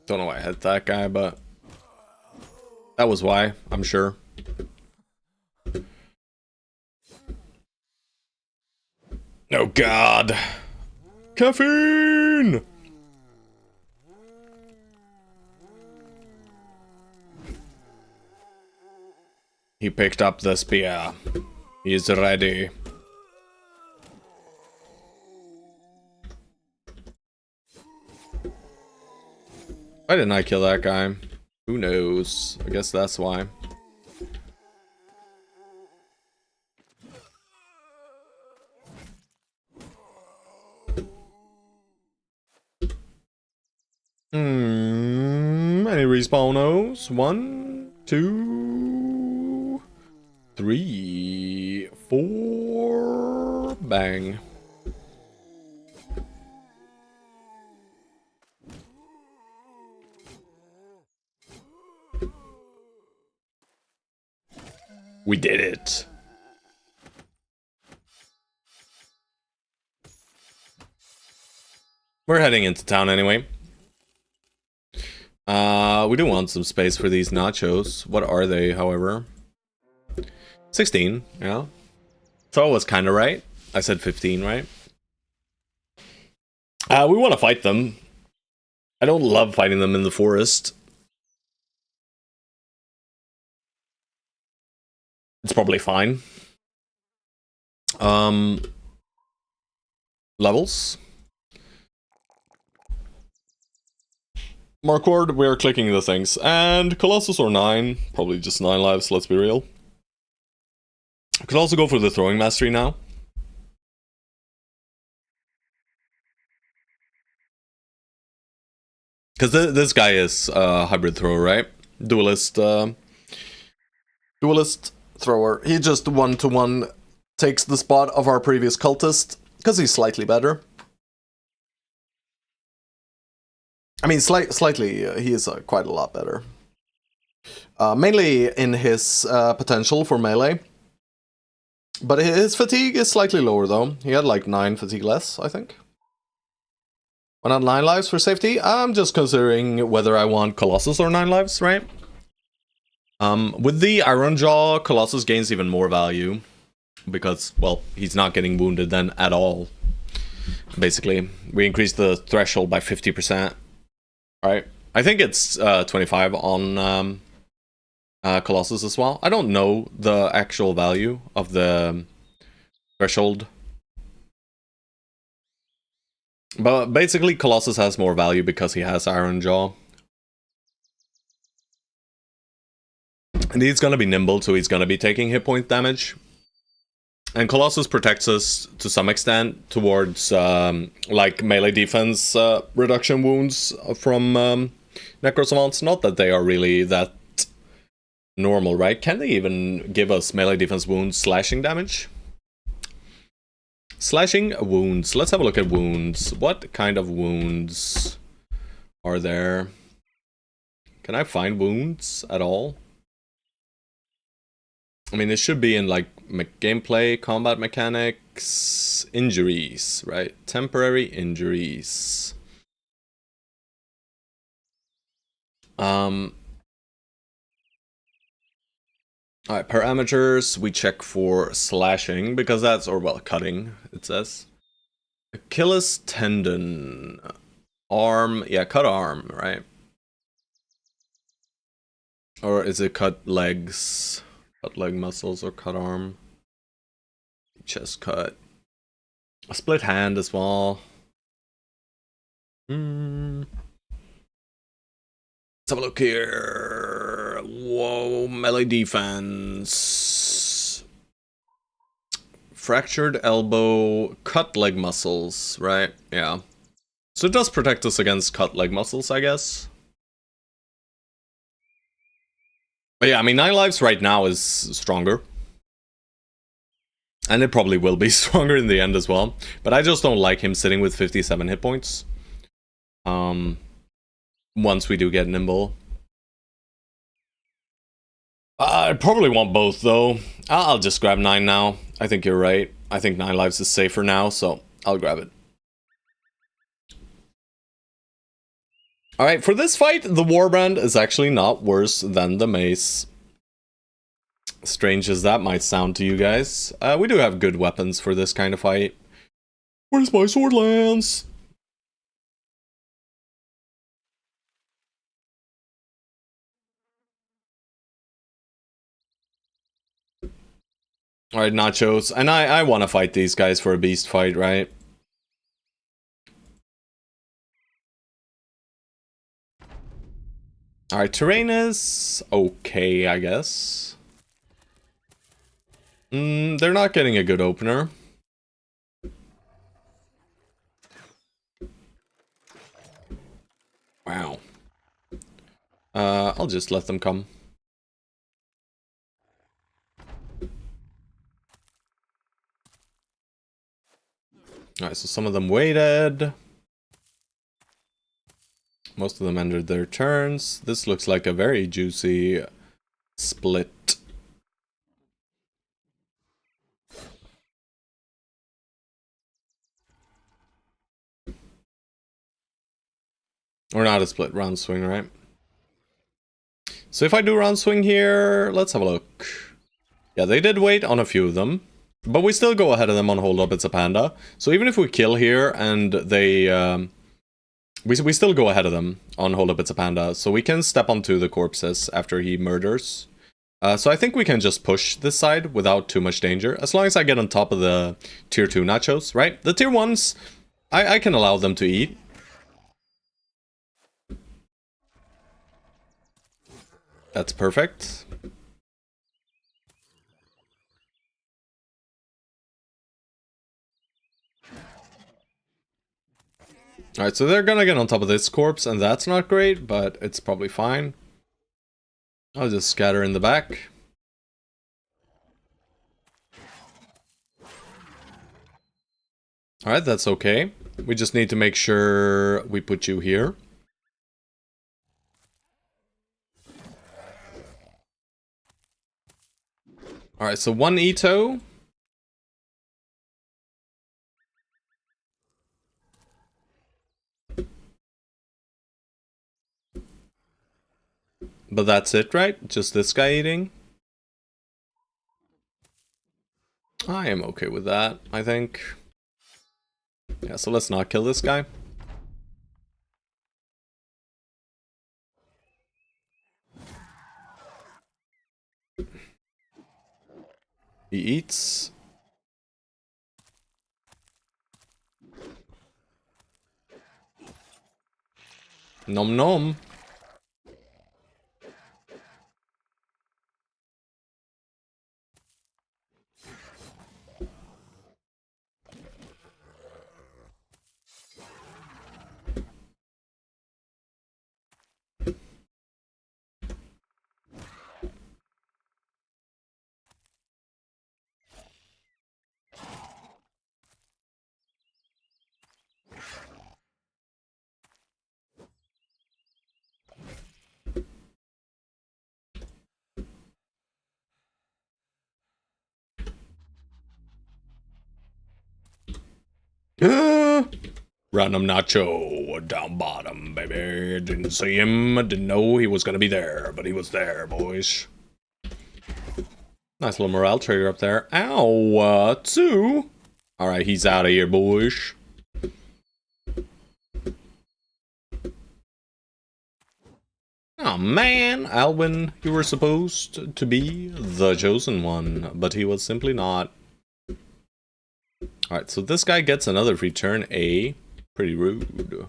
Don't know why I hit that guy, but that was why, I'm sure. Oh god. Caffeine! He picked up the spear. He's ready. Why didn't I kill that guy? Who knows? I guess that's why. Any respawnos? 1, 2, 3, 4. Bang. We did it. We're heading into town anyway. We do want some space for these nachos. What are they, however? 16, yeah. So I was kind of right. I said 15, right? We want to fight them. I don't love fighting them in the forest. It's probably fine. Levels. Marcord, we are clicking the things. And Colossus or 9. Probably just 9 lives, let's be real. I could also go for the throwing mastery now. Because this guy is hybrid thrower, right? Duelist thrower. He just 1-to-1 takes the spot of our previous cultist. Because he's slightly better. I mean, slightly, he is quite a lot better. Mainly in his potential for melee. But his fatigue is slightly lower, though. He had like 9 fatigue less, I think. 1 out 9 lives for safety. I'm just considering whether I want Colossus or 9 lives, right? With the Iron Jaw, Colossus gains even more value. Because, well, he's not getting wounded then at all. Basically, we increase the threshold by 50%. Right? I think it's 25 on Colossus as well. I don't know the actual value of the threshold. But basically, Colossus has more value because he has Iron Jaw. And he's gonna be nimble, so he's gonna be taking hit point damage. And Colossus protects us to some extent towards like melee defense reduction wounds from Necrosavants. Not that they are really that normal, right? Can they even give us melee defense wounds slashing damage? Slashing wounds. Let's have a look at wounds. What kind of wounds are there? Can I find wounds at all? I mean, it should be in like gameplay, combat mechanics, injuries, right? Temporary injuries. Alright, parameters, we check for slashing, because that's, or well, cutting, it says. Achilles tendon. Arm, yeah, cut arm, right? Or is it cut legs? Cut leg muscles or cut arm. Chest cut. A split hand as well. Let's have a look here. Whoa, melee defense. Fractured elbow, cut leg muscles, right? Yeah. So it does protect us against cut leg muscles, I guess. But yeah, I mean, 9 lives right now is stronger. And it probably will be stronger in the end as well. But I just don't like him sitting with 57 hit points. Once we do get nimble. I probably want both, though. I'll just grab 9 now. I think you're right. I think 9 lives is safer now, so I'll grab it. Alright, for this fight, the Warband is actually not worse than the Mace. Strange as that might sound to you guys. We do have good weapons for this kind of fight. Where's my sword lance? Alright, nachos. And I want to fight these guys for a beast fight, right? Alright, terrain is okay, I guess. They're not getting a good opener. Wow. I'll just let them come. Alright, so some of them waited. Most of them ended their turns. This looks like a very juicy split. Or not a split, round swing, right? So if I do round swing here, let's have a look. Yeah, they did wait on a few of them. But we still go ahead of them on Hold Up It's a Panda. So even if we kill here and they... we still go ahead of them on Hold Up It's a Panda. So we can step onto the corpses after he murders. So I think we can just push this side without too much danger. As long as I get on top of the tier 2 nachos, right? The tier 1s, I can allow them to eat. That's perfect. Alright, so they're gonna get on top of this corpse, and that's not great, but it's probably fine. I'll just scatter in the back. Alright, that's okay. We just need to make sure we put you here. Alright, so 1 Ito. But that's it, right? Just this guy eating? I am okay with that, I think. Yeah, so let's not kill this guy. He eats. Nom nom. Random nacho down bottom, baby. Didn't see him, didn't know he was gonna be there, but he was there, boys. Nice little morale trigger up there. Ow, 2. Alright, he's out of here, boys. Oh man, Alwyn, you were supposed to be the chosen one, but he was simply not. Alright, so this guy gets another free turn, A. Pretty rude.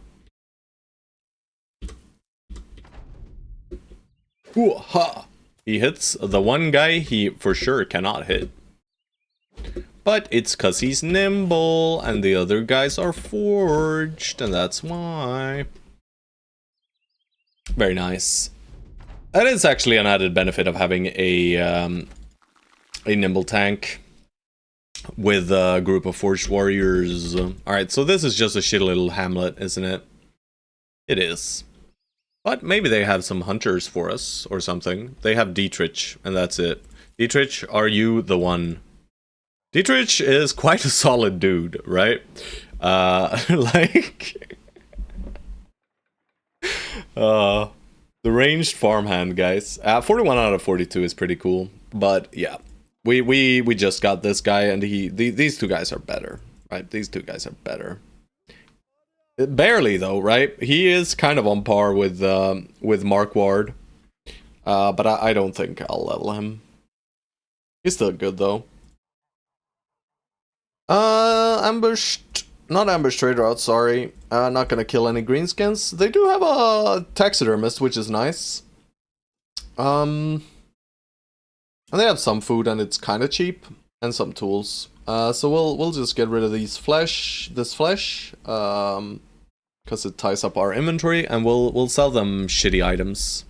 Ooh, ha! He hits the one guy he for sure cannot hit. But it's cause he's nimble, and the other guys are forged, and that's why. Very nice. That is actually an added benefit of having a nimble tank with a group of forged warriors. Alright, so this is just a shitty little hamlet, isn't it? It is. But maybe they have some hunters for us or something. They have Dietrich, and that's it. Dietrich, are you the one? Dietrich is quite a solid dude, right? Like... the ranged farmhand, guys. 41 out of 42 is pretty cool. But, yeah. We just got this guy, and these two guys are better, right? These two guys are better. Barely, though, right? He is kind of on par with Marquard. But I don't think I'll level him. He's still good, though. Ambushed... Not ambushed trade route, sorry. Not gonna kill any greenskins. They do have a taxidermist, which is nice. And they have some food, and it's kind of cheap, and some tools. So we'll just get rid of this flesh, because it ties up our inventory, and we'll sell them shitty items.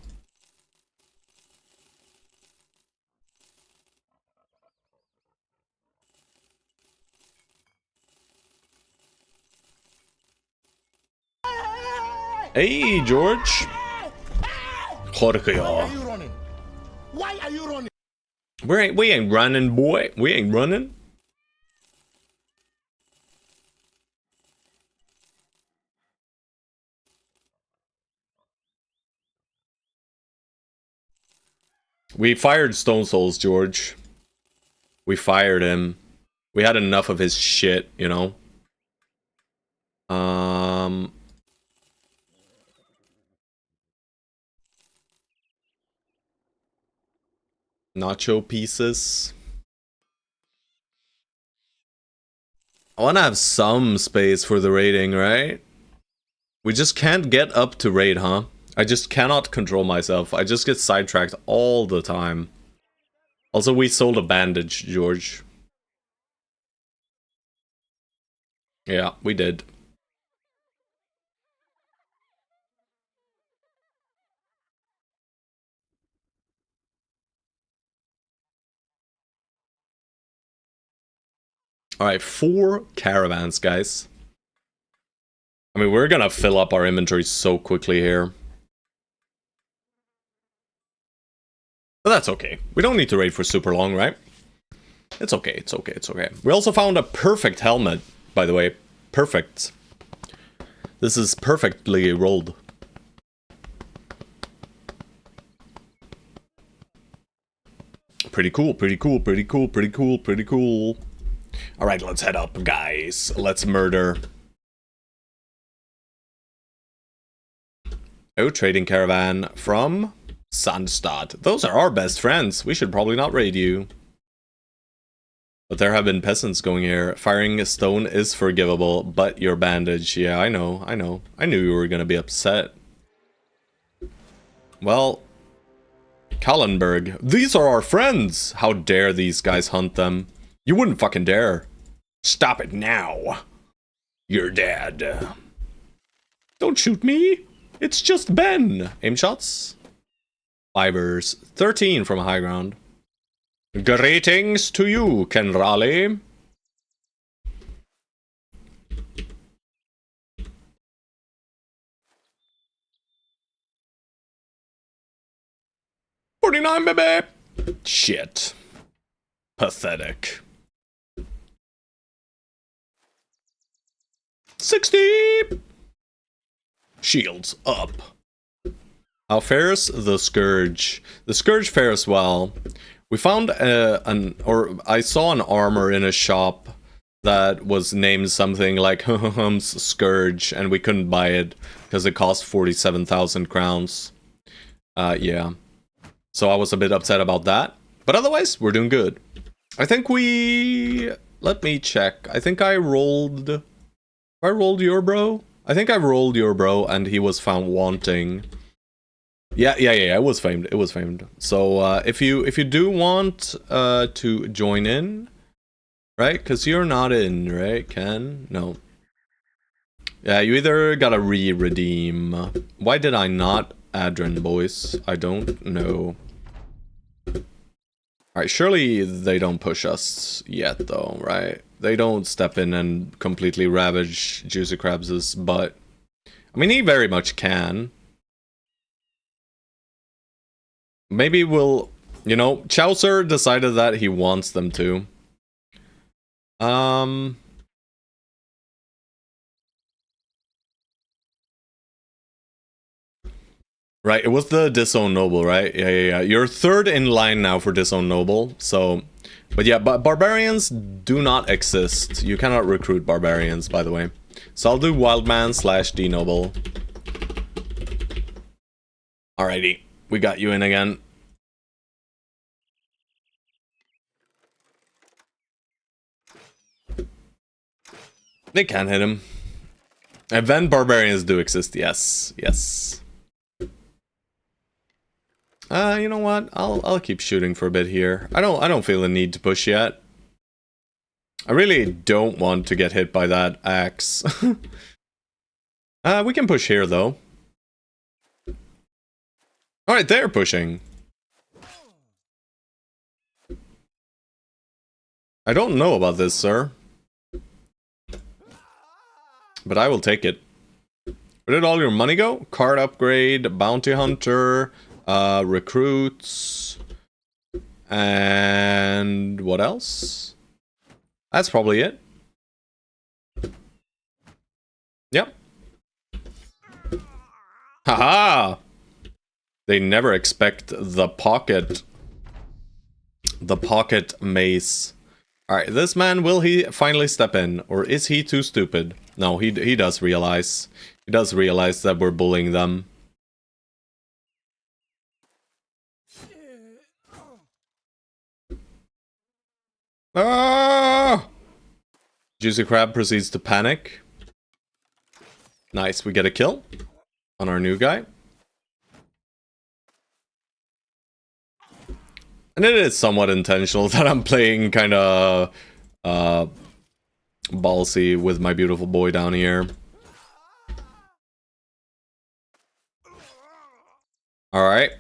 Hey, George. Jorge. Why are you running? Why are you running? We ain't running, boy. We ain't running. We fired Stone Souls, George. We fired him. We had enough of his shit, you know? Nacho pieces. I want to have some space for the raiding, right? We just can't get up to raid, huh? I just cannot control myself. I just get sidetracked all the time. Also, we sold a bandage, George. Yeah, we did. Alright, 4 caravans, guys. I mean, we're gonna fill up our inventory so quickly here. But that's okay. We don't need to raid for super long, right? It's okay, it's okay, it's okay. We also found a perfect helmet, by the way. Perfect. This is perfectly rolled. Pretty cool, pretty cool, pretty cool, pretty cool, pretty cool. Alright, let's head up, guys. Let's murder. Oh, trading caravan from Sandstad. Those are our best friends. We should probably not raid you. But there have been peasants going here. Firing a stone is forgivable, but your bandage. Yeah, I know. I knew you were gonna be upset. Well, Kallenberg. These are our friends! How dare these guys hunt them? You wouldn't fucking dare. Stop it now. You're dead. Don't shoot me. It's just Ben. Aim shots. Fibers. 13 from high ground. Greetings to you, Ken Raleigh. $49, baby. Shit. Pathetic. 60. Shields up. How fares the Scourge? The Scourge fares well. We found I saw an armor in a shop that was named something like Scourge, and we couldn't buy it because it cost 47,000 crowns. Yeah. So I was a bit upset about that. But otherwise, we're doing good. I think we... Let me check. I think I rolled... I rolled your bro? I think I rolled your bro, and he was found wanting. Yeah, it was famed. So, if you do want to join in, right? Because you're not in, right, Ken? No. Yeah, you either gotta redeem. Why did I not Adren, boys? I don't know. Alright, surely they don't push us yet, though, right? They don't step in and completely ravage Juicy Krabs' butt. I mean, he very much can. Maybe we'll... You know, Chaucer decided that he wants them to. Right, it was the Disown Noble, right? Yeah. You're third in line now for Disown Noble, so... But yeah, but barbarians do not exist. You cannot recruit barbarians, by the way. So I'll do Wildman / D Noble. Alrighty, we got you in again. They can hit him. Event barbarians do exist, yes. You know what? I'll keep shooting for a bit here. I don't feel the need to push yet. I really don't want to get hit by that axe. We can push here though. Alright, they're pushing. I don't know about this, sir. But I will take it. Where did all your money go? Card upgrade, bounty hunter, recruits, and what else? That's probably it. Yep. Haha! They never expect the pocket mace. Alright, this man, will he finally step in? Or is he too stupid? No, he does realize. He does realize that we're bullying them. Ah! Juicy Crab proceeds to panic. Nice, we get a kill on our new guy. And it is somewhat intentional that I'm playing kind of ballsy with my beautiful boy down here. Alright.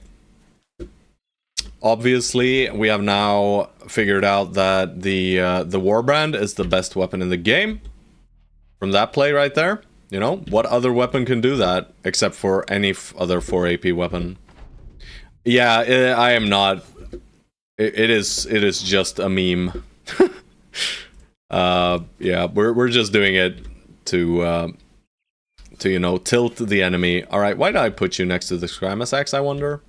Obviously, we have now figured out that the Warbrand is the best weapon in the game. From that play right there. You know, what other weapon can do that except for any other 4 AP weapon? Yeah, I am not... It is just a meme. Yeah, we're just doing it to you know, tilt the enemy. All right, why did I put you next to the Scrimus axe, I wonder?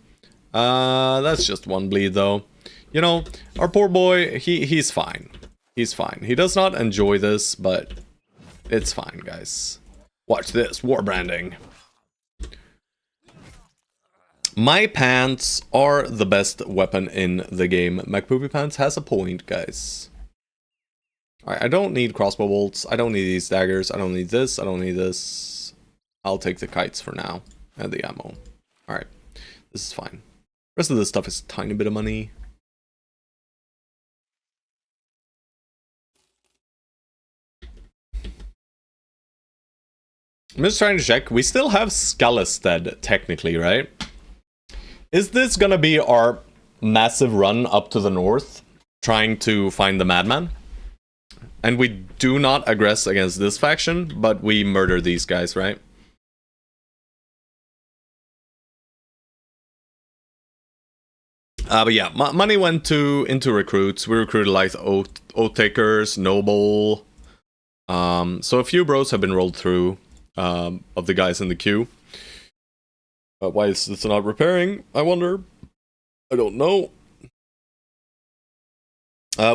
That's just one bleed though. You know, our poor boy, he's fine. He's fine. He does not enjoy this, but it's fine, guys. Watch this, war branding. My pants are the best weapon in the game. McPoopy Pants has a point, guys. Alright, I don't need crossbow bolts. I don't need these daggers. I don't need this. I don't need this. I'll take the kites for now. And the ammo. Alright, this is fine. The rest of this stuff is a tiny bit of money. I'm just trying to check. We still have Skallisted, technically, right? Is this gonna be our massive run up to the north, trying to find the madman? And we do not aggress against this faction, but we murder these guys, right? But yeah, money went into recruits. We recruited like Oath Takers, Noble. So a few bros have been rolled through of the guys in the queue. Why is this not repairing? I wonder. I don't know.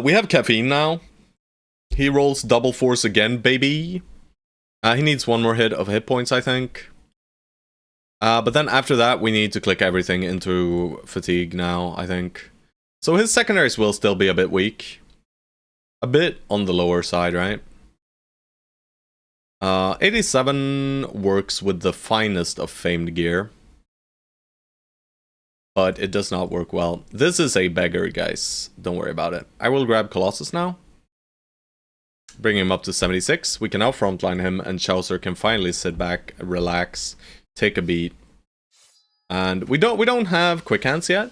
We have Caffeine now. He rolls double force again, baby. He needs one more hit of hit points, I think. But then after that, we need to click everything into fatigue now, I think. So his secondaries will still be a bit weak. A bit on the lower side, right? 87 works with the finest of famed gear. But it does not work well. This is a beggar, guys. Don't worry about it. I will grab Colossus now. Bring him up to 76. We can now frontline him, and Chaucer can finally sit back, relax, take a beat. And we don't have quick hands yet,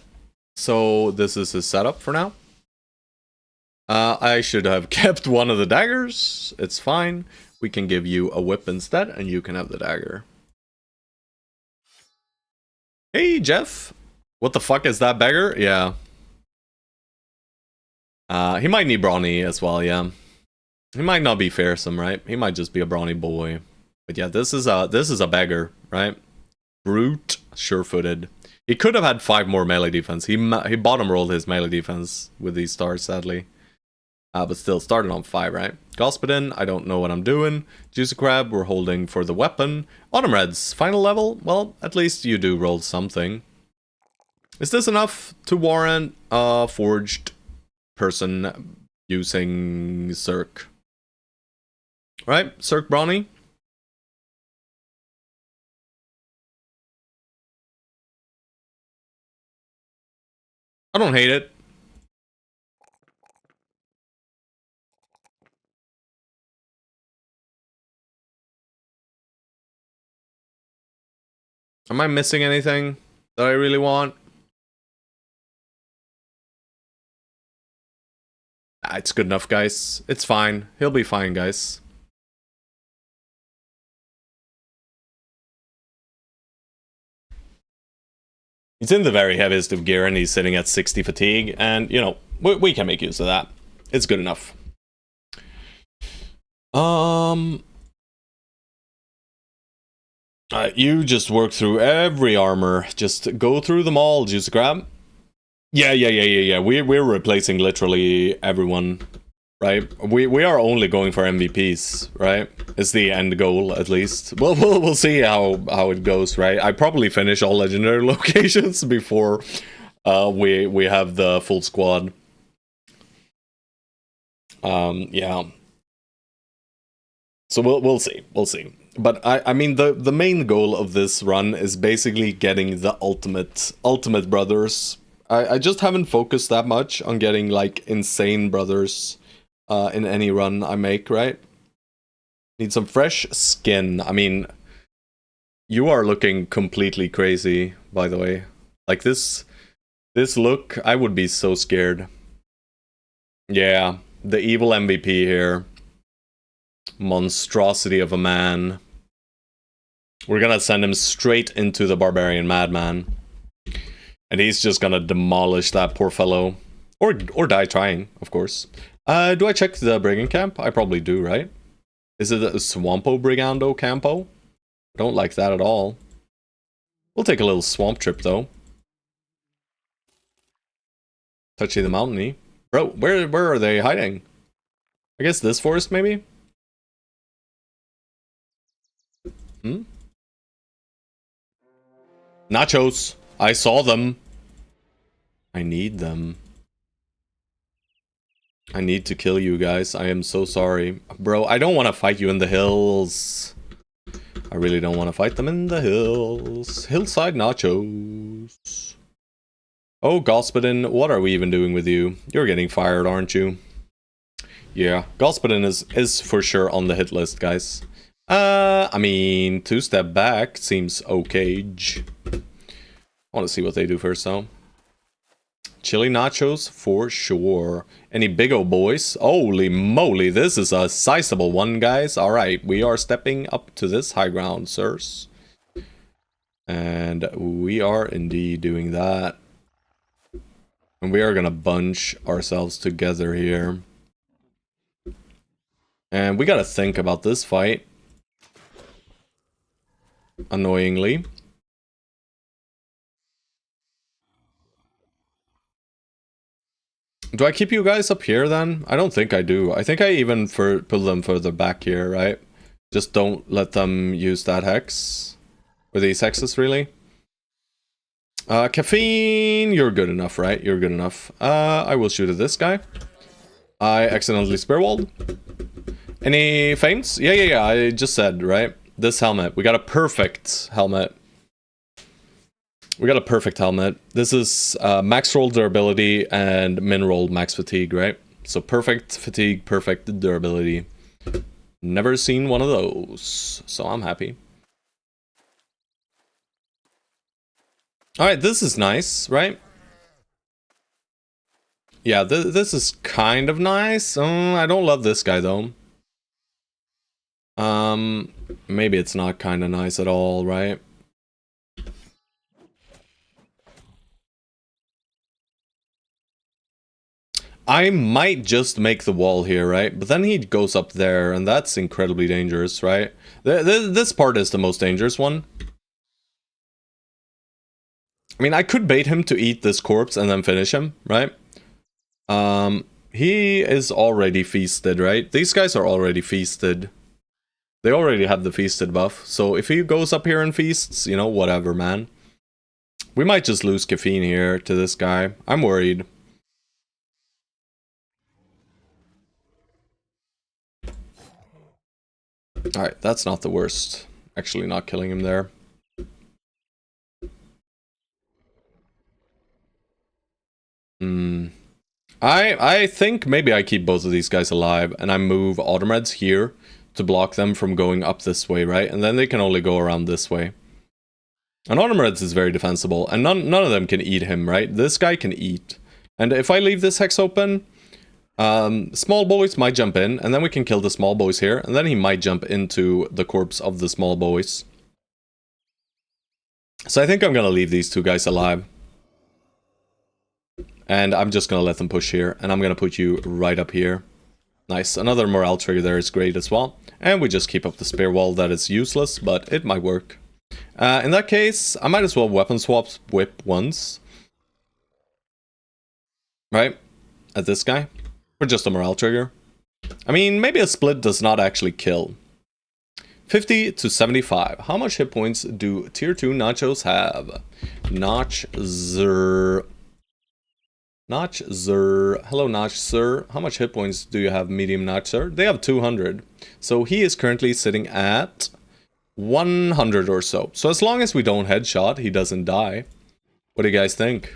so this is his setup for now. I should have kept one of the daggers. It's fine. We can give you a whip instead, and you can have the dagger. Hey, Jeff. What the fuck is that beggar? Yeah. He might need brawny as well, yeah. He might not be fearsome, right? He might just be a brawny boy. But yeah, this is a beggar, right? Brute, sure-footed. He could have had 5 more melee defense. He bottom rolled his melee defense with these stars, sadly. But still, started on 5, right? Господин, I don't know what I'm doing. Juicy Crab, we're holding for the weapon. Autumn Reds, final level? Well, at least you do roll something. Is this enough to warrant a forged person using Cirque? Right? Cirque Brawny? I don't hate it. Am I missing anything that I really want? It's good enough, guys. It's fine. He'll be fine, guys. He's in the very heaviest of gear and he's sitting at 60 fatigue, and, you know, we can make use of that. It's good enough. You just work through every armor. Just go through them all, Juicy Crab. Yeah. We're replacing literally everyone, right? We are only going for MVPs, right? It's the end goal, at least. Well, we'll see how it goes, right? I probably finish all legendary locations before we have the full squad. Yeah. So we'll see. But I mean the main goal of this run is basically getting the ultimate brothers. I just haven't focused that much on getting like insane brothers in any run I make, right? Need some fresh skin. I mean, you are looking completely crazy, by the way. Like this look, I would be so scared. Yeah, the evil MVP here. Monstrosity of a man. We're gonna send him straight into the Barbarian Madman. And he's just gonna demolish that poor fellow. Or die trying, of course. Do I check the Brigand Camp? I probably do, right? Is it a Swampo Brigando Campo? I don't like that at all. We'll take a little swamp trip, though. Touchy the Mountainy. Bro, where are they hiding? I guess this forest, maybe? Nachos! I saw them! I need them. I need to kill you guys. I am so sorry. Bro, I don't want to fight you in the hills. I really don't want to fight them in the hills. Hillside nachos. Oh, Господин, what are we even doing with you? You're getting fired, aren't you? Yeah, Господин is for sure on the hit list, guys. I mean, 2-step back seems okay. I want to see what they do first, though. Chili nachos for sure. Any big ol' boys? Holy moly, this is a sizable one, guys. Alright, we are stepping up to this high ground, sirs. And we are indeed doing that. And we are gonna bunch ourselves together here. And we gotta think about this fight. Annoyingly. Do I keep you guys up here then? I don't think I do. I think I even pull them further back here, right? Just don't let them use that hex. Or these hexes, really. Caffeine, you're good enough, right? You're good enough. I will shoot at this guy. I accidentally spearwalled. Any feints? Yeah, I just said, right? This helmet. We got a perfect helmet. We got a perfect helmet. This is max roll durability and min roll max fatigue, right? So perfect fatigue, perfect durability. Never seen one of those, so I'm happy. Alright, this is nice, right? Yeah, this is kind of nice. I don't love this guy, though. Maybe it's not kind of nice at all, right? I might just make the wall here, right? But then he goes up there, and that's incredibly dangerous, right? This part is the most dangerous one. I mean, I could bait him to eat this corpse and then finish him, right? He is already feasted, right? These guys are already feasted. They already have the feasted buff. So if he goes up here and feasts, you know, whatever, man. We might just lose caffeine here to this guy. I'm worried. Alright, that's not the worst. Actually not killing him there. I think maybe I keep both of these guys alive and I move Autumn here to block them from going up this way, right? And then they can only go around this way. And Autumn is very defensible, and none of them can eat him, right? This guy can eat. And if I leave this hex open, small boys might jump in, and then we can kill the small boys here, and then he might jump into the corpse of the small boys. So I think I'm gonna leave these two guys alive. And I'm just gonna let them push here, and I'm gonna put you right up here. Nice, another morale trigger there is great as well. And we just keep up the spear wall that is useless, but it might work. In that case, I might as well weapon swap whip once. Right? At this guy. For just a morale trigger. I mean, maybe a split does not actually kill. 50 to 75. How much hit points do tier 2 nachos have? Notch Zer. Notch Zer. Hello, Notch Sir. How much hit points do you have, medium Notch Sir? They have 200. So he is currently sitting at 100 or so. So as long as we don't headshot, he doesn't die. What do you guys think?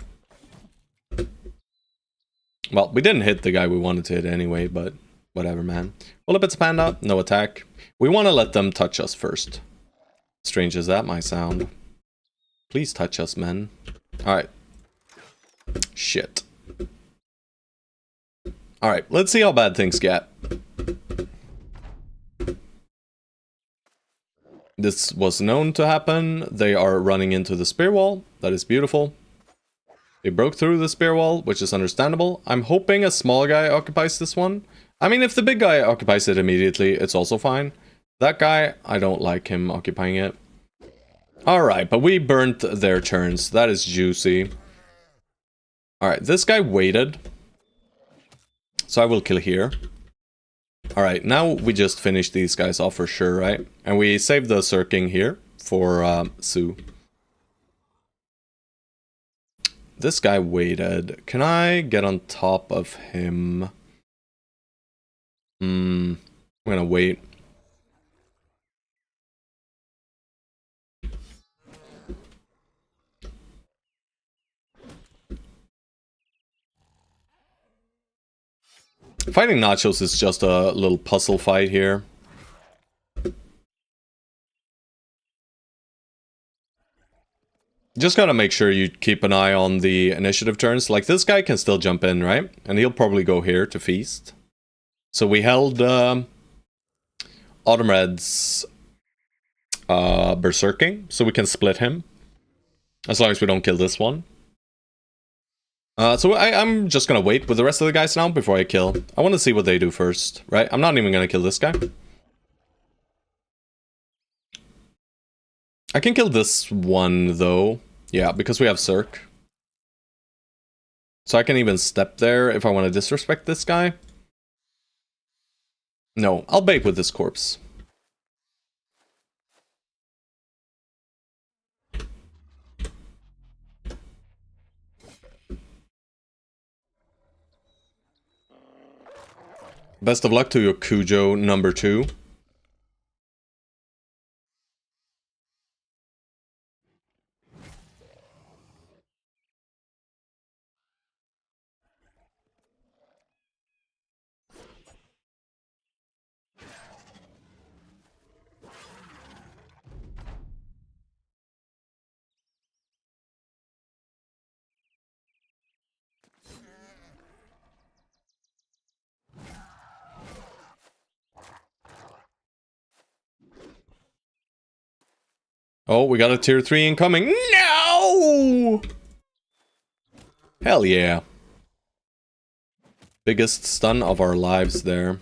Well, we didn't hit the guy we wanted to hit anyway, but whatever, man. Whippets Panda, no attack. We want to let them touch us first. Strange as that might sound. Please touch us, men. Alright. Shit. Alright, let's see how bad things get. This was known to happen. They are running into the spear wall. That is beautiful. They broke through the spear wall, which is understandable. I'm hoping a small guy occupies this one. I mean, if the big guy occupies it immediately, it's also fine. That guy, I don't like him occupying it. Alright, but we burnt their turns. That is juicy. Alright, this guy waited. So I will kill here. Alright, now we just finish these guys off for sure, right? And we save the circing here for Sue. This guy waited. Can I get on top of him? I'm gonna wait. Fighting Nachos is just a little puzzle fight here. Just gotta make sure you keep an eye on the initiative turns. Like, this guy can still jump in, right? And he'll probably go here to feast. So we held Autumn Red's berserking, so we can split him. As long as we don't kill this one. So I'm just gonna wait with the rest of the guys now before I kill. I want to see what they do first, right? I'm not even gonna kill this guy. I can kill this one, though. Yeah, because we have Cirque. So I can even step there if I want to disrespect this guy. No, I'll bait with this corpse. Best of luck to your Cujo number 2. Oh, we got a tier 3 incoming. No! Hell yeah. Biggest stun of our lives there.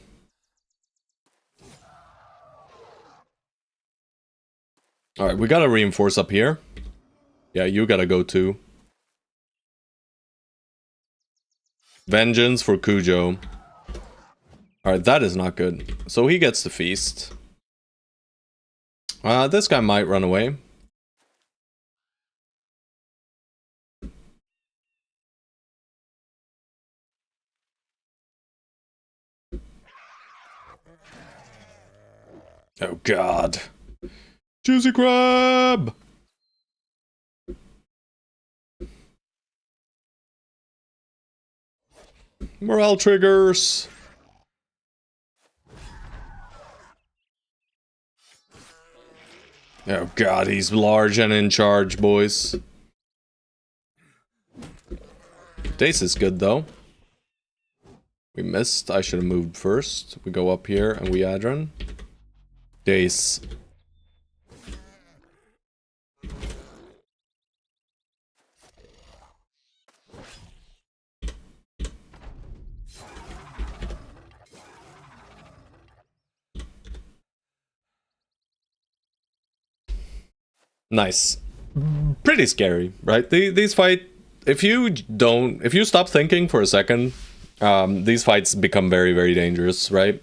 Alright, we gotta reinforce up here. Yeah, you gotta go too. Vengeance for Cujo. Alright, that is not good. So he gets the feast. This guy might run away. Oh god. Juicy crab! Morale triggers! Oh god, he's large and in charge, boys. Dace is good though. We missed. I should have moved first. We go up here and we Adron. Dace. Nice. Pretty scary, right? These fight, if you stop thinking for a second, these fights become very, very dangerous, right?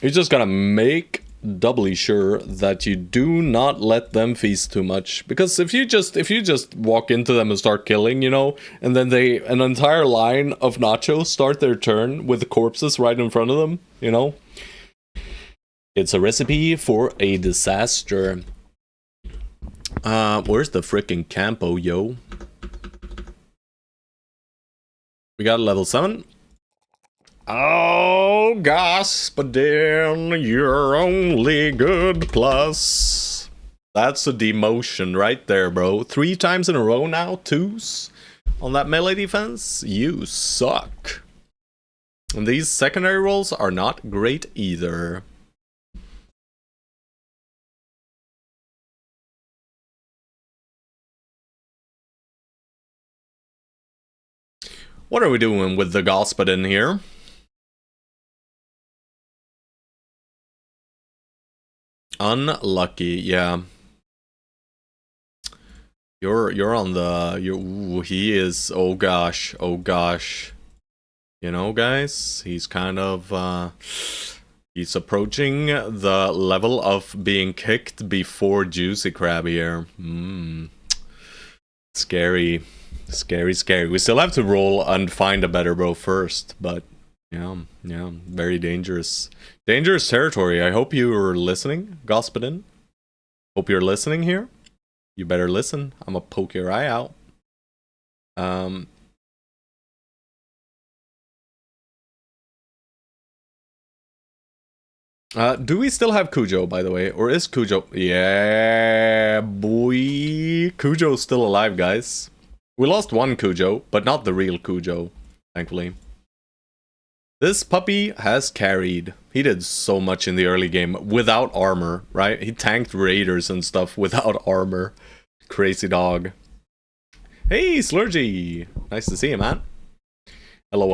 You just gotta make doubly sure that you do not let them feast too much, because if you just walk into them and start killing, you know, and then an entire line of nachos start their turn with the corpses right in front of them, you know, it's a recipe for a disaster. Where's the frickin' campo, yo? We got level 7. Oh, Gaspadin, you're only good plus. That's a demotion right there, bro. 3 times in a row now, 2s on that melee defense. You suck. And these secondary rolls are not great either. What are we doing with the Gaspadin here? Unlucky, yeah. You're on the ooh, he is, oh gosh. You know, guys, he's kind of he's approaching the level of being kicked before Juicy Crab here. Scary. Scary. We still have to roll and find a better bro first, but yeah, very dangerous. Dangerous territory. I hope you are listening, Gospodin. Hope you're listening here. You better listen. I'm gonna poke your eye out. Do we still have Cujo, by the way? Or is Cujo... Yeah, boy. Cujo's still alive, guys. We lost one Cujo, but not the real Cujo, thankfully. This puppy has carried. He did so much in the early game without armor, right? He tanked raiders and stuff without armor. Crazy dog. Hey, Slurgy! Nice to see you, man. Hello.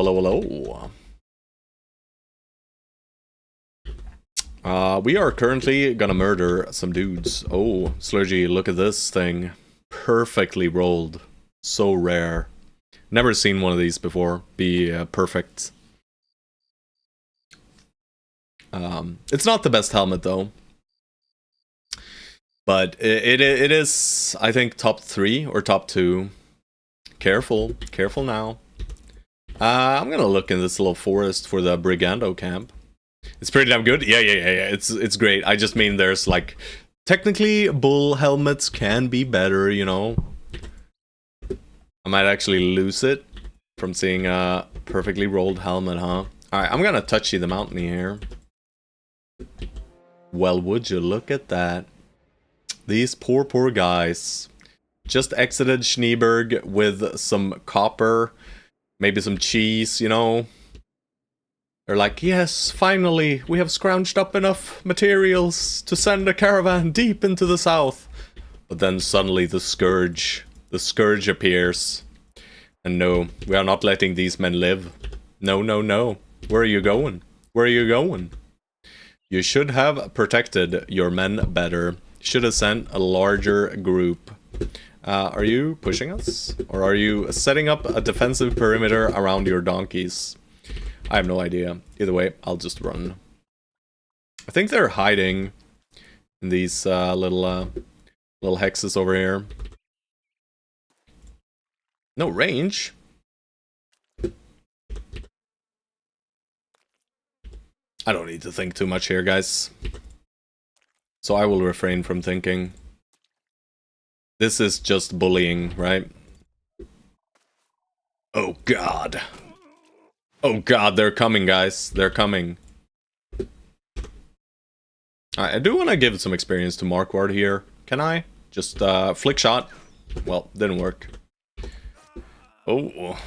We are currently gonna murder some dudes. Oh, Slurgy, look at this thing. Perfectly rolled. So rare. Never seen one of these before. Be perfect. It's not the best helmet though. But it is, I think, top 3 or top 2. Careful now. I'm gonna look in this little forest for the Brigando camp. It's pretty damn good. Yeah. It's great. I just mean there's like, technically bull helmets can be better, you know. I might actually lose it from seeing a perfectly rolled helmet, huh? Alright, I'm gonna touchy the mountain here. Well, would you look at that. These poor guys. Just exited Schneeberg with some copper, maybe some cheese, you know. They're like, yes, finally, we have scrounged up enough materials to send a caravan deep into the south. But then suddenly the Scourge appears. And no, we are not letting these men live. No, no, no. Where are you going? Where are you going? You should have protected your men better. Should have sent a larger group. Are you pushing us? Or are you setting up a defensive perimeter around your donkeys? I have no idea. Either way, I'll just run. I think they're hiding in these little hexes over here. No range. I don't need to think too much here, guys. So I will refrain from thinking. This is just bullying, right? Oh god. Oh god, they're coming, guys. They're coming. I do want to give some experience to Markward here. Can I? Just flick shot. Well, didn't work. Oh.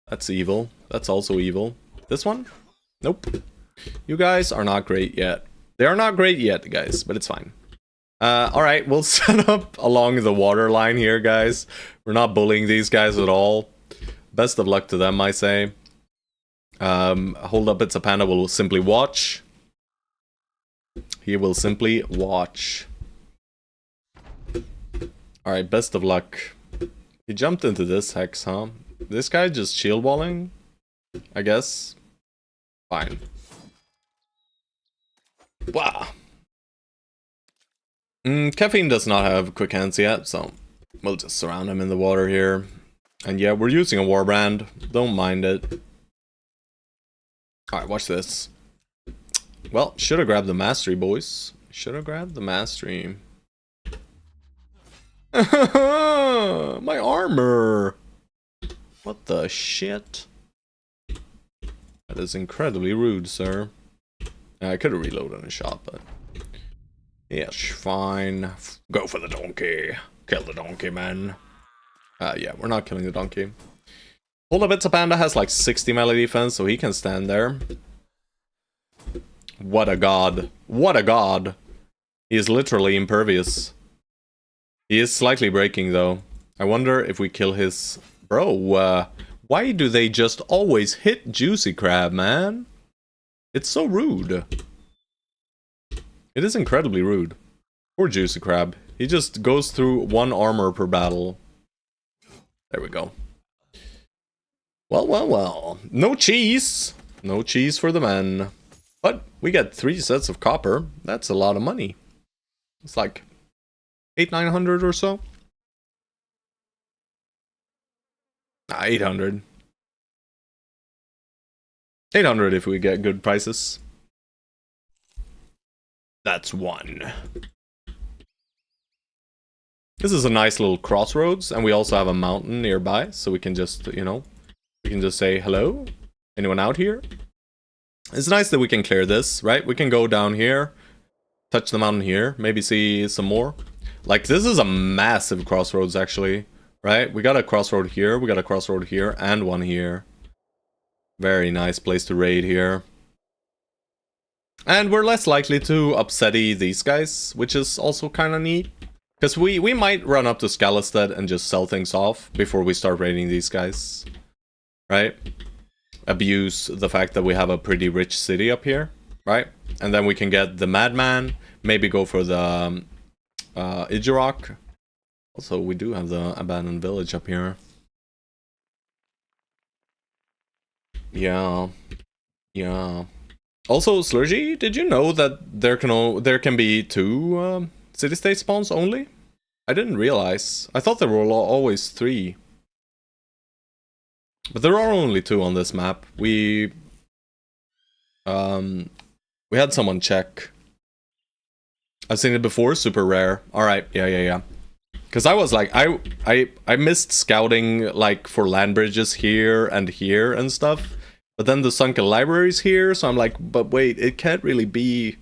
That's evil. That's also evil. This one? Nope. You guys are not great yet. They are not great yet, guys, but it's fine. Alright, we'll set up along the water line here, guys. We're not bullying these guys at all. Best of luck to them, I say. Hold up, it's a panda will simply watch. He will simply watch. Alright, best of luck. He jumped into this hex, huh? This guy just shield walling? I guess. Fine. Wow. Caffeine does not have quick hands yet, so we'll just surround him in the water here. And yeah, we're using a warband. Don't mind it. Alright, watch this. Well, should have grabbed the mastery, boys. Should have grabbed the mastery. My armor! What the shit? That is incredibly rude, sir. I could have reloaded a shot, but... yes, fine. Go for the donkey. Kill the donkey, man. Yeah, we're not killing the donkey. Hold up, it's a panda has like 60 melee defense, so he can stand there. What a god. What a god. He is literally impervious. He is slightly breaking, though. I wonder if we kill his... bro, why do they just always hit Juicy Crab, man? It's so rude. It is incredibly rude. Poor Juicy Crab. He just goes through 1 armor per battle. There we go. Well, well, well. No cheese! No cheese for the men. But we get 3 sets of copper. That's a lot of money. It's like 800-900 or so. 800. 800 if we get good prices. That's 1. This is a nice little crossroads, and we also have a mountain nearby, so we can just, you know, we can just say, hello? Anyone out here? It's nice that we can clear this, right? We can go down here, touch the mountain here, maybe see some more. Like, this is a massive crossroads, actually, right? We got a crossroad here, we got a crossroad here, and one here. Very nice place to raid here. And we're less likely to upsetty these guys, which is also kind of neat. Because we might run up to Skalestead and just sell things off before we start raiding these guys. Right? Abuse the fact that we have a pretty rich city up here. Right? And then we can get the Madman. Maybe go for the Idjarok. Also, we do have the abandoned village up here. Yeah. Yeah. Also, Slurgy, did you know that there can be 2 city-state spawns only? I didn't realize. I thought there were always 3. But there are only 2 on this map. We had someone check. I've seen it before, super rare. Alright, yeah. Because I was like, I missed scouting like for land bridges here and stuff. But then the sunken library's here, so I'm like, but wait, it can't really be...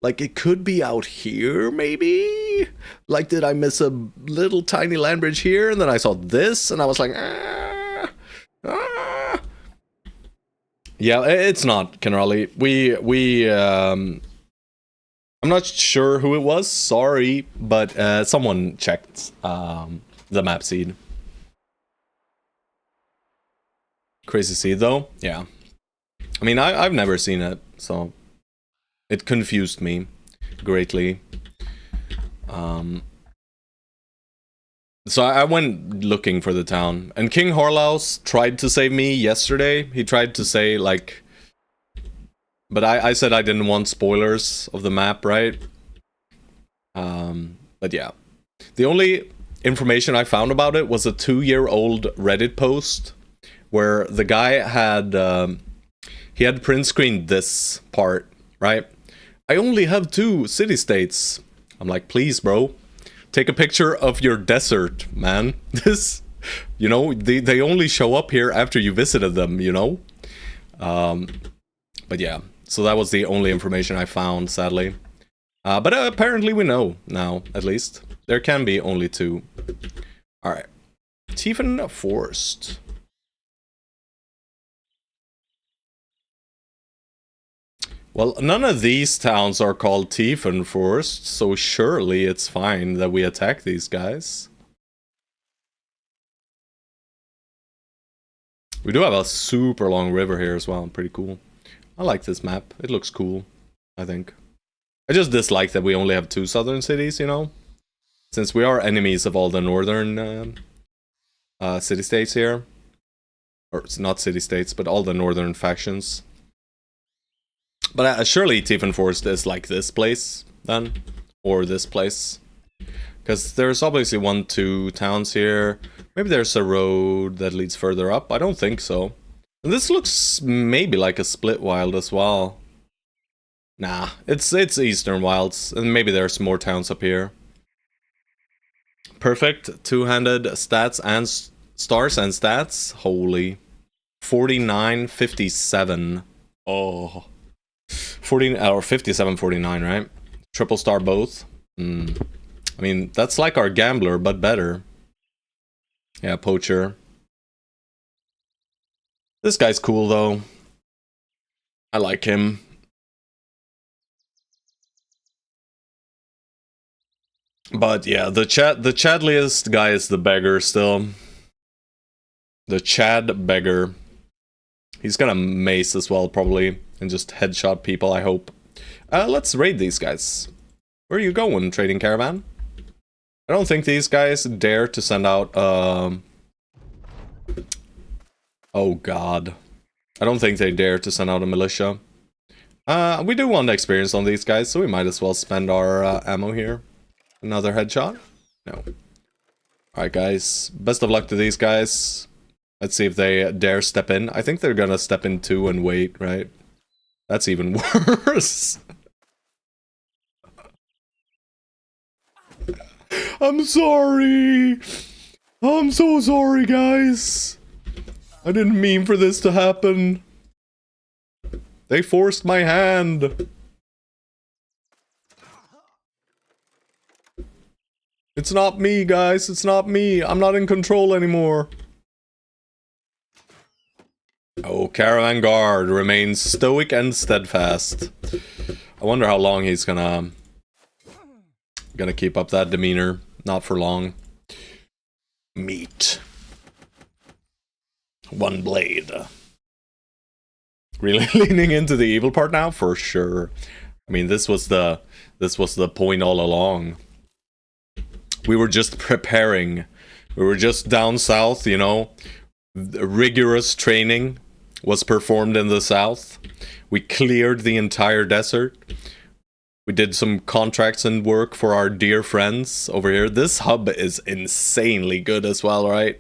like, it could be out here, maybe? Like, did I miss a little tiny land bridge here? And then I saw this, and I was like, Yeah, it's not, Kenrali. I'm not sure who it was, sorry, but someone checked the map seed. Crazy seed, though? Yeah. I mean, I've never seen it, so it confused me greatly. So I went looking for the town, and King Horlaus tried to save me yesterday. He tried to say, like... But I said I didn't want spoilers of the map, right? But yeah. The only information I found about it was a 2-year-old Reddit post, where the guy had... he had print screened this part, right? I only have 2 city-states. I'm like, please, bro. Take a picture of your desert, man. This, you know, they only show up here after you visited them, you know? But yeah, so that was the only information I found, sadly. But apparently we know now, at least. There can be only 2. Alright. Tiefenforst. Forest. Well, none of these towns are called Tiefenforst, so surely it's fine that we attack these guys. We do have a super long river here as well, pretty cool. I like this map, it looks cool, I think. I just dislike that we only have 2 southern cities, you know? Since we are enemies of all the northern city-states here. Or, it's not city-states, but all the northern factions. But surely Tiefenforst is like this place, then? Or this place. Because there's obviously 1, 2 towns here. Maybe there's a road that leads further up. I don't think so. And this looks maybe like a split wild as well. Nah, it's Eastern Wilds. And maybe there's more towns up here. Perfect 2-handed stats and stars and stats. Holy. 49-57. Oh. 40 or 57-49, right? Triple star both. I mean, that's like our gambler, but better. Yeah, poacher. This guy's cool though. I like him. But yeah, the Chadliest guy is the beggar still. The Chad beggar. He's gonna mace as well, probably. And just headshot people, I hope. Let's raid these guys. Where are you going, trading caravan? I don't think these guys dare to send out, oh god. I don't think they dare to send out a militia. We do want experience on these guys, so we might as well spend our ammo here. Another headshot? No. Alright guys, best of luck to these guys. Let's see if they dare step in. I think they're gonna step in too and wait, right? That's even worse. I'm sorry. I'm so sorry, guys. I didn't mean for this to happen. They forced my hand. It's not me, guys. It's not me. I'm not in control anymore. Oh, Caravan Guard remains stoic and steadfast. I wonder how long he's gonna keep up that demeanor. Not for long. Meat. One blade. Really leaning into the evil part now? For sure. I mean, this was the point all along. We were just preparing. We were just down south, you know. Rigorous training was performed in the south. We cleared the entire desert. We did some contracts and work for our dear friends over here. This hub is insanely good as well, right?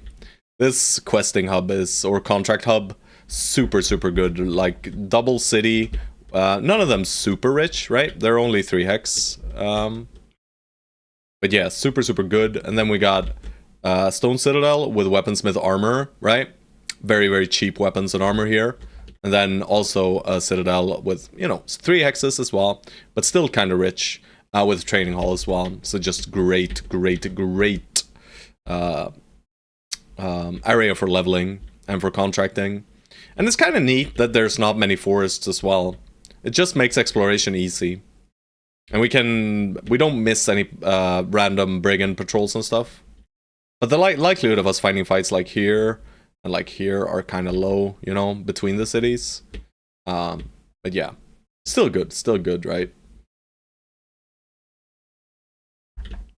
This questing hub is, or contract hub, super, super good. Like, double city. None of them super rich, right? They're only 3 hex. But yeah, super, super good. And then we got Stone Citadel with Weaponsmith armor, right? Very, very cheap weapons and armor here. And then also a Citadel with, you know, 3 hexes as well. But still kind of rich with Training Hall as well. So just great, great, great area for leveling and for contracting. And it's kind of neat that there's not many forests as well. It just makes exploration easy. And we don't miss any random brigand patrols and stuff. But the likelihood of us finding fights like here and like here are kind of low, you know, between the cities. But yeah, still good, right?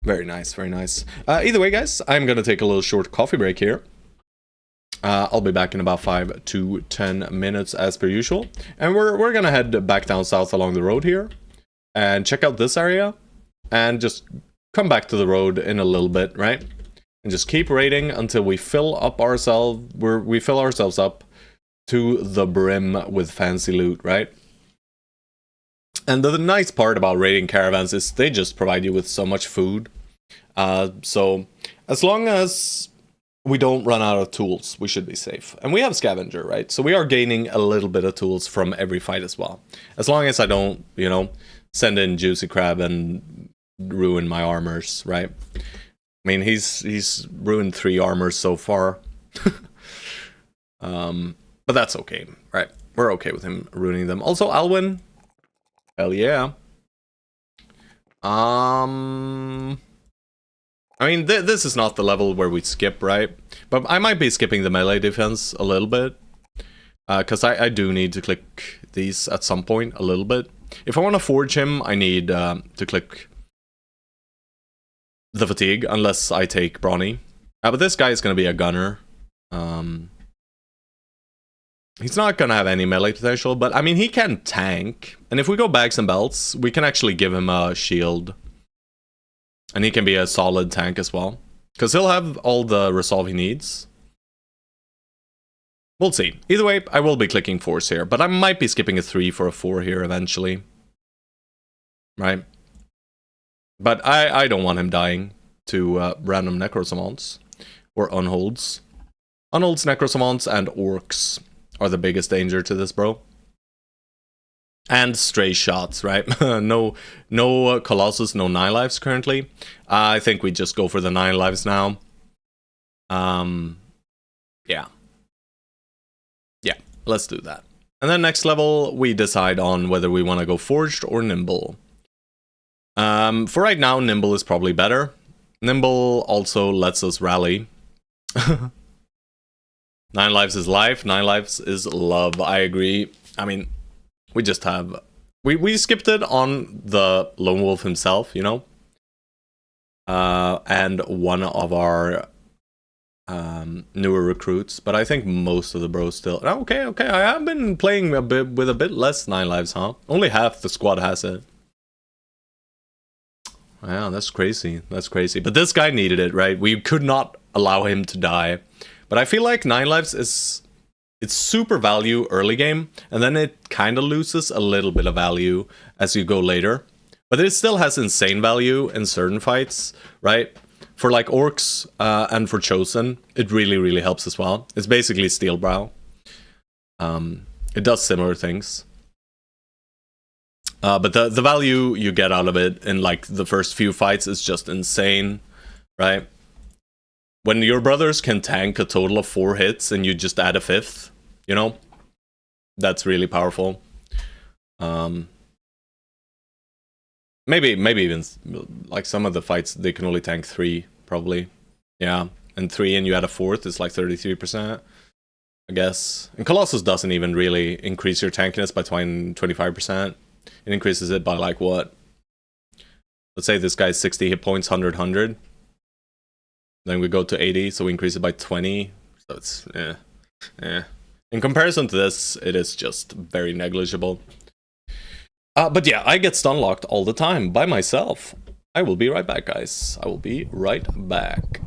Very nice, very nice. Either way, guys, I'm gonna take a little short coffee break here. I'll be back in about 5 to 10 minutes as per usual. And we're gonna head back down south along the road here and check out this area and just come back to the road in a little bit, right? And just keep raiding until we fill ourselves up to the brim with fancy loot, right? And the nice part about raiding caravans is they just provide you with so much food. So as long as we don't run out of tools, we should be safe. And we have scavenger, right? So we are gaining a little bit of tools from every fight as well. As long as I don't, send in Juicy Crab and ruin my armors, right? I mean, he's ruined 3 armors so far. But that's okay, right? We're okay with him ruining them. Also, Alwyn. Hell yeah. I mean, this is not the level where we skip, right? But I might be skipping the melee defense a little bit. Because I do need to click these at some point a little bit. If I want to forge him, I need to click the fatigue, unless I take Brawny. But this guy is going to be a gunner. He's not going to have any melee potential, but I mean, he can tank. And if we go bags and belts, we can actually give him a shield. And he can be a solid tank as well. Because he'll have all the resolve he needs. We'll see. Either way, I will be clicking force here, but I might be skipping a 3 for a 4 here eventually. Right? But I don't want him dying to random necrosammons. Or unholds. Unholds, necrosammons, and orcs are the biggest danger to this, bro. And stray shots, right? no Colossus, no 9 lives currently. I think we just go for the 9 lives now. Yeah. Yeah, let's do that. And then next level, we decide on whether we want to go Forged or Nimble. For right now, Nimble is probably better. Nimble also lets us rally. 9 lives is life, 9 lives is love, I agree. I mean, we just have... We skipped it on the Lone Wolf himself, and one of our newer recruits, but I think most of the bros still... Okay, I have been playing a bit with a bit less 9 lives, huh? Only half the squad has it. Wow, that's crazy. But this guy needed it, right? We could not allow him to die. But I feel like 9 lives is... It's super value early game, and then it kind of loses a little bit of value as you go later. But it still has insane value in certain fights, right? For like orcs and for Chosen, it really, really helps as well. It's basically Steel Brow. It does similar things. But the value you get out of it in like the first few fights is just insane, right? When your brothers can tank a total of 4 hits and you just add a 5th, that's really powerful. Maybe even like some of the fights they can only tank 3, probably. Yeah, and 3 and you add a 4th, it's like 33%, I guess. And Colossus doesn't even really increase your tankiness by 25%. It increases it by like what? Let's say this guy's 60 hit points, 100. Then we go to 80, so we increase it by 20. So it's, in comparison to this, it is just very negligible. But yeah, I get stun locked all the time by myself. I will be right back, guys. I will be right back.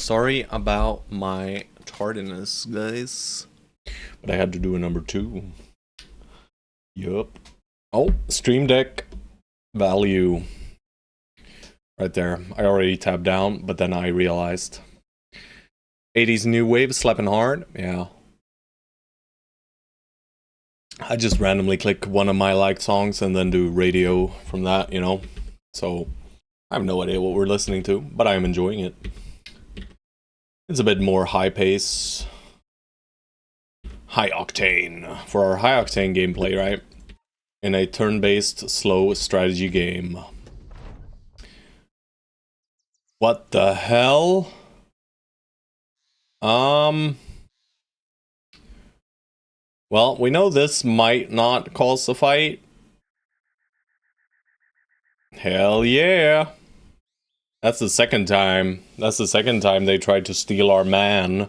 Sorry about my tardiness, guys. But I had to do a number 2. Yup. Oh, Stream Deck value. Right there. I already tabbed down, but then I realized. 80s new wave slapping hard. Yeah. I just randomly click one of my liked songs and then do radio from that, you know. So I have no idea what we're listening to, but I am enjoying it. It's a bit more high pace. High octane. For our high octane gameplay, right? In a turn-based slow strategy game. What the hell? Well, we know this might not cause a fight. Hell yeah. That's the second time. That's the second time they tried to steal our man.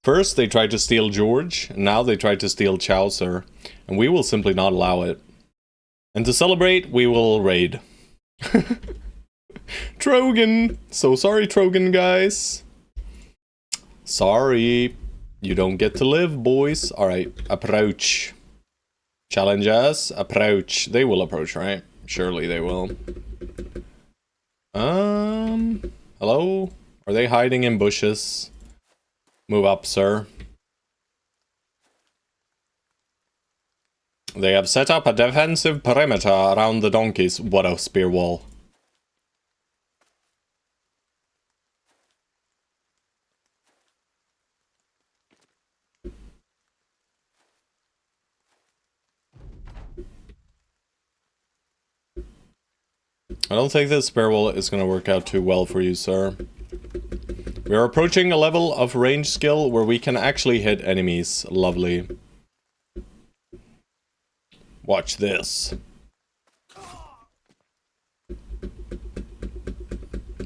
First, they tried to steal George, and now they tried to steal Chaucer. And we will simply not allow it. And to celebrate, we will raid. Trogan! So sorry, Trogan, guys. Sorry. You don't get to live, boys. Alright, approach. Challenge us, approach. They will approach, right? Surely they will. Hello? Are they hiding in bushes? Move up, sir. They have set up a defensive perimeter around the donkeys. What a spear wall. I don't think this spear wall is going to work out too well for you, sir. We are approaching a level of range skill where we can actually hit enemies. Lovely. Watch this.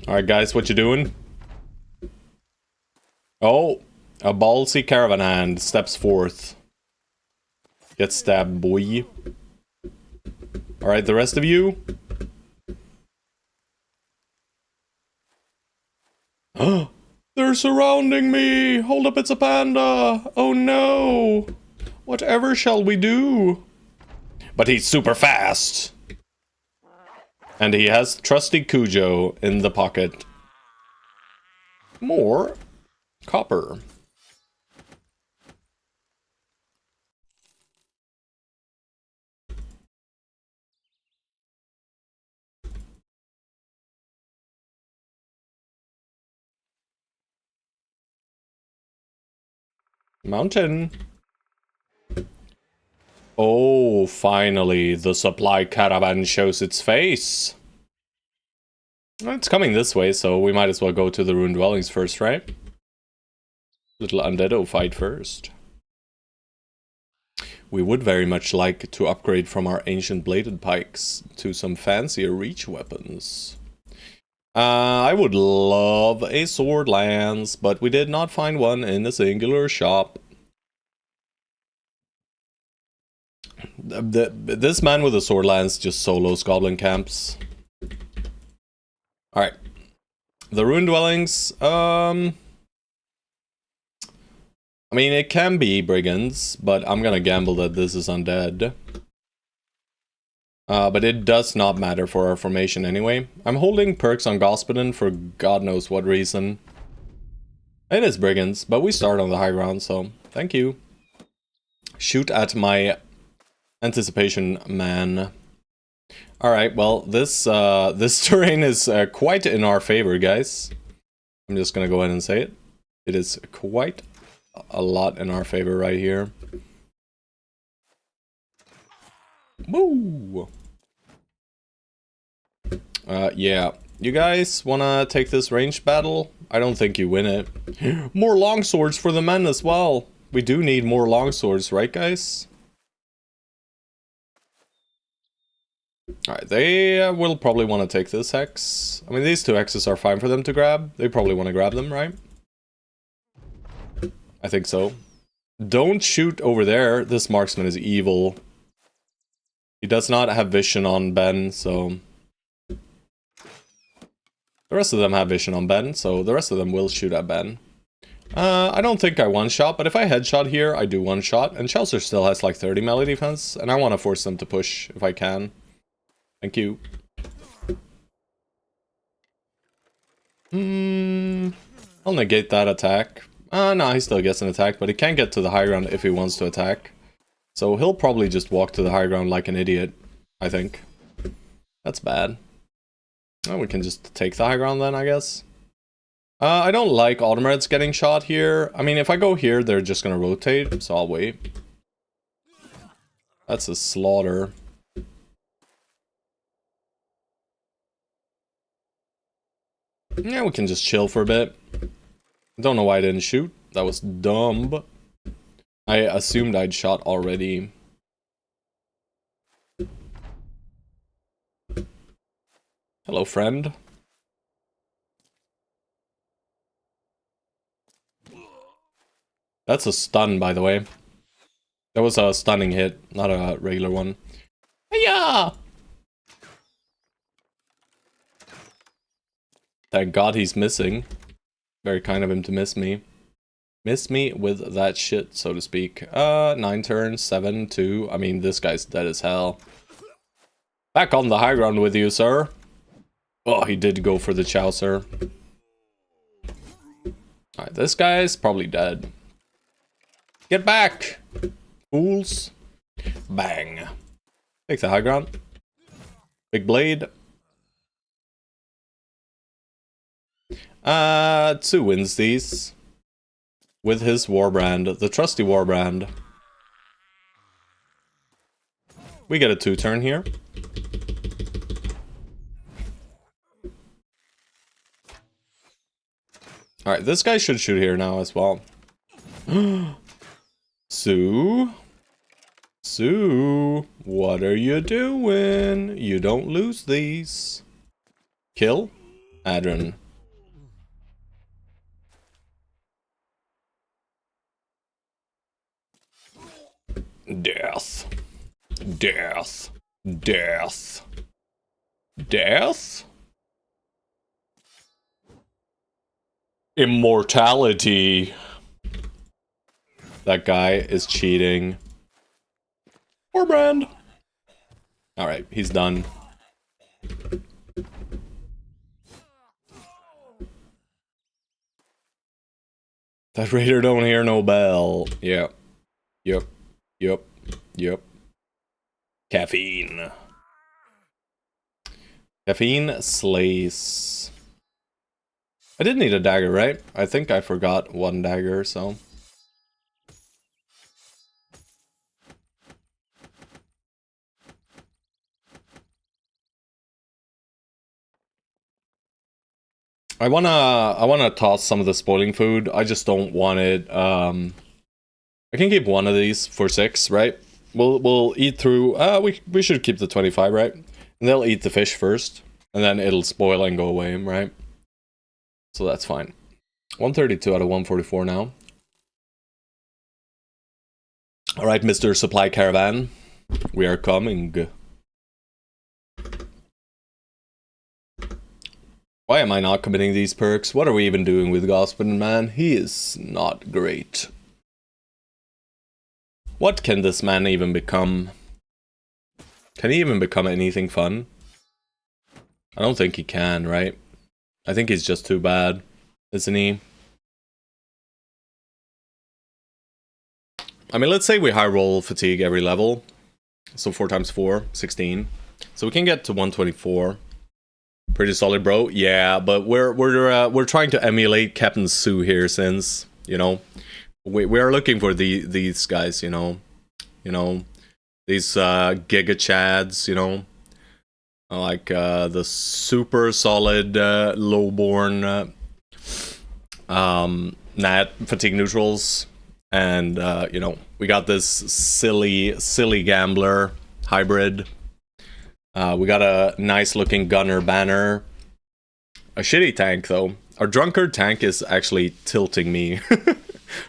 Alright guys, what you doing? Oh, a ballsy caravan hand steps forth. Get stabbed, boy. Alright, the rest of you? They're surrounding me! Hold up, it's a panda! Oh no! Whatever shall we do? But he's super fast! And he has trusty Cujo in the pocket. More copper. Mountain. Oh, finally, the supply caravan shows its face. It's coming this way, so we might as well go to the ruined dwellings first, right? Little undeado fight first. We would very much like to upgrade from our ancient bladed pikes to some fancier reach weapons. I would love a sword lance, but we did not find one in a singular shop. This man with a sword lance just solos goblin camps. Alright. The ruined dwellings, I mean, it can be brigands, but I'm gonna gamble that this is undead. But it does not matter for our formation anyway. I'm holding perks on Gospodin for God knows what reason. It is brigands, but we start on the high ground, so thank you. Shoot at my anticipation man. Alright, well, this terrain is quite in our favor, guys. I'm just gonna go ahead and say it. It is quite a lot in our favor right here. Woo! Yeah. You guys wanna take this ranged battle? I don't think you win it. More longswords for the men as well. We do need more longswords, right guys? Alright, they will probably want to take this hex. I mean, these two hexes are fine for them to grab. They probably want to grab them, right? I think so. Don't shoot over there. This marksman is evil. He does not have vision on Ben, so... The rest of them have vision on Ben, so the rest of them will shoot at Ben. I don't think I one-shot, but if I headshot here, I do one-shot. And Chaucer still has like 30 melee defense, and I want to force them to push if I can. Thank you. I'll negate that attack. No, he still gets an attack, but he can't get to the high ground if he wants to attack. So he'll probably just walk to the high ground like an idiot, I think. That's bad. Well, we can just take the high ground then, I guess. I don't like Automeds getting shot here. I mean, if I go here, they're just gonna rotate, so I'll wait. That's a slaughter. Yeah, we can just chill for a bit. Don't know why I didn't shoot. That was dumb. I assumed I'd shot already. Hello, friend. That's a stun, by the way. That was a stunning hit, not a regular one. Hiya! Thank God he's missing. Very kind of him to miss me. Miss me with that shit, so to speak. 9 turns, 7, 2. I mean, this guy's dead as hell. Back on the high ground with you, sir. Oh, he did go for the Chaucer. Alright, this guy's probably dead. Get back, fools. Bang. Take the high ground. Big blade. Tsu wins these. With his Warbrand, the trusty Warbrand. We get a 2-turn here. Alright, this guy should shoot here now as well. Tsu? Tsu, what are you doing? You don't lose these. Kill? Adrian. Death. Death. Death. Death? Immortality. That guy is cheating. Warbrand. Alright, he's done. That raider don't hear no bell. Yep. Yep. Yep. Yep. Caffeine. Caffeine slays. I did need a dagger, right? I think I forgot one dagger, so... I wanna toss some of the spoiling food. I just don't want it. I can keep one of these for 6, right? We'll eat through. We should keep the 25, right? And they'll eat the fish first, and then it'll spoil and go away, right? So that's fine. 132 out of 144 now. All right, Mr. Supply Caravan, we are coming. Why am I not committing these perks? What are we even doing with Gospin, man? He is not great. What can this man even become? Can he even become anything fun? I don't think he can, right? I think he's just too bad, isn't he? I mean, let's say we high roll fatigue every level. So 4 times 4, 16. So we can get to 124. Pretty solid, bro. Yeah, but we're trying to emulate Captain Sue here, since we are looking for these guys, these Giga Chads, like the super solid lowborn Nat fatigue neutrals, and we got this silly gambler hybrid. We got a nice looking gunner banner. A shitty tank though. Our drunkard tank is actually tilting me.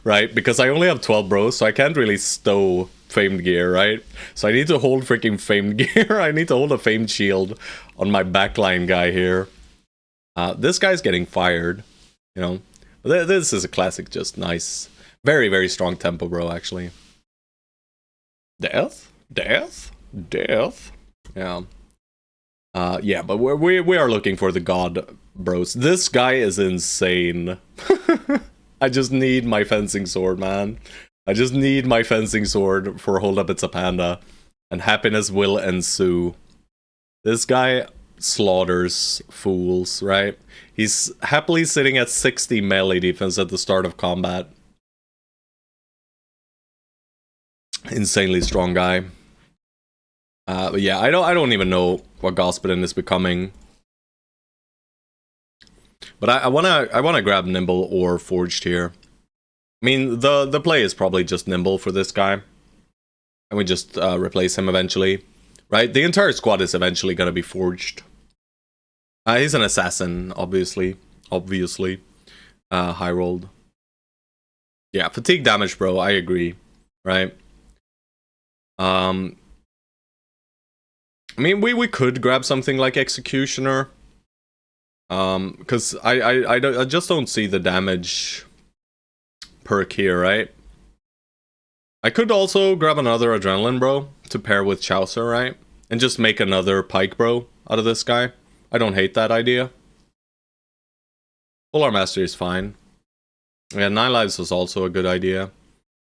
Right? Because I only have 12 bros, so I can't really stow famed gear, right? So I need to hold freaking famed gear. I need to hold a famed shield on my backline guy here. This guy's getting fired, you know. This is a classic, just nice. Very, very strong tempo, bro, actually. Death? Death? Death? Yeah. Yeah, but we are looking for the god bros. This guy is insane. I just need my fencing sword, man. I just need my fencing sword for Hold Up It's a Panda. And happiness will ensue. This guy slaughters fools, right? He's happily sitting at 60 melee defense at the start of combat. Insanely strong guy. But yeah, I don't even know what Господин is becoming. But I wanna grab Nimble or Forged here. I mean, the play is probably just Nimble for this guy, and we just replace him eventually, right? The entire squad is eventually gonna be Forged. He's an assassin, obviously. High rolled. Yeah, fatigue damage, bro. I agree, right? I mean, we could grab something like Executioner. Because I just don't see the damage perk here, right? I could also grab another Adrenaline Bro to pair with Chaucer, right? And just make another Pike Bro out of this guy. I don't hate that idea. Polar Mastery is fine. Yeah, 9 lives was also a good idea.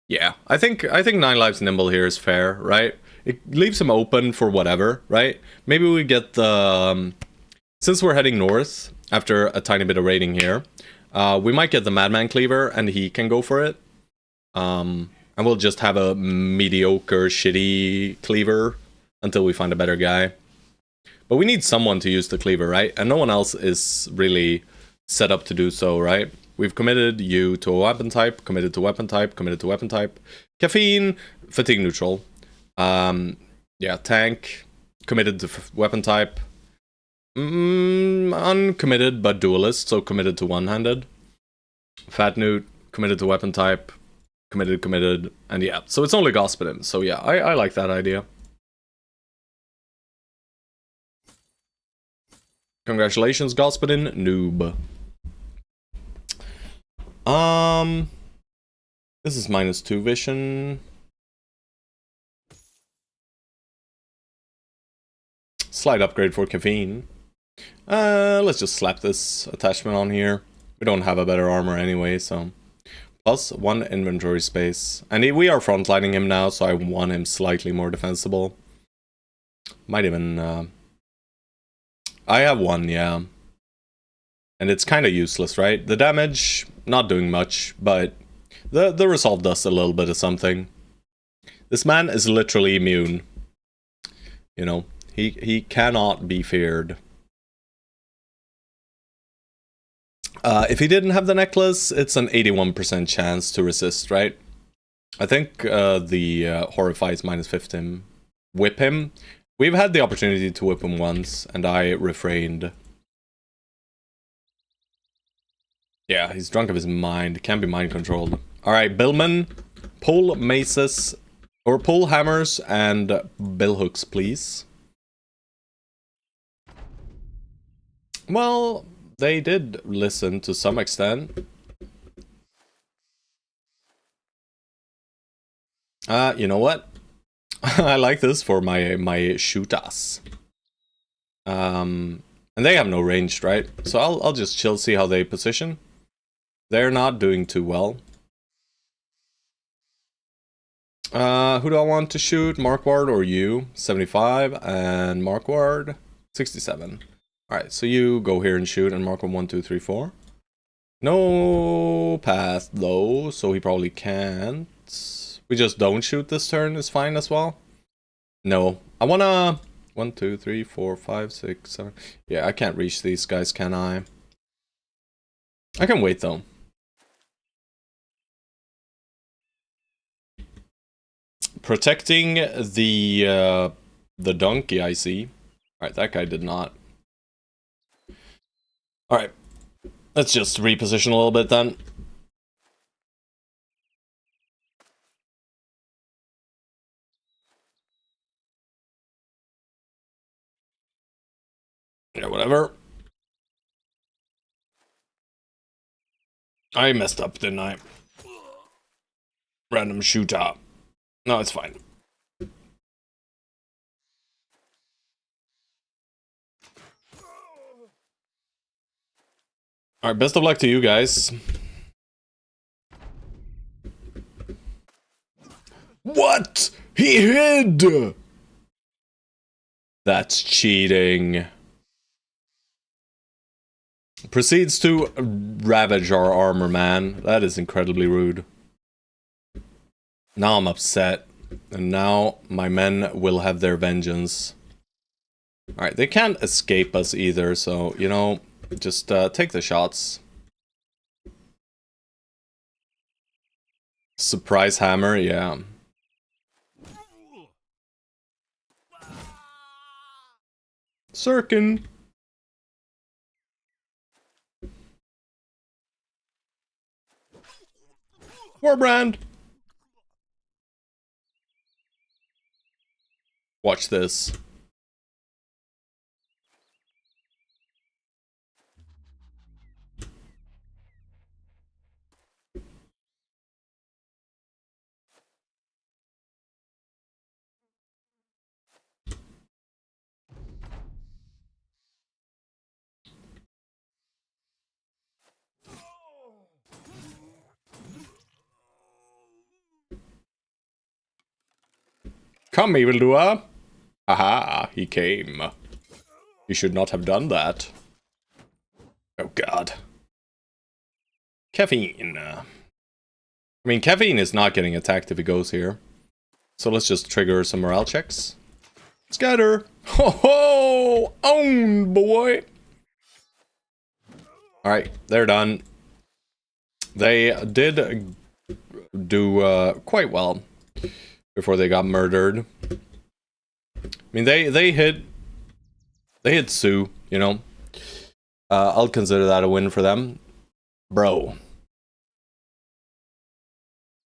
Yeah, I think 9 lives Nimble here is fair, right? It leaves him open for whatever, right? Maybe we get the... since we're heading north, after a tiny bit of raiding here, we might get the Madman Cleaver, and he can go for it. And we'll just have a mediocre, shitty Cleaver until we find a better guy. But we need someone to use the Cleaver, right? And no one else is really set up to do so, right? We've committed you to a weapon type, committed to weapon type, committed to weapon type. Caffeine, fatigue neutral. Yeah, tank, committed to weapon type. Uncommitted but duelist, so committed to one-handed. Fat Newt, committed to weapon type. Committed, and yeah. So it's only Господин, so yeah, I like that idea. Congratulations, Господин, noob. This is -2 vision. Slight upgrade for caffeine. Let's just slap this attachment on here. We don't have a better armor anyway, so... +1 inventory space. And we are frontlining him now, so I want him slightly more defensible. Might even... I have 1, yeah. And it's kind of useless, right? The damage, not doing much, but the resolve does a little bit of something. This man is literally immune. You know, he cannot be feared. If he didn't have the necklace, it's an 81% chance to resist, right? I think the Horrify is -15. Whip him. We've had the opportunity to whip him once, and I refrained. Yeah, he's drunk of his mind. Can't be mind controlled. Alright, Billman, pull maces, or pull hammers and billhooks, please. Well, they did listen to some extent. You know what? I like this for my shooters. And they have no range, right? So I'll just chill, see how they position. They're not doing too well. Who do I want to shoot? Markward or you? 75 and Markward 67. Alright, so you go here and shoot and Markward 1, 2, 3, 4. No path though, so he probably can't. We just don't shoot this turn is fine as well. No, I wanna 1, 2, 3, 4, 5, 6, 7. Yeah, I can't reach these guys, can I? I can wait though. Protecting the donkey, I see. Alright, that guy did not. Alright. Let's just reposition a little bit then. Yeah, whatever. I messed up, didn't I? Random shooter. No, it's fine. Alright, best of luck to you guys. What? He hid! That's cheating. Proceeds to ravage our armor, man. That is incredibly rude. Now I'm upset. And now my men will have their vengeance. Alright, they can't escape us either, so, you know, just take the shots. Surprise hammer, yeah. Sirkin. Warbrand. Watch this. Come, evildoer. Aha, he came. You should not have done that. Oh god. Caffeine. I mean, caffeine is not getting attacked if he goes here. So let's just trigger some morale checks. Scatter! Ho ho! Own, boy! Alright, they're done. They did do quite well before they got murdered. I mean, they hit Sue, you know. I'll consider that a win for them. Bro.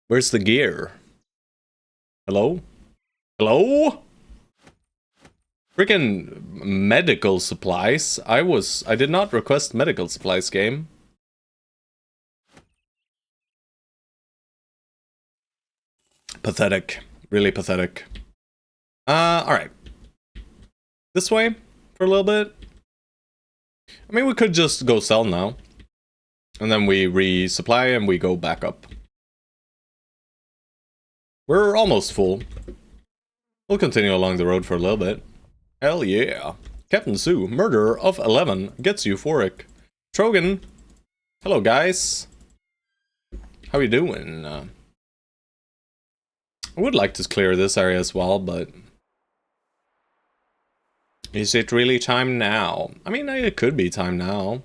Where's the gear? Hello? Hello? Freaking medical supplies. I did not request medical supplies, game. Pathetic. Really pathetic. Alright. This way for a little bit. I mean, we could just go sell now. And then we resupply and we go back up. We're almost full. We'll continue along the road for a little bit. Hell yeah. Captain Sue, murder of 11, gets euphoric. Trogan. Hello, guys. How you doing? I would like to clear this area as well, but... Is it really time now? I mean, it could be time now.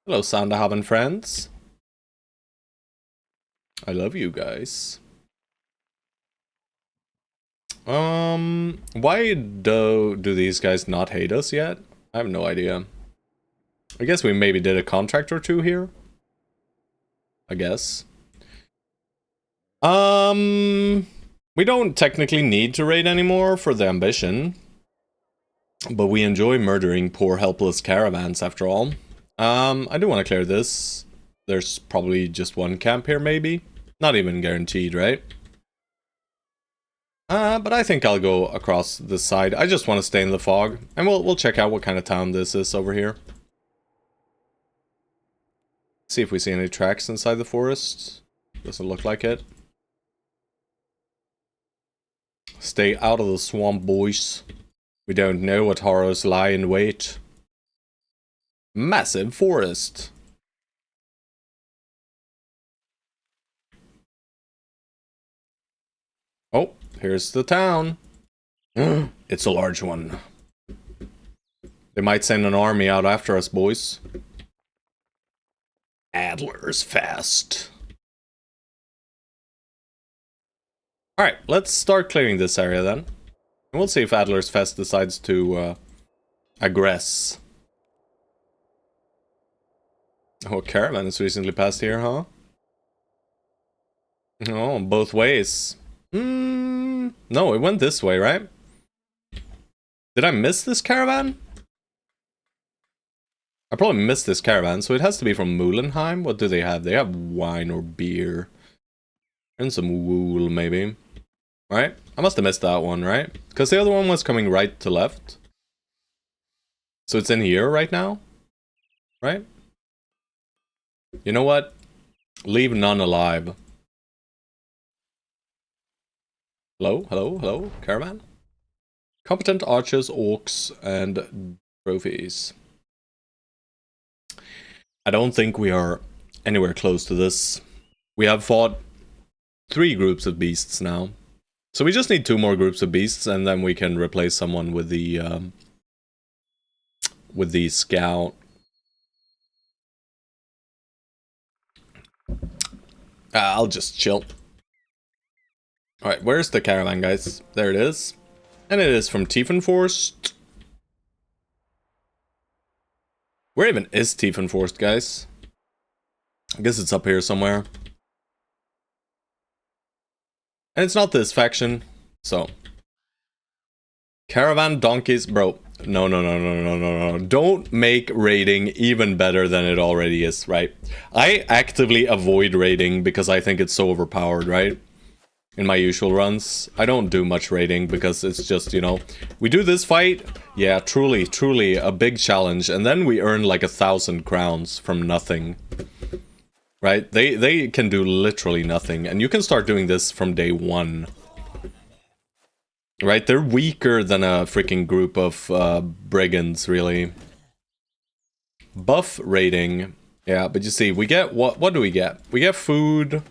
Hello, Sandahaven friends. I love you guys. Why do these guys not hate us yet? I have no idea. I guess we maybe did a contract or two here. I guess. We don't technically need to raid anymore for the ambition. But we enjoy murdering poor helpless caravans after all. I do want to clear this. There's probably just one camp here maybe. Not even guaranteed, right? But I think I'll go across this side. I just want to stay in the fog. And we'll check out what kind of town this is over here. See if we see any tracks inside the forest. Doesn't look like it. Stay out of the swamp, boys. We don't know what horrors lie in wait. Massive forest. Oh, here's the town. It's a large one. They might send an army out after us, boys. Adler's Fest. Alright, let's start clearing this area then. And we'll see if Adler's Fest decides to aggress. Oh, a caravan has recently passed here, huh? Oh, both ways. No, it went this way, right? Did I miss this caravan? I probably missed this caravan, so it has to be from Muhlenheim. What do they have? They have wine or beer. And some wool, maybe. Right? I must have missed that one, right? Because the other one was coming right to left. So it's in here right now? Right? You know what? Leave none alive. Hello? Hello? Hello? Caravan? Competent archers, orcs, and trophies. I don't think we are anywhere close to this. We have fought 3 groups of beasts now. So we just need 2 more groups of beasts, and then we can replace someone with the scout. I'll just chill. Alright, where's the caravan, guys? There it is. And it is from Tiefenforst. Where even is Tiefenforst, guys? I guess it's up here somewhere. And it's not this faction, so. Caravan donkeys, bro. No. Don't make raiding even better than it already is, right? I actively avoid raiding because I think it's so overpowered, right? In my usual runs. I don't do much raiding because it's just, you know, we do this fight, yeah, truly a big challenge, and then we earn like 1,000 crowns from nothing. Right? They can do literally nothing, and you can start doing this from day 1. Right? They're weaker than a freaking group of brigands, really. Buff raiding. Yeah, but you see, we get, what do we get? We get food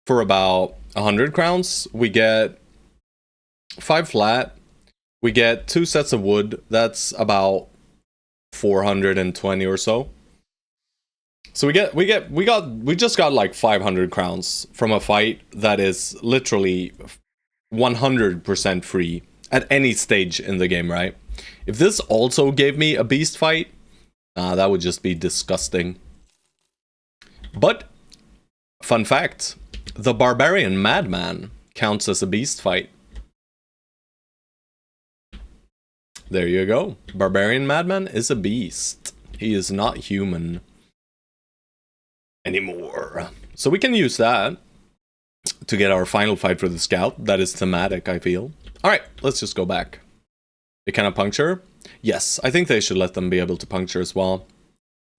for about 100 crowns. We get 5 flat. We get 2 sets of wood. That's about 420 or so. So we just got like 500 crowns from a fight that is literally 100% free at any stage in the game, right? If this also gave me a beast fight, that would just be disgusting. But, fun fact, the Barbarian Madman counts as a beast fight. There you go. Barbarian Madman is a beast. He is not human anymore. So we can use that to get our final fight for the scout. That is thematic, I feel. Alright, let's just go back. They cannot puncture? Yes, I think they should let them be able to puncture as well.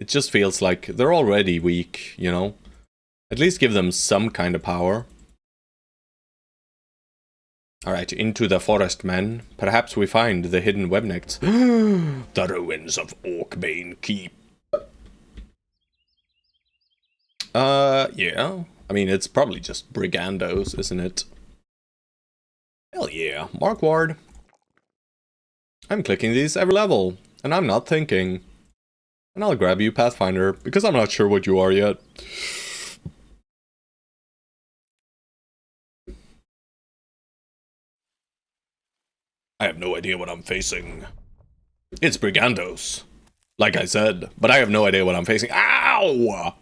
It just feels like they're already weak, you know? At least give them some kind of power. Alright, into the forest, men. Perhaps we find the hidden webnecks. The ruins of Orkbane Keep. Yeah. I mean, it's probably just brigandos, isn't it? Hell yeah. Mark Ward. I'm clicking these every level, and I'm not thinking. And I'll grab you, Pathfinder, because I'm not sure what you are yet. I have no idea what I'm facing. It's brigandos. Like I said, but I have no idea what I'm facing. Ow!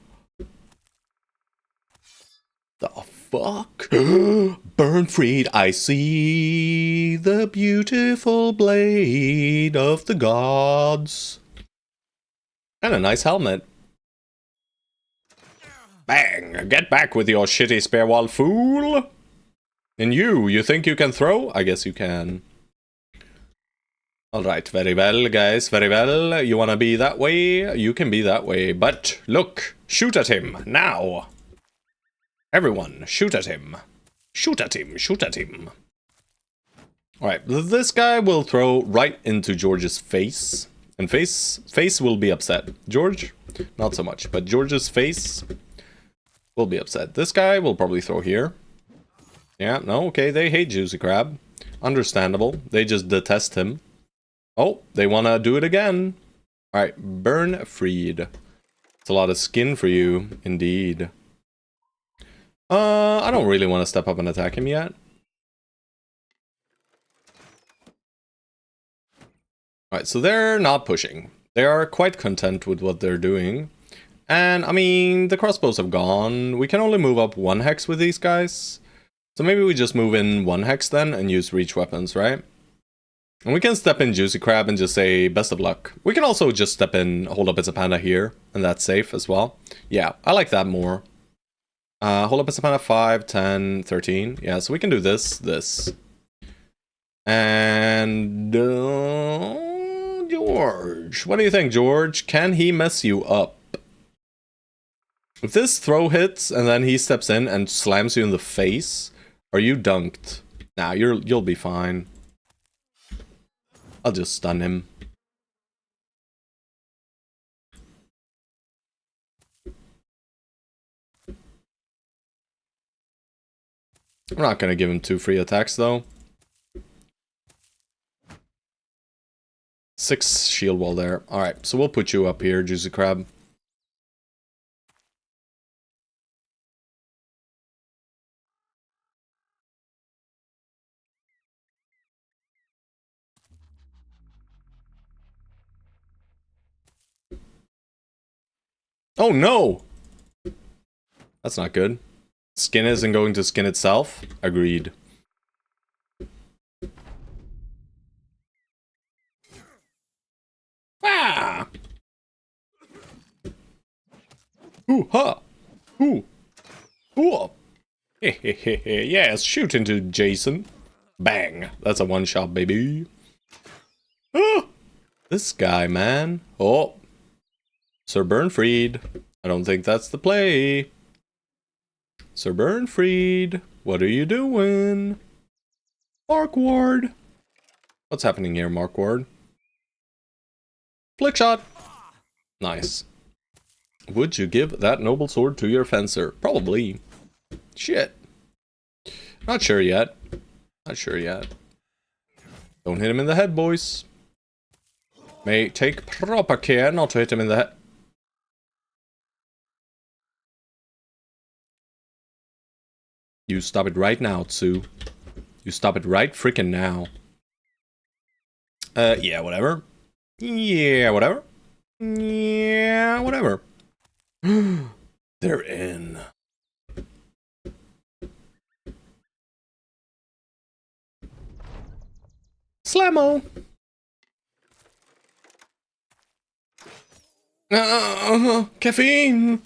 The fuck? Burnfried, I see the beautiful blade of the gods. And a nice helmet. Bang! Get back with your shitty spare wall, fool! And you think you can throw? I guess you can. Alright, very well, guys, very well. You wanna be that way? You can be that way. But, look! Shoot at him, now! Everyone, shoot at him. Shoot at him, shoot at him. Alright, this guy will throw right into George's face. And face will be upset. George, not so much, but George's face will be upset. This guy will probably throw here. Yeah, no, okay, they hate Juicy Crab. Understandable, they just detest him. Oh, they wanna do it again. Alright, Burnfried. It's a lot of skin for you, indeed. I don't really want to step up and attack him yet. Alright, so they're not pushing. They are quite content with what they're doing. And, I mean, the crossbows have gone. We can only move up 1 hex with these guys. So maybe we just move in 1 hex then and use reach weapons, right? And we can step in Juicy Crab and just say, best of luck. We can also just step in, hold up as a panda here, and that's safe as well. Yeah, I like that more. Hold up as a panda 5, 10, 13. Yeah, so we can do this. And... George. What do you think, George? Can he mess you up? If this throw hits, and then he steps in and slams you in the face, are you dunked? Nah, you'll be fine. I'll just stun him. I'm not gonna give him 2 free attacks, though. 6 shield wall there. Alright, so we'll put you up here, Juicy Crab. Oh no! That's not good. Skin isn't going to skin itself? Agreed. Ah! Ooh, ha! Ooh! Ooh! Yes, shoot into Jason. Bang! That's a one-shot, baby. Oh! This guy, man. Oh! Sir Burnfried. I don't think that's the play. Sir Burnfried, what are you doing? Mark Ward. What's happening here, Mark Ward? Flick shot. Nice. Would you give that noble sword to your fencer? Probably. Shit. Not sure yet. Not sure yet. Don't hit him in the head, boys. May take proper care not to hit him in the head. You stop it right now, Tsu. You stop it right freaking now. Yeah, whatever. Yeah, whatever. Yeah, whatever. They're in. Slammo! Caffeine!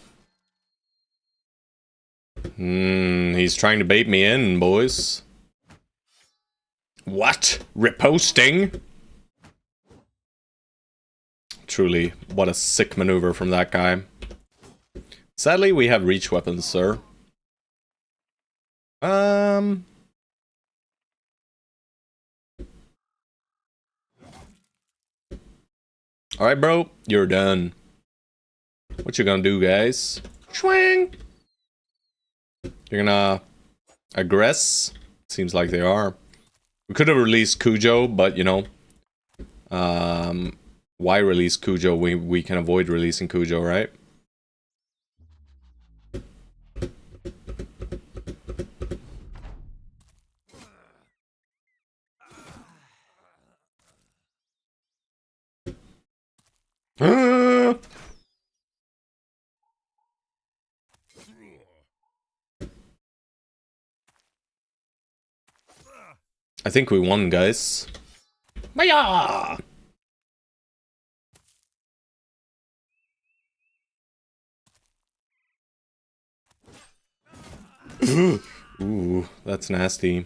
He's trying to bait me in, boys. What? Riposting? Truly, what a sick maneuver from that guy. Sadly, we have reach weapons, sir. Alright, bro. You're done. What you gonna do, guys? Swing! You're gonna... aggress? Seems like they are. We could have released Cujo, but, you know... why release Cujo? We can avoid releasing Cujo, right? I think we won, guys. Maya! Ooh, that's nasty.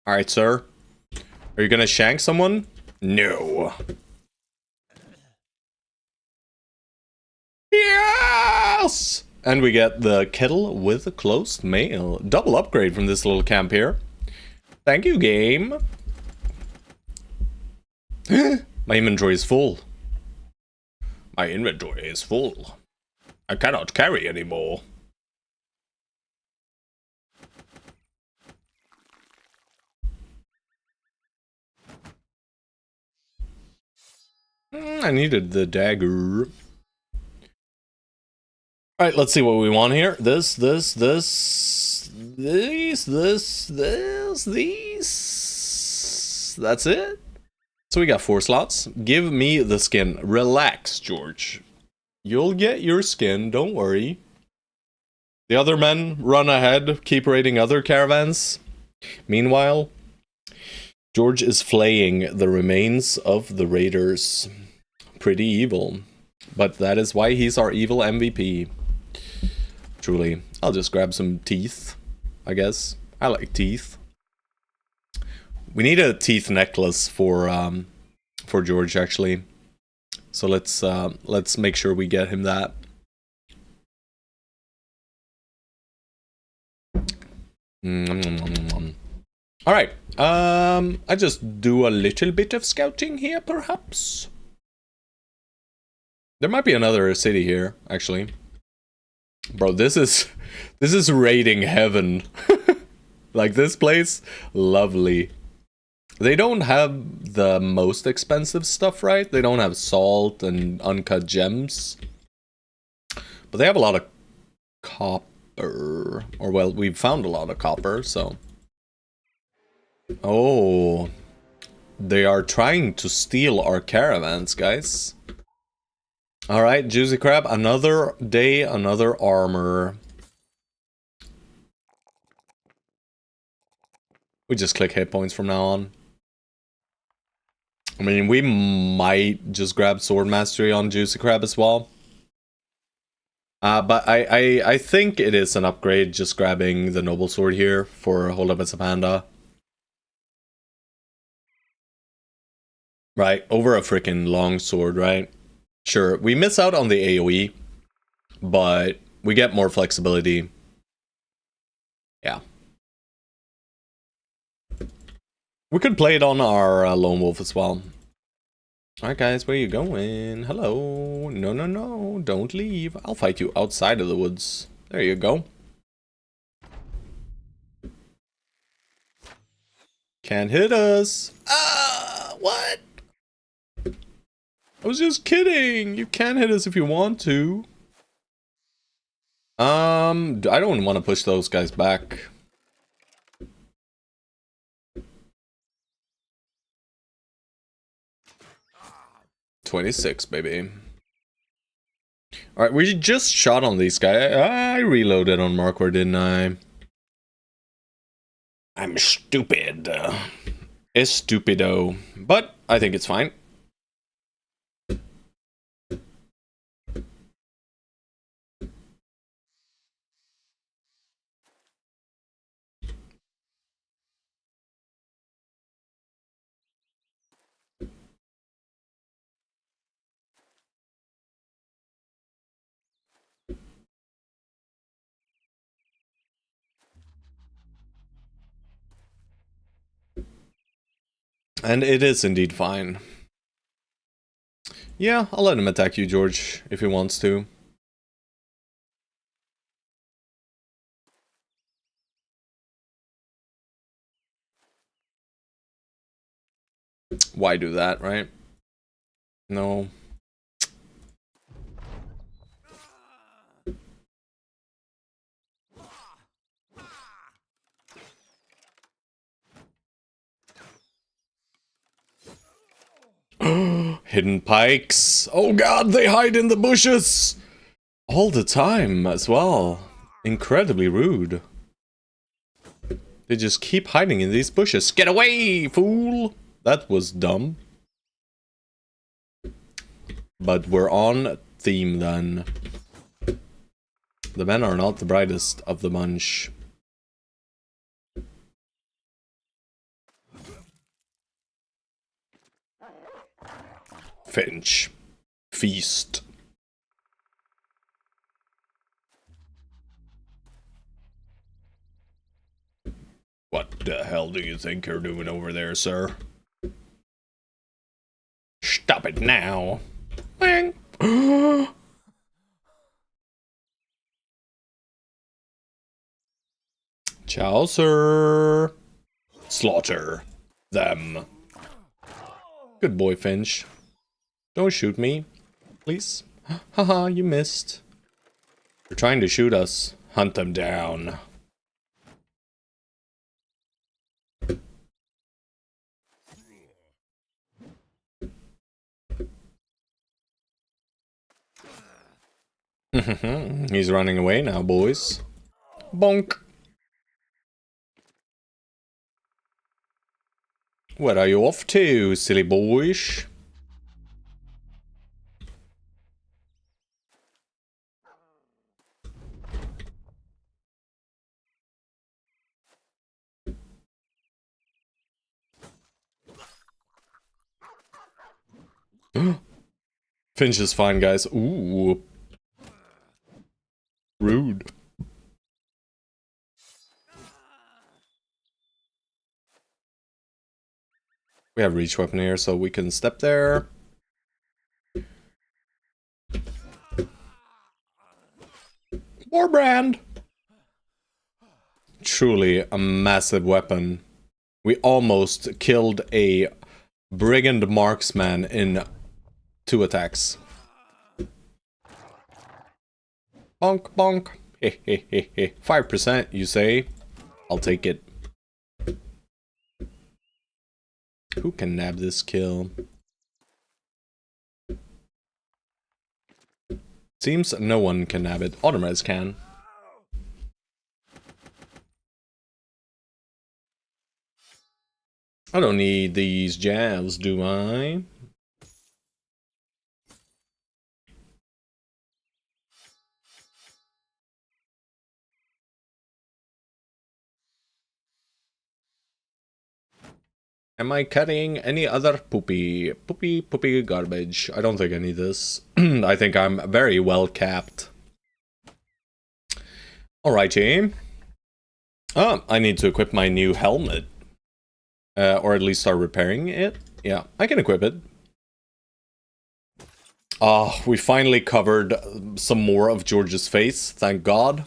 Alright, sir. Are you gonna shank someone? No. Yes! And we get the kettle with a closed mail. Double upgrade from this little camp here. Thank you, game. My inventory is full. My inventory is full. I cannot carry anymore. I needed the dagger. Alright, let's see what we want here. These. That's it. So we got 4 slots. Give me the skin. Relax, George. You'll get your skin, don't worry. The other men run ahead, keep raiding other caravans. Meanwhile, George is flaying the remains of the raiders. Pretty evil. But that is why he's our evil MVP. Truly. I'll just grab some teeth, I guess. I like teeth. We need a teeth necklace for George, actually. So let's make sure we get him that. All right. I just do a little bit of scouting here, perhaps. There might be another city here, actually. Bro, this is raiding heaven. Like this place, lovely. They don't have the most expensive stuff, right? They don't have salt and uncut gems. But they have a lot of copper. Or, well, we've found a lot of copper, so... Oh. They are trying to steal our caravans, guys. Alright, Juicy Crab, another day, another armor. We just click hit points from now on. I mean, we might just grab Sword Mastery on Juicy Crab as well. But I think it is an upgrade just grabbing the Noble Sword here for Hold Up as a Panda. Right, over a freaking long sword, right? Sure, we miss out on the AoE, but we get more flexibility. Yeah. We could play it on our Lone Wolf as well. Alright guys, where you going? Hello? No, no, no, don't leave. I'll fight you outside of the woods. There you go. Can't hit us. Ah, what? I was just kidding. You can hit us if you want to. I don't want to push those guys back. $26, baby. Alright, we just shot on these guys. I reloaded on Markware, didn't I? I'm stupid. It's stupido. But I think it's fine. And it is indeed fine. Yeah, I'll let him attack you, George, if he wants to. Why do that, right? No. Hidden pikes. Oh god, they hide in the bushes! All the time as well. Incredibly rude. They just keep hiding in these bushes. Get away, fool! That was dumb. But we're on theme then. The men are not the brightest of the bunch. Finch. Feast. What the hell do you think you're doing over there, sir? Stop it now. Bang. Ciao, sir. Slaughter them. Good boy, Finch. Don't shoot me, please. Haha, you missed. You're trying to shoot us. Hunt them down. He's running away now, boys. Bonk. Where are you off to, silly boys? Finch is fine, guys. Ooh. Rude. We have reach weapon here, so we can step there. Warbrand! Truly a massive weapon. We almost killed a brigand marksman in 2 attacks. Bonk, bonk. Hehehehe. 5%, you say? I'll take it. Who can nab this kill? Seems no one can nab it. Automez can. I don't need these jabs, do I? Am I carrying any other poopy garbage? I don't think I need this. I think I'm very well capped. Alrighty. Oh, I need to equip my new helmet. Or at least start repairing it. Yeah, I can equip it. Oh, we finally covered some more of George's face, thank God.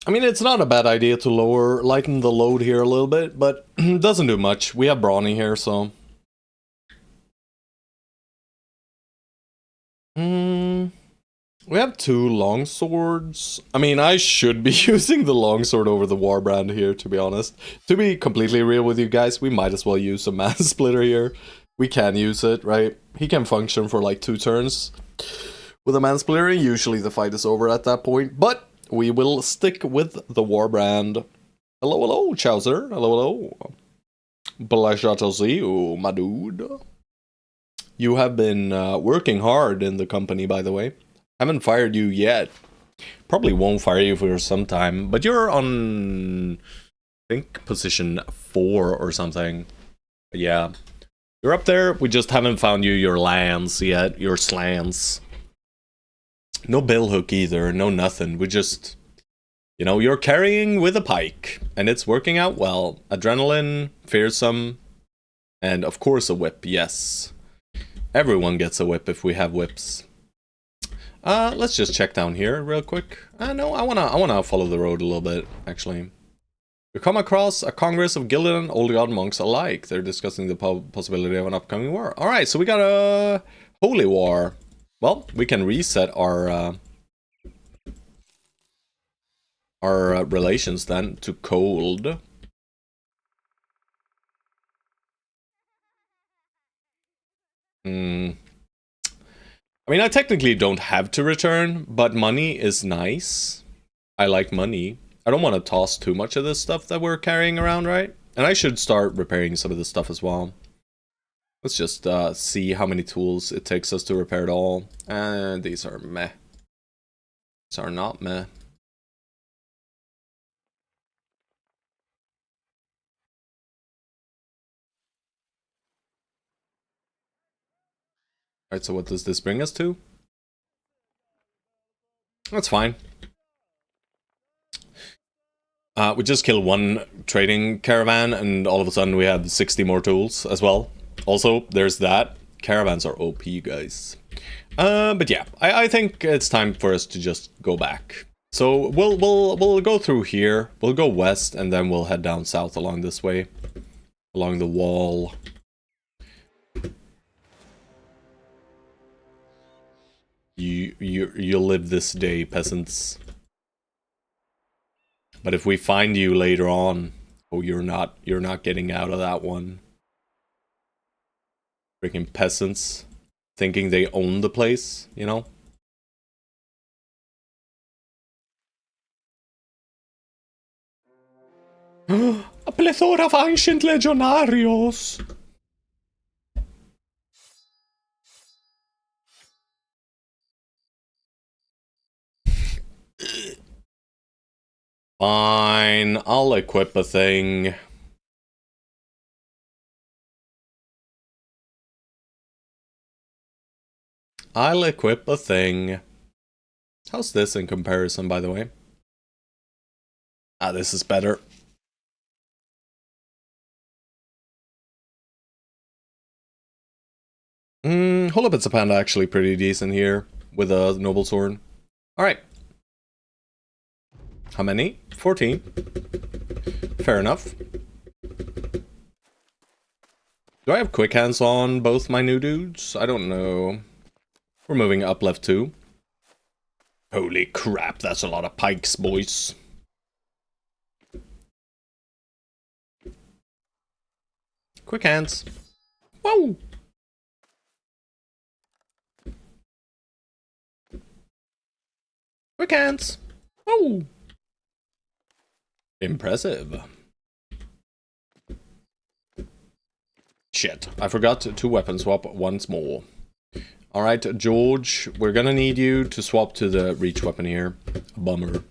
I mean, it's not a bad idea to lighten the load here a little bit, but it doesn't do much. We have Brawny here, so... We have 2 longswords. I mean, I should be using the longsword over the Warbrand here, to be honest. To be completely real with you guys, we might as well use a Man Splitter here. We can use it, right? He can function for like 2 turns. With a Man Splitter, usually the fight is over at that point, but we will stick with the Warbrand. Hello, hello, Chowser. Hello, hello. Pleasure to see you, my dude. You have been working hard in the company, by the way. Haven't fired you yet. Probably won't fire you for some time, but you're on, I think, position 4 or something. Yeah. You're up there, we just haven't found you your lands yet, your slants. No billhook either, no nothing. We just, you know, you're carrying with a pike, and it's working out well. Adrenaline, fearsome, and of course a whip, yes. Everyone gets a whip if we have whips. Let's just check down here real quick. No, I wanna follow the road a little bit, actually. We come across a congress of gilded and old god monks alike. They're discussing the possibility of an upcoming war. Alright, so we got a holy war. Well, we can reset our relations then to cold. I mean, I technically don't have to return, but money is nice. I like money. I don't want to toss too much of this stuff that we're carrying around, right? And I should start repairing some of this stuff as well. Let's just see how many tools it takes us to repair it all. And these are meh. These are not meh. Alright, so what does this bring us to? That's fine. We just killed 1 trading caravan, and all of a sudden we have 60 more tools as well. Also, there's that. Caravans are OP, guys. But yeah, I think it's time for us to just go back. So we'll go through here. We'll go west, and then we'll head down south along this way, along the wall. You live this day, peasants. But if we find you later on, oh, you're not getting out of that one. Freaking peasants, thinking they own the place, you know? A plethora of ancient legionarios. Fine, I'll equip a thing. I'll equip a thing. How's this in comparison, by the way? Ah, this is better. Holopit's a panda actually pretty decent here with a noble sword. Alright. How many? 14. Fair enough. Do I have quick hands on both my new dudes? I don't know. We're moving up left 2. Holy crap, that's a lot of pikes, boys. Quick hands. Whoa! Quick hands. Whoa! Impressive. Shit, I forgot to weapon swap once more. Alright, George, we're gonna need you to swap to the reach weapon here. Bummer.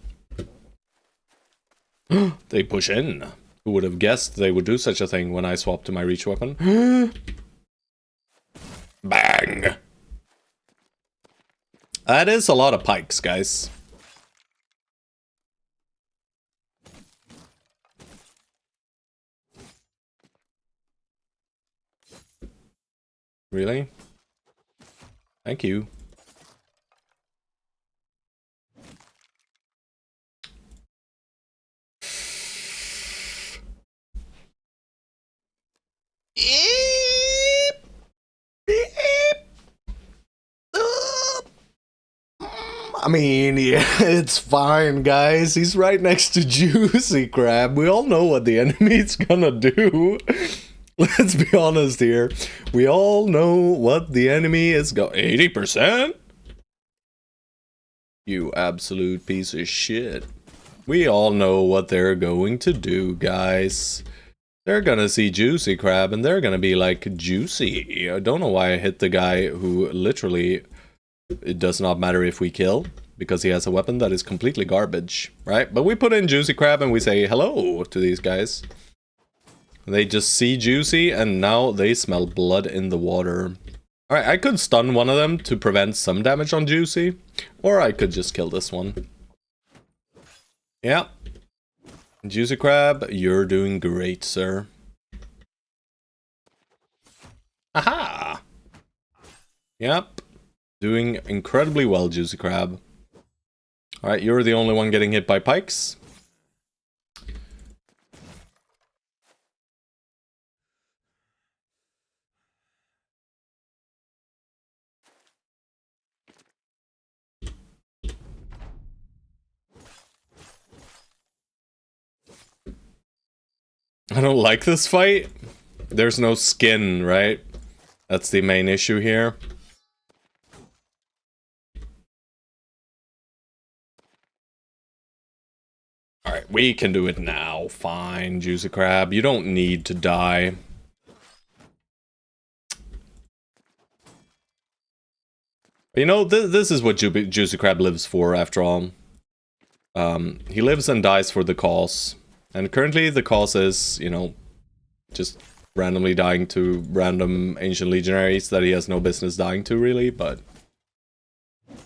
They push in. Who would have guessed they would do such a thing when I swap to my reach weapon? Bang! That is a lot of pikes, guys. Really? Thank you. I mean, yeah, it's fine, guys. He's right next to Juicy Crab. We all know what the enemy's gonna do. Let's be honest here. We all know what the enemy is going. 80%? You absolute piece of shit. We all know what they're going to do, guys. They're gonna see Juicy Crab and they're gonna be like, juicy. I don't know why I hit the guy who literally, it does not matter if we kill, because he has a weapon that is completely garbage, right? But we put in Juicy Crab and we say hello to these guys. They just see Juicy and now they smell blood in the water. Alright, I could stun one of them to prevent some damage on Juicy, or I could just kill this one. Yeah. Juicy Crab, you're doing great, sir. Aha! Yep. Doing incredibly well, Juicy Crab. Alright, you're the only one getting hit by pikes. I don't like this fight. There's no skin, right? That's the main issue here. Alright, we can do it now. Fine, Juicy Crab. You don't need to die. You know, this is what Juicy Crab lives for, after all. He lives and dies for the cause. And currently the cause is, you know, just randomly dying to random ancient legionaries that he has no business dying to, really, but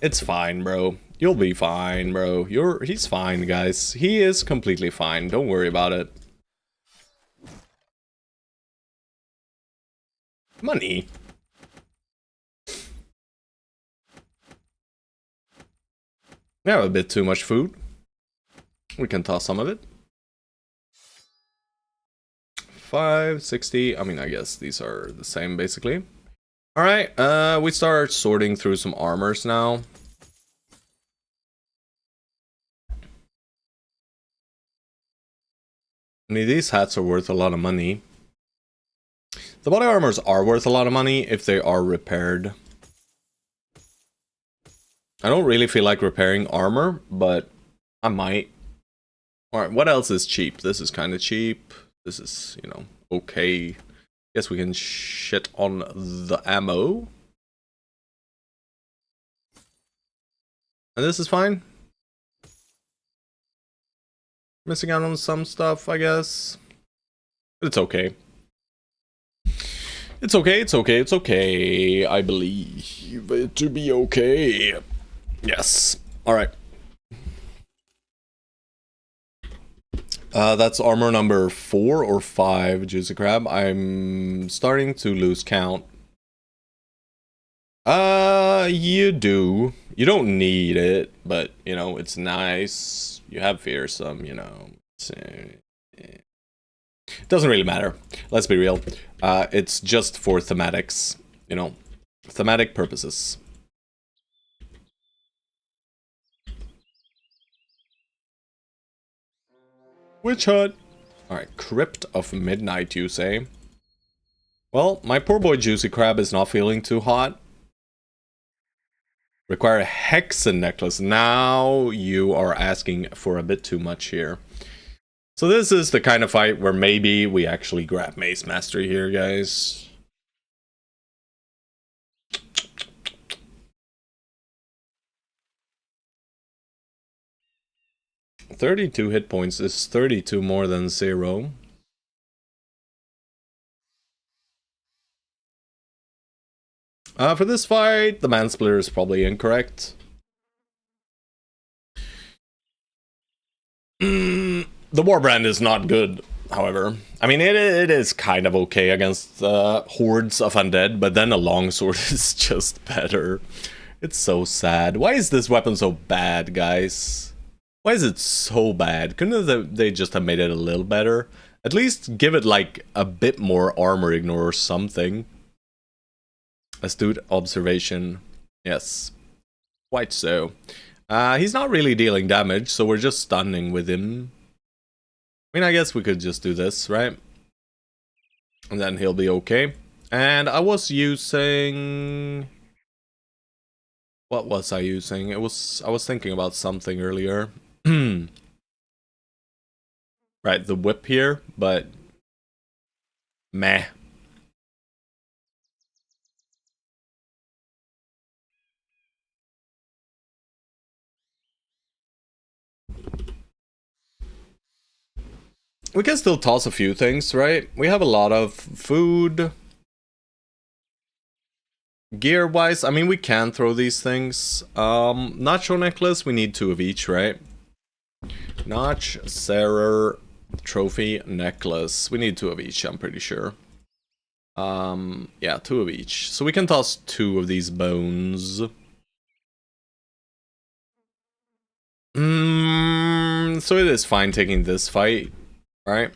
it's fine, bro. You'll be fine, bro. He's fine, guys. He is completely fine. Don't worry about it. Money. We have a bit too much food. We can toss some of it. 560. I mean, I guess these are the same, basically. Alright, we start sorting through some armors now. I mean, these hats are worth a lot of money. The body armors are worth a lot of money if they are repaired. I don't really feel like repairing armor, but I might. Alright, what else is cheap? This is kind of cheap. This is, you know, okay. Guess we can shit on the ammo. And this is fine. Missing out on some stuff, I guess. It's okay. It's okay, it's okay, it's okay. I believe it to be okay. Yes. Alright. That's armor number 4 or 5, Juicy Crab. I'm starting to lose count. You do. You don't need it, but, you know, it's nice. You have fearsome, you know. It doesn't really matter. Let's be real. It's just for thematics, you know. Thematic purposes. Witch hut. Alright, Crypt of Midnight, you say? Well, my poor boy Juicy Crab is not feeling too hot. Require a Hexen necklace. Now you are asking for a bit too much here. So this is the kind of fight where maybe we actually grab Mace Mastery here, guys. $32 hit points is 32 more than 0. For this fight, the Mansplitter is probably incorrect. The Warbrand is not good, however. I mean, it is kind of okay against hordes of undead, but then a longsword is just better. It's so sad. Why is this weapon so bad, guys? Why is it so bad? Couldn't they just have made it a little better? At least give it, like, a bit more armor ignore or something. Astute observation. Yes. Quite so. He's not really dealing damage, so we're just stunning with him. I mean, I guess we could just do this, right? And then he'll be okay. And I was using... What was I using? I was thinking about something earlier. Right, the whip here, but... Meh. We can still toss a few things, right? We have a lot of food. Gear-wise, I mean, we can throw these things. Nacho necklace, we need 2 of each, right? Notch, Sarah, trophy, necklace. We need 2 of each, I'm pretty sure. Yeah, 2 of each. So we can toss 2 of these bones. So it is fine taking this fight, right?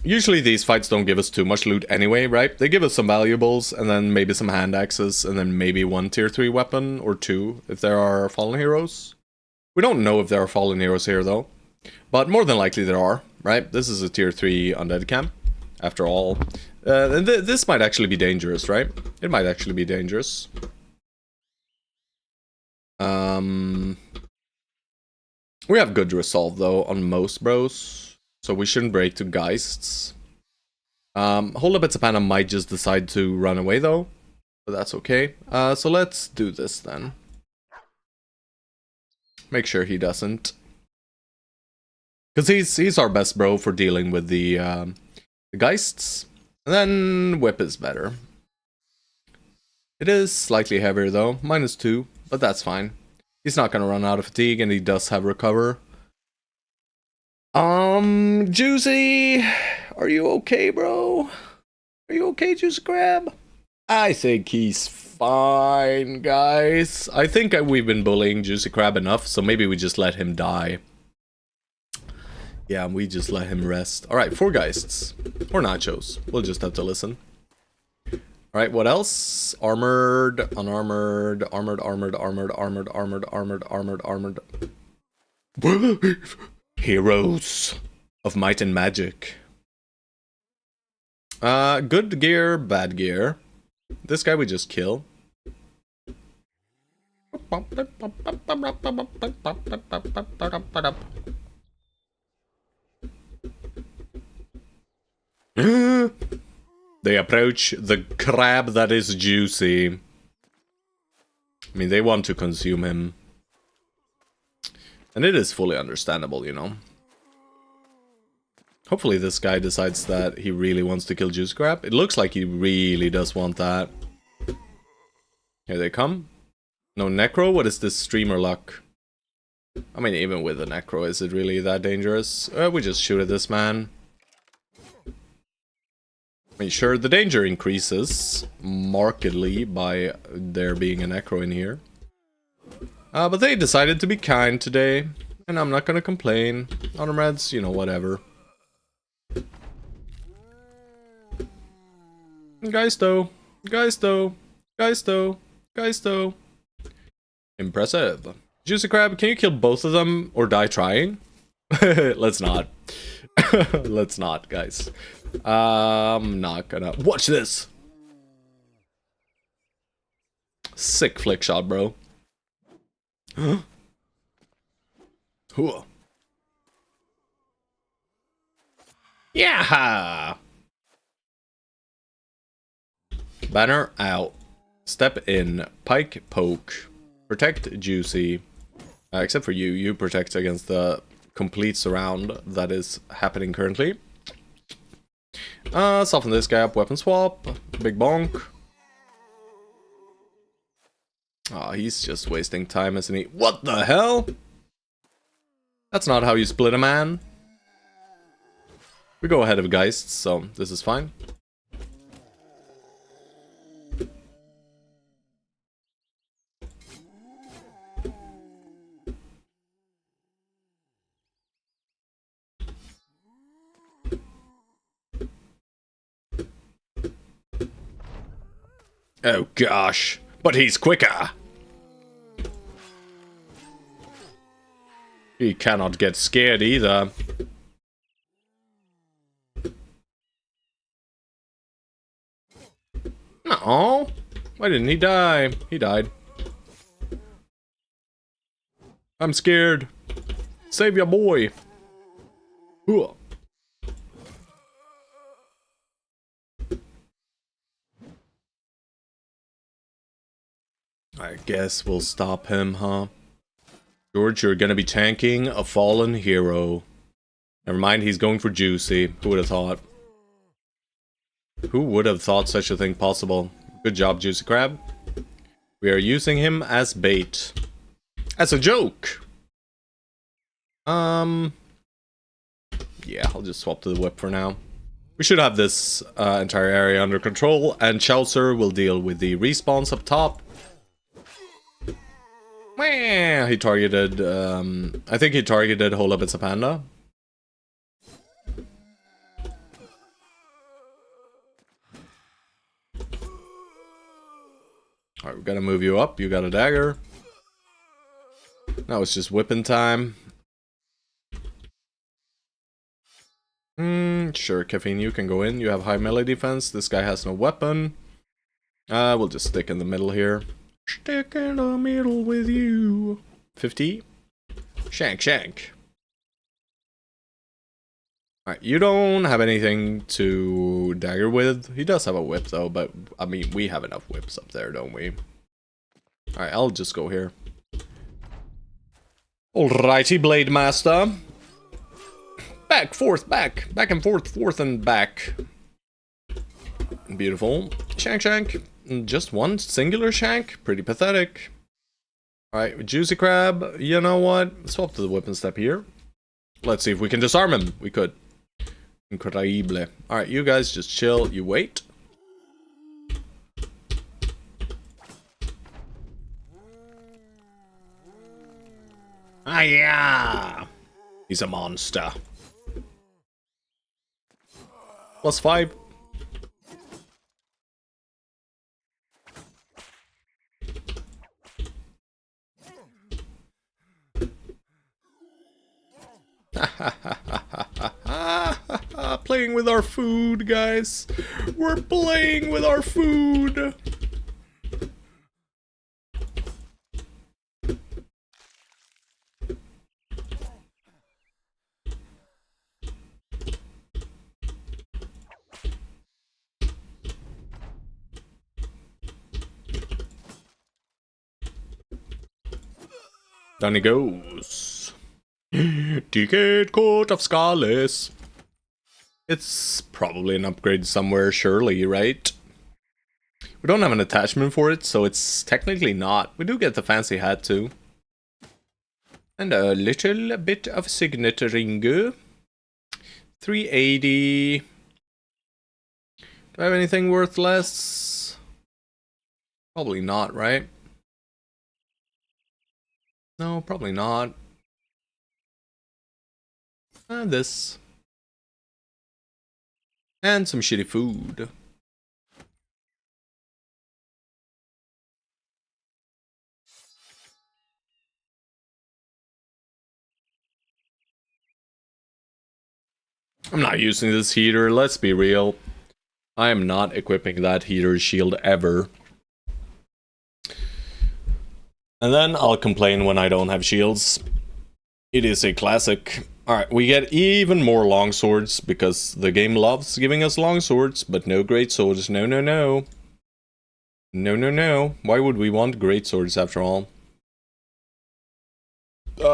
Usually these fights don't give us too much loot anyway, right? They give us some valuables, and then maybe some hand axes, and then maybe 1 tier 3 weapon, or 2, if there are fallen heroes. We don't know if there are fallen heroes here, though. But more than likely there are, right? This is a tier 3 undead camp, after all. And this might actually be dangerous, right? It might actually be dangerous. We have good resolve, though, on most bros. So we shouldn't break to Geists. Hold up, Itzapana might just decide to run away, though. But that's okay. So let's do this, then. Make sure he doesn't. Because he's our best bro for dealing with the Geists. And then Whip is better. It is slightly heavier, though. -2, but that's fine. He's not gonna run out of fatigue, and he does have recover. Juicy, are you okay, bro? Are you okay, Juicy Crab? I think he's fine, guys. I think we've been bullying Juicy Crab enough, so maybe we just let him die. Yeah, we just let him rest. Alright, 4 Geists. Or Nachos. We'll just have to listen. Alright, what else? Armored, unarmored, armored, armored, armored, armored, armored, armored, armored, armored. Heroes of might and magic. Good gear, bad gear. This guy we just kill. They approach the crab that is juicy. I mean, they want to consume him. And it is fully understandable, you know. Hopefully this guy decides that he really wants to kill Juice Crab. It looks like he really does want that. Here they come. No Necro? What is this streamer luck? I mean, even with the Necro, is it really that dangerous? We just shoot at this man. I mean, sure, the danger increases markedly by there being a Necro in here. But they decided to be kind today, and I'm not gonna complain. Automreds, you know, whatever. Guys though. Impressive. Juicy Crab, can you kill both of them or die trying? Let's not. Let's not, guys. I'm not gonna... Watch this! Sick flick shot, bro. Huh? Yeah! Banner out. Step in. Pike poke. Protect Juicy. Except for you. You protect against the complete surround that is happening currently. Soften this guy up. Weapon swap. Big bonk. Oh, he's just wasting time, isn't he? What the hell? That's not how you split a man. We go ahead of Geists, so this is fine. Oh gosh, but he's quicker. He cannot get scared either. No, why didn't he die? He died. I'm scared. Save your boy. Ooh. I guess we'll stop him, huh? George, you're gonna be tanking a fallen hero. Never mind, he's going for Juicy. Who would have thought? Who would have thought such a thing possible? Good job, Juicy Crab. We are using him as bait. As a joke! Yeah, I'll just swap to the whip for now. We should have this entire area under control, and Chaucer will deal with the respawns up top. He targeted, I think he targeted Hold Up It's a Panda. Alright, we gotta move you up. You got a dagger. Now it's just whipping time. Sure, Caffeine, you can go in. You have high melee defense. This guy has no weapon. We'll just stick in the middle here. Stick in the middle with you. 50. Shank. Alright, you don't have anything to dagger with. He does have a whip though, but I mean, we have enough whips up there, don't we? Alright, I'll just go here. Alrighty, Blade Master. Back, forth, back and forth and back. Beautiful. Shank. Just one singular shank? Pretty pathetic. Alright, Juicy Crab, you know what? Swap to the whip and step here. Let's see if we can disarm him. We could. Incredible. Alright, you guys just chill. You wait. Ah, yeah. He's a monster. +5. Playing with our food, guys. We're playing with our food. Down he goes. Decade Court of Scarless. It's probably an upgrade somewhere, surely, right? We don't have an attachment for it, so it's technically not. We do get the fancy hat, too. And a little bit of signet ring. 380. Do I have anything worth less? Probably not, right? No, probably not. And this. And some shitty food. I'm not using this heater, let's be real. I am not equipping that heater shield ever. And then I'll complain when I don't have shields. It is a classic. Alright, we get even more longswords because the game loves giving us longswords, but no great swords. No, no, no. No, no, no. Why would we want great swords after all?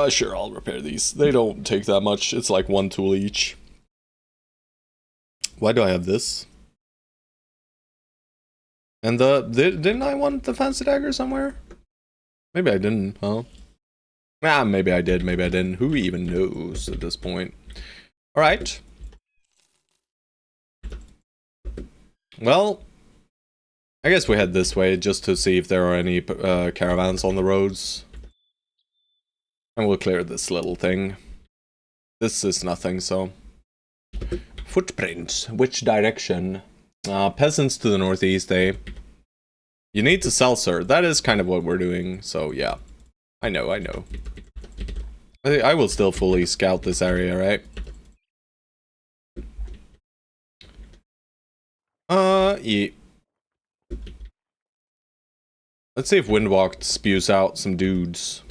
Sure, I'll repair these. They don't take that much. It's like one tool each. Why do I have this? And didn't I want the fancy dagger somewhere? Maybe I didn't, huh? Ah, maybe I did, maybe I didn't. Who even knows at this point? Alright. Well, I guess we head this way just to see if there are any caravans on the roads. And we'll clear this little thing. This is nothing, so... Footprints. Which direction? Peasants to the northeast, eh? You need to sell, sir. That is kind of what we're doing, so yeah. I know. I will still fully scout this area, right? Yeah. Let's see if Windwalk spews out some dudes.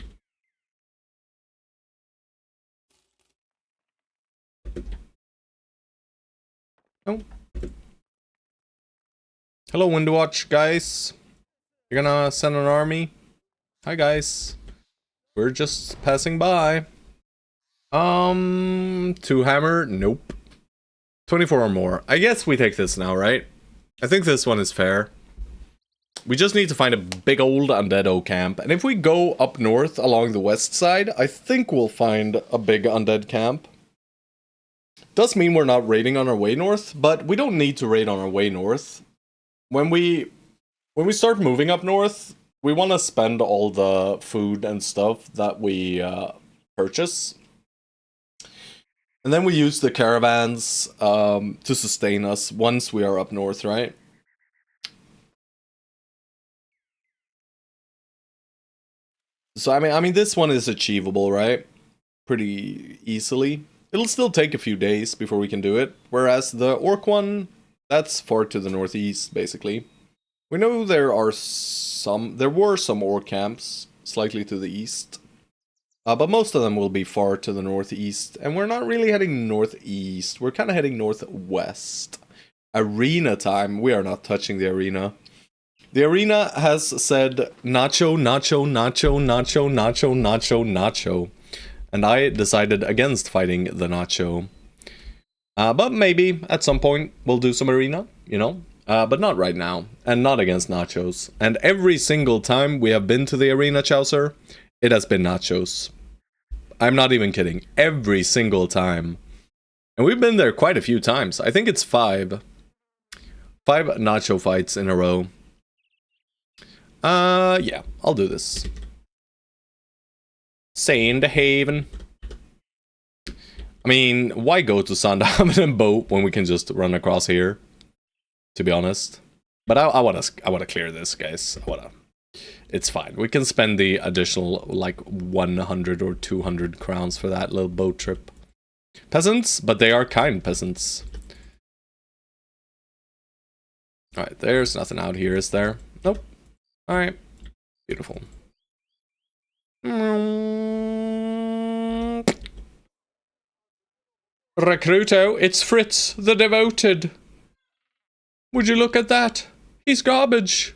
Oh. Hello, Windwatch, guys. You're gonna send an army? Hi, guys. We're just passing by. Two hammer? Nope. 24 or more. I guess we take this now, right? I think this one is fair. We just need to find a big old undead oak camp. And if we go up north along the west side, I think we'll find a big undead camp. Does mean we're not raiding on our way north, but we don't need to raid on our way north. When we start moving up north, we want to spend all the food and stuff that we purchase. And then we use the caravans to sustain us once we are up north, right? So I mean this one is achievable, right? Pretty easily. It'll still take a few days before we can do it, whereas the orc one, that's far to the northeast, basically. We know there were some orc camps slightly to the east, but most of them will be far to the northeast, and we're not really heading northeast, we're kind of heading northwest. Arena time, we are not touching the arena. The arena has said nacho, nacho, nacho, nacho, nacho, nacho, nacho. And I decided against fighting the nacho. But maybe at some point we'll do some arena, you know? But not right now. And not against nachos. And every single time we have been to the arena, Chowser, it has been nachos. I'm not even kidding. Every single time. And we've been there quite a few times. I think it's 5. 5 nacho fights in a row. Yeah, I'll do this. Sandhaven. I mean, why go to Sandhaven and boat when we can just run across here? To be honest. But I wanna clear this, guys. It's fine. We can spend the additional, like, 100 or 200 crowns for that little boat trip. Peasants, but they are kind peasants. Alright, there's nothing out here, is there? Nope. Alright. Beautiful. Recruito, it's Fritz, the devoted. Would you look at that? He's garbage.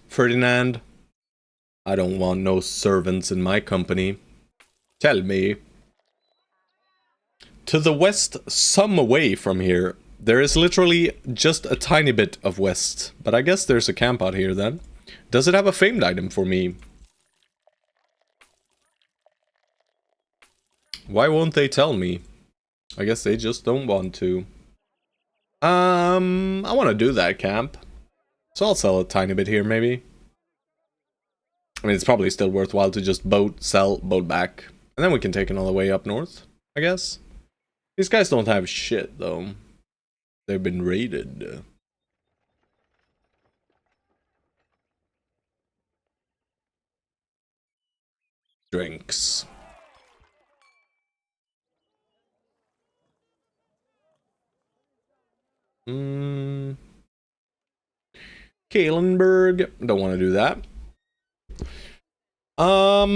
Ferdinand. I don't want no servants in my company. Tell me. To the west, some away from here, there is literally just a tiny bit of west. But I guess there's a camp out here then. Does it have a famed item for me? Why won't they tell me? I guess they just don't want to. I want to do that camp. So I'll sell a tiny bit here, maybe. I mean, it's probably still worthwhile to just boat, sell, boat back. And then we can take another way up north, I guess. These guys don't have shit, though. They've been raided. Drinks. Kalenberg. Don't want to do that. I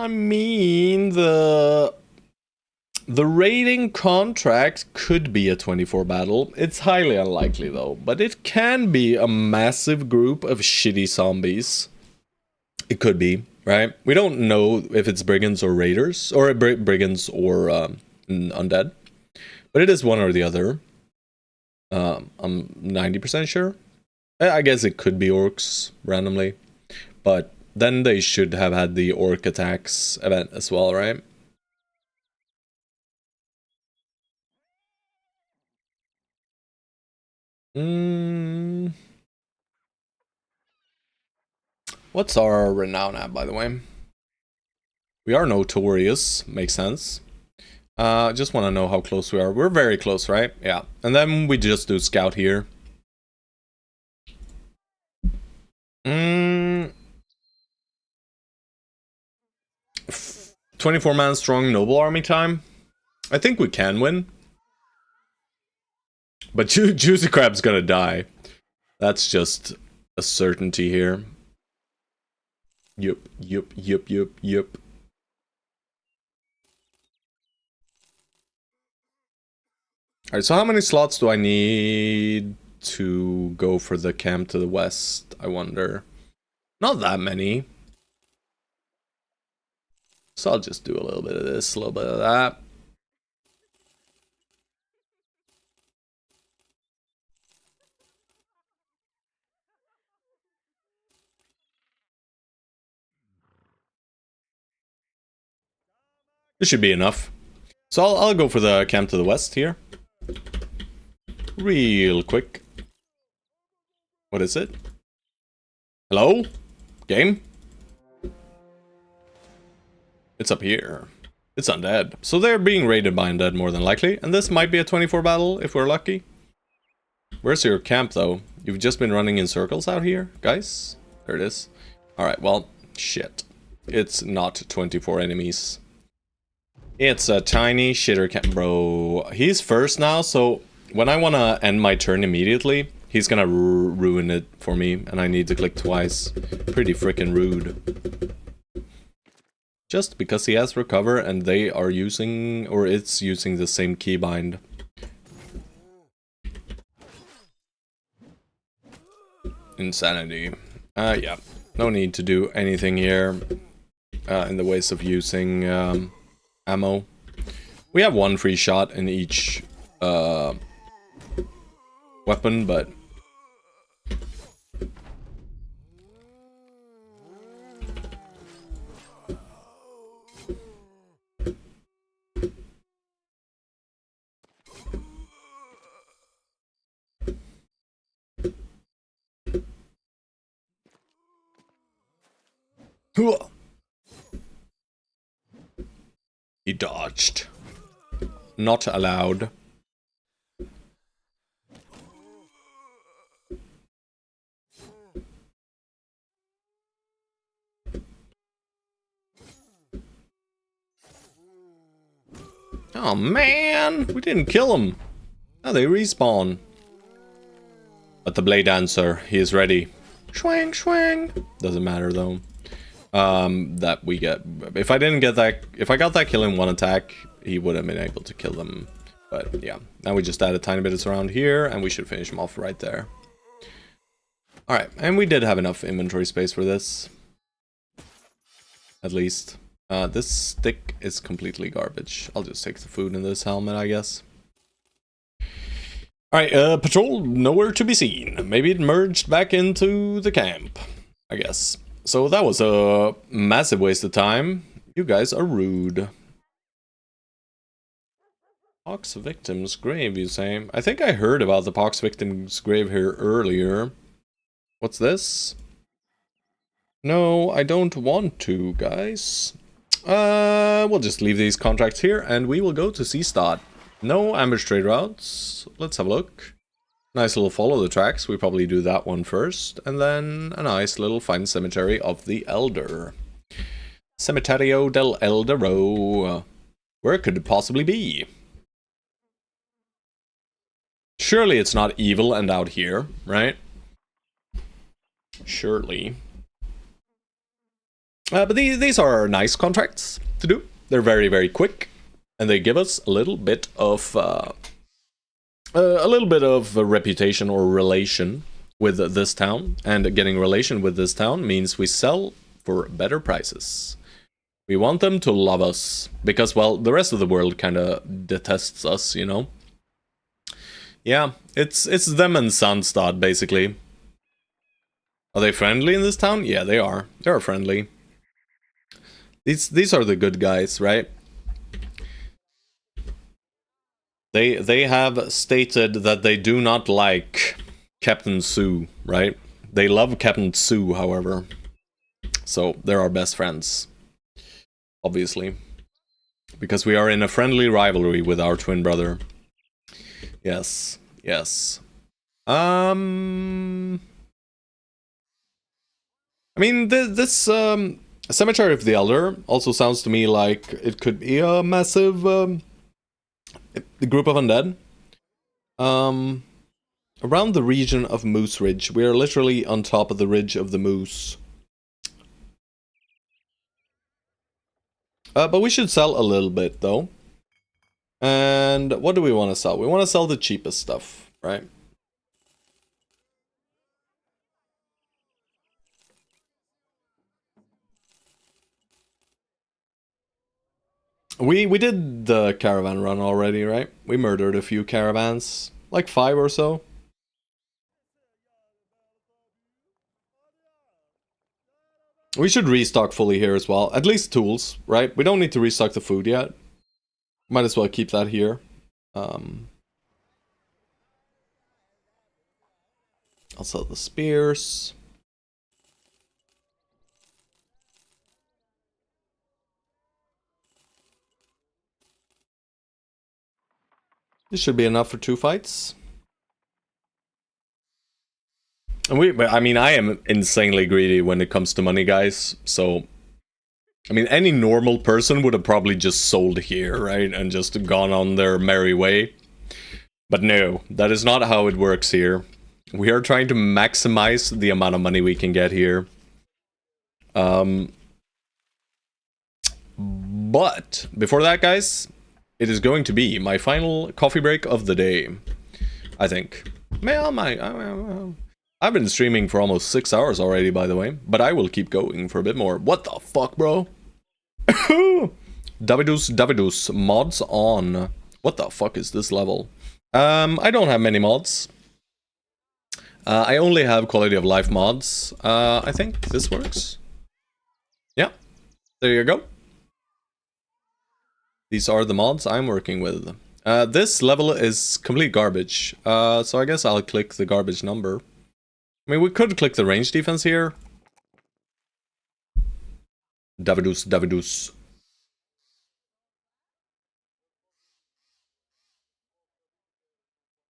mean, the raiding contract could be a 24 battle. It's highly unlikely though, but it can be a massive group of shitty zombies. It could be, right? We don't know if it's brigands or raiders, or brigands or undead, but it is one or the other. I'm 90% sure. I guess it could be orcs randomly, but then they should have had the orc attacks event as well, right? What's our renown at, by the way? We are notorious, makes sense. Just want to know how close we are. We're very close, right? Yeah. And then we just do scout here. 24-man strong noble army time. I think we can win. But Juicy Crab's gonna die. That's just a certainty here. Yup. Alright, so how many slots do I need to go for the camp to the west, I wonder? Not that many. So I'll just do a little bit of this, a little bit of that. This should be enough. So I'll go for the camp to the west here. Real quick. What is it? Hello? Game? It's up here. It's undead. So they're being raided by undead more than likely. And this might be a 24 battle if we're lucky. Where's your camp though? You've just been running in circles out here, guys? There it is. Alright, well, shit. It's not 24 enemies. It's a tiny shitter camp. Bro, he's first now, so when I want to end my turn immediately, he's gonna ruin it for me, and I need to click twice. Pretty freaking rude. Just because he has recover and they are using, or it's using the same keybind. Insanity. Yeah. No need to do anything here in the ways of using ammo. We have one free shot in each weapon, but he dodged. Not allowed. Oh man, we didn't kill him. Oh, they respawn. But the Blade Dancer, he is ready. Swing, swing. Doesn't matter though. That we get. If I didn't get that, if I got that kill in one attack, he would have been able to kill them. But yeah, now we just add a tiny bit around here, and we should finish him off right there. Alright, and we did have enough inventory space for this. At least. This stick is completely garbage. I'll just take the food in this helmet, I guess. Alright, patrol nowhere to be seen. Maybe it merged back into the camp, I guess. So that was a massive waste of time. You guys are rude. Pox victim's grave, you say? I think I heard about the pox victim's grave here earlier. What's this? No, I don't want to, guys. We'll just leave these contracts here, and we will go to Seastad. No ambush trade routes. Let's have a look. Nice little follow the tracks. We probably do that one first, and then a nice little fine cemetery of the Elder. Cementerio del Eldero. Where could it possibly be? Surely it's not evil and out here, right? Surely. But these are nice contracts to do. They're very, very quick, and they give us a little bit of a reputation or relation with this town. And getting relation with this town means we sell for better prices. We want them to love us because, well, the rest of the world kind of detests us, you know. Yeah, it's them and Sandstad basically. Are they friendly in this town? Yeah, they are. They are friendly. These are the good guys, right? They have stated that they do not like Captain Sue, right? They love Captain Sue, however. So they're our best friends, obviously, because we are in a friendly rivalry with our twin brother. Yes, yes. I mean, this Cemetery of the Elder also sounds to me like it could be a massive group of undead. Around the region of Moose Ridge. We are literally on top of the ridge of the moose. But we should sell a little bit, though. And what do we want to sell? We want to sell the cheapest stuff, right? We did the caravan run already, right? We murdered a few caravans. Like 5 or so. We should restock fully here as well. At least tools, right? We don't need to restock the food yet. Might as well keep that here. I'll sell the spears. This should be enough for 2 fights. And I mean, I am insanely greedy when it comes to money, guys. So, I mean, any normal person would have probably just sold here, right? And just gone on their merry way. But no, that is not how it works here. We are trying to maximize the amount of money we can get here. But before that, guys, it is going to be my final coffee break of the day, I think. I've been streaming for almost 6 hours already, by the way, but I will keep going for a bit more. What the fuck, bro? Davidus, mods on. What the fuck is this level? I don't have many mods. I only have quality of life mods. I think this works. Yeah, there you go. These are the mods I'm working with. This level is complete garbage. So I guess I'll click the garbage number. I mean, we could click the range defense here. Davidus.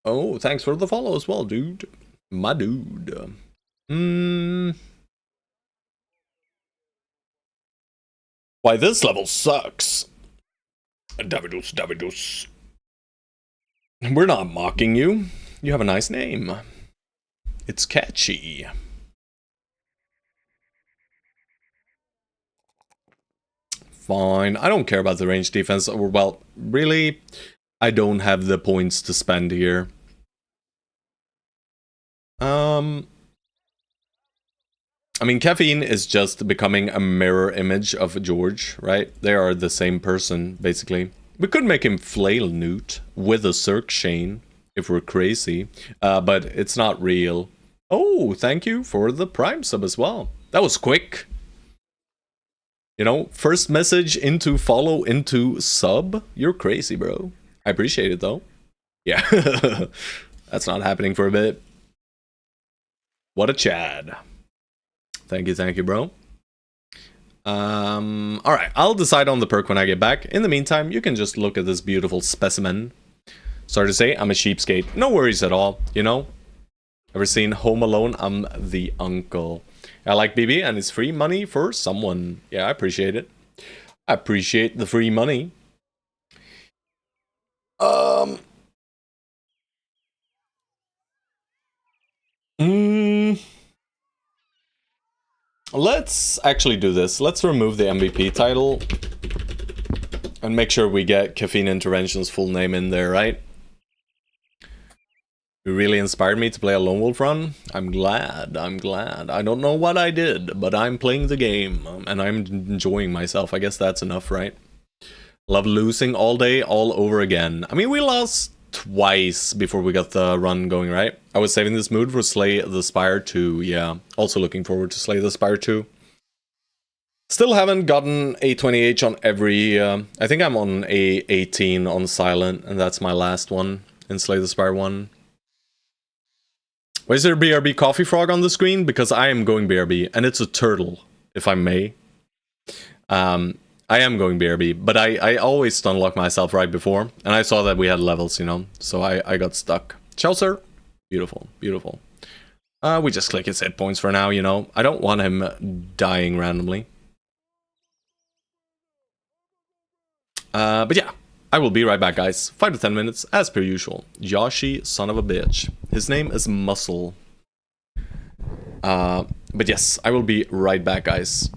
Oh, thanks for the follow as well, dude. My dude. Why, this level sucks. Davidus. We're not mocking you. You have a nice name. It's catchy. Fine. I don't care about the range defense. Or, well, really, I don't have the points to spend here. I mean, caffeine is just becoming a mirror image of George, right? They are the same person, basically. We could make him flail newt with a Cirque chain if we're crazy, but it's not real. Oh, thank you for the Prime sub as well. That was quick. You know, first message into follow into sub. You're crazy, bro. I appreciate it though. Yeah, that's not happening for a bit. What a Chad. Thank you, bro. All right, I'll decide on the perk when I get back. In the meantime, you can just look at this beautiful specimen. Sorry to say, I'm a cheapskate. No worries at all, you know? Ever seen Home Alone? I'm the uncle. I like BB and it's free money for someone. Yeah, I appreciate it. I appreciate the free money. Um. Let's actually do this. Let's remove the MVP title and make sure we get Caffeine Intervention's full name in there, right? You really inspired me to play a Lone Wolf run. I'm glad. I don't know what I did, but I'm playing the game and I'm enjoying myself. I guess that's enough, right? Love losing all day, all over again. I mean, we lost twice before we got the run going, right? I was saving this mood for Slay the Spire 2. Yeah, also looking forward to Slay the Spire 2. Still haven't gotten a 20H on every... I think I'm on a 18 on Silent, and that's my last one in Slay the Spire 1. Why is there BRB Coffee Frog on the screen? Because I am going BRB, and it's a turtle, if I may. I am going BRB, but I always stun lock myself right before, and I saw that we had levels, you know, so I got stuck. Chaucer, beautiful, beautiful. We just click his hit points for now, you know. I don't want him dying randomly. But yeah, I will be right back, guys. 5 to 10 minutes, as per usual. Yoshi, son of a bitch. His name is Muscle. But yes, I will be right back, guys.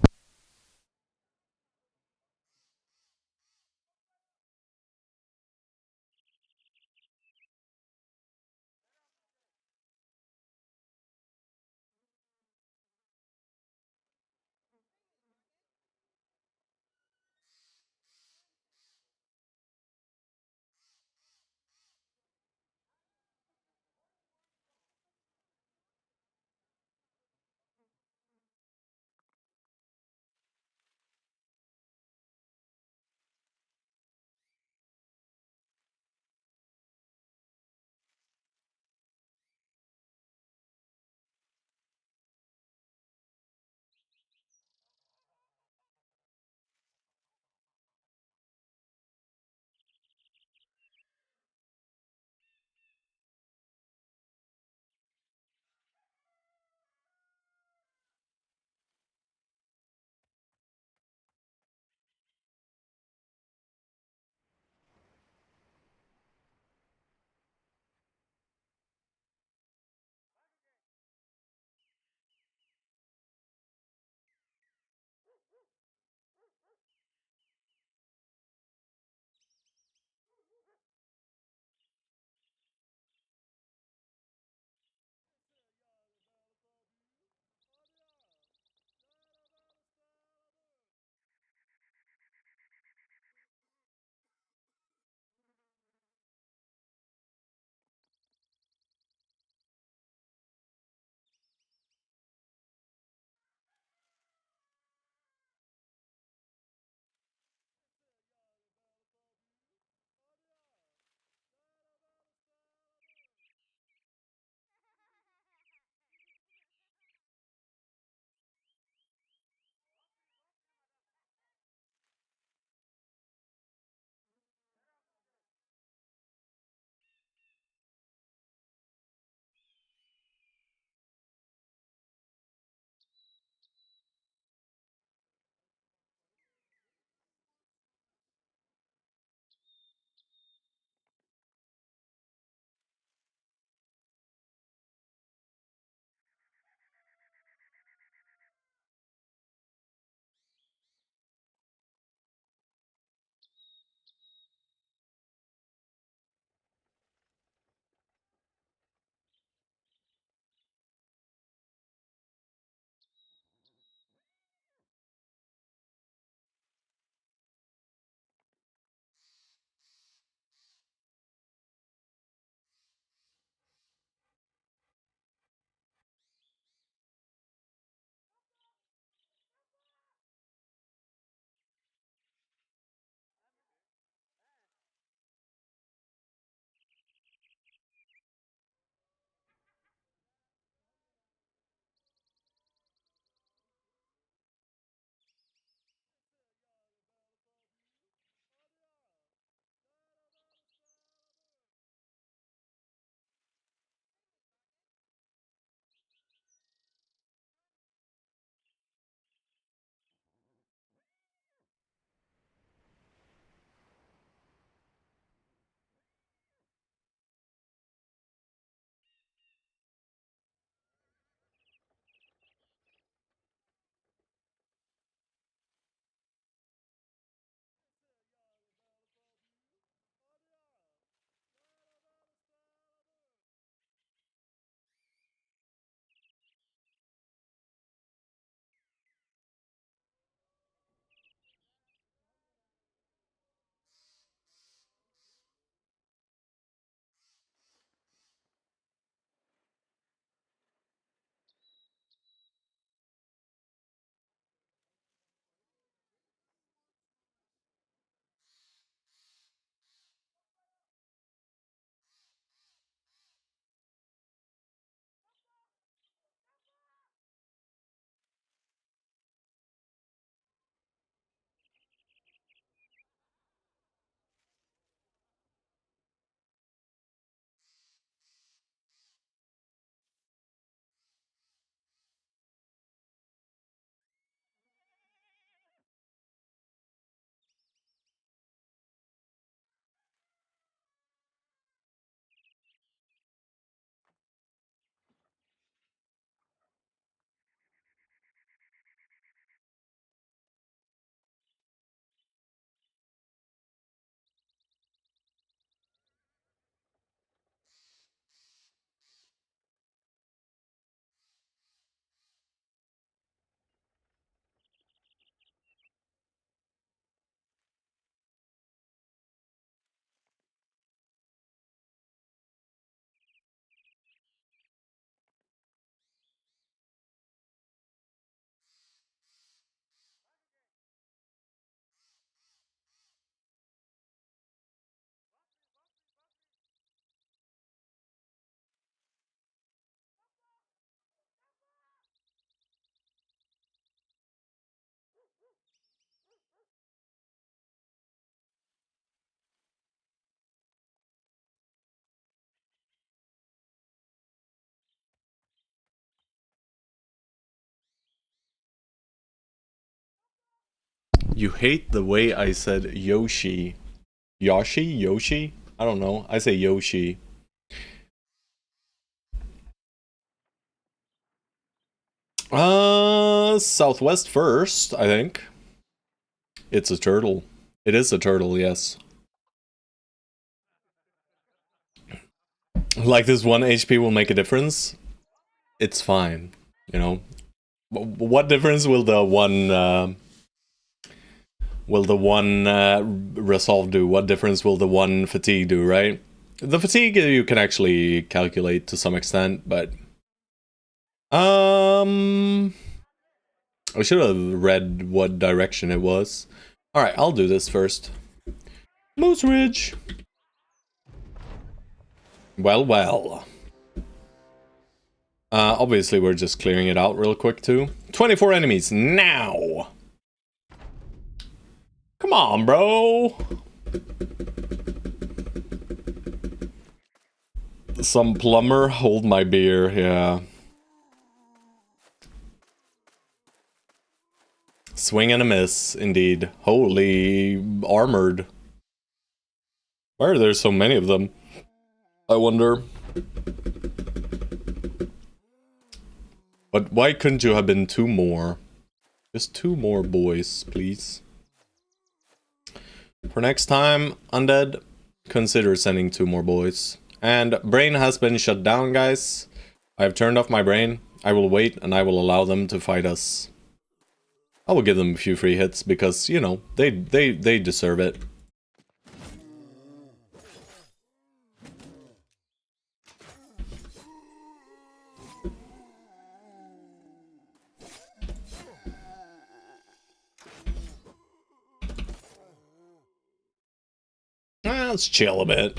You hate the way I said Yoshi. Yoshi? I don't know. I say Yoshi. Southwest first, I think. It's a turtle. It is a turtle, yes. Like this 1 HP will make a difference. It's fine, you know. What difference will the one resolve do? What difference will the one fatigue do, right? The fatigue you can actually calculate to some extent, but I should have read what direction it was. Alright, I'll do this first. Moose Ridge. Well. Obviously we're just clearing it out real quick too. 24 enemies, now! Come on, bro! Some plumber, hold my beer, yeah. Swing and a miss, indeed. Holy armored. Why are there so many of them? I wonder. But why couldn't you have been 2 more? Just 2 more boys, please. For next time, Undead, consider sending 2 more boys. And brain has been shut down, guys. I have turned off my brain. I will wait and I will allow them to fight us. I will give them a few free hits because, you know, they deserve it. Let's chill a bit.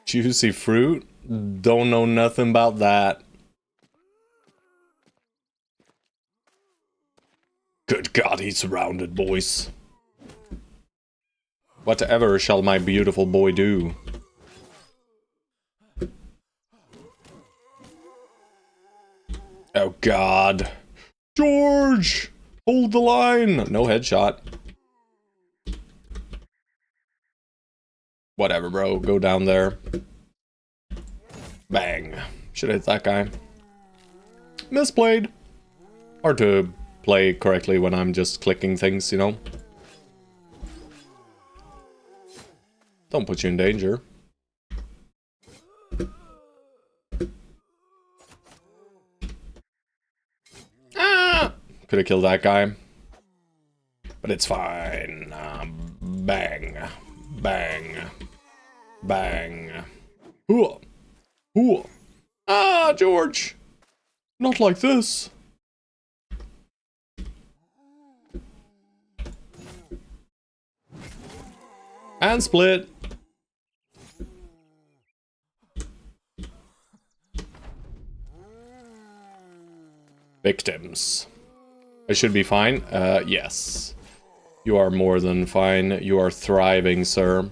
Juicy fruit? Don't know nothing about that. Good God, he's surrounded, boys. Whatever shall my beautiful boy do? Oh God. George! Hold the line! No headshot. Whatever, bro. Go down there. Bang. Should hit that guy. Misplayed. Hard to play correctly when I'm just clicking things, you know? Don't put you in danger. Ah! Could have killed that guy. But it's fine. Bang. Bang. Bang. Hooah. Hooah. Ah, George! Not like this. And split. Victims. I should be fine. Yes. You are more than fine. You are thriving, sir.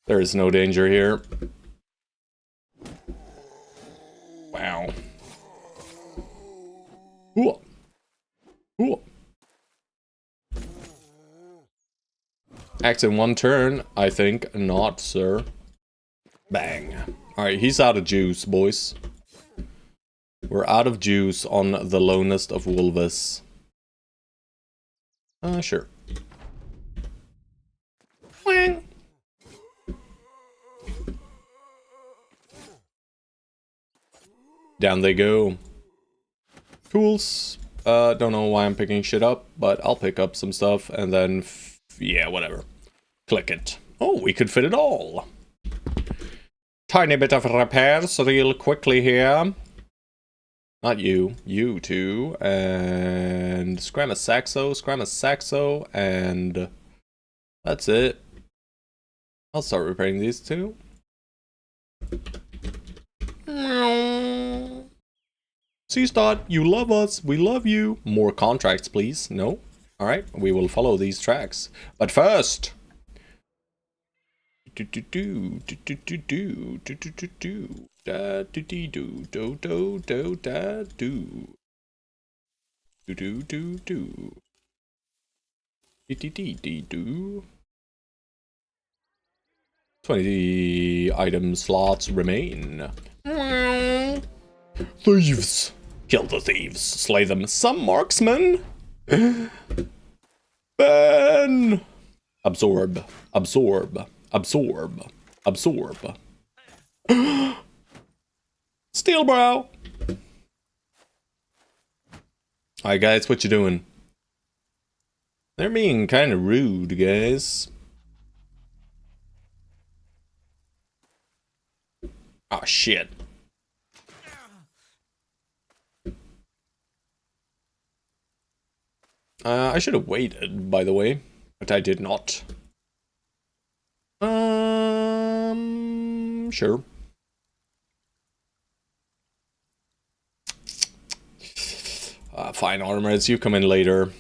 There is no danger here. Wow. Ooh. Ooh. Acts in 1 turn, I think. Not, sir. Bang. Alright, he's out of juice, boys. We're out of juice on the lonest of wolves. Sure. Wang. Down they go. Tools. Don't know why I'm picking shit up, but I'll pick up some stuff and then... yeah, whatever. Click it. Oh, we could fit it all. Tiny bit of repairs real quickly here. Not you. You two. And... Scram a Saxo, and... that's it. I'll start repairing these two. Seastad, you love us. We love you. More contracts, please. No? Alright, we will follow these tracks. But first... Do do do do do do do do do do do da do dee do do do do da do do do do do dee dee dee dee do. 20 item slots remain. Thieves! Kill the thieves. Slay them. Some marksmen. Ben! Absorb. Absorb. Absorb. Absorb. Steel brow! Alright guys, what you doing? They're being kind of rude, guys. Oh shit. I should have waited, by the way, but I did not. Sure. Fine, Armoreds, you come in later.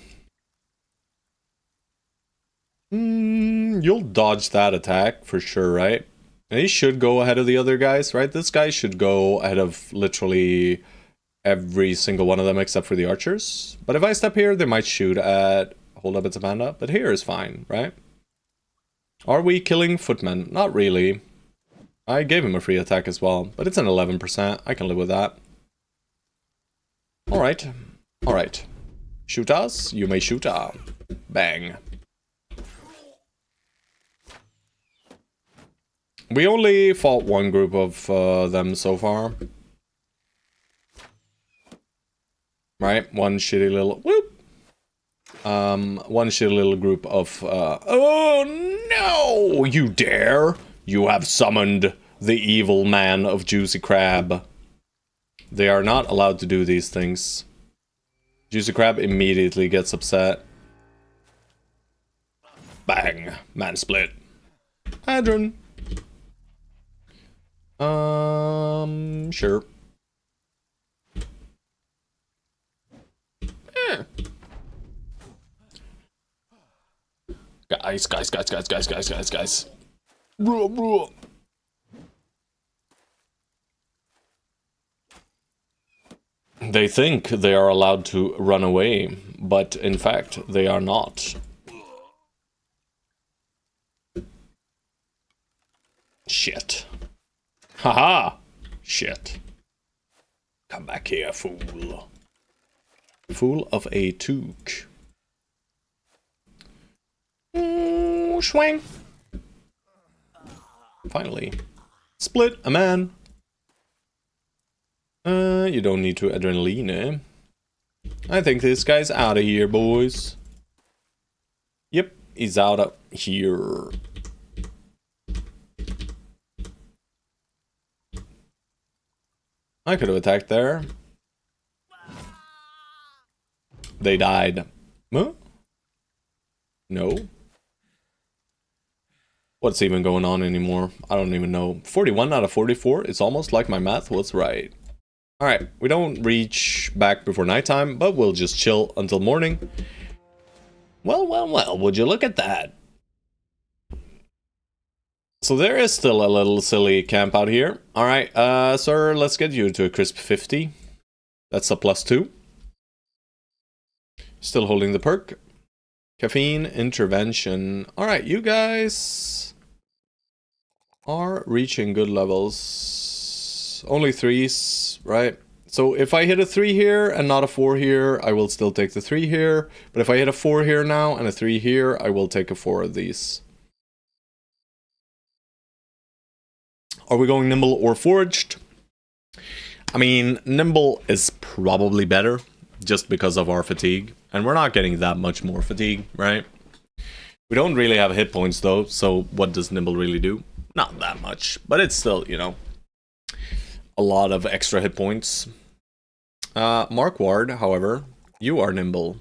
You'll dodge that attack for sure, right? And he should go ahead of the other guys, right? This guy should go ahead of literally every single one of them except for the archers. But if I step here, they might shoot at... Hold up, it's a panda. But here is fine, right? Are we killing footmen? Not really. I gave him a free attack as well, but it's an 11%. I can live with that. Alright. Alright. Shoot us? You may shoot us. Bang. We only fought one group of them so far. Right? One shitty little... Whoop! One shitty little group of... Oh no! You dare! You have summoned the evil man of Juicy Crab. They are not allowed to do these things. Juicy Crab immediately gets upset. Bang! Man split. Hadron. Sure. Guys. Bro. They think they are allowed to run away, but in fact, they are not. Shit. Haha! Shit. Come back here, fool. Fool of a toque. Schwang. Finally. Split a man. You don't need to adrenaline, eh? I think this guy's out of here, boys. Yep, he's out of here. I could have attacked there. They died. Huh? No. What's even going on anymore? I don't even know. 41 out of 44. It's almost like my math was right. Alright, we don't reach back before nighttime, but we'll just chill until morning. Well, would you look at that? So there is still a little silly camp out here. Alright, sir, let's get you to a crisp 50. That's a +2. Still holding the perk. Caffeine, intervention. Alright, you guys are reaching good levels. Only 3s, right? So if I hit a 3 here and not a 4 here, I will still take the 3 here. But if I hit a 4 here now and a 3 here, I will take a 4 of these. Are we going nimble or forged? I mean, nimble is probably better just because of our fatigue. And we're not getting that much more fatigue, right? We don't really have hit points though, so what does nimble really do? Not that much, but it's still, you know, a lot of extra hit points. Mark Ward, however, you are nimble.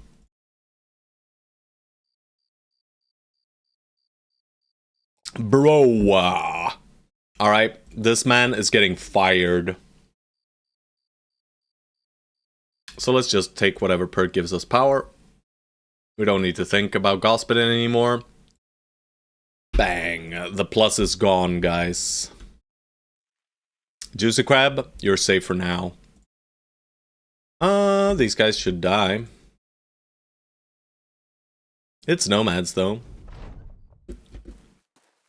Bro. Alright, this man is getting fired. So let's just take whatever perk gives us power. We don't need to think about Gospelin anymore. Bang! The plus is gone, guys. Juicy Crab, you're safe for now. These guys should die. It's nomads, though.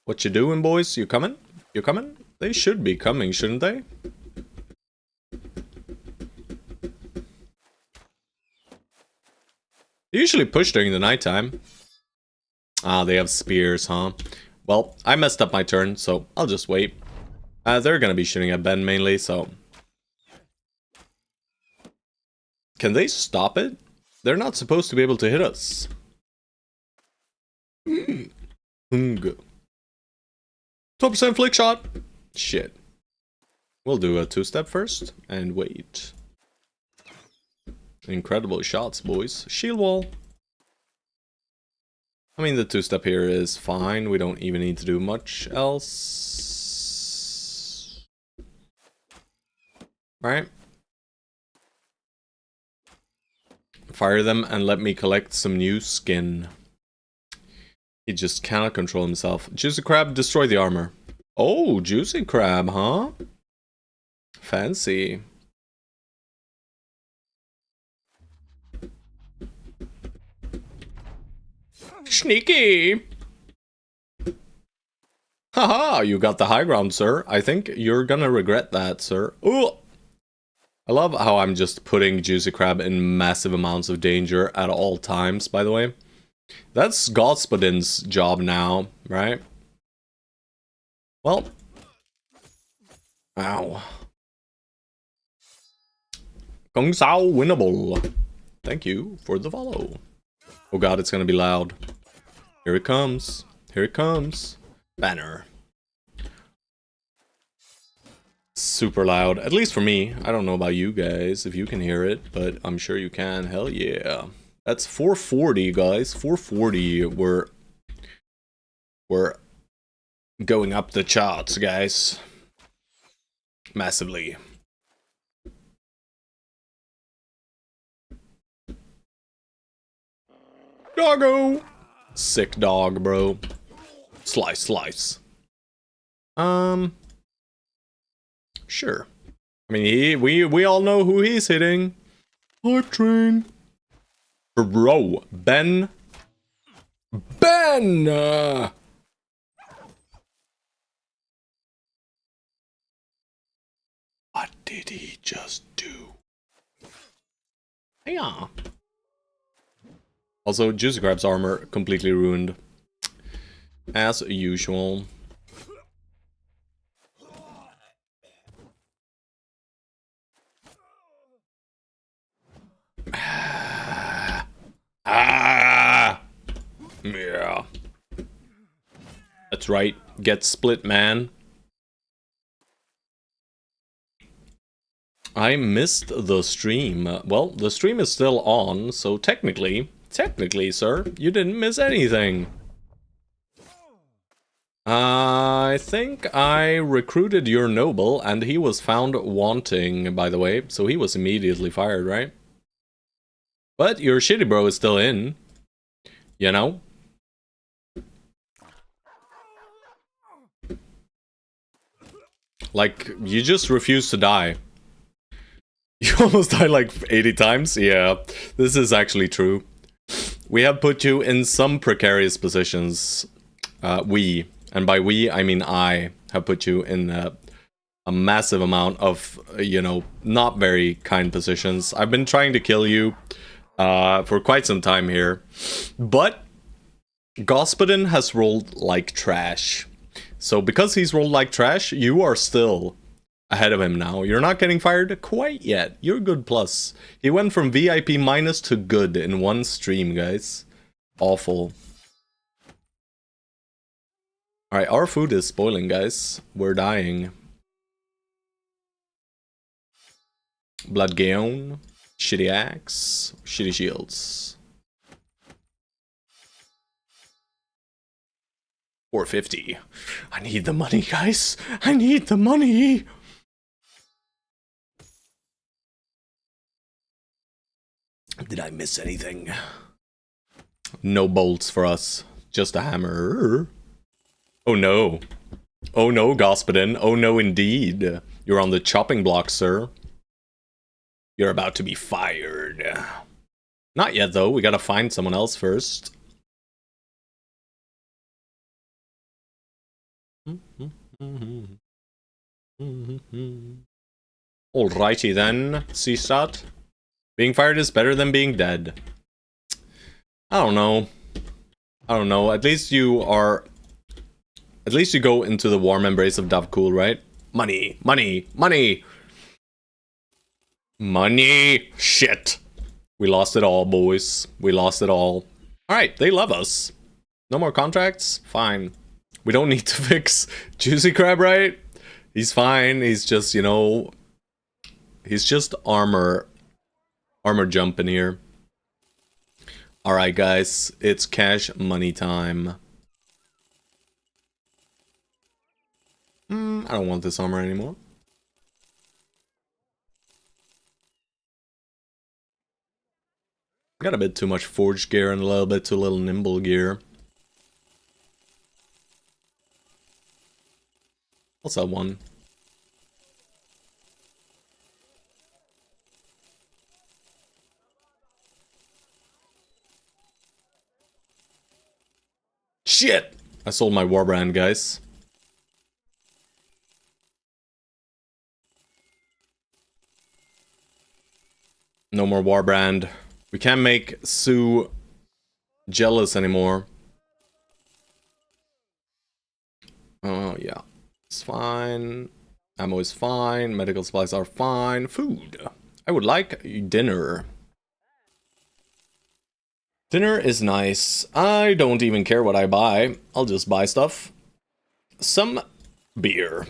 What you doing, boys? You coming? You coming? They should be coming, shouldn't they? They usually push during the nighttime. Ah, they have spears, huh? Well, I messed up my turn, so I'll just wait. They're gonna be shooting at Ben mainly, so... Can they stop it? They're not supposed to be able to hit us. 2% flick shot! Shit. We'll do a 2-step first, and wait. Incredible shots, boys. Shield wall. I mean, the 2-step here is fine. We don't even need to do much else. Right? Fire them and let me collect some new skin. He just cannot control himself. Juicy Crab, destroy the armor. Oh, Juicy Crab, huh? Fancy. Sneaky! Haha, you got the high ground, sir. I think you're gonna regret that, sir. Ooh! I love how I'm just putting Juicy Crab in massive amounts of danger at all times, by the way. That's Godspadin's job now, right? Well. Ow. Kung Sao winnable. Thank you for the follow. Oh god, it's gonna be loud. Here it comes. Here it comes. Banner. Super loud. At least for me. I don't know about you guys, if you can hear it, but I'm sure you can. Hell yeah. That's 440, guys. 440. We're going up the charts, guys. Massively. Doggo! Sick dog, bro. Slice, slice. Sure. I mean, we all know who he's hitting. Hype train. Bro, Ben. Ben! What did he just do? Yeah. Also, Juicy Crab's armor completely ruined. As usual. Yeah. That's right. Get split, man. I missed the stream. Well, the stream is still on, so technically, sir, you didn't miss anything. I think I recruited your noble, and he was found wanting, by the way, so he was immediately fired, right? But your shitty bro is still in. You know? Like, you just refuse to die. You almost died like 80 times? Yeah, this is actually true. We have put you in some precarious positions. And by we, I mean I have put you in a massive amount of, you know, not very kind positions. I've been trying to kill you for quite some time here. But Gospodin has rolled like trash. So because he's rolled like trash, you are still ahead of him now. You're not getting fired quite yet. You're good plus. He went from VIP minus to good in one stream, guys. Awful. Alright, our food is spoiling, guys. We're dying. Blood Gaon. Shitty axe. Shitty shields. 450. I need the money, guys. I need the money. Did I miss anything? No bolts for us. Just a hammer. Oh no. Oh no, Господин. Oh no indeed. You're on the chopping block, sir. You're about to be fired. Not yet, though. We gotta find someone else first. Alrighty then, CSAT. Being fired is better than being dead. I don't know. I don't know. At least you are... At least you go into the warm embrace of Davkul, right? Money, money, money! Money! Shit! We lost it all, boys. We lost it all. Alright, they love us. No more contracts? Fine. We don't need to fix Juicy Crab, right? He's fine. He's just, you know... He's just armor jumping here. Alright, guys. It's cash money time. I don't want this armor anymore. Got a bit too much forged gear and a little bit too little nimble gear. What's that one? Shit! I sold my Warbrand, guys. No more Warbrand. We can't make Sue jealous anymore. Oh, yeah. It's fine. Ammo is fine. Medical supplies are fine. Food. I would like dinner. Dinner is nice. I don't even care what I buy. I'll just buy stuff. Some beer.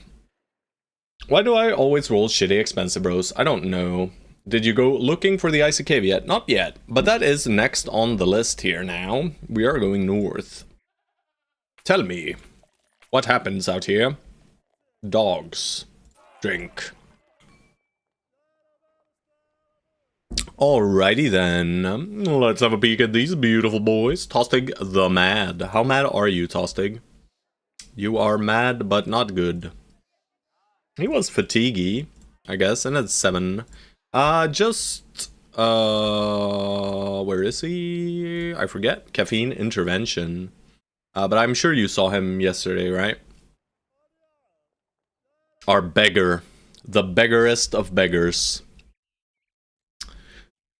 Why do I always roll shitty expensive bros? I don't know. Did you go looking for the icy cave yet? Not yet. But that is next on the list here now. We are going north. Tell me. What happens out here? Dogs. Drink. Alrighty then. Let's have a peek at these beautiful boys. Tostig the Mad. How mad are you, Tostig? You are mad, but not good. He was fatiguey, I guess, and it's 7. Where is he? I forget. Caffeine intervention. But I'm sure you saw him yesterday, right? Our beggar. The beggarest of beggars.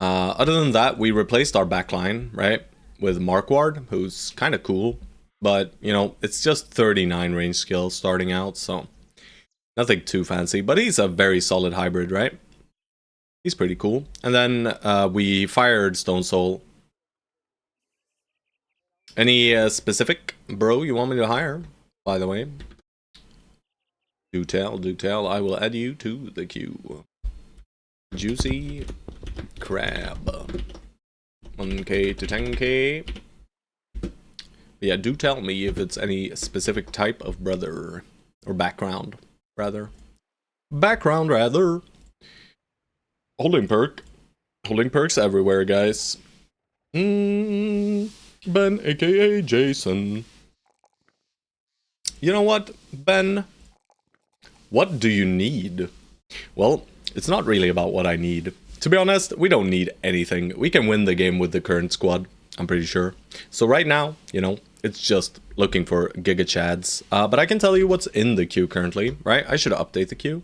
Other than that, we replaced our backline, right? With Marquard, who's kind of cool. But, you know, it's just 39 range skill starting out, so... Nothing too fancy, but he's a very solid hybrid, right? He's pretty cool. And then we fired Stone Soul. Any specific bro you want me to hire, by the way? Do tell. I will add you to the queue. Juicy Crab. 1k to 10k. Yeah, do tell me if it's any specific type of brother. Or background, rather. Background, rather. Holding perk. Holding perks everywhere, guys. Ben, aka Jason. You know what, Ben? What do you need? Well, it's not really about what I need. To be honest, we don't need anything. We can win the game with the current squad, I'm pretty sure. So right now, you know, it's just looking for Giga Chads. But I can tell you what's in the queue currently, right? I should update the queue.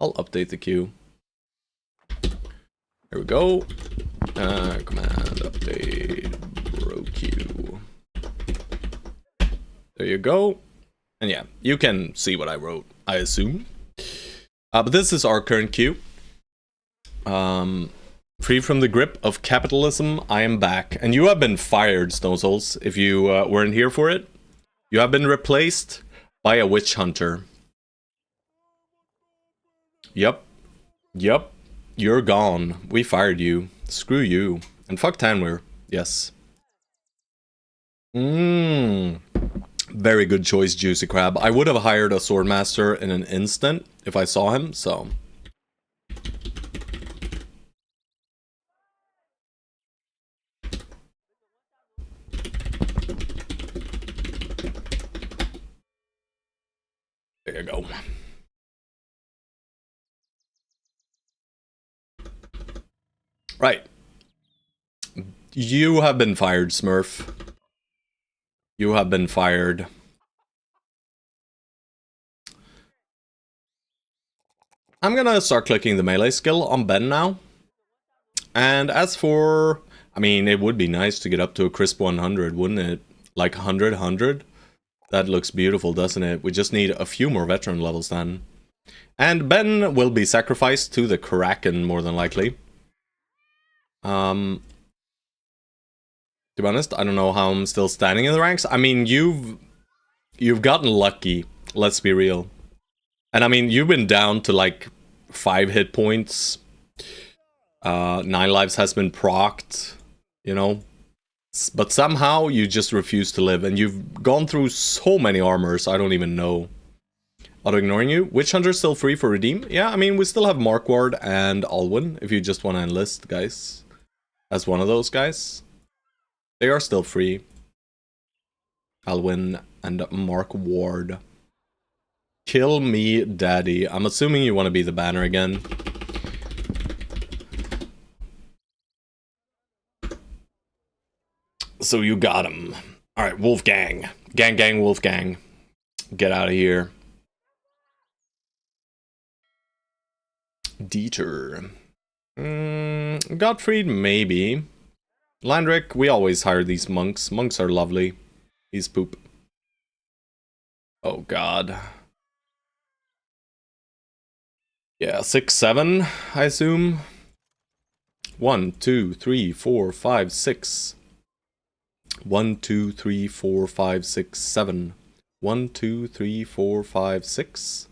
I'll update the queue. Here we go. Command update bro queue. There you go. And yeah, you can see what I wrote, I assume. But this is our current queue. Free from the grip of capitalism, I am back. And you have been fired, Stone Souls, if you weren't here for it. You have been replaced by a witch hunter. Yep. You're gone. We fired you. Screw you. And fuck Tanwir. Yes. Very good choice, Juicy Crab. I would have hired a Swordmaster in an instant if I saw him, so... There you go. Right. You have been fired, Smurf. You have been fired. I'm gonna start clicking the melee skill on Ben now. And as for... I mean, it would be nice to get up to a crisp 100, wouldn't it? Like 100, 100? That looks beautiful, doesn't it? We just need a few more veteran levels then. And Ben will be sacrificed to the Kraken, more than likely. To be honest, I don't know how I'm still standing in the ranks. I mean, you've gotten lucky, let's be real. And I mean, you've been down to like 5 hit points. 9 lives has been procced, you know. But somehow you just refuse to live, and you've gone through so many armors, I don't even know. Auto-ignoring you. Witch Hunter's still free for redeem? Yeah, I mean, we still have Markward and Alwyn, if you just want to enlist, guys. As one of those guys. They are still free. Alwyn and Markward. Kill me, daddy. I'm assuming you want to be the banner again. So you got him. Alright, Wolfgang. Gang, Wolfgang. Get out of here. Dieter. Gottfried, maybe. Landrick, we always hire these monks. Monks are lovely. He's poop. Oh god. Yeah, 6, 7, I assume. 1, 2, 3, 4, 5, 6. 1, 2, 3, 4, 5, 6, 7. 1, 2, 3, 4, 5, 6.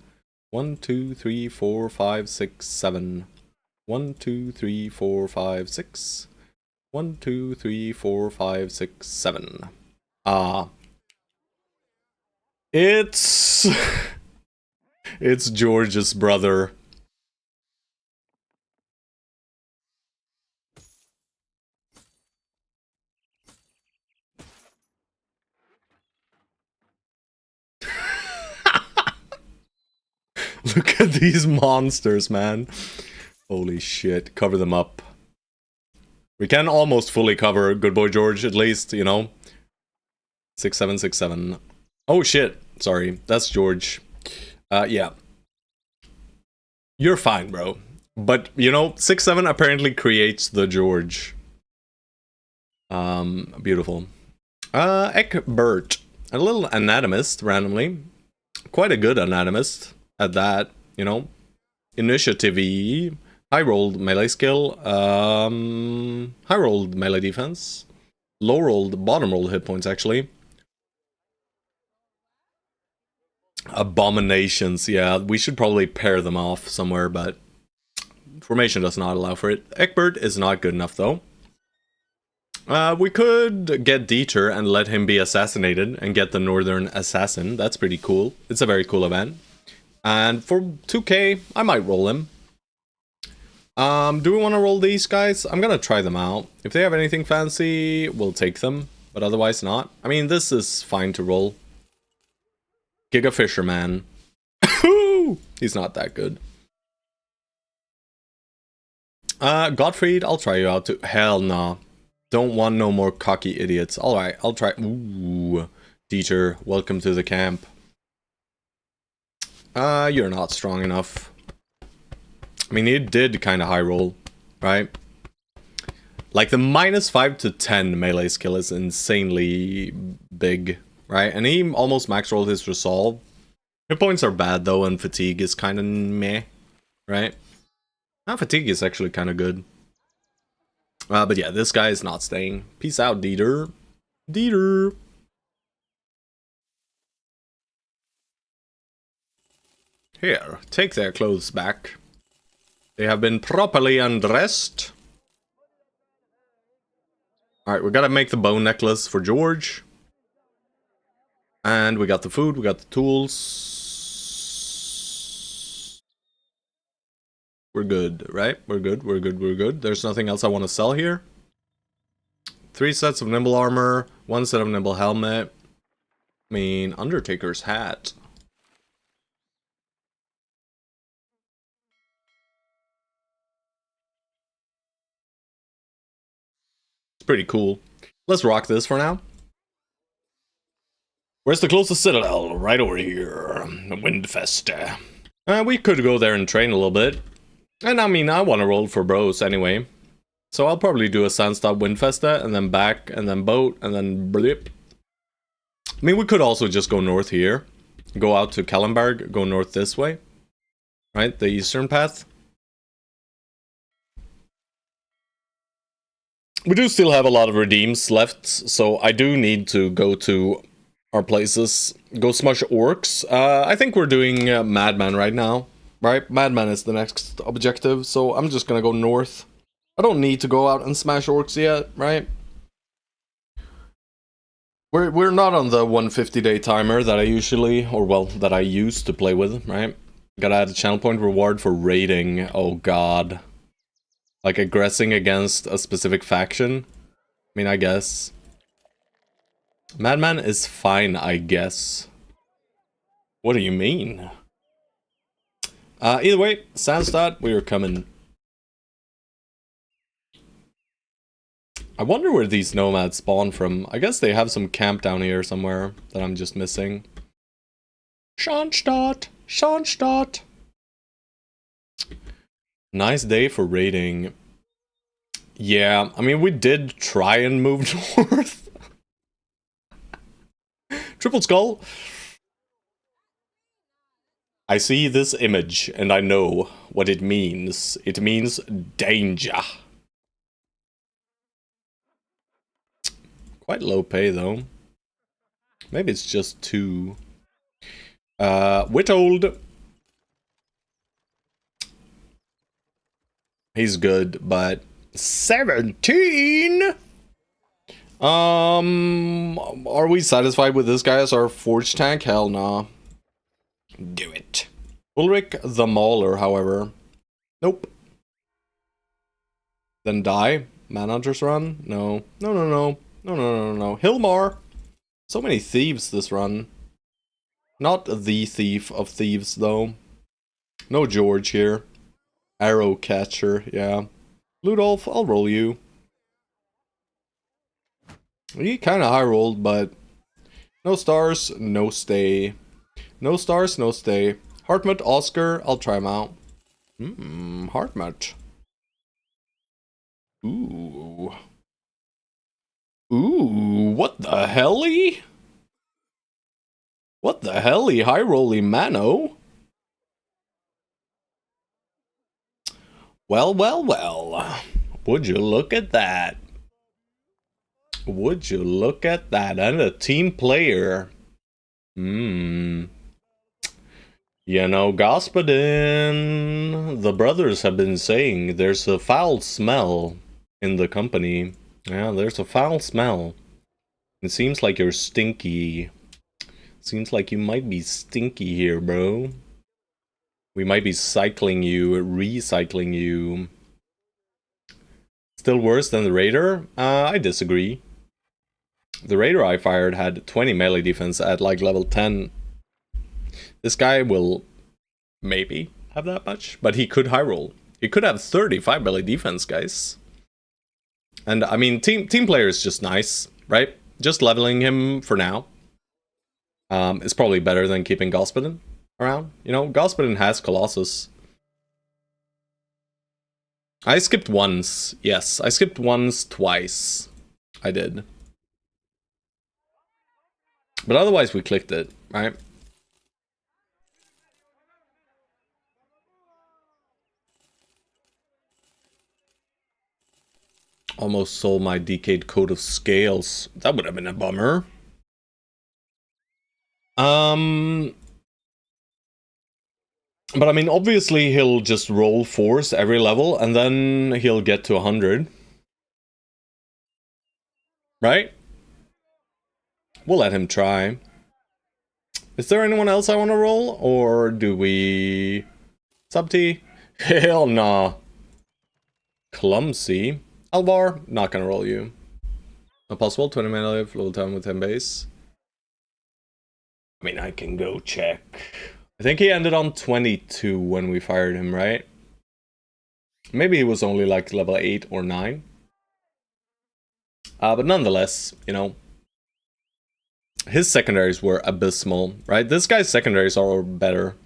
1, 2, 3, 4, 5, 6, 7. 1, 2, 3, 4, 5, 6. 1, 2, 3, 4, 5, 6, 7. It's... it's George's brother. Look at these monsters, man. Holy shit. Cover them up. We can almost fully cover Good Boy George, at least, you know. 6, 7, 6, 7. Oh shit. Sorry. That's George. Yeah. You're fine, bro. But, you know, 6, 7 apparently creates the George. Beautiful. Eckbert. A little anatomist, randomly. Quite a good anatomist at that, you know. Initiative-y. High rolled melee skill. High rolled melee defense. Low rolled, bottom rolled hit points, actually. Abominations, yeah. We should probably pair them off somewhere, but formation does not allow for it. Eckbert is not good enough, though. We could get Dieter and let him be assassinated and get the Northern Assassin. That's pretty cool. It's a very cool event. And for 2k, I might roll him. Do we want to roll these guys? I'm gonna try them out. If they have anything fancy, we'll take them. But otherwise not. I mean, this is fine to roll. Giga Fisherman. He's not that good. Gottfried, I'll try you out too. Hell nah. Don't want no more cocky idiots. Alright, I'll try. Ooh. Dieter, welcome to the camp. You're not strong enough. I mean, he did kind of high roll, right? Like, the -5 to 10 melee skill is insanely big, right? And he almost max rolled his resolve. Hit points are bad, though, and fatigue is kind of meh, right? Fatigue is actually kind of good. But yeah, this guy is not staying. Peace out, Dieter. Dieter! Here, take their clothes back. They have been properly undressed. Alright, we gotta make the bone necklace for George. And we got the food, we got the tools. We're good, right? We're good, we're good, we're good. There's nothing else I want to sell here. 3 sets of nimble armor, 1 set of nimble helmet. I mean, Undertaker's hat. pretty cool. Let's rock this for now. Where's the closest citadel? Right over here. Windfest. We could go there and train a little bit. And I mean, I want to roll for bros anyway. So I'll probably do a Sandstop Windfesta, and then back, and then boat, and then blip. I mean, we could also just go north here. Go out to Kallenberg, go north this way. Right, the eastern path. We do still have a lot of redeems left, so I do need to go to our places. Go smush orcs. I think we're doing Madman right now. Right, Madman is the next objective, so I'm just gonna go north. I don't need to go out and smash orcs yet, right? We're not on the 150-day timer that I usually, or well, that I used to play with, right? Gotta add a channel point reward for raiding. Oh god. Like aggressing against a specific faction? I mean, I guess. Madman is fine, I guess. What do you mean? Either way, Sandstad, we are coming. I wonder where these nomads spawn from. I guess they have some camp down here somewhere that I'm just missing. Schanstadt! Schanstadt! Nice day for raiding. Yeah, I mean, we did try and move north. Triple Skull. I see this image, and I know what it means. It means danger. Quite low pay, though. Maybe it's just 2. Whittled. He's good, but 17? Are we satisfied with this guy as our forge tank? Hell nah. Do it. Ulrich the Mauler, however. Nope. Then die. Manhunters run? No. No, no, no. No, no, no, no. Hilmar! So many thieves this run. Not the thief of thieves, though. No George here. Arrow catcher, yeah. Ludolf, I'll roll you. He kinda high rolled, but no stars, no stay. No stars, no stay. Hartmut, Oscar, I'll try him out. Hartmut. Ooh. Ooh, what the helly? What the helly high rolly mano? Well, well, well. Would you look at that? Would you look at that? And a team player. You know, Господин, the brothers have been saying there's a foul smell in the company. Yeah, there's a foul smell. It seems like you're stinky. Seems like you might be stinky here, bro. We might be cycling you, recycling you. Still worse than the Raider? I disagree. The Raider I fired had 20 melee defense at like level 10. This guy will maybe have that much, but he could high roll. He could have 35 melee defense, guys. And I mean, team player is just nice, right? Just leveling him for now is probably better than keeping Господин around. You know, Господин has Colossus. I skipped once. Yes, I skipped once, twice. I did. But otherwise we clicked it, right? Almost sold my decayed coat of scales. That would have been a bummer. But I mean, obviously he'll just roll force every level, and then he'll get to 100. Right? We'll let him try. Is there anyone else I want to roll? Or do we... Sub-T? Hell nah. Clumsy. Alvar, not gonna roll you. Not possible, 20 mana life, level 10 with 10 base. I mean, I can go check. I think he ended on 22 when we fired him, right? Maybe he was only like level 8 or 9. But nonetheless, you know, his secondaries were abysmal, right? This guy's secondaries are better.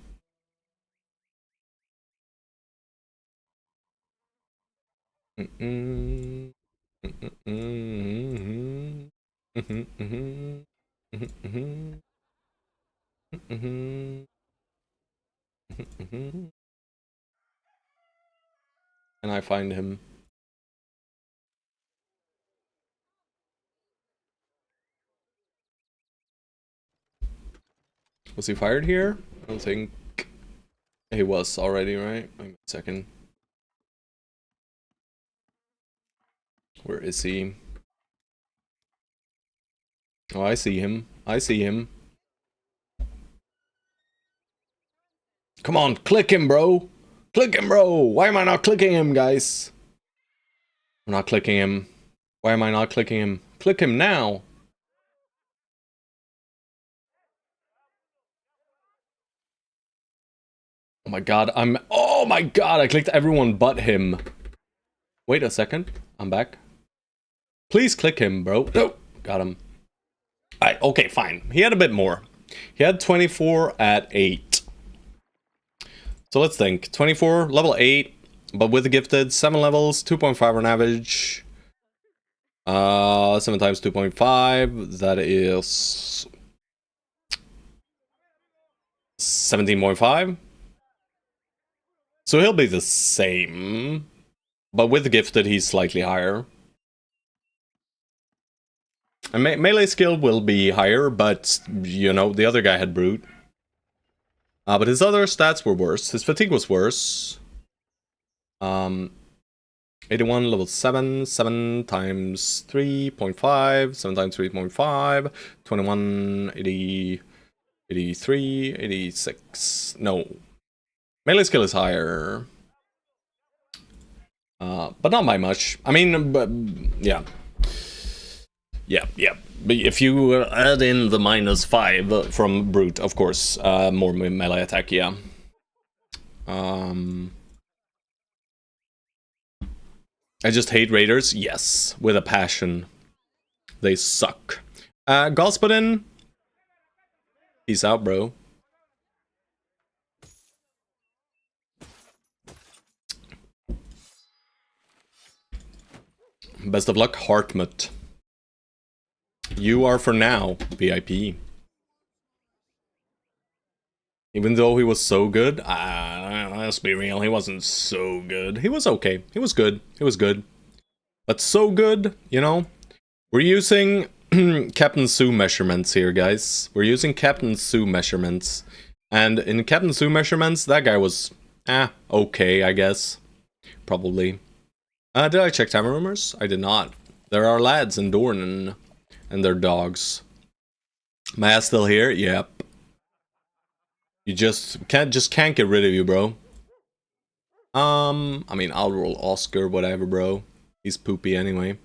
And I find him. Was he fired here? I don't think he was already, right? Wait a second. Where is he? Oh, I see him. I see him. Come on, click him, bro. Click him, bro. Why am I not clicking him, guys? I'm not clicking him. Why am I not clicking him? Click him now. Oh my god, oh my god, I clicked everyone but him. Wait a second. I'm back. Please click him, bro. No, got him. Okay, fine. He had a bit more. He had 24 at 8. So let's think. 24, level 8, but with the gifted, 7 levels, 2.5 on average. 7 times 2.5, that is 17.5. So he'll be the same, but with the gifted, he's slightly higher. And melee skill will be higher, but, you know, the other guy had brute. But his other stats were worse. His fatigue was worse. 81, level 7, 7 times 3.5, 7 times 3.5, 21, 80, 83, 86. No. Melee skill is higher. But not by much. I mean, but, yeah. Yeah. But if you add in the -5 from brute, of course, more melee attack, yeah. I just hate raiders, yes, with a passion. They suck. Gospodin, peace out, bro. Best of luck, Hartmut. You are for now VIP. Even though he was so good, let's be real, he wasn't so good. He was okay. He was good. He was good. But so good, you know? We're using Captain Sue measurements here, guys. We're using Captain Sue measurements. And in Captain Sue measurements, that guy was, okay, I guess. Probably. Did I check time rumors? I did not. There are lads in Dornan and their dogs. Am I still here? Yep. You just can't get rid of you, bro. I mean, I'll roll Oscar, whatever, bro. He's poopy anyway.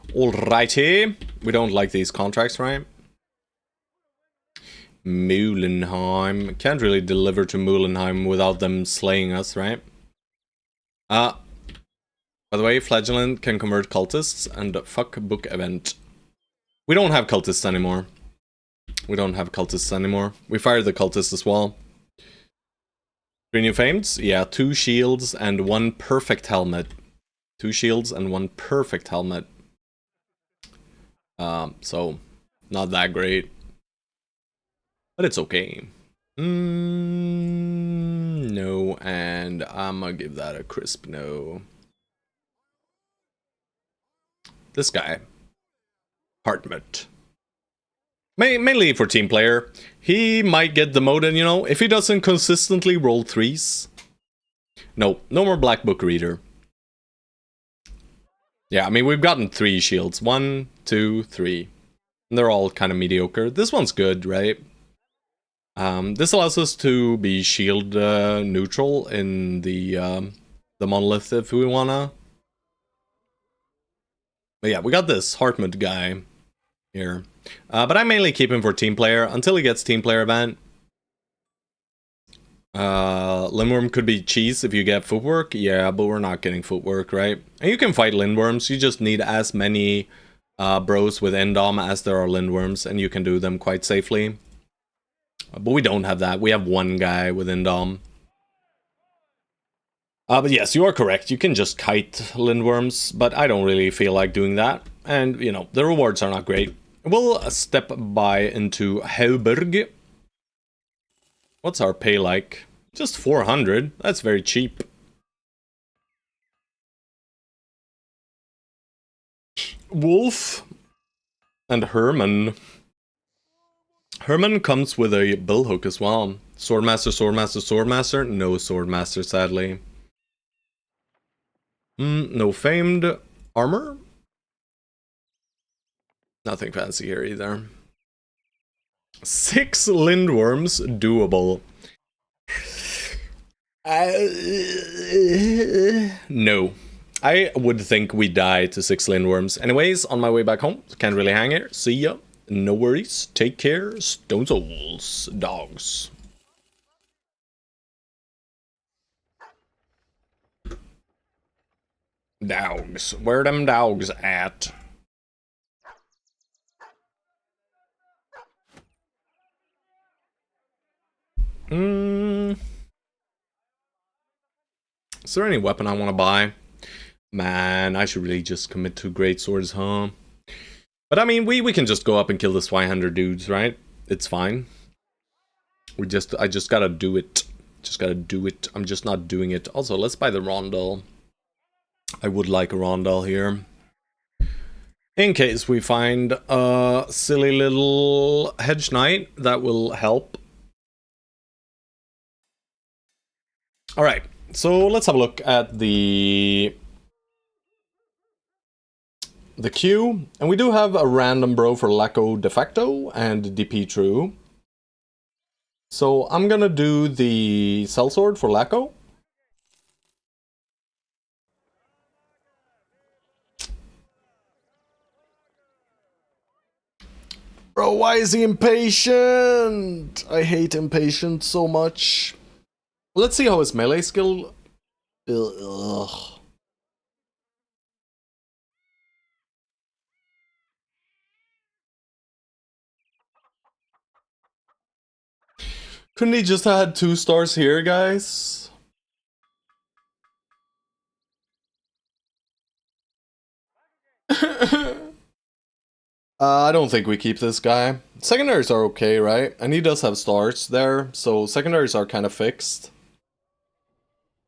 Alrighty. We don't like these contracts, right? Muhlenheim. Can't really deliver to Muhlenheim without them slaying us, right? By the way, Flagellant can convert cultists and fuck book event. We don't have cultists anymore. We don't have cultists anymore. We fired the cultists as well. 3 new fames? Yeah, 2 shields and 1 perfect helmet. 2 shields and 1 perfect helmet. So, not that great. But it's okay. No, and I'm gonna give that a crisp no. This guy. Hartmut. Mainly for team player. He might get demoted, you know, if he doesn't consistently roll 3s. No more Black Book Reader. Yeah, I mean, we've gotten 3 shields. 1, 2, 3. And they're all kind of mediocre. This one's good, right? This allows us to be shield neutral in the monolith if we wanna. But yeah, we got this Hartmut guy here. But I mainly keep him for team player until he gets team player event. Lindworm could be cheese if you get footwork. Yeah, but we're not getting footwork, right? And you can fight Lindworms. You just need as many bros with Endom as there are Lindworms, and you can do them quite safely. But we don't have that. We have one guy with Endom. But yes, you are correct. You can just kite Lindworms, but I don't really feel like doing that. And, you know, the rewards are not great. We'll step by into Helberg. What's our pay like? Just 400. That's very cheap. Wolf and Herman. Herman comes with a billhook as well. Swordmaster, Swordmaster, Swordmaster. No Swordmaster, sadly. No famed armor. Nothing fancy here either. 6 Lindworms, doable. No. I would think we die to 6 Lindworms. Anyways, on my way back home. Can't really hang here. See ya. No worries. Take care. Stone Souls. Dogs. Dogs. Where them dogs at? Is there any weapon I want to buy? Man, I should really just commit to great swords, huh? But I mean, we can just go up and kill the Swinehunter dudes, right? It's fine. I just gotta do it. Just gotta do it. I'm just not doing it. Also, let's buy the Rondel. I would like a Rondel here. In case we find a silly little Hedge Knight, that will help. Alright, so let's have a look at the queue. And we do have a random bro for Laco de facto and DP true. So I'm gonna do the sellsword for Laco. Bro, why is he impatient? I hate impatient so much. Let's see how his melee skill... Ugh. Couldn't he just have had 2 stars here, guys? I don't think we keep this guy. Secondaries are okay, right? And he does have stars there, so secondaries are kind of fixed.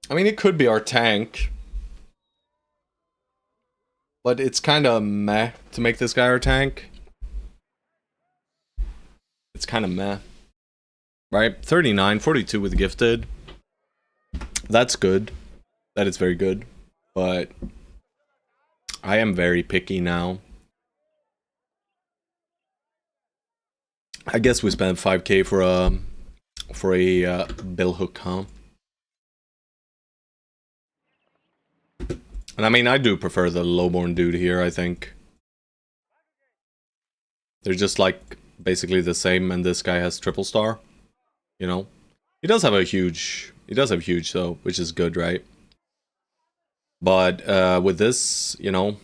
I mean, it could be our tank. But it's kind of meh to make this guy our tank. It's kind of meh. Right? 39, 42 with gifted. That's good. That is very good. But I am very picky now. I guess we spent 5k for a bill hook, huh? And I mean, I do prefer the lowborn dude here, I think. They're just like basically the same, and this guy has triple star. You know? He does have huge though, which is good, right? But with this, you know,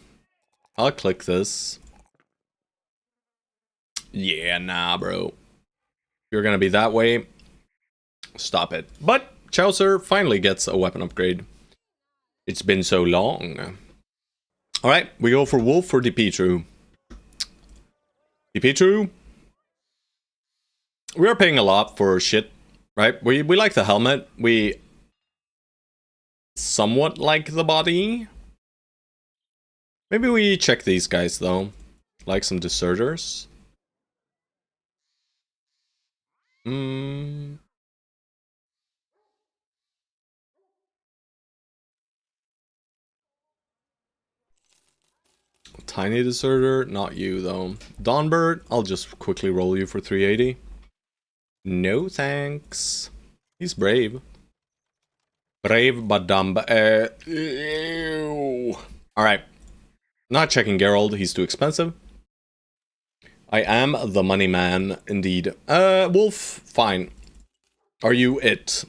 I'll click this. Yeah, nah, bro. If you're gonna be that way, stop it. But Chaucer finally gets a weapon upgrade. It's been so long. Alright, we go for Wolf for DP True. We are paying a lot for shit, right? We like the helmet. We somewhat like the body. Maybe we check these guys, though. Like some deserters. Tiny deserter, not you though. Dawnbird, I'll just quickly roll you for 380. No thanks. He's brave. Brave but dumb. Alright. Not checking Geralt, he's too expensive. I am the money man, indeed. Wolf, fine. Are you it?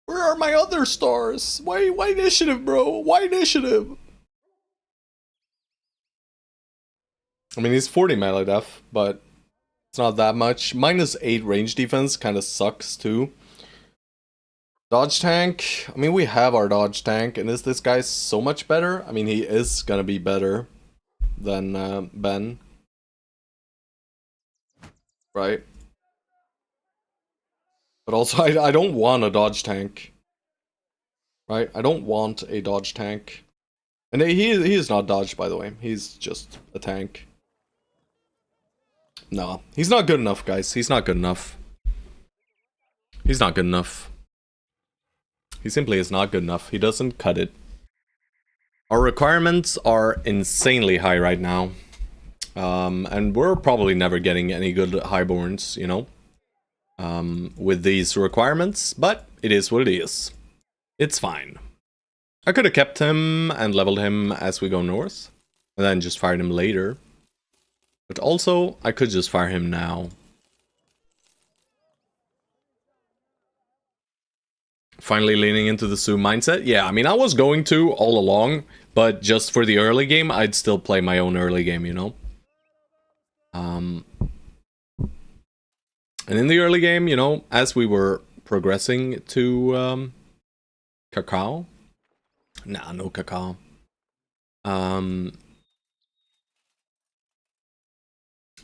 Where are my other stars? Why initiative, bro? Why initiative? I mean, he's 40 melee def, but it's not that much. -8 range defense kind of sucks too. Dodge tank. I mean, we have our dodge tank, and is this guy so much better? I mean, he is gonna be better than Ben. Right? But also, I don't want a dodge tank. Right? I don't want a dodge tank. And he is not dodged, by the way. He's just a tank. No, he's not good enough, guys. He's not good enough. He's not good enough. He simply is not good enough. He doesn't cut it. Our requirements are insanely high right now. And we're probably never getting any good highborns, you know? With these requirements, but it is what it is. It's fine. I could have kept him and leveled him as we go north, and then just fired him later. But also, I could just fire him now. Finally leaning into the Sue mindset. Yeah, I mean, I was going to all along, but just for the early game, I'd still play my own early game, you know? And in the early game, you know, as we were progressing to Cacao. Nah, no Cacao.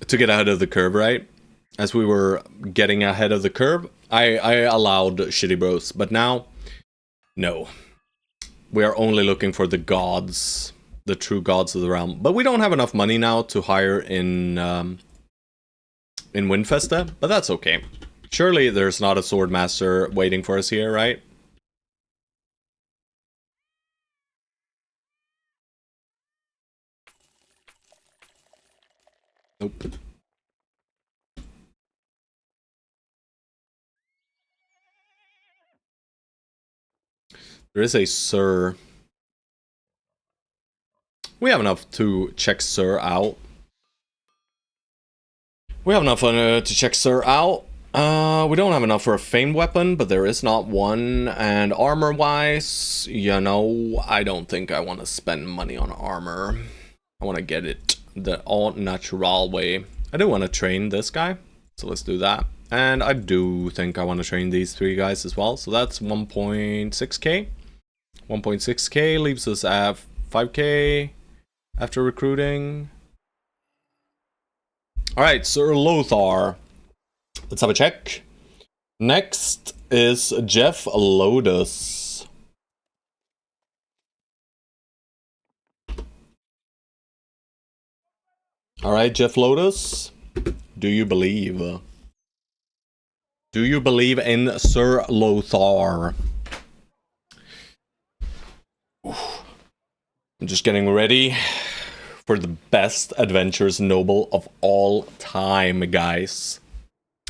To get ahead of the curve, right? As we were getting ahead of the curve, I allowed shitty bros, but now, no. We are only looking for the gods, the true gods of the realm. But we don't have enough money now to hire in Windfesta, but that's okay. Surely there's not a sword master waiting for us here, right? Nope. There is a Sir. We have enough to check Sir out. We have enough to check Sir out. We don't have enough for a famed weapon, but there is not one. And armor-wise, you know, I don't think I want to spend money on armor. I want to get it the all-natural way. I do want to train this guy, so let's do that. And I do think I want to train these 3 guys as well, so that's 1.6k. 1.6k leaves us at 5k after recruiting. Alright, Sir Lothar. Let's have a check. Next is Jeff Lotus. Alright, Jeff Lotus. Do you believe? Do you believe in Sir Lothar? I'm just getting ready for the best adventures noble of all time, guys.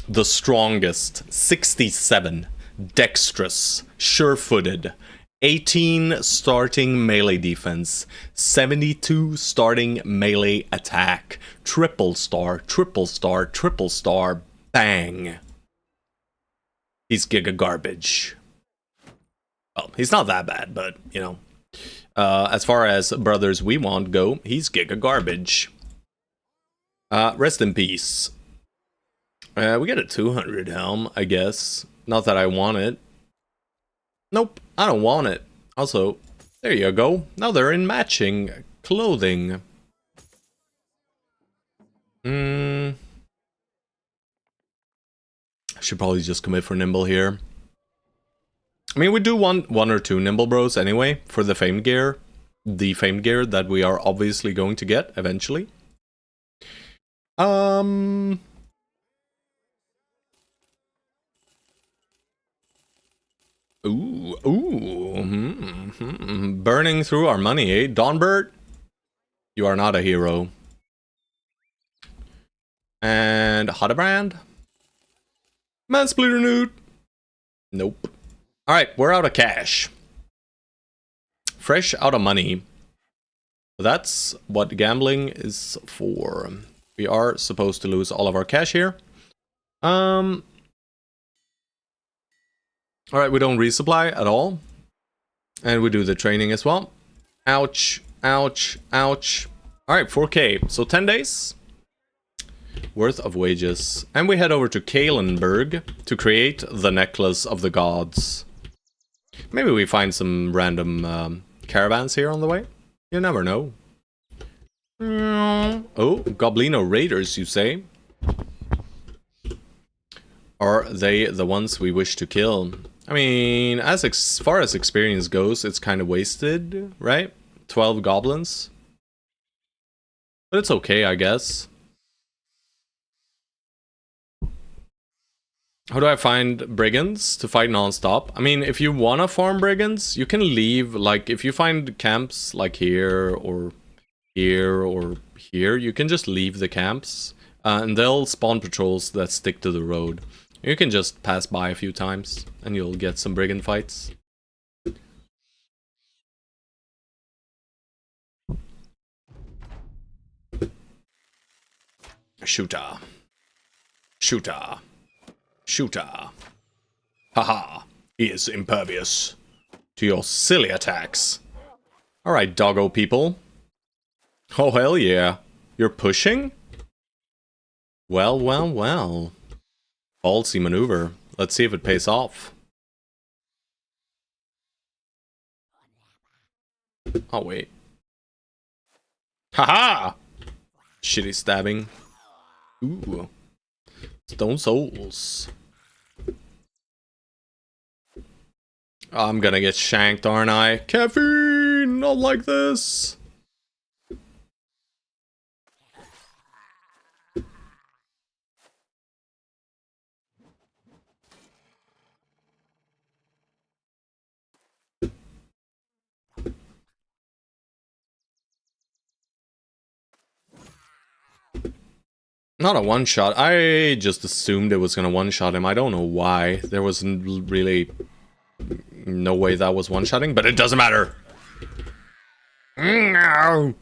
The strongest, 67, dexterous, sure-footed, 18 starting melee defense, 72 starting melee attack, triple star, triple star, triple star, bang. He's giga garbage. Well, he's not that bad, but, you know. As far as brothers we want go, he's giga garbage. Rest in peace. We get a 200 helm, I guess. Not that I want it. Nope, I don't want it. Also, there you go. Now they're in matching clothing. I should probably just commit for Nimble here. I mean, we do want 1 or 2 Nimble Bros anyway, for the famed gear. The famed gear that we are obviously going to get eventually. Ooh, burning through our money, eh? Dawnbird, you are not a hero. And Hodebrand? Mansplitter Nude? Nope. Alright, we're out of cash. Fresh out of money. That's what gambling is for. We are supposed to lose all of our cash here. Alright, we don't resupply at all. And we do the training as well. Ouch, ouch, ouch. Alright, 4k. So 10 days worth of wages. And we head over to Kalenberg to create the Necklace of the Gods. Maybe we find some random caravans here on the way. You never know. Oh, Goblino Raiders, you say? Are they the ones we wish to kill? I mean, as far as experience goes, it's kind of wasted, right? 12 goblins. But it's okay, I guess. How do I find brigands to fight non-stop? I mean, if you wanna farm brigands, you can leave, like, if you find camps, like here, or here, or here, you can just leave the camps. And they'll spawn patrols that stick to the road. You can just pass by a few times, and you'll get some brigand fights. Shooter. Shooter. Shooter. Haha. He is impervious to your silly attacks. Alright, doggo people. Oh, hell yeah. You're pushing? Well, well, well. Ballsy maneuver. Let's see if it pays off. Oh, wait. Haha! Shitty stabbing. Ooh. Stone souls. I'm gonna get shanked, aren't I? Caffeine! Not like this! Not a one-shot. I just assumed it was gonna one-shot him. I don't know why. There was really no way that was one-shotting, but it doesn't matter. No.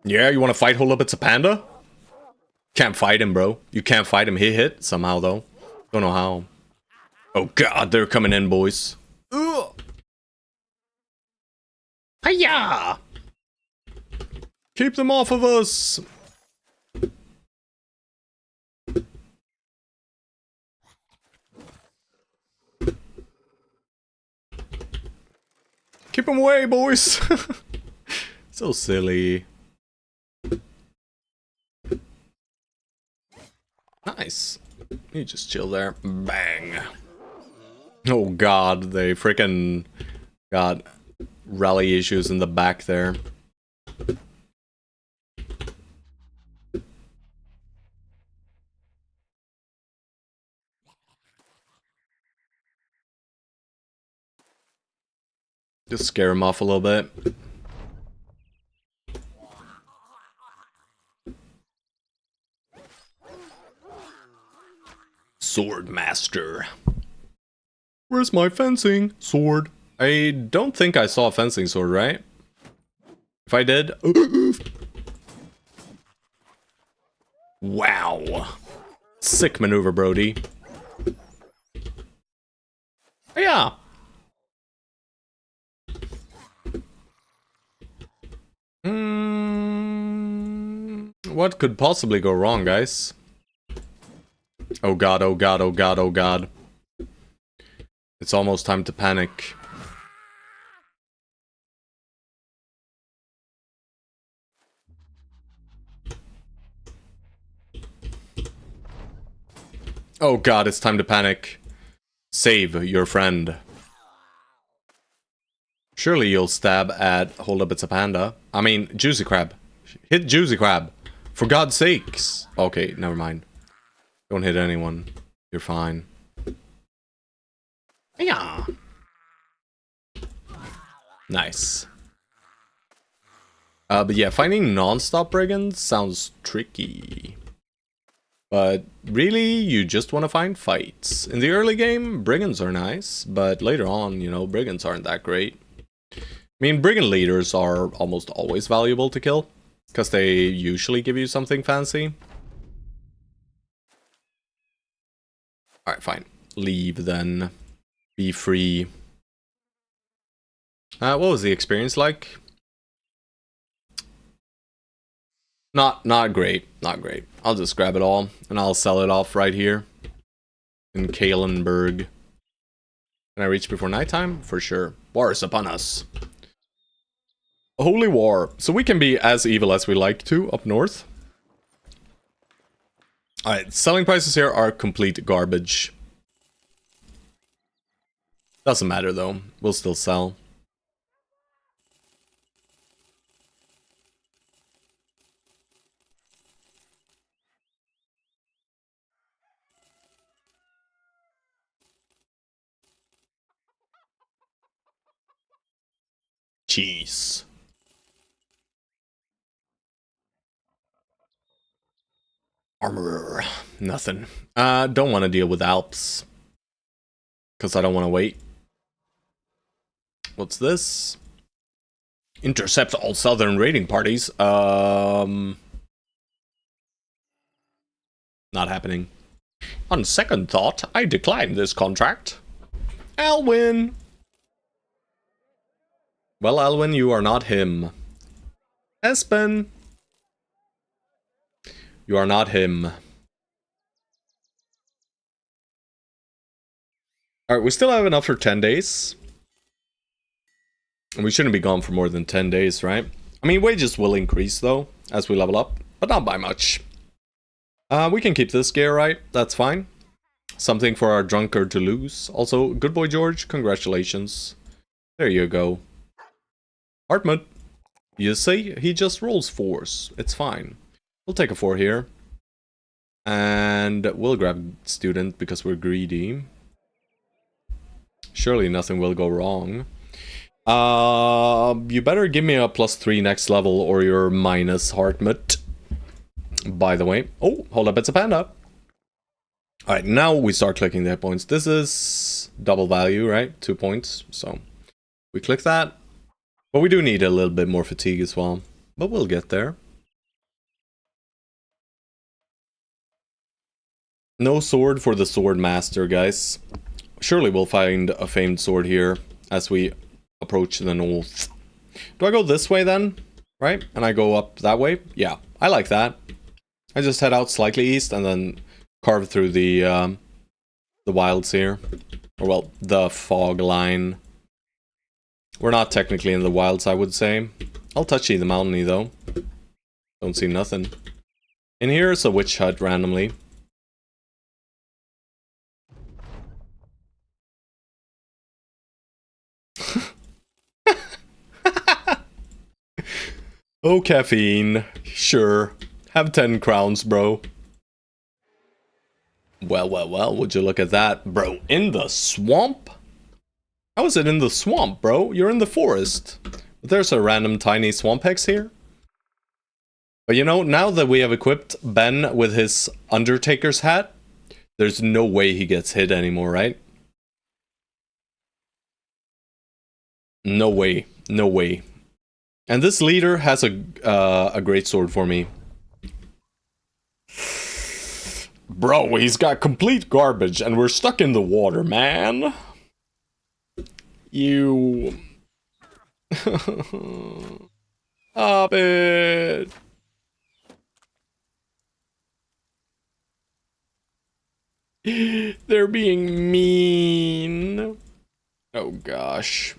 Yeah, you want to fight Hold It's a Panda? Can't fight him, bro. You can't fight him. He hit somehow, though. Don't know how. Oh god, they're coming in, boys. Ugh. Hiya! Keep them off of us! Keep them away, boys! So silly. Nice. You just chill there. Bang. Oh god, they freaking got rally issues in the back there. Just scare him off a little bit. Sword Master. Where's my fencing sword? I don't think I saw a fencing sword, right? If I did... Wow. Sick maneuver, Brody. Yeah. What could possibly go wrong, guys? Oh god, oh god, oh god, oh god. It's almost time to panic. Oh god, it's time to panic. Save your friend. Surely you'll stab at Hold Up It's a Panda. I mean, Juicy Crab. Hit Juicy Crab. For God's sakes. Okay, never mind. Don't hit anyone. You're fine. Yeah. Nice. But yeah, finding non-stop brigands sounds tricky. But really, you just want to find fights. In the early game, brigands are nice, but later on, you know, brigands aren't that great. I mean, brigand leaders are almost always valuable to kill, because they usually give you something fancy. Alright, fine. leave then. Be free. What was the experience like? Not great. Not great. I'll just grab it all, and I'll sell it off right here. In Kalenberg. Can I reach before nighttime? For sure. War is upon us. Holy war. So we can be as evil as we like to up north. Alright, selling prices here are complete garbage. Doesn't matter though. We'll still sell. Jeez. Armor. Nothing. Don't want to deal with Alps. Because I don't want to wait. What's this? Intercept all southern raiding parties. Not happening. On second thought, I decline this contract. Alwyn! Well, Alwyn, you are not him. Espen! You are not him. Alright, we still have enough for 10 days. And we shouldn't be gone for more than 10 days, right? I mean, wages will increase, though, as we level up. But not by much. We can keep this gear, right? That's fine. Something for our drunkard to lose. Also, good boy George, congratulations. There you go. Hartmut. You see, he just rolls 4s. It's fine. We'll take a 4 here. And we'll grab student because we're greedy. Surely nothing will go wrong. You better give me a +3 next level or you're minus Hartmut. By the way. Oh, hold up, it's a panda. Alright, now we start clicking the hit points. This is double value, right? 2 points. So we click that. But we do need a little bit more fatigue as well. But we'll get there. No sword for the sword master, guys. Surely we'll find a famed sword here as we approach the north. Do I go this way then? Right? And I go up that way? Yeah, I like that. I just head out slightly east and then carve through the wilds here. Or well, the fog line. We're not technically in the wilds, I would say. I'll touchy the mountainy though. Don't see nothing. In here is a witch hut randomly. Oh, caffeine. Sure. Have 10 crowns, bro. Well, would you look at that? Bro, in the swamp? How is it in the swamp, bro? You're in the forest. But there's a random tiny swamp hex here. But you know, now that we have equipped Ben with his Undertaker's hat, there's no way he gets hit anymore, right? No way. No way. And this leader has a great sword for me. Bro, he's got complete garbage and we're stuck in the water, man. You... Stop it. They're being mean. Oh gosh.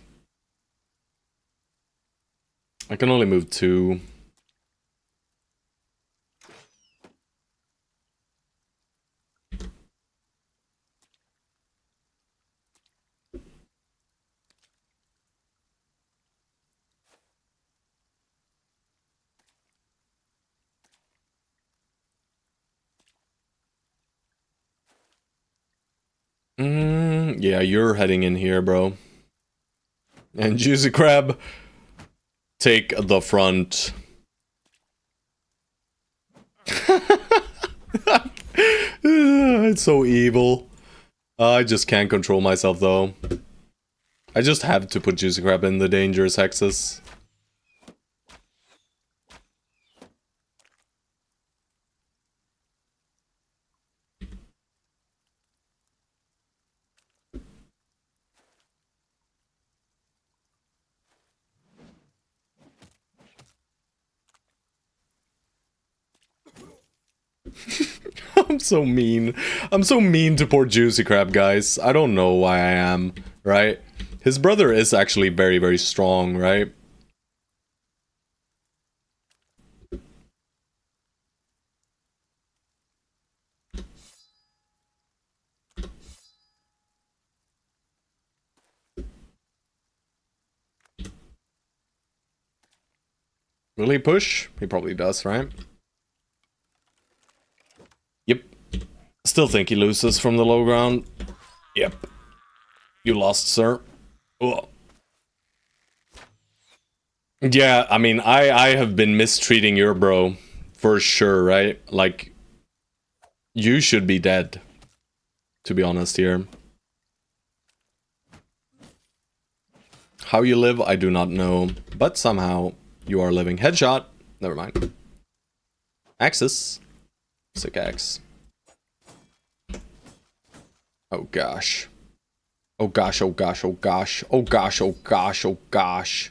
I can only move 2. Yeah, you're heading in here, bro. And Juicy Crab, take the front. It's so evil. I just can't control myself, though. I just have to put Juicy Crab in the dangerous hexes. I'm so mean. I'm so mean to poor Juicy Crab, guys. I don't know why I am, right? His brother is actually very, very strong, right? Will he push? He probably does, right? Yep. Still think he loses from the low ground. Yep. You lost, sir. Oh. Yeah, I mean, I have been mistreating your bro. For sure, right? Like, you should be dead. To be honest here. How you live, I do not know. But somehow, you are living. Headshot. Never mind. Axis. Sick axe. Oh gosh. Oh gosh, oh gosh, oh gosh. Oh gosh, oh gosh, oh gosh.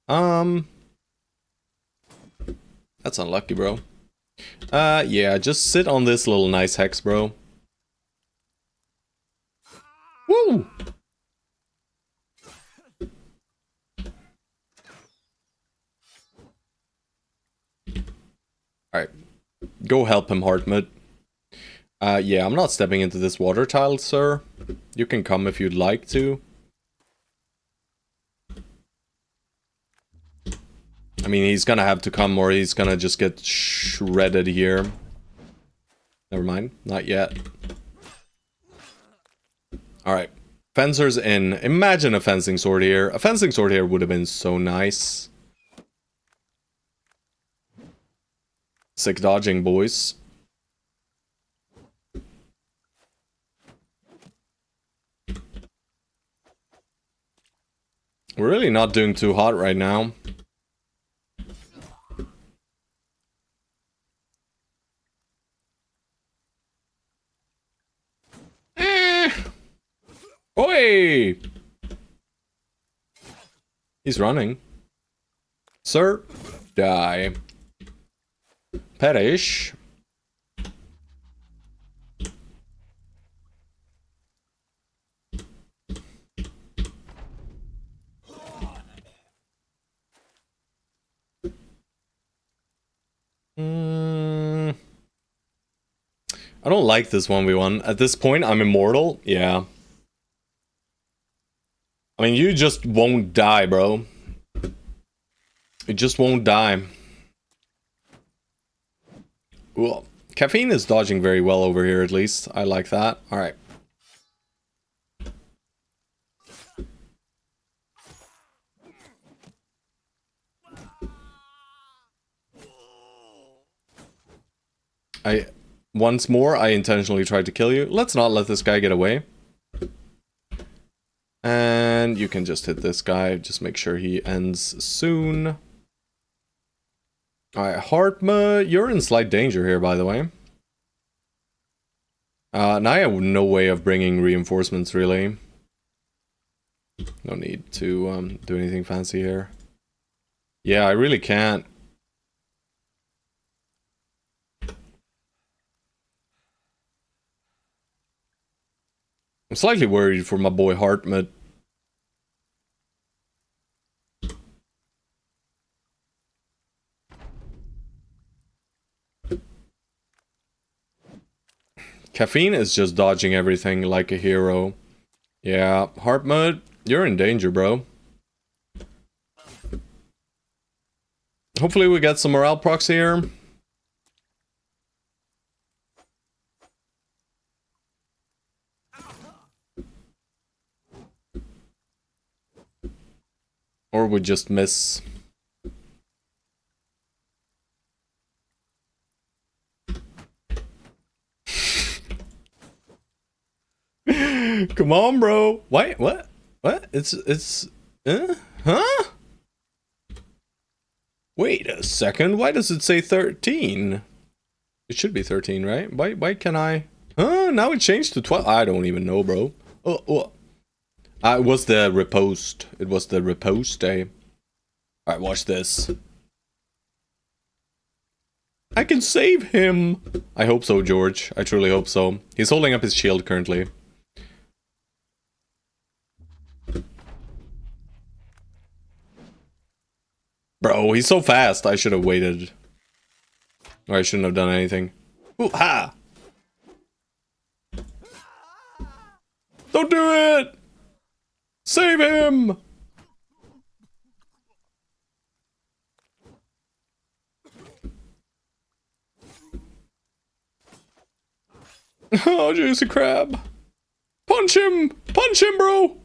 That's unlucky, bro. Yeah, just sit on this little nice hex, bro. Woo! Alright. Go help him, Heartmut. Yeah, I'm not stepping into this water tile, sir. You can come if you'd like to. I mean, he's gonna have to come or he's gonna just get shredded here. Never mind. Not yet. Alright. Fencers in. Imagine a fencing sword here. A fencing sword here would have been so nice. Sick dodging, boys. We're really not doing too hot right now. Oi! He's running. Sir, die. Perish. I don't like this 1v1. At this point, I'm immortal. Yeah. I mean, you just won't die, bro. You just won't die. Well, caffeine is dodging very well over here, at least. I like that. Alright. Once more, I intentionally tried to kill you. Let's not let this guy get away. And you can just hit this guy. Just make sure he ends soon. Alright, Hartma, you're in slight danger here, by the way. Now I have no way of bringing reinforcements, really. No need to do anything fancy here. Yeah, I really can't. I'm slightly worried for my boy Hartmut. Caffeine is just dodging everything like a hero. Yeah, Hartmut, you're in danger, bro. Hopefully we get some morale procs here. Or we just miss. Come on, bro. Wait, what? What? Huh? Wait a second. Why does it say 13? It should be 13, right? Why can I? Huh? Now it changed to 12. I don't even know, bro. Oh. It was the repost. It was the repost day. Alright, watch this. I can save him! I hope so, George. I truly hope so. He's holding up his shield currently. Bro, he's so fast. I should have waited. Or I shouldn't have done anything. Ooh, ha! Don't do it! Save him! Oh, juicy crab. Punch him! Punch him, bro!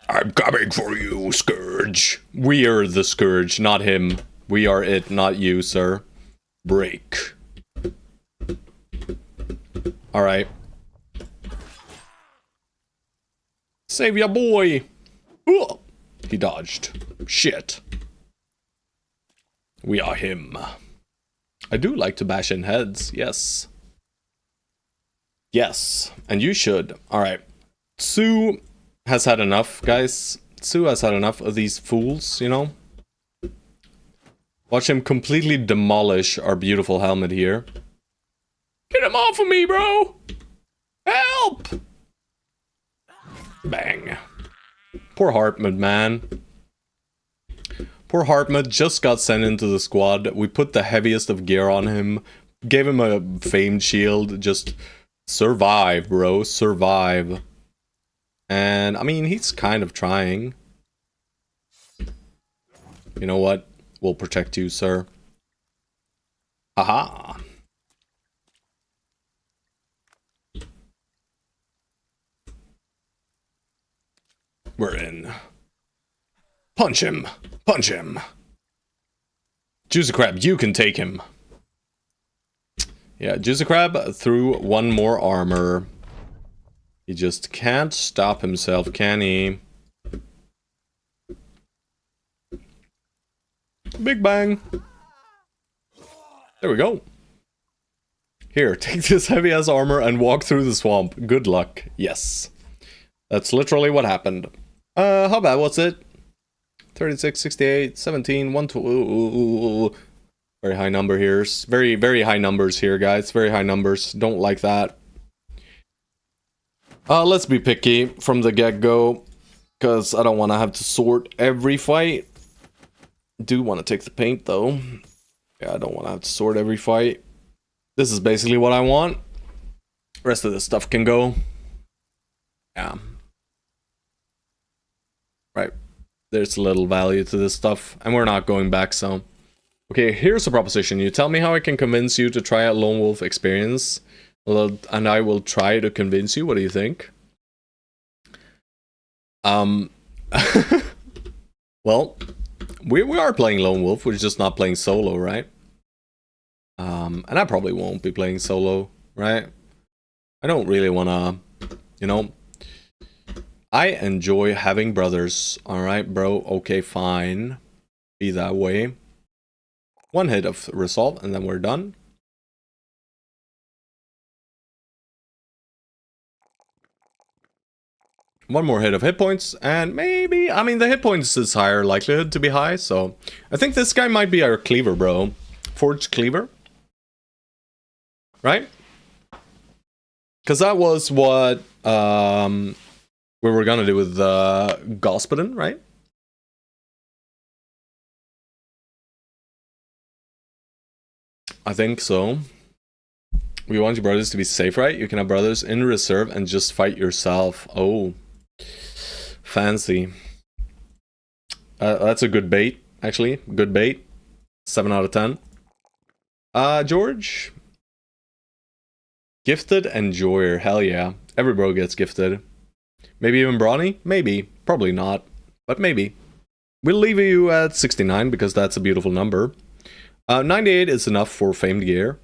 I'm coming for you, Scourge. We are the Scourge, not him. We are it, not you, sir. Break. Alright. Save ya boy! Ooh. He dodged. Shit. We are him. I do like to bash in heads, yes. Yes, and you should. Alright. Sue has had enough, guys. Sue has had enough of these fools, you know? Watch him completely demolish our beautiful helmet here. Get him off of me, bro! Help! Bang. Poor Hartmut, man. Poor Hartmut just got sent into the squad. We put the heaviest of gear on him. Gave him a famed shield. Just survive, bro. Survive. And, I mean, he's kind of trying. You know what? We'll protect you, sir. Haha. We're in. Punch him! Punch him! Juicy Crab, you can take him. Yeah, Juicy Crab threw one more armor. He just can't stop himself, can he? Big bang! There we go. Here, take this heavy-ass armor and walk through the swamp. Good luck. Yes. That's literally what happened. How bad was it? 36, 68, 17, 112. Very high number here. Very, very high numbers here, guys. Very high numbers. Don't like that. Let's be picky from the get-go, because I don't want to have to sort every fight. Do want to take the paint, though. Yeah, I don't want to have to sort every fight. This is basically what I want. Rest of this stuff can go. Yeah. Right. There's little value to this stuff, and we're not going back, so... Okay, here's a proposition. You tell me how I can convince you to try a Lone Wolf experience, and I will try to convince you. What do you think? Well, we are playing Lone Wolf, we're just not playing solo, right? And I probably won't be playing solo, right? I don't really wanna, you know... I enjoy having brothers, alright, bro? Okay, fine. Be that way. One hit of resolve, and then we're done. One more hit of hit points, and maybe... I mean, the hit points is higher likelihood to be high, so... I think this guy might be our cleaver, bro. Forged cleaver? Right? Because that was what... we were gonna do with Gospodin, right? I think so. We want your brothers to be safe, right? You can have brothers in reserve and just fight yourself. Oh. Fancy. That's a good bait, actually. Good bait. 7 out of 10. George? Gifted Enjoyer. Hell yeah. Every bro gets gifted. Maybe even Brawny? Maybe. Probably not. But maybe. We'll leave you at 69 because that's a beautiful number. 98 is enough for famed gear.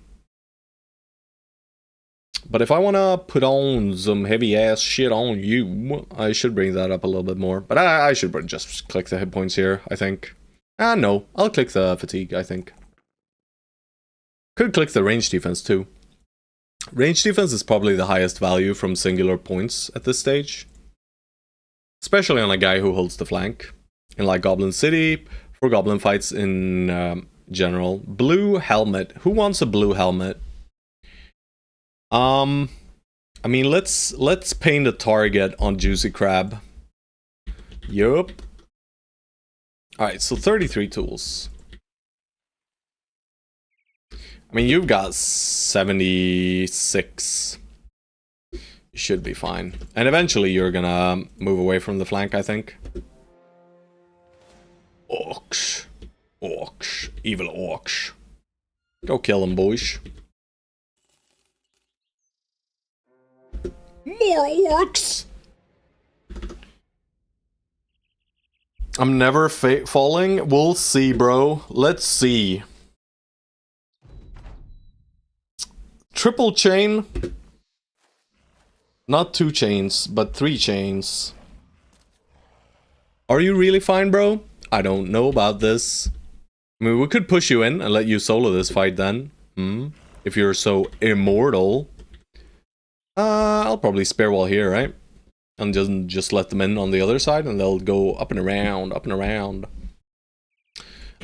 But if I want to put on some heavy ass shit on you, I should bring that up a little bit more. But I should just click the hit points here, I think. No. I'll click the fatigue, I think. Could click the range defense too. Range defense is probably the highest value from singular points at this stage. Especially on a guy who holds the flank. in like Goblin City, for Goblin fights in general. Blue helmet. Who wants a blue helmet? I mean, let's paint a target on Juicy Crab. Yup. Alright, so 33 tools. I mean, you've got 76. You should be fine. And eventually you're gonna move away from the flank, I think. Orcs. Orcs. Evil orcs. Go kill them, boys. More orcs! I'm never falling. We'll see, bro. Let's see. Triple chain. Not 2 chains, but 3 chains. Are you really fine, bro? I don't know about this. I mean, we could push you in and let you solo this fight then. If you're so immortal. I'll probably spare wall here, right? And just let them in on the other side and they'll go up and around, up and around.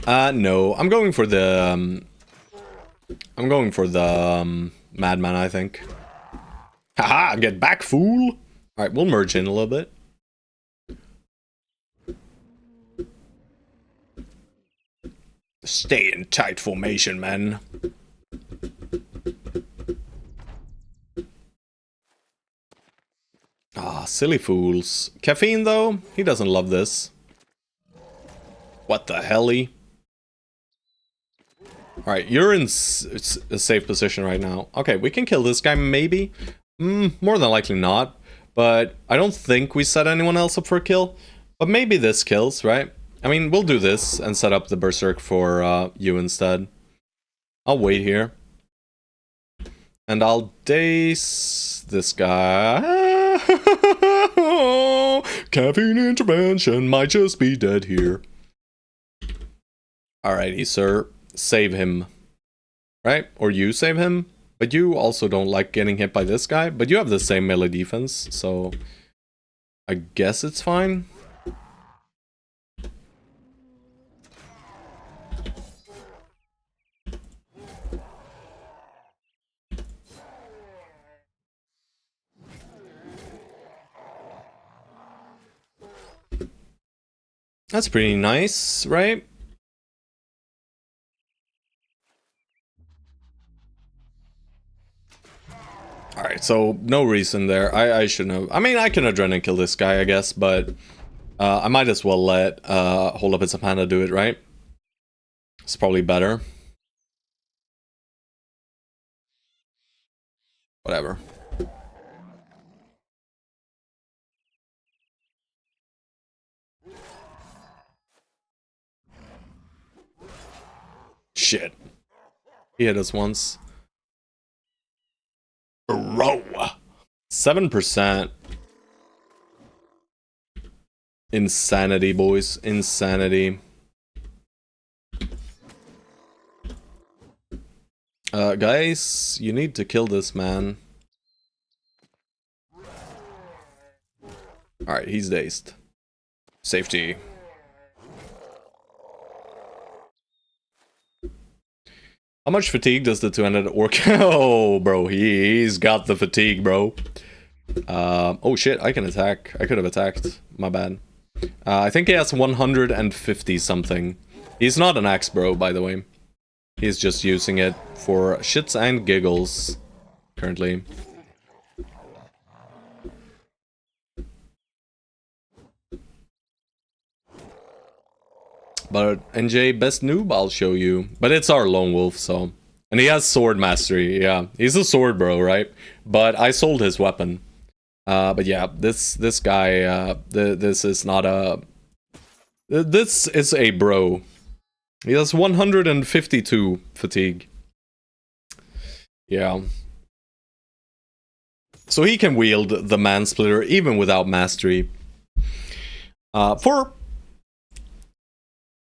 No, I'm going for the Madman, I think. Haha, get back, fool! Alright, we'll merge in a little bit. Stay in tight formation, man. Ah, silly fools. Caffeine, though, he doesn't love this. What the helly? Alright, you're in a safe position right now. Okay, we can kill this guy, maybe? More than likely not. But I don't think we set anyone else up for a kill. But maybe this kills, right? I mean, we'll do this and set up the Berserk for you instead. I'll wait here. And I'll daze this guy. Caffeine intervention might just be dead here. Alrighty, sir. Save him. Right? Or you save him? But you also don't like getting hit by this guy. But you have the same melee defense, so I guess it's fine. That's pretty nice, right? Alright, so no reason there. I shouldn't have. I mean, I can adrenaline kill this guy, I guess, but I might as well let Hold Up It's a Panda do it, right? It's probably better. Whatever. Shit. He hit us once. Bro. 7%. Insanity, boys. Insanity. Guys, you need to kill this man. Alright, he's dazed. Safety. How much fatigue does the two-handed orc? Oh, bro, he's got the fatigue, bro. Oh shit, I can attack. I could have attacked. My bad. I think he has 150 something. He's not an axe, bro, by the way. He's just using it for shits and giggles, currently. But NJ, best noob, I'll show you. But it's our lone wolf, so. And he has sword mastery, yeah. He's a sword bro, right? But I sold his weapon. But yeah, this guy, this is not a... This is a bro. He has 152 fatigue. Yeah. So he can wield the Mansplitter even without mastery. For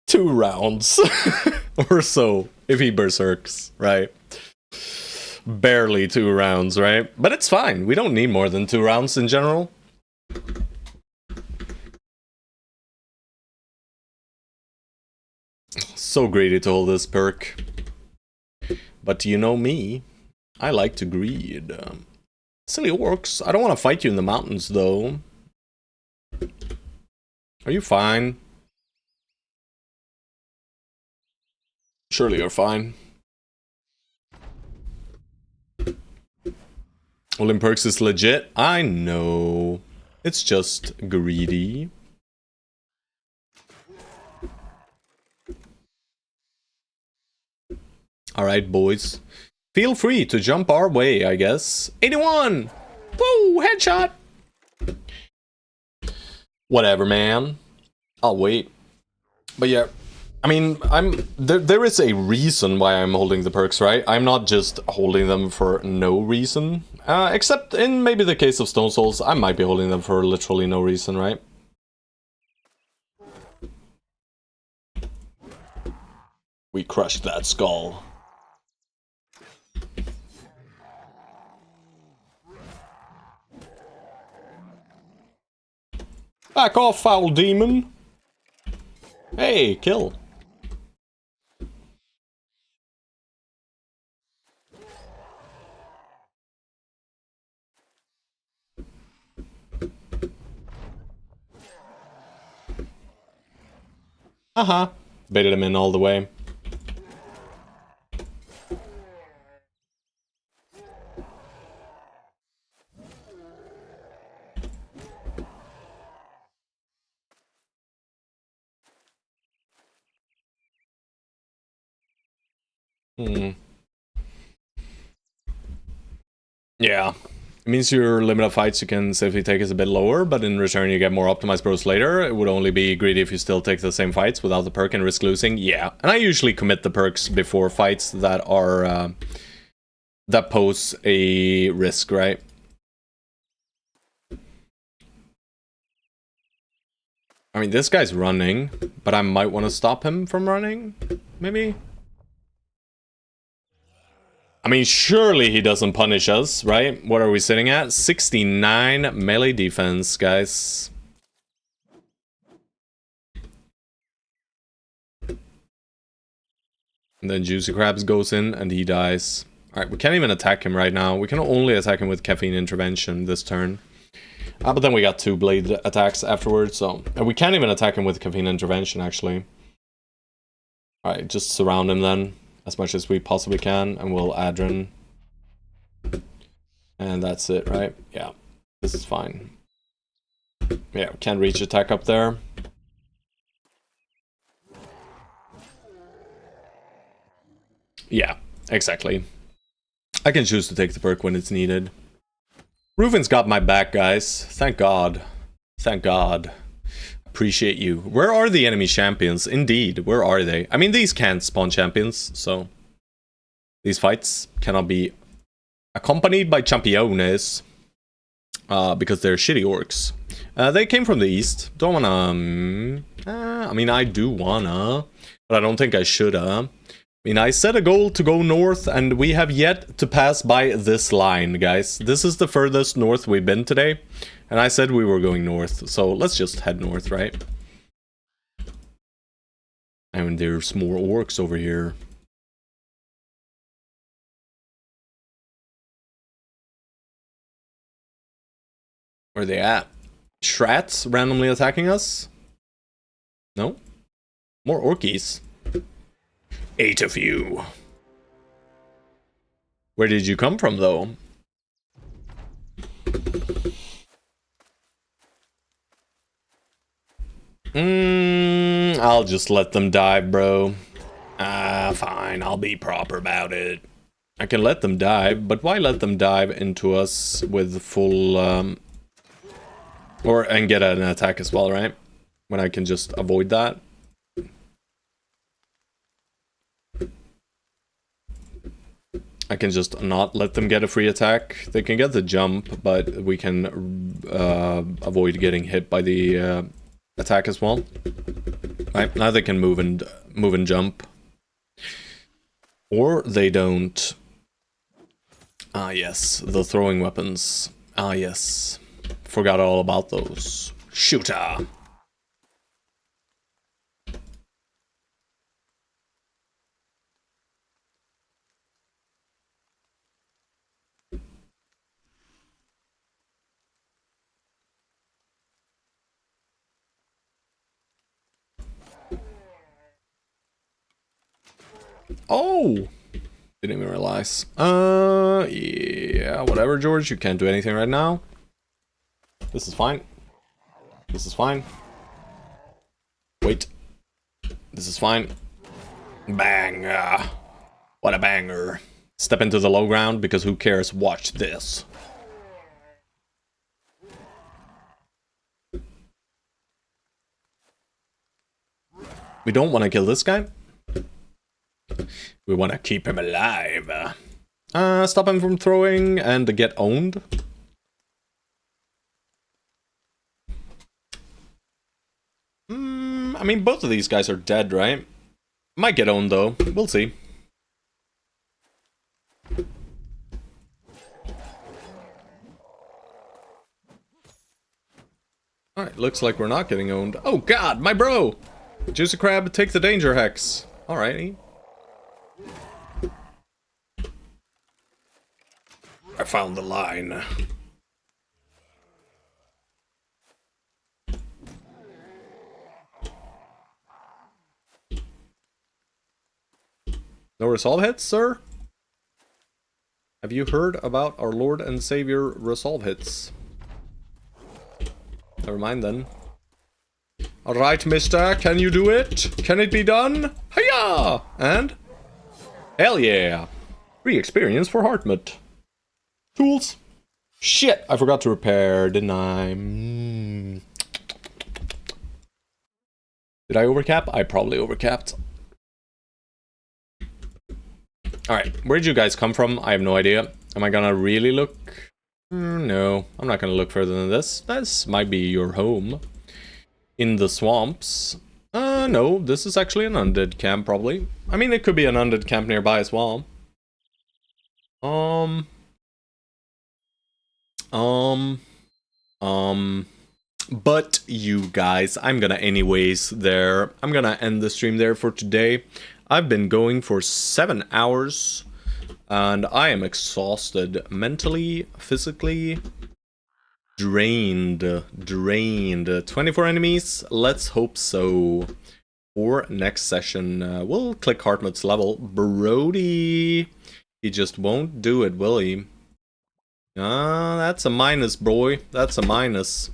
2 rounds or so if he berserks, right? Barely 2 rounds, right? But it's fine. We don't need more than 2 rounds in general. So greedy to hold this perk. But you know me, I like to greed. Silly orcs, I don't want to fight you in the mountains though. Are you fine? Surely you're fine. Holding perks is legit. I know. It's just greedy. Alright, boys. Feel free to jump our way, I guess. 81! Woo! Headshot! Whatever, man. I'll wait. But yeah, I mean, there is a reason why I'm holding the perks, right? I'm not just holding them for no reason. Except in maybe the case of Stone Souls, I might be holding them for literally no reason, right? We crushed that skull. Back off, foul demon! Hey, kill. Uh-huh. Baited him in all the way. Yeah. It means your limit of fights you can safely take is a bit lower, but in return you get more optimized bros later. It would only be greedy if you still take the same fights without the perk and risk losing. Yeah. And I usually commit the perks before fights that are that pose a risk, right? I mean, this guy's running, but I might want to stop him from running, maybe? I mean, surely he doesn't punish us, right? What are we sitting at? 69 melee defense, guys. And then Juicy Crabs goes in and he dies. Alright, we can't even attack him right now. We can only attack him with Caffeine Intervention this turn. But then we got 2 blade attacks afterwards, so... And we can't even attack him with Caffeine Intervention, actually. Alright, just surround him then, as much as we possibly can, and we'll Adren. And that's it, right? Yeah, this is fine. Yeah, we can't reach attack up there. Yeah, exactly. I can choose to take the perk when it's needed. Ruvin's got my back, guys. Thank God. Thank God. Appreciate you. Where are the enemy champions? Indeed, where are they? I mean, these can't spawn champions, so... These fights cannot be accompanied by championes. Because they're shitty orcs. They came from the east. Don't wanna... I mean, I do wanna. But I don't think I shoulda. I mean, I set a goal to go north, and we have yet to pass by this line, guys. This is the furthest north we've been today. And I said we were going north, so let's just head north, right? And there's more orcs over here. Where are they at? Shrats randomly attacking us? No? More orkies. 8 of you. Where did you come from, though? I'll just let them die, bro. Fine, I'll be proper about it. I can let them dive, but why let them dive into us with full, and get an attack as well, right? When I can just avoid that. I can just not let them get a free attack. They can get the jump, but we can avoid getting hit by the attack as well. Right, now they can move and jump. Or they don't. Ah yes, the throwing weapons. Ah yes. Forgot all about those. Shooter. Oh! Didn't even realize. Yeah, whatever, George. You can't do anything right now. This is fine. This is fine. Wait. This is fine. Bang! What a banger. Step into the low ground, because who cares? Watch this. We don't want to kill this guy. We want to keep him alive. Stop him from throwing and get owned. I mean, both of these guys are dead, right? Might get owned, though. We'll see. Alright, looks like we're not getting owned. Oh god, my bro! Juicy Crab, take the danger hex. Alrighty. I found the line. No resolve hits, sir? Have you heard about our Lord and Savior resolve hits? Never mind then. Alright, mister, can you do it? Can it be done? Hiya! And? Hell yeah! Free experience for Hartmut. Tools. Shit, I forgot to repair, didn't I? Did I overcap? I probably overcapped. Alright, where'd you guys come from? I have no idea. Am I gonna really look? No, I'm not gonna look further than this. This might be your home. In the swamps. No, this is actually an undead camp, probably. I mean, it could be an undead camp nearby as well. But you guys, I'm gonna anyways there. I'm gonna end the stream there for today. I've been going for 7 hours, and I am exhausted mentally, physically, drained. 24 enemies, let's hope so. For next session, we'll click Hartmut's level. Brody, he just won't do it, will he? That's a minus, boy. That's a minus.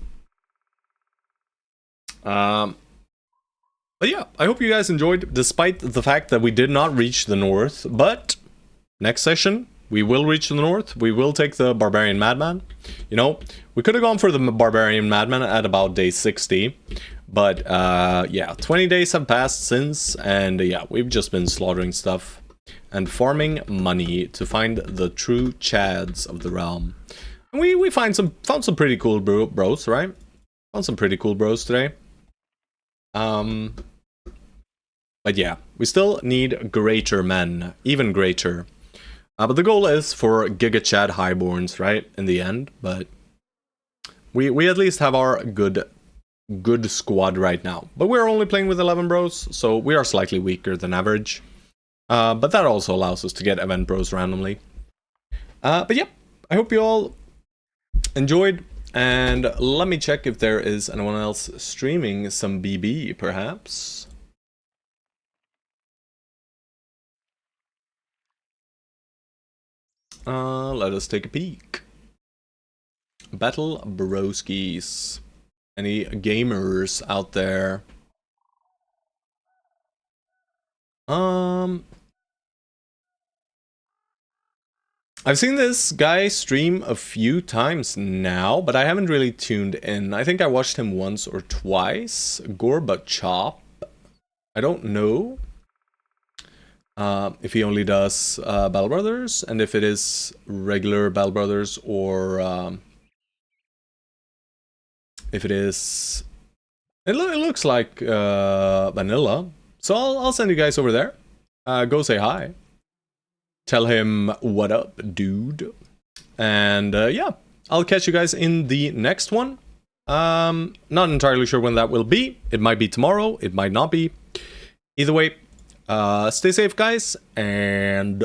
But yeah, I hope you guys enjoyed, despite the fact that we did not reach the north. But next session, we will reach the north. We will take the Barbarian Madman. You know, we could have gone for the Barbarian Madman at about day 60. But yeah, 20 days have passed since. And yeah, we've just been slaughtering stuff and farming money to find the true Chads of the realm. And we found some pretty cool bros, right? Found some pretty cool bros today. But yeah, we still need greater men, even greater. But the goal is for Giga Chad Highborns, right? In the end, but we at least have our good squad right now. But we're only playing with 11 bros, so we are slightly weaker than average. But that also allows us to get event bros randomly. But yeah, I hope you all enjoyed. And let me check if there is anyone else streaming some BB, perhaps. Let us take a peek. Battle Broskies. Any gamers out there? I've seen this guy stream a few times now, but I haven't really tuned in. I think I watched him once or twice. Gorbachop. I don't know if he only does Battle Brothers, and if it is regular Battle Brothers, or if it is... It looks like vanilla. So I'll send you guys over there. Go say hi. Tell him what up, dude. And yeah, I'll catch you guys in the next one. Not entirely sure when that will be. It might be tomorrow, it might not be. Either way, stay safe, guys, and